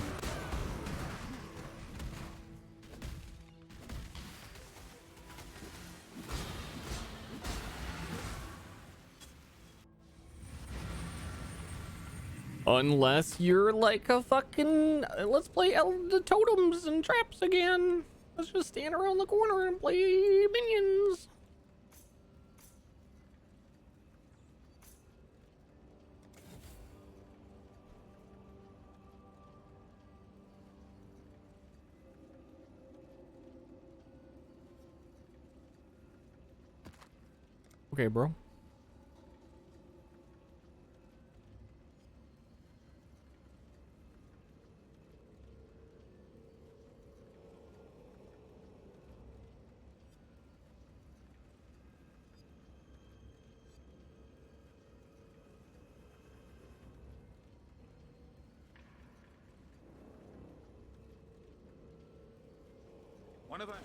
Speaker 1: Unless you're like a fucking, let's play the totems and traps again. Let's just stand around the corner and play minions. Okay, bro.
Speaker 3: One of us.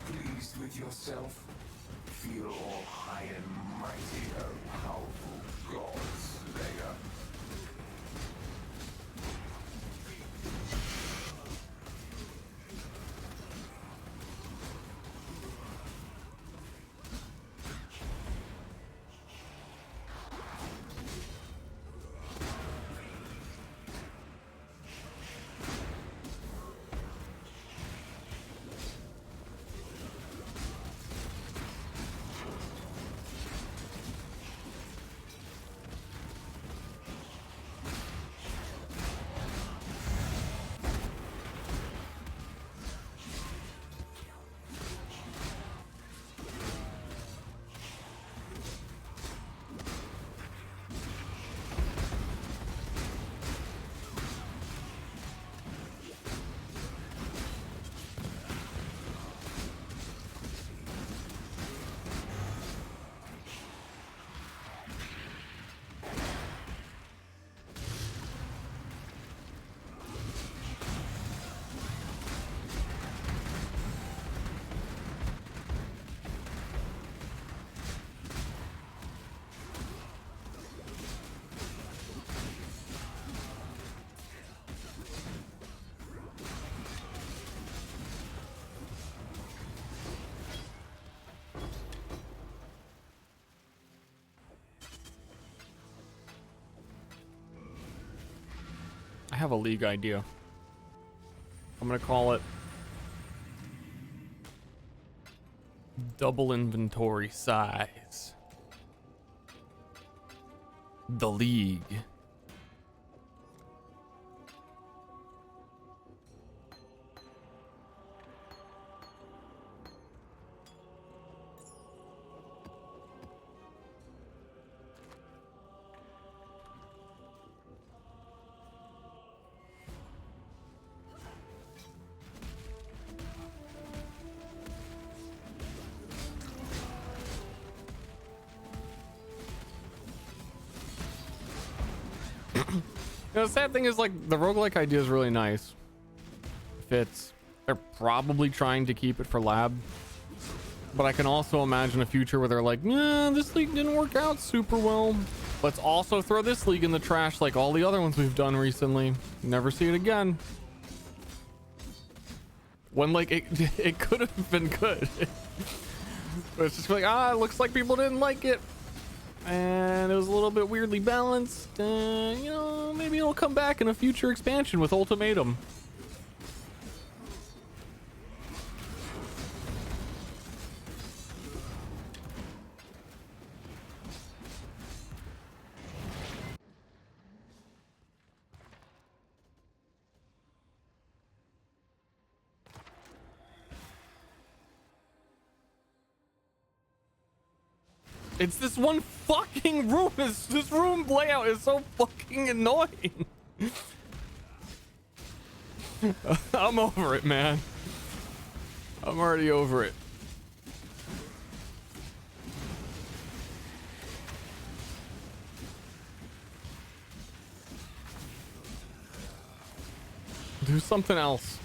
Speaker 11: Pleased with yourself? Feel all high and mighty, O powerful god slayer.
Speaker 1: I have a league idea. I'm gonna call it double inventory size. The League. The sad thing is, like, the roguelike idea is really nice. Fits. They're probably trying to keep it for lab. But I can also imagine a future where they're like, nah, this league didn't work out super well. Let's also throw this league in the trash like all the other ones we've done recently. Never see it again. When, like, it could have been good. But it's just like, it looks like people didn't like it. And it was a little bit weirdly balanced. You know, maybe it'll come back in a future expansion with Ultimatum. It's this one fucking room. This room layout is so fucking annoying. I'm over it, man. I'm already over it. Do something else.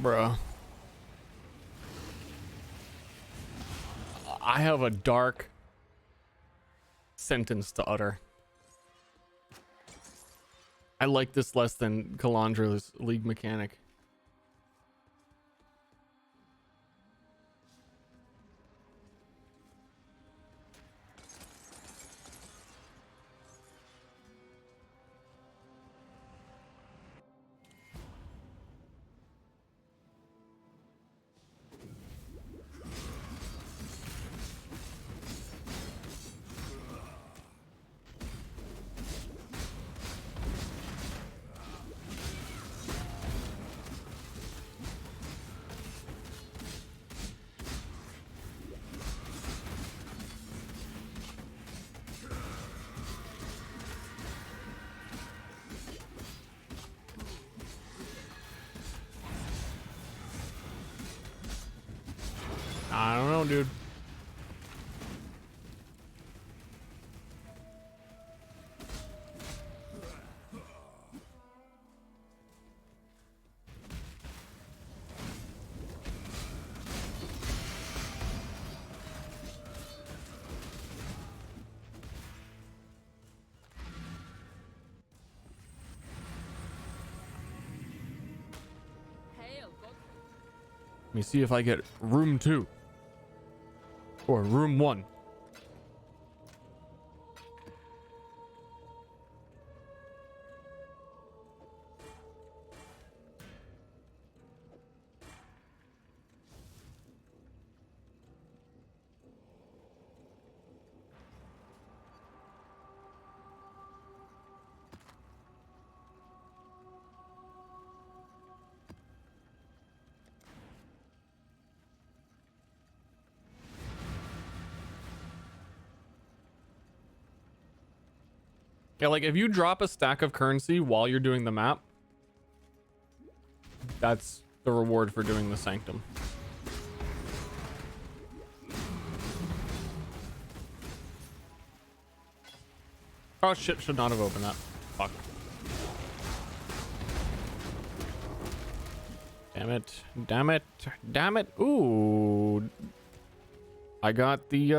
Speaker 1: Bruh. I have a dark sentence to utter. I like this less than Kalandra's League mechanic. I don't know, dude. Let me see if I get room 2 or room 1. Yeah, like if you drop a stack of currency while you're doing the map, that's the reward for doing the Sanctum. Oh shit, should not have opened that. Fuck. Damn it. Damn it. Damn it. Ooh. I got the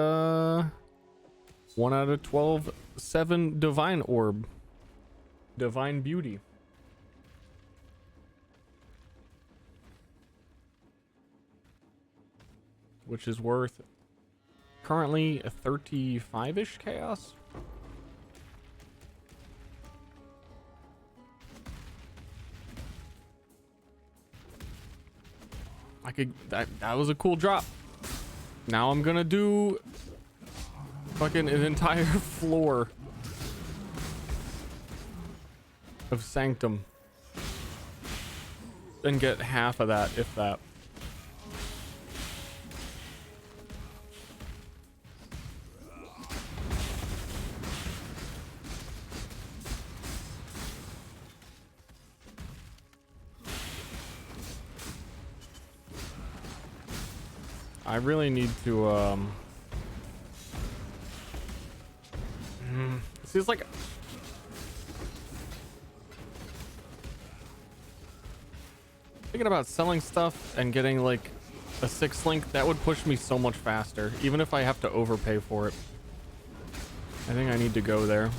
Speaker 1: 1 out of 12 7 divine orb. Divine beauty. Which is worth currently a 35-ish chaos. I could that was a cool drop. Now I'm gonna do fucking an entire floor of Sanctum and get half of that, if that. I really need to see, it's like thinking about selling stuff and getting like a 6 link. That would push me so much faster, even if I have to overpay for it. I think I need to go there.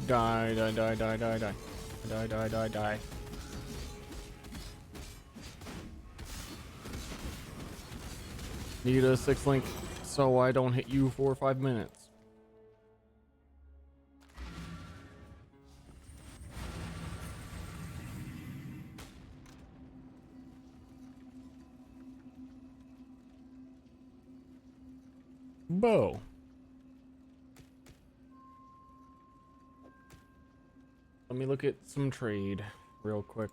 Speaker 1: Die, die, die, die, die, die. Die, die, die, die. Need a 6 link so I don't hit you for 5 minutes. Bow. Let me look at some trade real quick.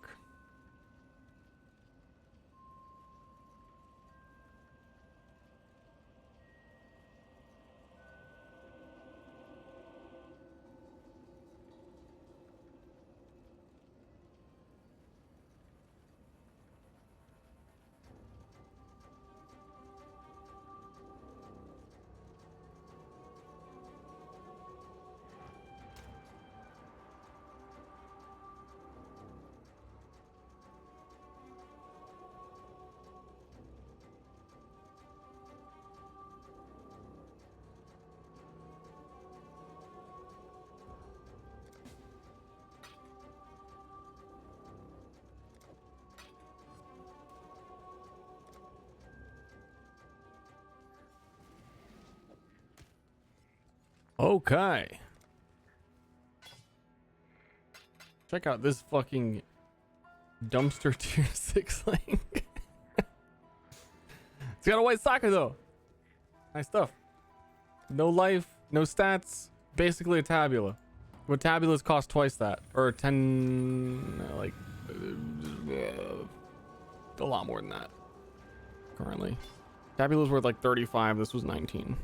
Speaker 1: Okay. Check out this fucking dumpster tier 6 link. It's got a white soccer though. Nice stuff. No life, no stats. Basically a tabula. But tabulas cost twice that. Or 10, like, a lot more than that. Currently. Tabula's worth like 35. This was 19.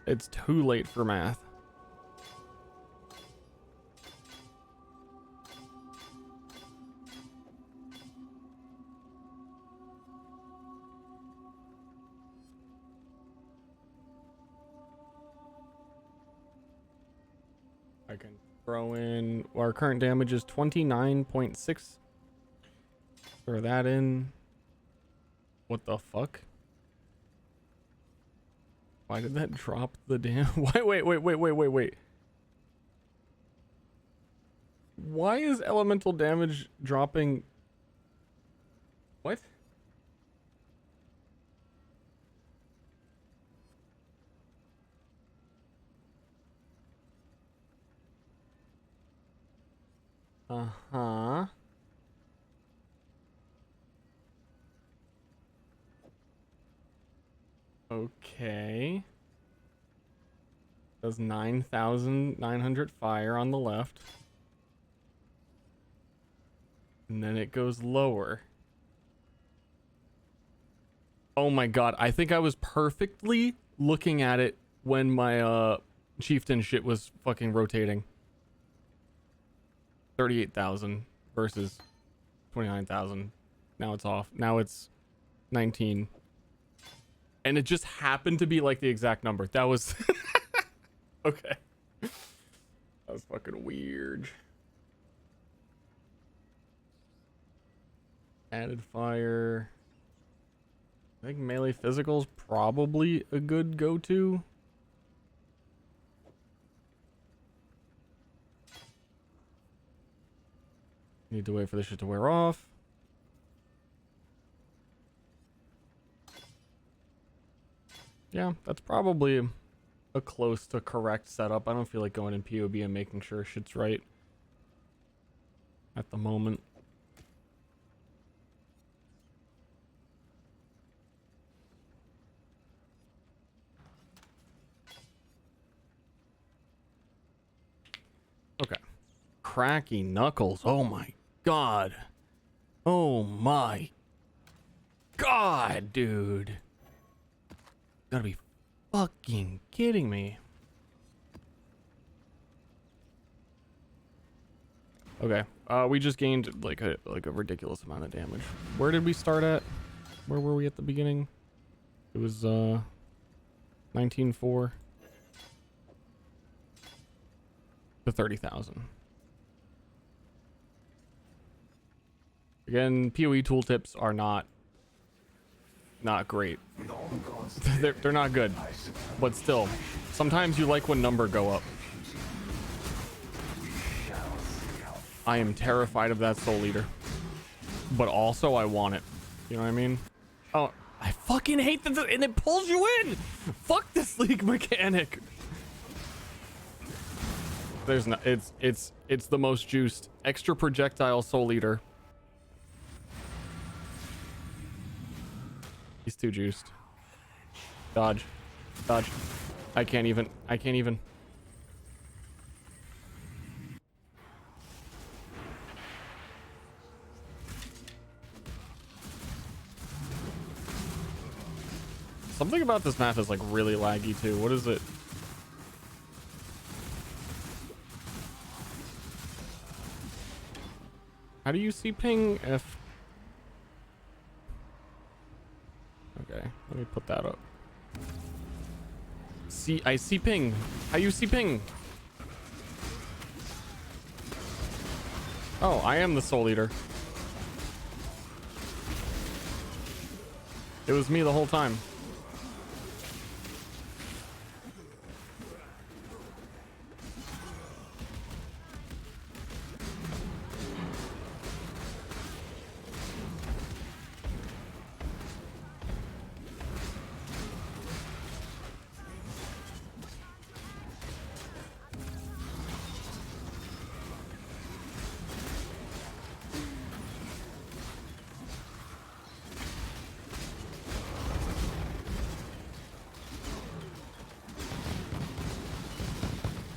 Speaker 1: It's too late for math. I can throw in, our current damage is 29.6. Throw that in. What the fuck? Why did that drop the damn? Wait. Why is elemental damage dropping? What? Uh-huh. Okay. Does 9,900 fire on the left. And then it goes lower. Oh my god, I think I was perfectly looking at it when my chieftain shit was fucking rotating. 38,000 versus 29,000. Now it's off. Now it's 19. And it just happened to be like the exact number. That was okay. That was fucking weird. Added fire. I think melee physical's probably a good go-to. Need to wait for this shit to wear off. Yeah, that's probably a close to correct setup. I don't feel like going in POB and making sure shit's right at the moment. Okay. Cracky knuckles. Oh my god. Oh my god, dude. Gotta be fucking kidding me. Okay. We just gained like a ridiculous amount of damage. Where did we start at? Where were we at the beginning? It was 19.4 to 30,000. Again, PoE tooltips are not great. They're not good, but still, sometimes you like when number go up. I am terrified of that soul eater, but also I want it. You know what I mean? Oh, I fucking hate that, and it pulls you in. Fuck this league mechanic. There's no, it's the most juiced extra projectile soul eater. He's too juiced. Dodge. Dodge. I can't even. Something about this map is like really laggy too. What is it? How do you see ping if... Okay, let me put that up. See, I see ping. How you see ping? Oh, I am the soul eater. It was me the whole time.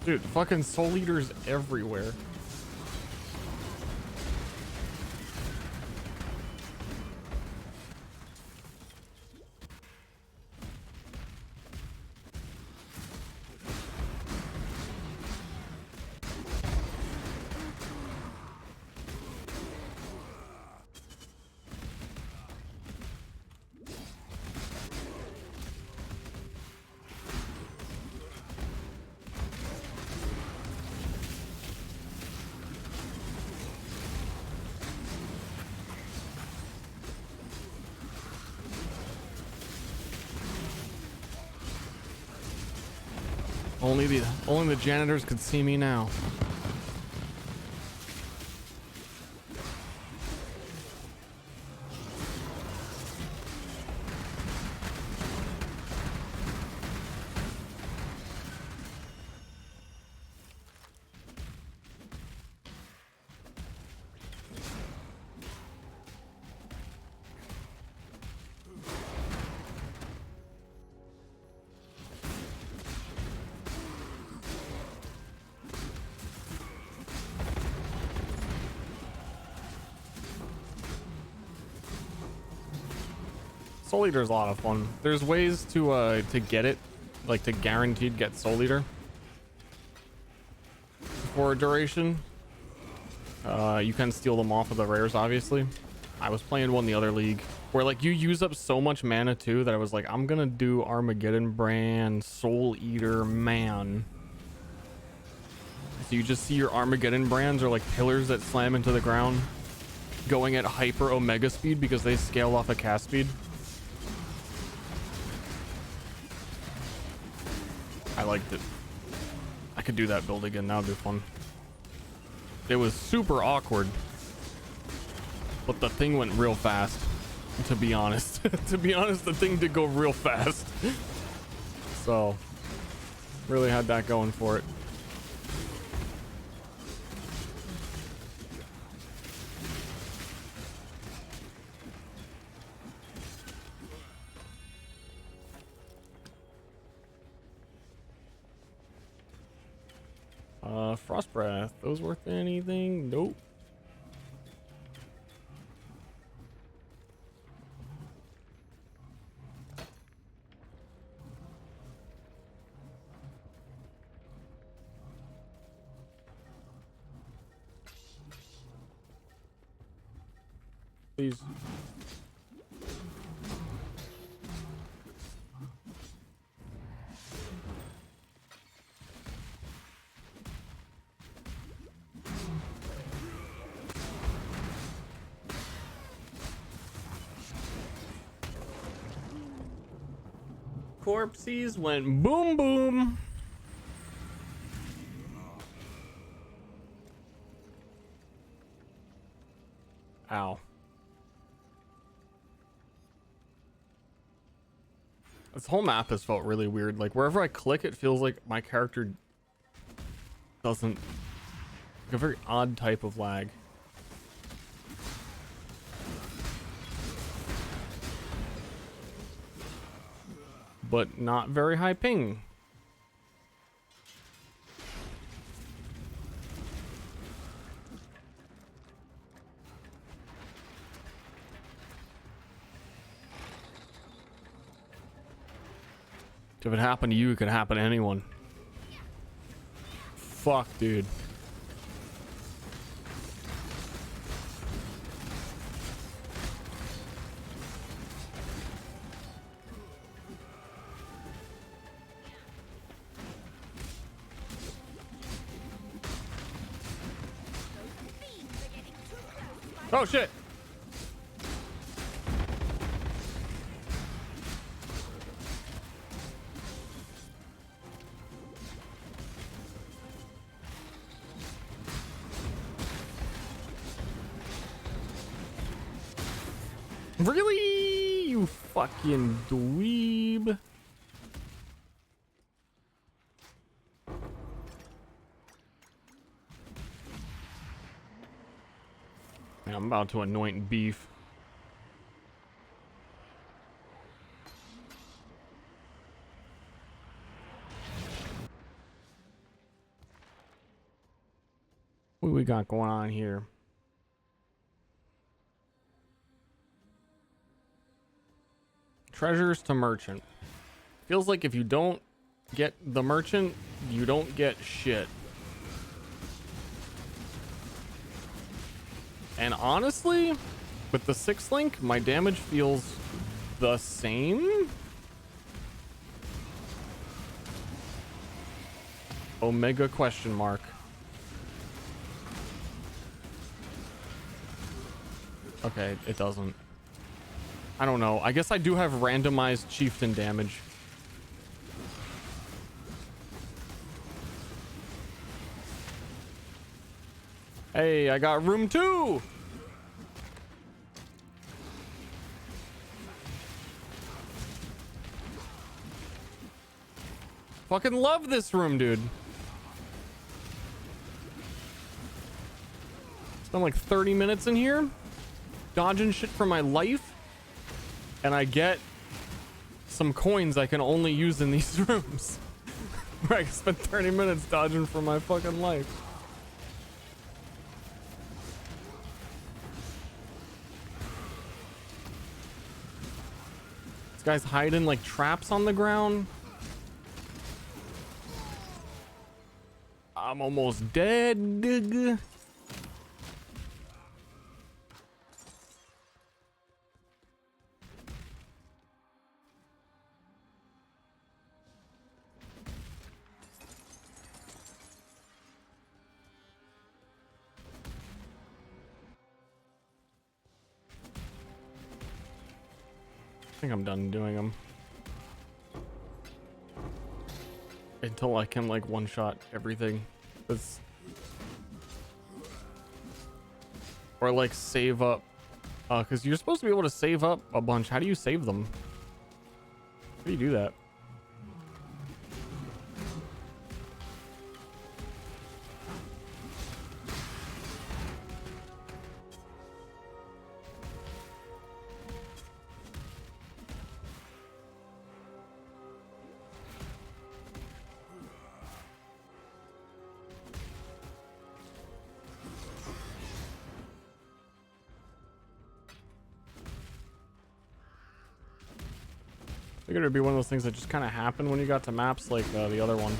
Speaker 1: Dude, fucking soul eaters everywhere. Only the janitors could see me now. Soul Eater is a lot of fun. There's ways to get it, like to guaranteed get Soul Eater for a duration. You can steal them off of the rares, obviously. I was playing one the other league where like you use up so much mana too that I was like, I'm gonna do Armageddon Brand Soul Eater man. So you just see your Armageddon brands are like pillars that slam into the ground, going at hyper omega speed because they scale off a cast speed. I liked it. I could do that build again. That would be fun. It was super awkward, but the thing went real fast, to be honest. To be honest, the thing did go real fast. So Really had that going for it. Frost breath. Those worth anything? Nope. Please. Corpses went boom boom. Ow. This whole map has felt really weird. Like wherever I click, it feels like my character doesn't, like a very odd type of lag. But not very high ping. If it happened to you, it could happen to anyone. Fuck, dude. Oh shit. Really? You fucking dweeb. Yeah, I'm about to anoint beef. What we got going on here? Treasures to merchant. Feels like if you don't get the merchant, you don't get shit. And honestly, with the 6th link, my damage feels the same. Omega question mark. Okay, it doesn't. I don't know. I guess I do have randomized chieftain damage. Hey, I got room 2. Fucking love this room, dude. Spent like 30 minutes in here dodging shit for my life, and I get some coins I can only use in these rooms. Where I spent 30 minutes dodging for my fucking life. This guy's hiding like traps on the ground. I'm almost dead. I think I'm done doing them until I can like one-shot everything. That's, or like save up, because you're supposed to be able to save up a bunch. How do you save them? How do you do that? figured it'd be one of those things that just kind of happen when you got to maps like the other one.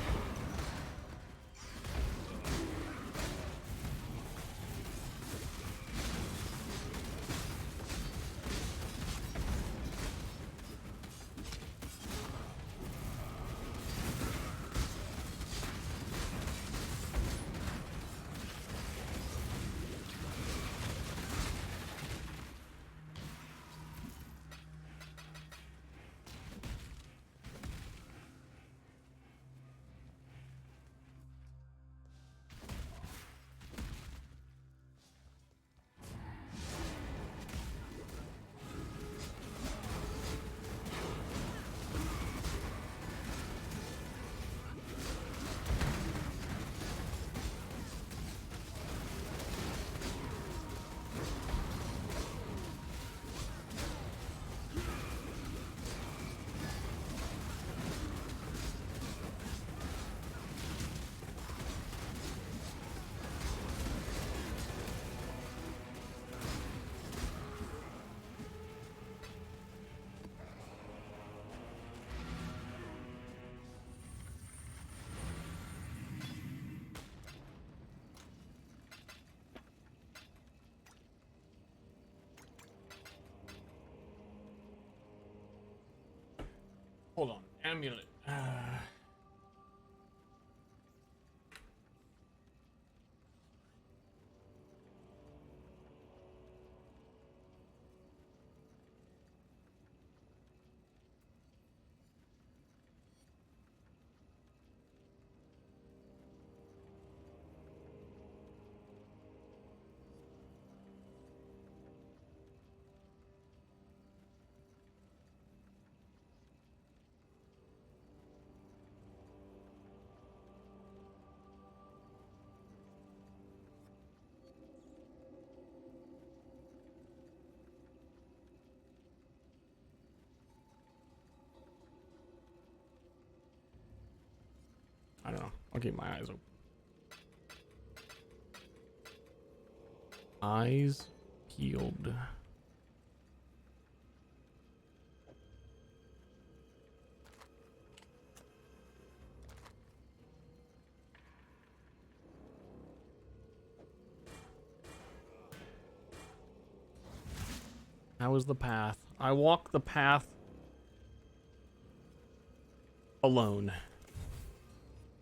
Speaker 1: Hold on, amulet. I don't know. I'll keep my eyes open. Eyes peeled. How is the path? I walk the path alone.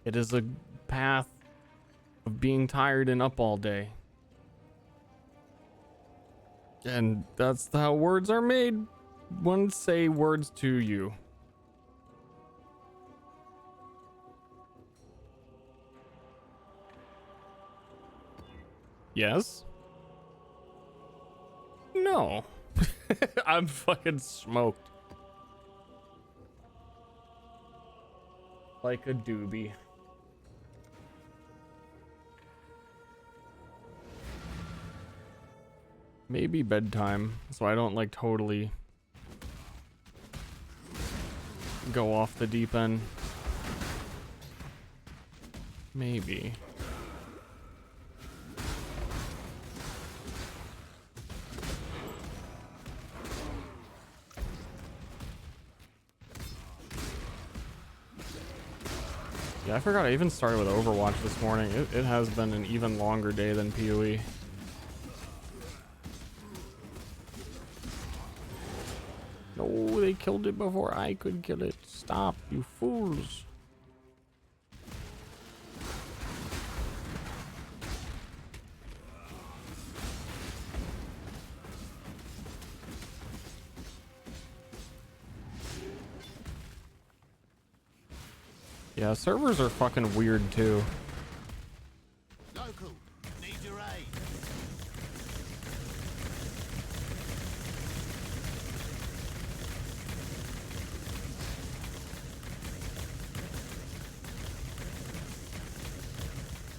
Speaker 1: It is a path of being tired and up all day. And that's how words are made. One say words to you. Yes? No. I'm fucking smoked. Like a doobie. Maybe bedtime, so I don't like totally go off the deep end. Maybe. Yeah, I forgot I even started with Overwatch this morning. It has been an even longer day than PoE. No, they killed it before I could kill it. Stop, you fools. Yeah, servers are fucking weird too.
Speaker 9: Local, need your aid.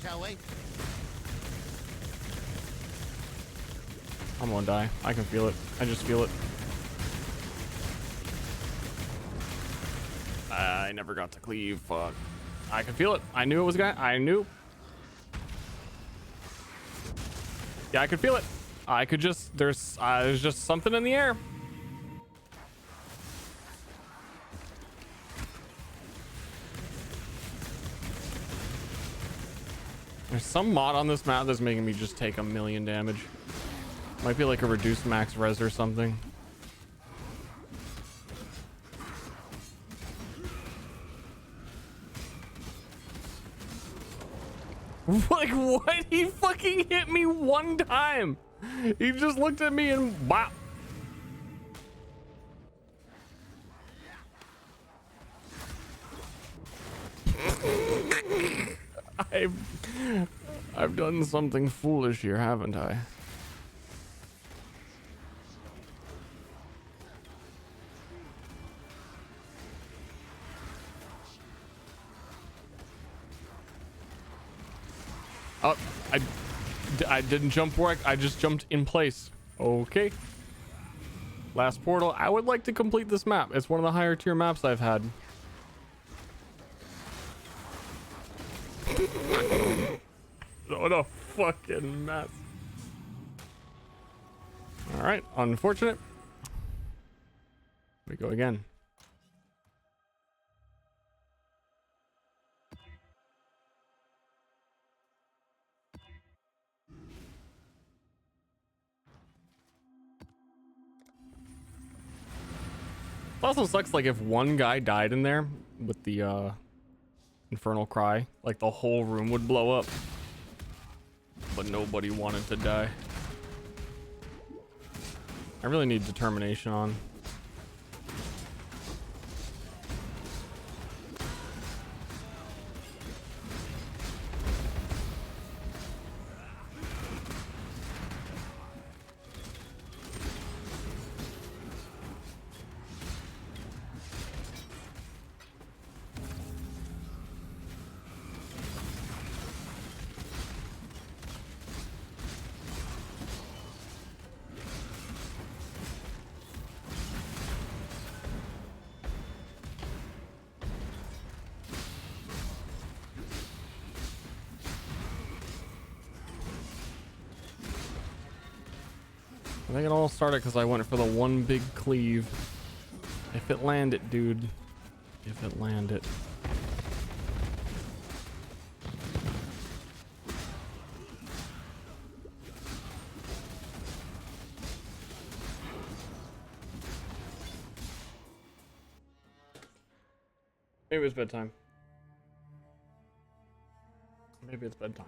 Speaker 9: Shall we?
Speaker 1: I'm gonna die. I can feel it. I just feel it. I never got to cleave. Fuck. I can feel it. I knew it was a guy. I knew. Yeah, I could feel it. I could just. There's just something in the air. There's some mod on this map that's making me just take 1,000,000 damage. Might be like a reduced max res or something. Like what? He fucking hit me one time. He just looked at me and wow. I've done something foolish here, haven't I? Oh, I didn't jump where I just jumped in place. Okay. Last portal. I would like to complete this map. It's one of the higher tier maps I've had. What a fucking mess. All right, unfortunate. We go again. It also sucks, like, if one guy died in there with the infernal cry, like the whole room would blow up. But nobody wanted to die. I really need determination on. I think it all started because I went for the one big cleave. If it landed, dude. If it landed. Maybe it's bedtime. Maybe it's bedtime.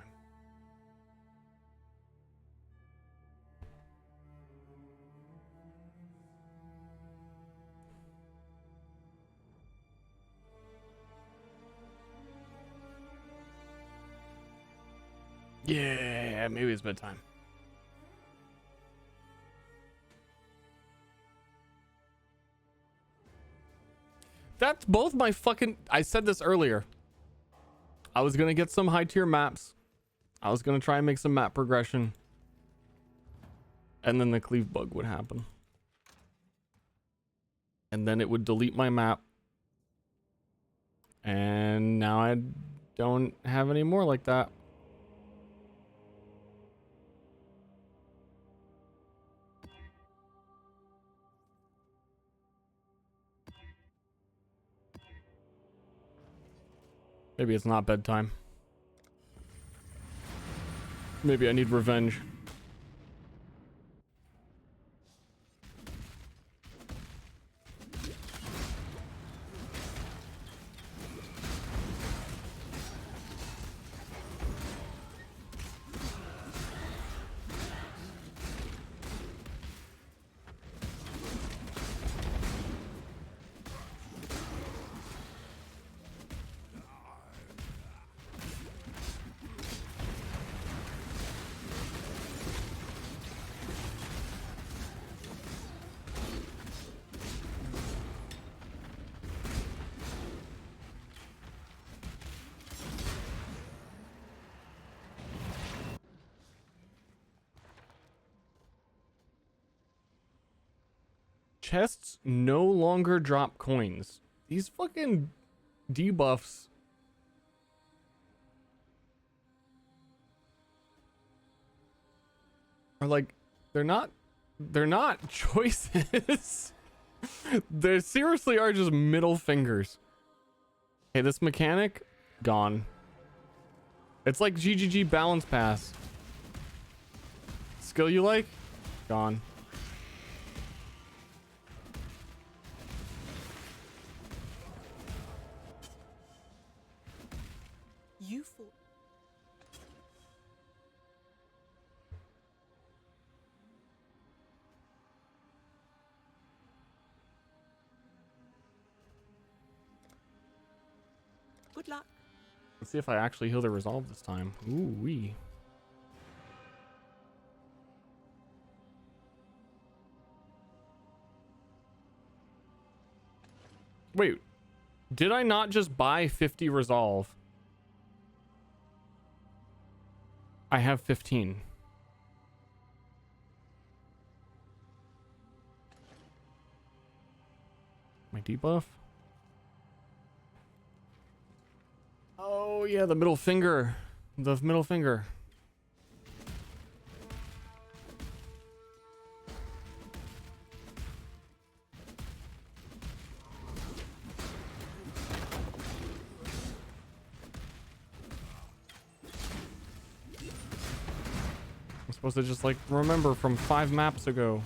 Speaker 1: Yeah, maybe it's bedtime. That's both my fucking... I said this earlier. I was gonna get some high tier maps. I was gonna try and make some map progression. And then the cleave bug would happen. And then it would delete my map. And now I don't have any more like that. Maybe it's not bedtime. Maybe I need revenge. Chests no longer drop coins. These fucking debuffs. Are like, they're not choices. They seriously are just middle fingers. Hey, this mechanic, gone. It's like GGG balance pass. Skill you like? Gone.
Speaker 7: You fought. Good luck.
Speaker 1: Let's see if I actually heal the resolve this time. Ooh wee. Wait, did I not just buy 50 resolve? I have 15. My debuff? Oh yeah, the middle finger. The middle finger. I'm supposed to just like remember from 5 maps ago.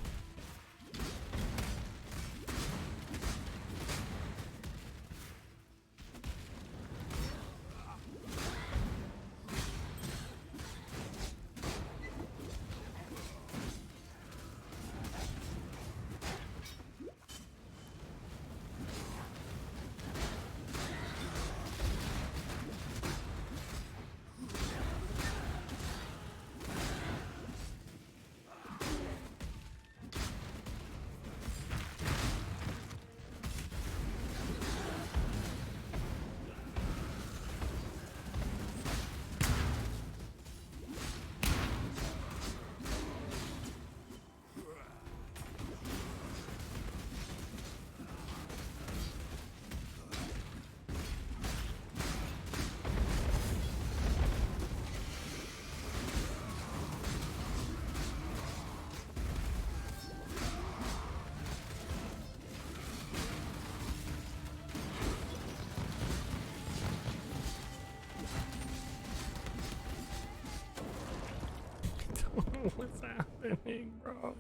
Speaker 1: What's happening, bro?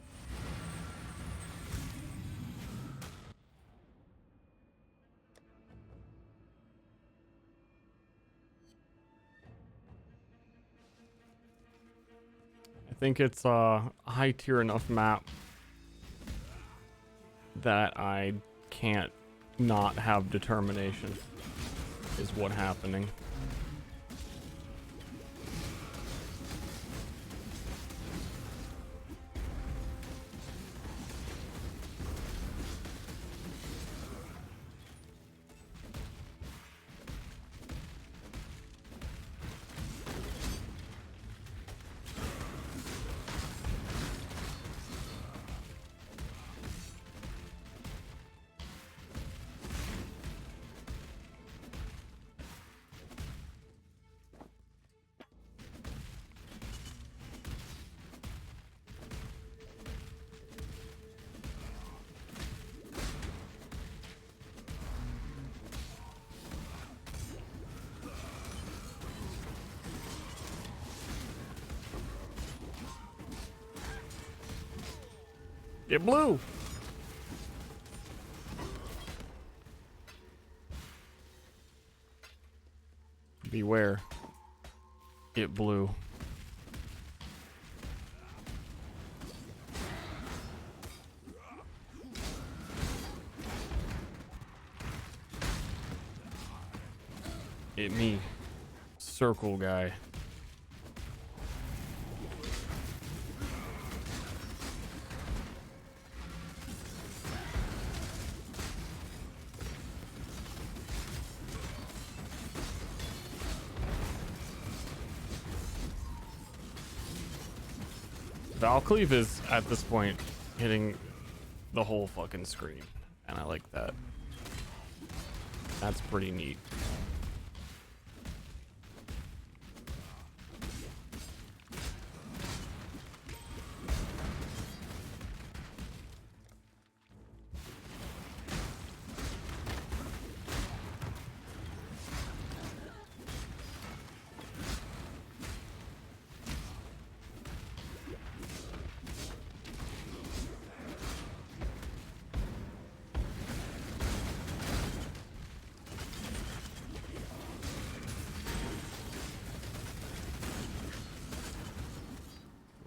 Speaker 1: I think it's a high tier enough map that I can't not have determination is what's happening. It blew. Beware. It blew. It me. Circle guy. Valcleave is at this point hitting the whole fucking screen, and I like that. That's pretty neat.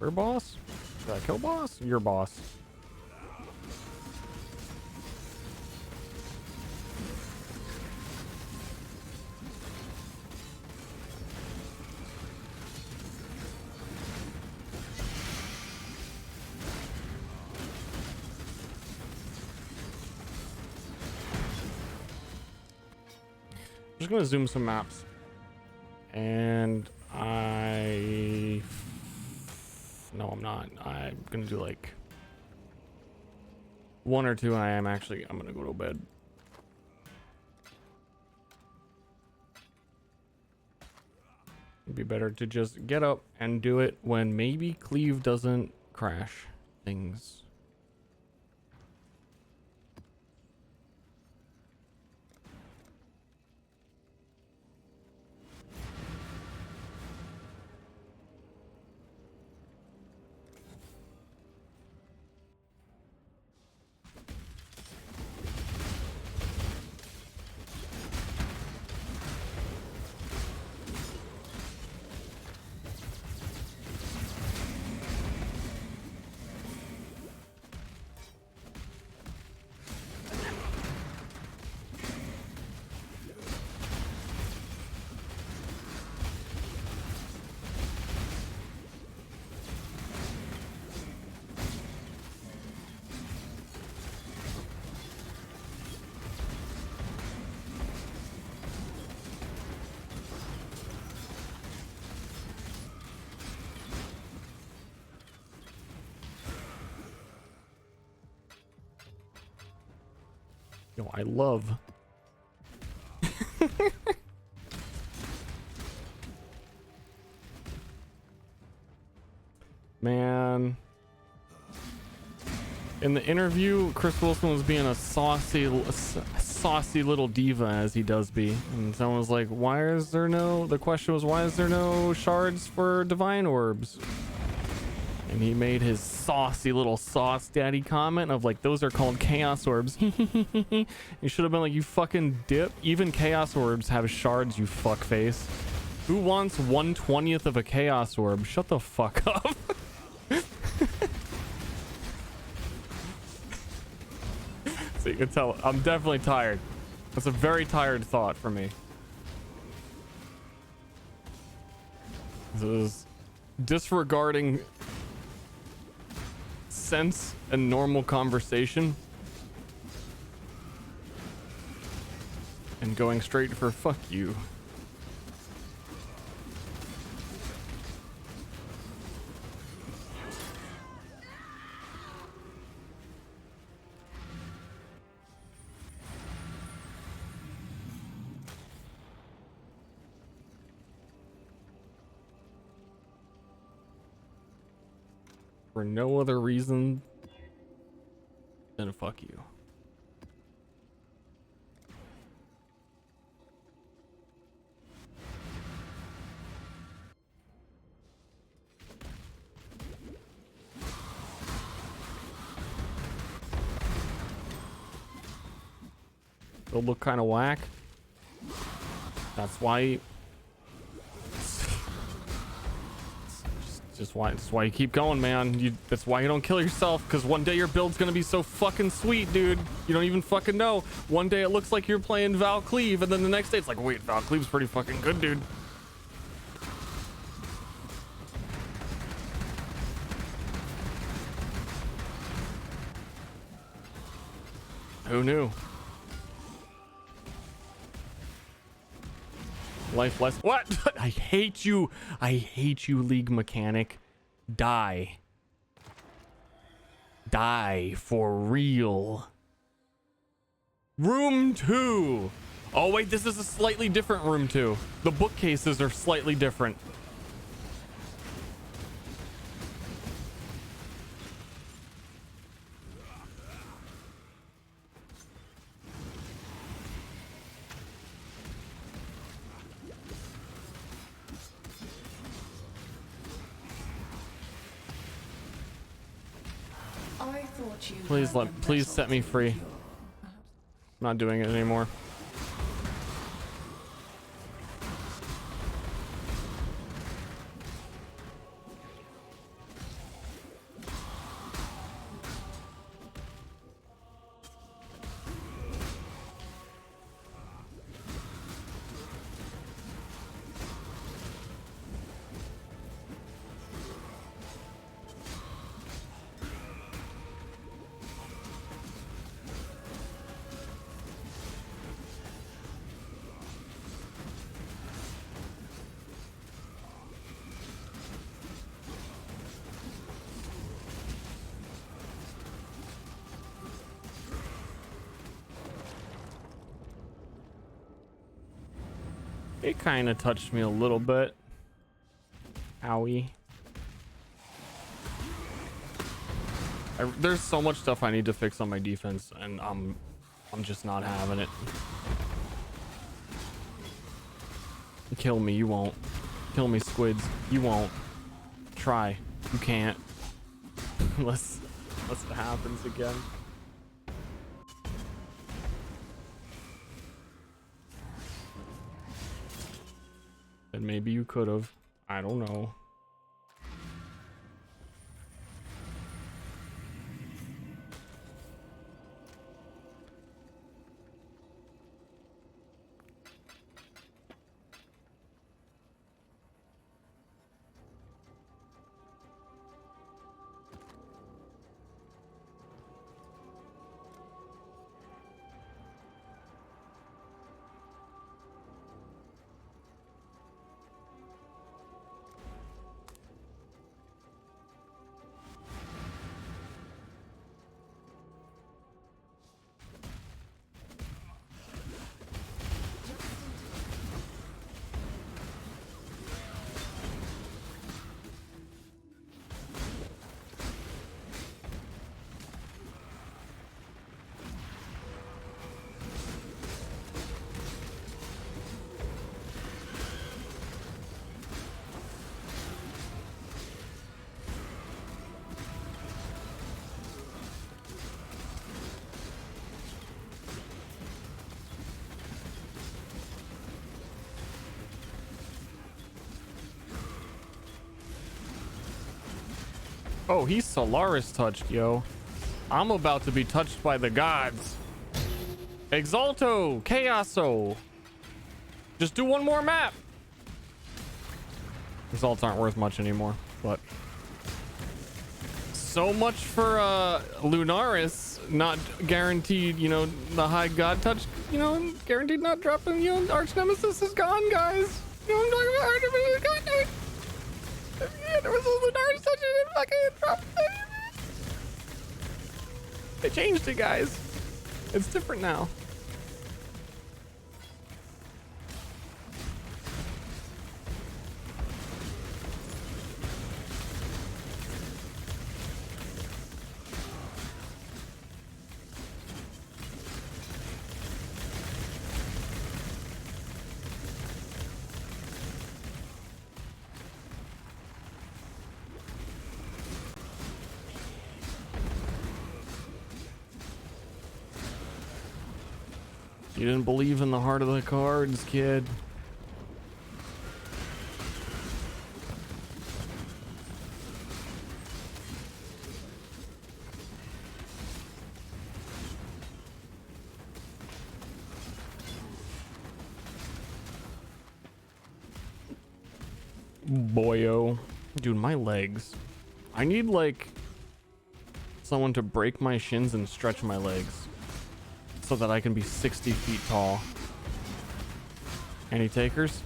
Speaker 1: We're boss? Did I kill boss? Your boss. Just gonna zoom some maps, and no, I'm not. I'm gonna do like one or two. I'm gonna go to bed. It'd be better to just get up and do it when maybe Cleave doesn't crash things. Yo, I love. Man. In the interview, Chris Wilson was being a saucy little diva, as he does be. And someone was like, the question was, why is there no shards for divine orbs? And he made his saucy little sauce daddy comment of like, those are called chaos orbs. You should have been like, you fucking dip. Even chaos orbs have shards, you fuckface. Who wants 1/20th of a chaos orb? Shut the fuck up. So you can tell I'm definitely tired. That's a very tired thought for me. This is disregarding sense and normal conversation and going straight for fuck you. For no other reason than fuck you. It'll look kind of whack. That's why. That's why you keep going, man. That's why you don't kill yourself, because one day your build's gonna be so fucking sweet, dude. You don't even fucking know. One day it looks like you're playing Val Cleave, and then the next day it's like, wait, Val Cleave's pretty fucking good, dude. Who knew? Life less. What? I hate you. I hate you, League Mechanic. Die. Die for real. Room 2. Oh, wait, this is a slightly different room 2. The bookcases are slightly different. Please set me free. I'm not doing it anymore. It kind of touched me a little bit. Owie. There's so much stuff I need to fix on my defense, and I'm just not having it. Kill me, you won't. Kill me, squids, you won't. Try, you can't. unless it happens again. And maybe you could have. I don't know. Oh, he's Solaris touched, yo. I'm about to be touched by the gods. Exalto, Chaoso. Just do one more map. Results aren't worth much anymore, but so much for Lunaris, not guaranteed, you know, the high god touch, you know, guaranteed not dropping, you know, Arch Nemesis is gone, guys. You know what I'm talking about? Arch Nemesis is gone, dude. Yeah, there was a Lunaris touch and it fucking dropped. They changed it, guys. It's different now. You didn't believe in the heart of the cards, kid. Boyo. Dude, my legs. I need, like, someone to break my shins and stretch my legs so that I can be 60 feet tall. Any takers?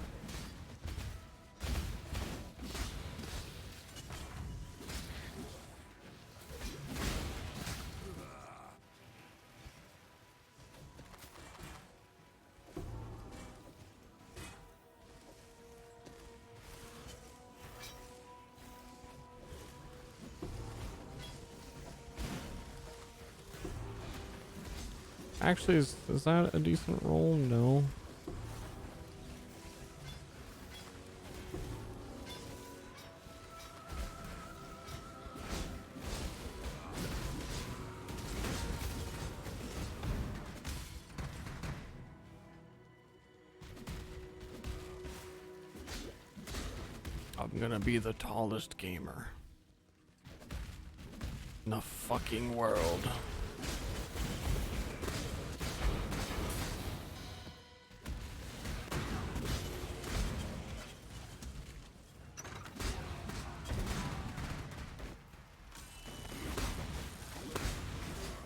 Speaker 1: Actually, is that a decent roll? No. I'm gonna be the tallest gamer in the fucking world.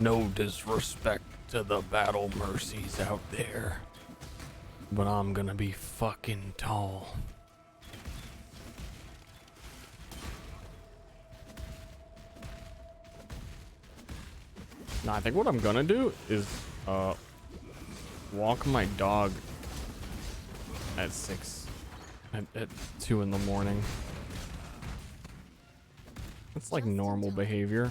Speaker 1: No disrespect to the battle mercies out there, but I'm gonna be fucking tall. Now, I think what I'm gonna do is walk my dog at 6 at 2 in the morning. It's like normal behavior.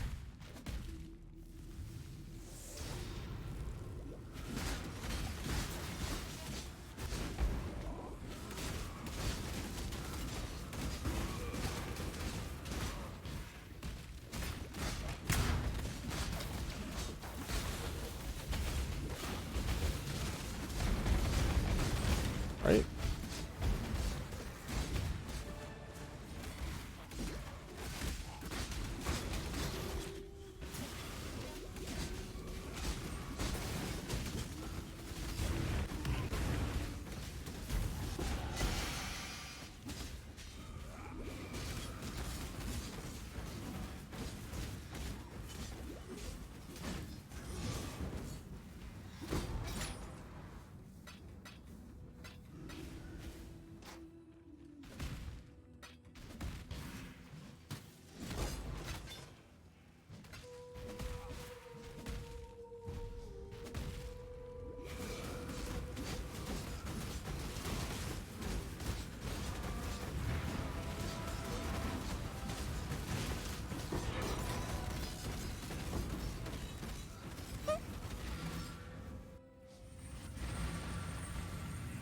Speaker 1: Right?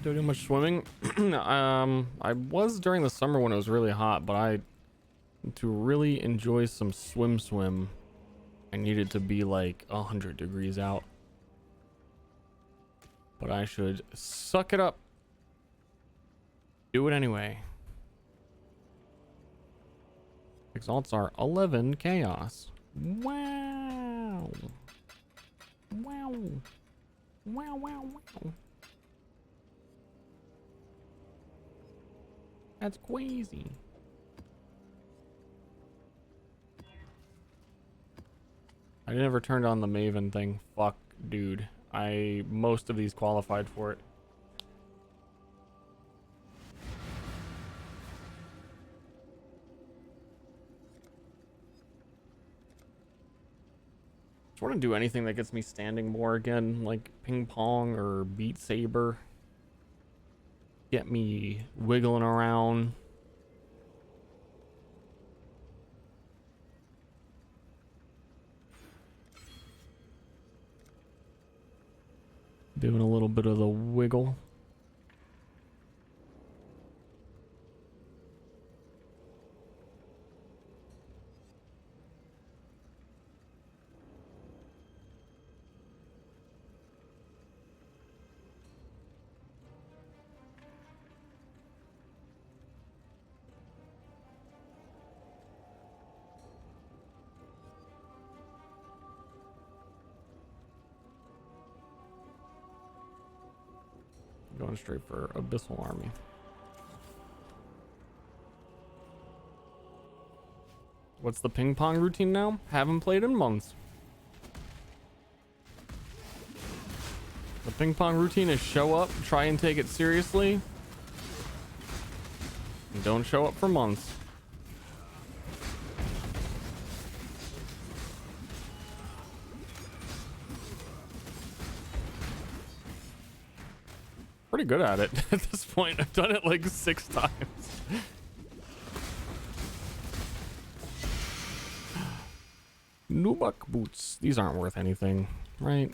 Speaker 1: Do much swimming. I was during the summer when it was really hot, but to really enjoy some swim, I needed to be like 100 degrees out. But I should suck it up. Do it anyway. Exalts are 11 chaos. Wow. Wow. Wow, wow, wow. That's crazy. I never turned on the Maven thing. Fuck, dude. Most of these qualified for it. Just want to do anything that gets me standing more again, like ping pong or Beat Saber. Get me wiggling around. Doing a little bit of the wiggle. Going straight for Abyssal Army. What's the ping pong routine now? Haven't played in months. The ping pong routine is show up, try and take it seriously, and don't show up for months. Pretty good at it at this point. I've done it like 6 times. Nubuck boots. These aren't worth anything, right?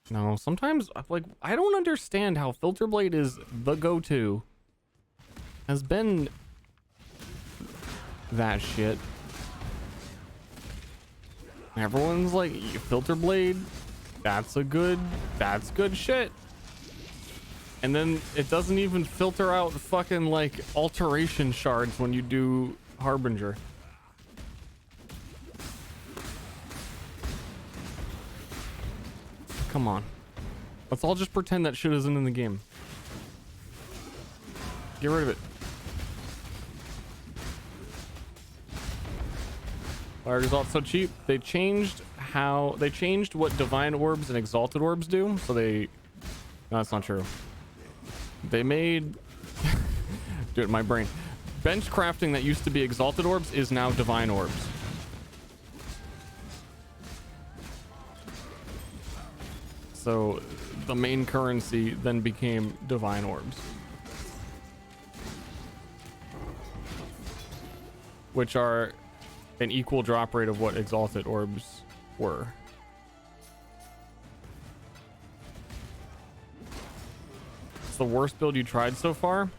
Speaker 1: No, sometimes like I don't understand how Filter Blade is the go-to. Has been that shit. Everyone's like, Filter Blade, that's good shit. And then it doesn't even filter out fucking like alteration shards when you do Harbinger. Come on. Let's all just pretend that shit isn't in the game. Get rid of it. Why are results so cheap? They changed what divine orbs and exalted orbs do. So no, that's not true. They made dude, my brain. Bench crafting that used to be exalted orbs is now divine orbs. So the main currency then became divine orbs. which are an equal drop rate of what exalted orbs were. It's the worst build you tried so far.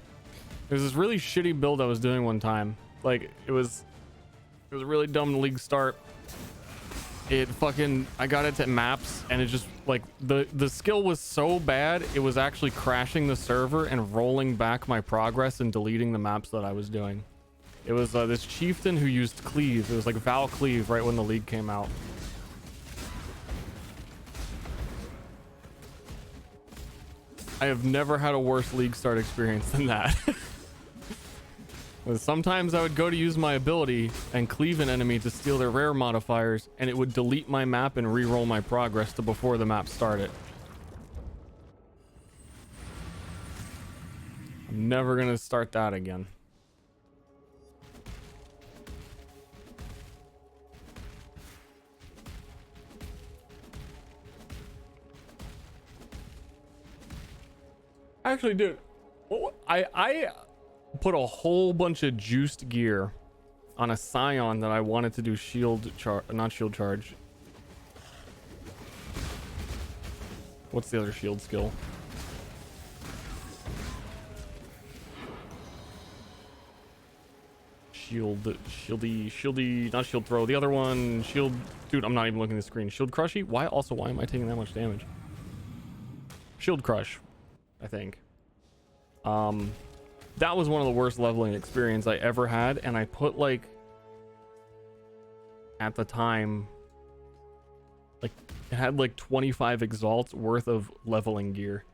Speaker 1: There's this really shitty build I was doing one time. Like it was a really dumb league start. I got it to maps and it just like the skill was so bad it was actually crashing the server and rolling back my progress and deleting the maps that I was doing. It was this chieftain who used cleave. It was like Val Cleave right when the league came out. I have never had a worse league start experience than that. Sometimes I would go to use my ability and cleave an enemy to steal their rare modifiers, and it would delete my map and re-roll my progress to before the map started. I'm never gonna start that again. Actually, dude, I put a whole bunch of juiced gear on a Scion that I wanted to do not shield charge. What's the other shield skill? Shieldy, not shield throw. The other one, shield, dude, I'm not even looking at the screen. Shield crushy? Why am I taking that much damage? Shield crush, I think. That was one of the worst leveling experience I ever had, and I put like at the time like it had like 25 exalts worth of leveling gear,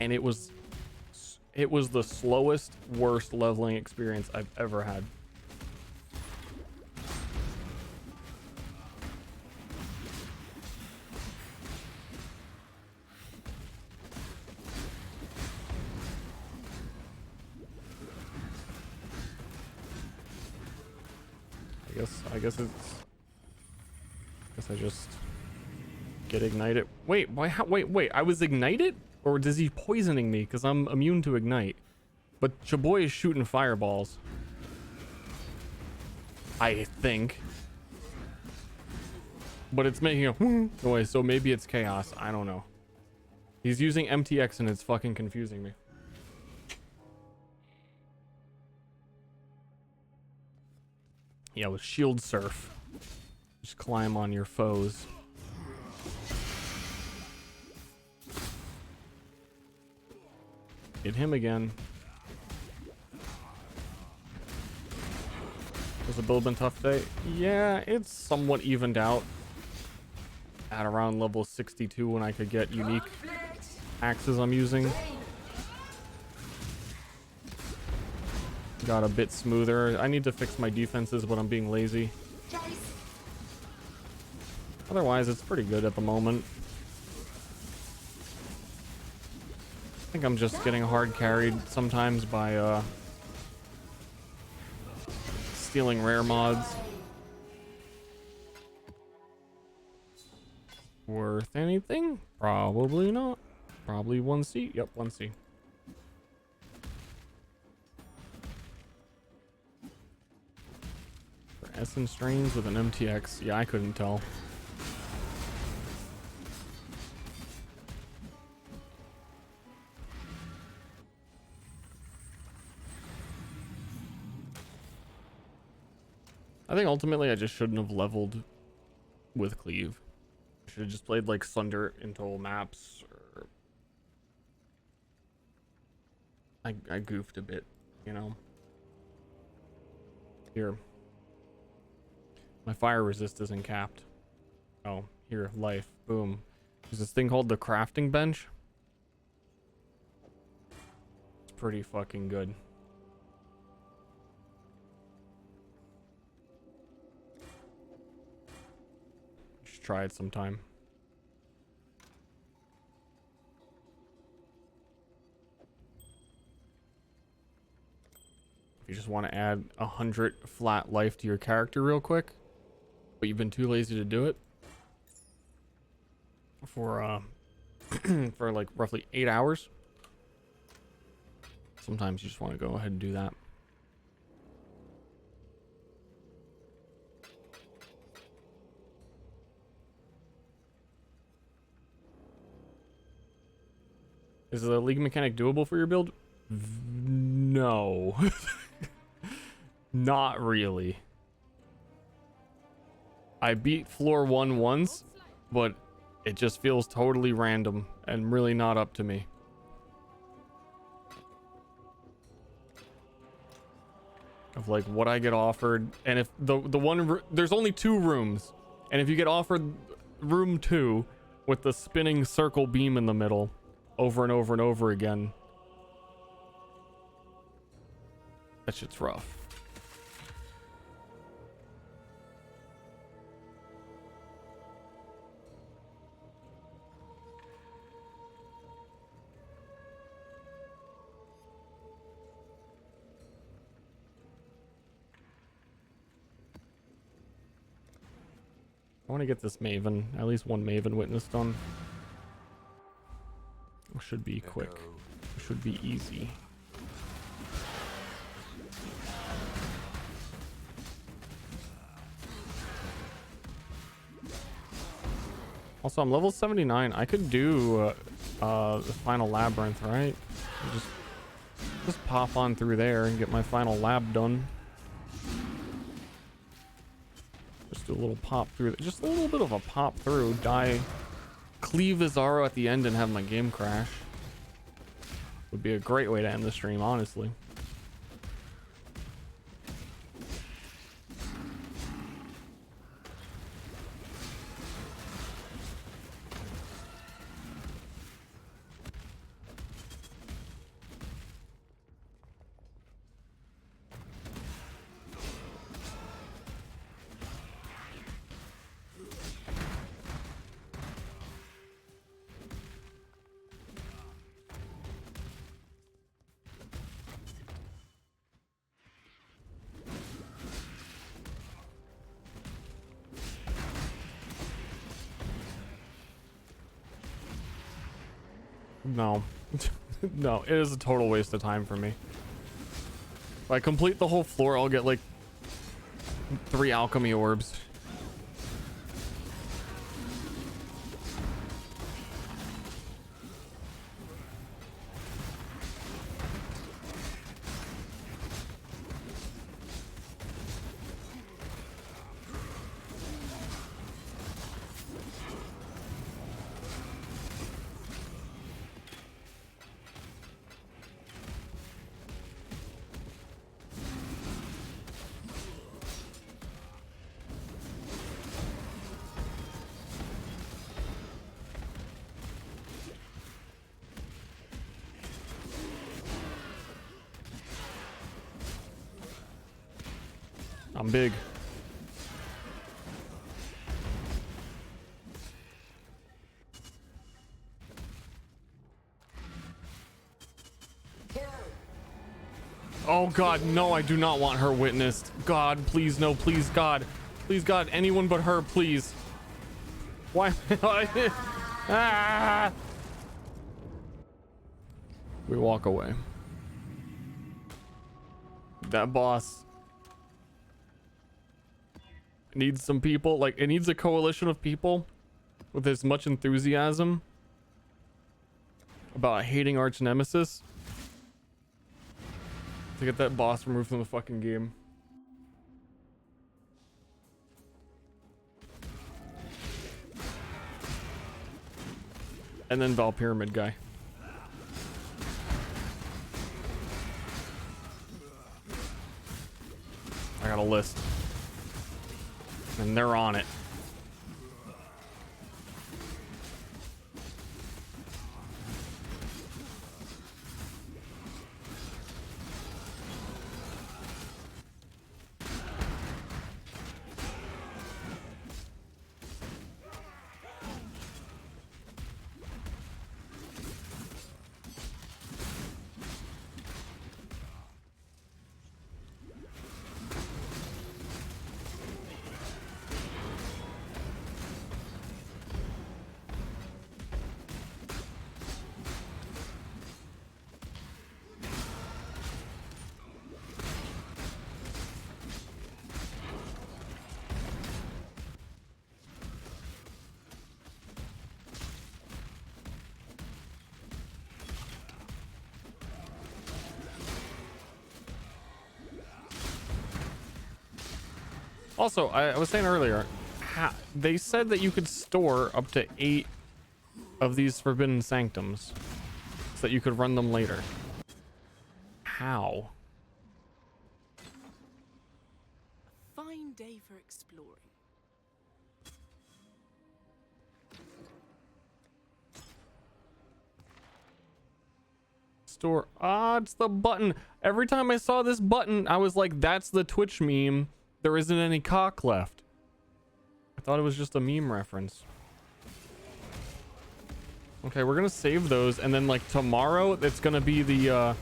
Speaker 1: and it was the slowest, worst leveling experience I've ever had. I guess I just get ignited. Wait, why? Wait, I was ignited? Or is he poisoning me because I'm immune to ignite? But Chaboy is shooting fireballs, I think. But it's making a noise, so maybe it's chaos. I don't know. He's using MTX and it's fucking confusing me. Yeah, with shield surf. Just climb on your foes. Hit him again. Has the build been tough today? Yeah, it's somewhat evened out at around level 62 when I could get unique axes I'm using. Got a bit smoother. I need to fix my defenses, but I'm being lazy. Otherwise, it's pretty good at the moment. I think I'm just getting hard carried sometimes by stealing rare mods. Worth anything? Probably not. Probably 1C. Yep, 1C. For Essence strains with an MTX. Yeah, I couldn't tell. I think ultimately I just shouldn't have leveled with cleave. I should have just played like Sunder into maps, or I goofed a bit, you know. Here. My fire resist isn't capped. Oh, here, life. Boom. There's this thing called the crafting bench. It's pretty fucking good. Try it sometime. If you just want to add 100 flat life to your character real quick, but you've been too lazy to do it for for like roughly 8 hours, sometimes you just want to go ahead and do that. Is the league mechanic doable for your build? No. Not really. I beat floor 1 once, but it just feels totally random and really not up to me. Of like what I get offered, and if there's only 2 rooms, and if you get offered room 2 with the spinning circle beam in the middle over and over and over again, that shit's rough. I want to get this Maven, at least one Maven witness done. It should be quick. It should be easy. Also, I'm level 79. I could do the final Labyrinth, right? Just pop on through there and get my final lab done. Just do a little pop through, just a little bit of a pop through, die, cleave Azaro at the end and have my game crash. Would be a great way to end the stream, honestly. No. No, it is a total waste of time for me. If I complete the whole floor, I'll get like 3 alchemy orbs. I'm big. Oh God, no, I do not want her witnessed. God, please, no, please, God. Please, God, anyone but her, please. Why? Ah! We walk away. That boss needs some people, like, it needs a coalition of people with as much enthusiasm about hating arch nemesis to get that boss removed from the fucking game. And then Val Pyramid guy. I got a list. And they're on it. Also, I was saying earlier, they said that you could store up to 8 of these forbidden sanctums so that you could run them later. How?
Speaker 7: Fine day for exploring.
Speaker 1: Store. Ah, it's the button. Every time I saw this button, I was like, that's the Twitch meme. There isn't any cock left. I thought it was just a meme reference. Okay, we're gonna save those, and then like tomorrow, it's gonna be the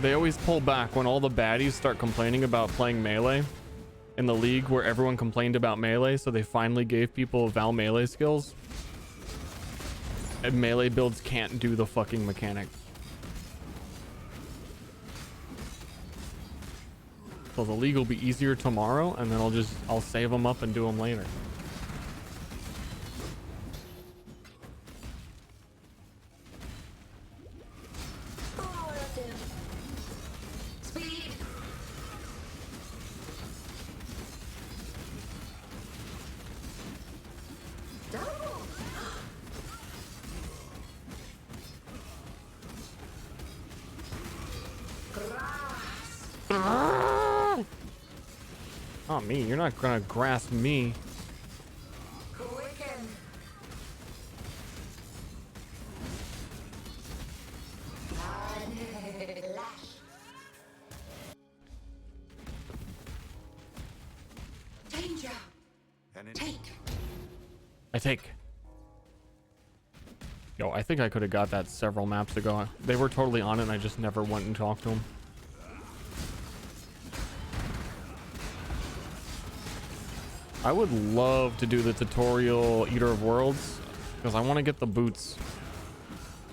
Speaker 1: they always pull back when all the baddies start complaining about playing melee in the league where everyone complained about melee, so they finally gave people Val melee skills. And melee builds can't do the fucking mechanic. So the league will be easier tomorrow, and then I'll save them up and do them later.
Speaker 12: Speed. Double.
Speaker 1: Oh, me. You're not gonna grasp me.
Speaker 12: Quicken. Lash. Danger. Take.
Speaker 1: I take. Yo, I think I could have got that several maps ago. They were totally on it, and I just never went and talked to them. I would love to do the tutorial Eater of Worlds because I want to get the boots.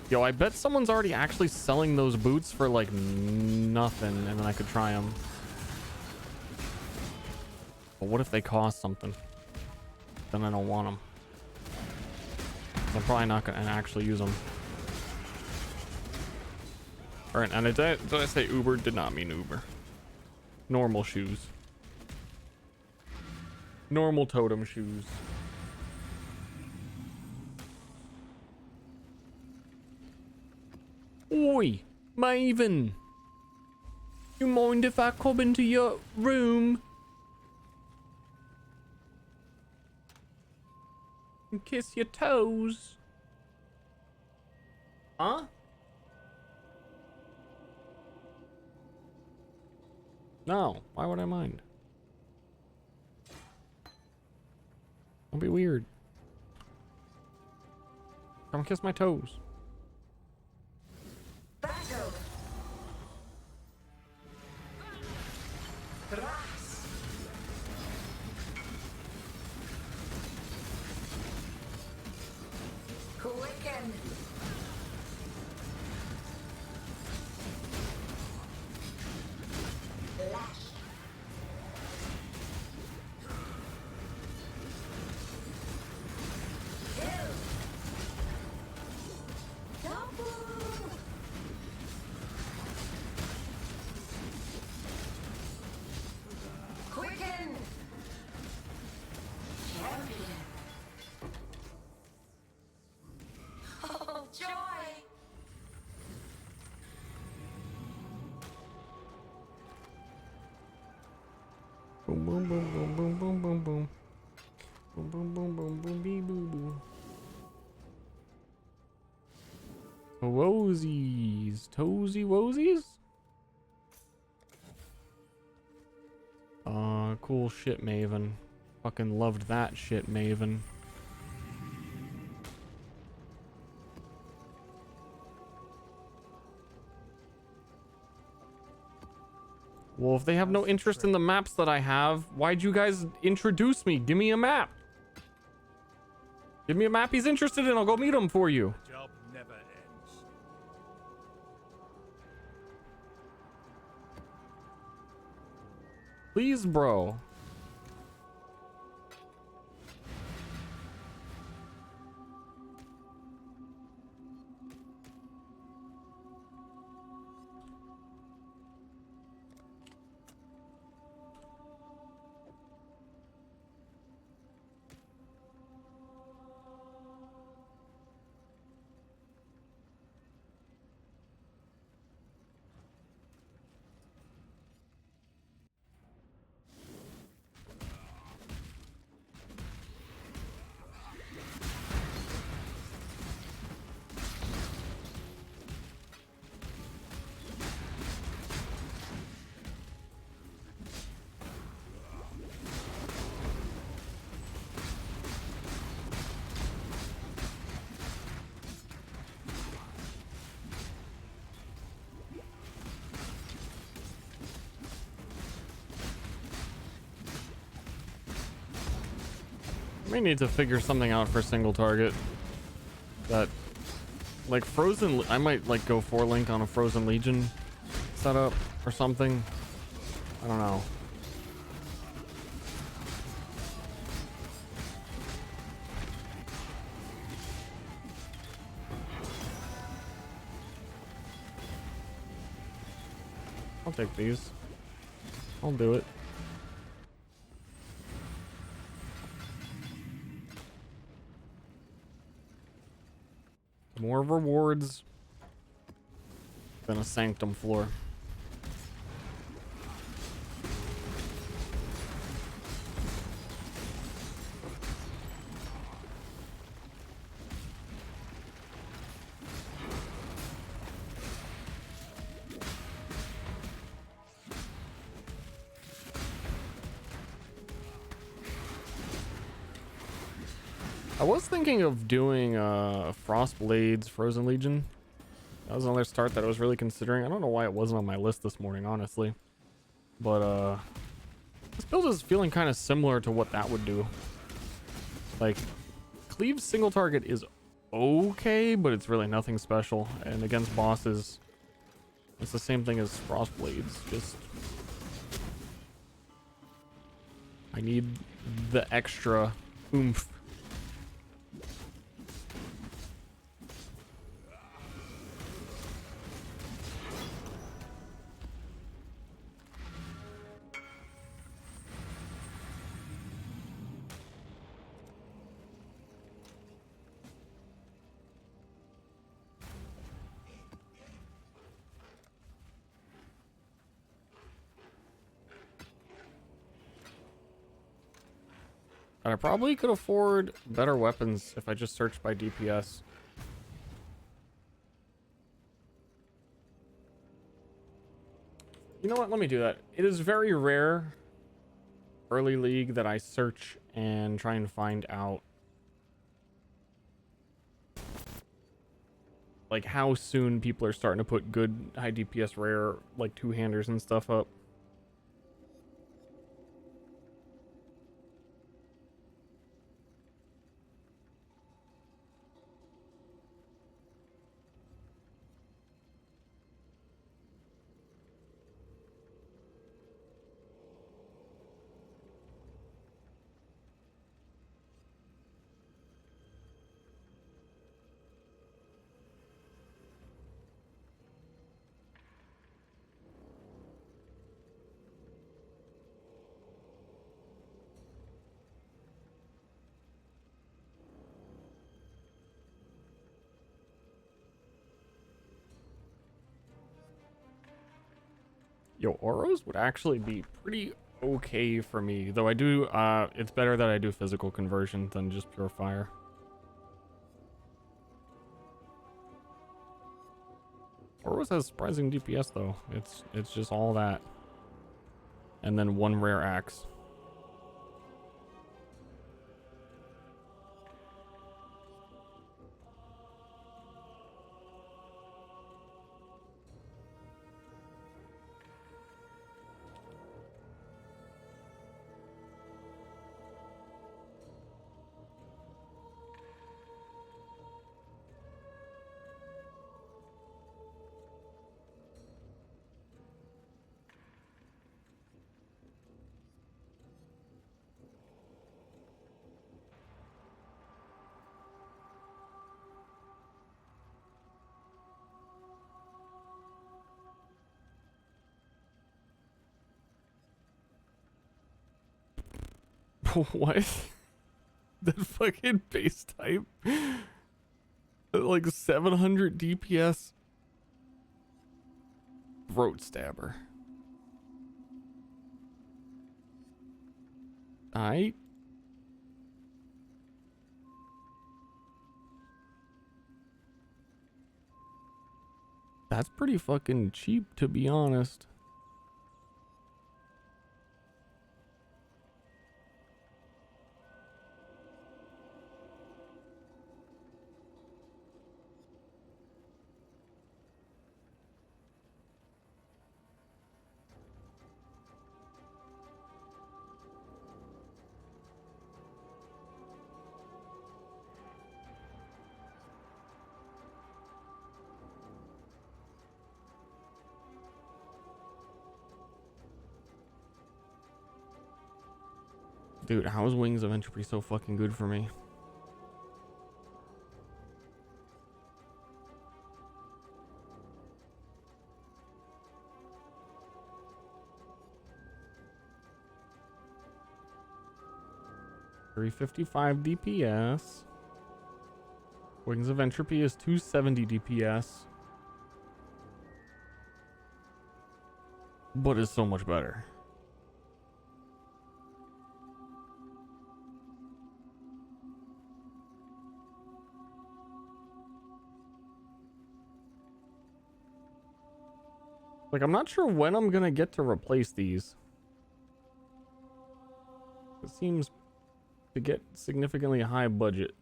Speaker 1: Yo, I bet someone's already actually selling those boots for like nothing, and then I could try them. But what if they cost something? Then I don't want them. I'm probably not gonna actually use them. All right, and did I say Uber? Did not mean Uber. Normal shoes. Normal totem shoes. Oi, Maven. You mind if I come into your room and kiss your toes? Huh? No, why would I mind? Don't be weird. Come kiss my toes.
Speaker 12: Battle. Grass. Quicken. Lash. Quicken! Champion! Oh, joy!
Speaker 1: Boom, boom, boom, boom, boom, boom, boom, boom. Boom, boom, boom, boom, boom, bee, boo, boo. Wosies. Toesy wosies? Cool shit, Maven. Fucking loved that shit, Maven. Well, if they have no interest in the maps that I have, why'd you guys introduce me? Give me a map. Give me a map he's interested in. I'll go meet him for you.
Speaker 3: Job never ends.
Speaker 1: Please, bro. may need to figure something out for single target. That, like Frozen, I might like go 4-link on a Frozen Legion setup or something. I don't know. I'll take these. I'll do it. More rewards than a Sanctum floor. I was thinking of doing Frostblades Frozen Legion. That was another start that I was really considering. I don't know why it wasn't on my list this morning, honestly. But this build is feeling kind of similar to what that would do. Like, Cleave's single target is okay, but it's really nothing special. And against bosses, it's the same thing as Frostblades. Just, I need the extra oomph. And I probably could afford better weapons if I just searched by DPS. You know what? Let me do that. It is very rare early league that I search and try and find out like how soon people are starting to put good high DPS rare like two-handers and stuff up. Yo, Oros would actually be pretty okay for me, though I do, it's better that I do physical conversion than just pure fire. Oros has surprising DPS though. It's just all that. And then one rare axe. What? That fucking base type? Like 700 DPS? Throat stabber. Aight. That's pretty fucking cheap, to be honest. Dude, how is Wings of Entropy so fucking good for me? $355 DPS. Wings of Entropy is 270 DPS. But is so much better. Like, I'm not sure when I'm gonna get to replace these. It seems to get significantly high budget.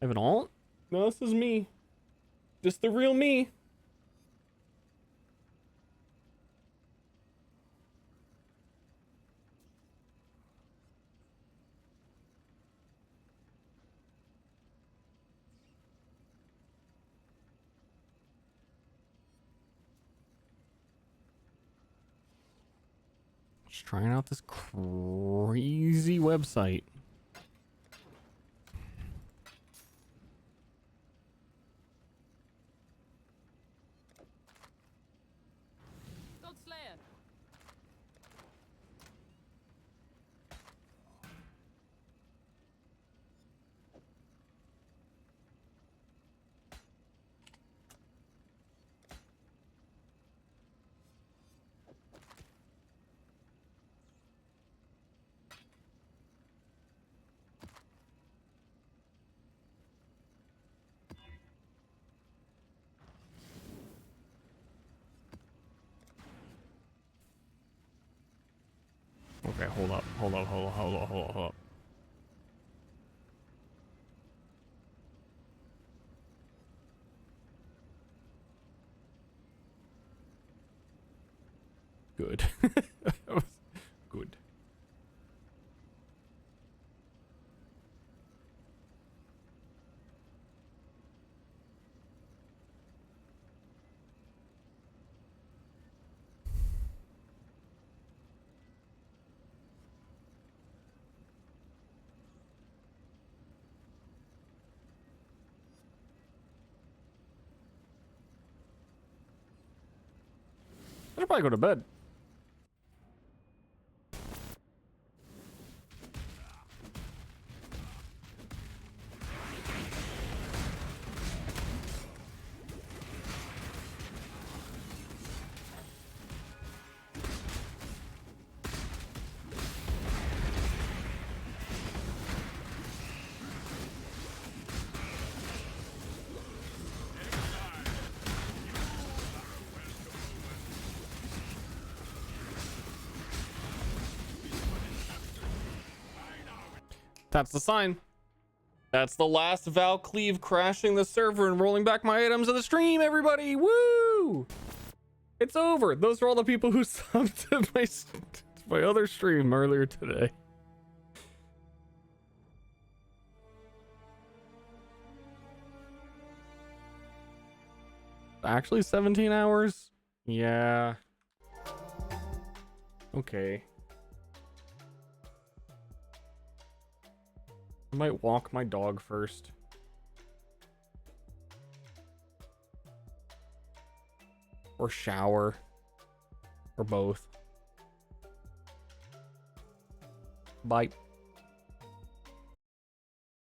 Speaker 1: I have an alt? No, this is me. Just the real me. Just trying out this crazy website.
Speaker 2: Godslayer.
Speaker 1: Okay, hold up. Good. That was good. I should probably go to bed. That's the sign. That's the last Val Cleave crashing the server and rolling back my items of the stream, everybody. Woo! It's over. Those are all the people who subbed to my other stream earlier today. Actually 17 hours? Yeah. Okay. I might walk my dog first. Or shower. Or both. Bye.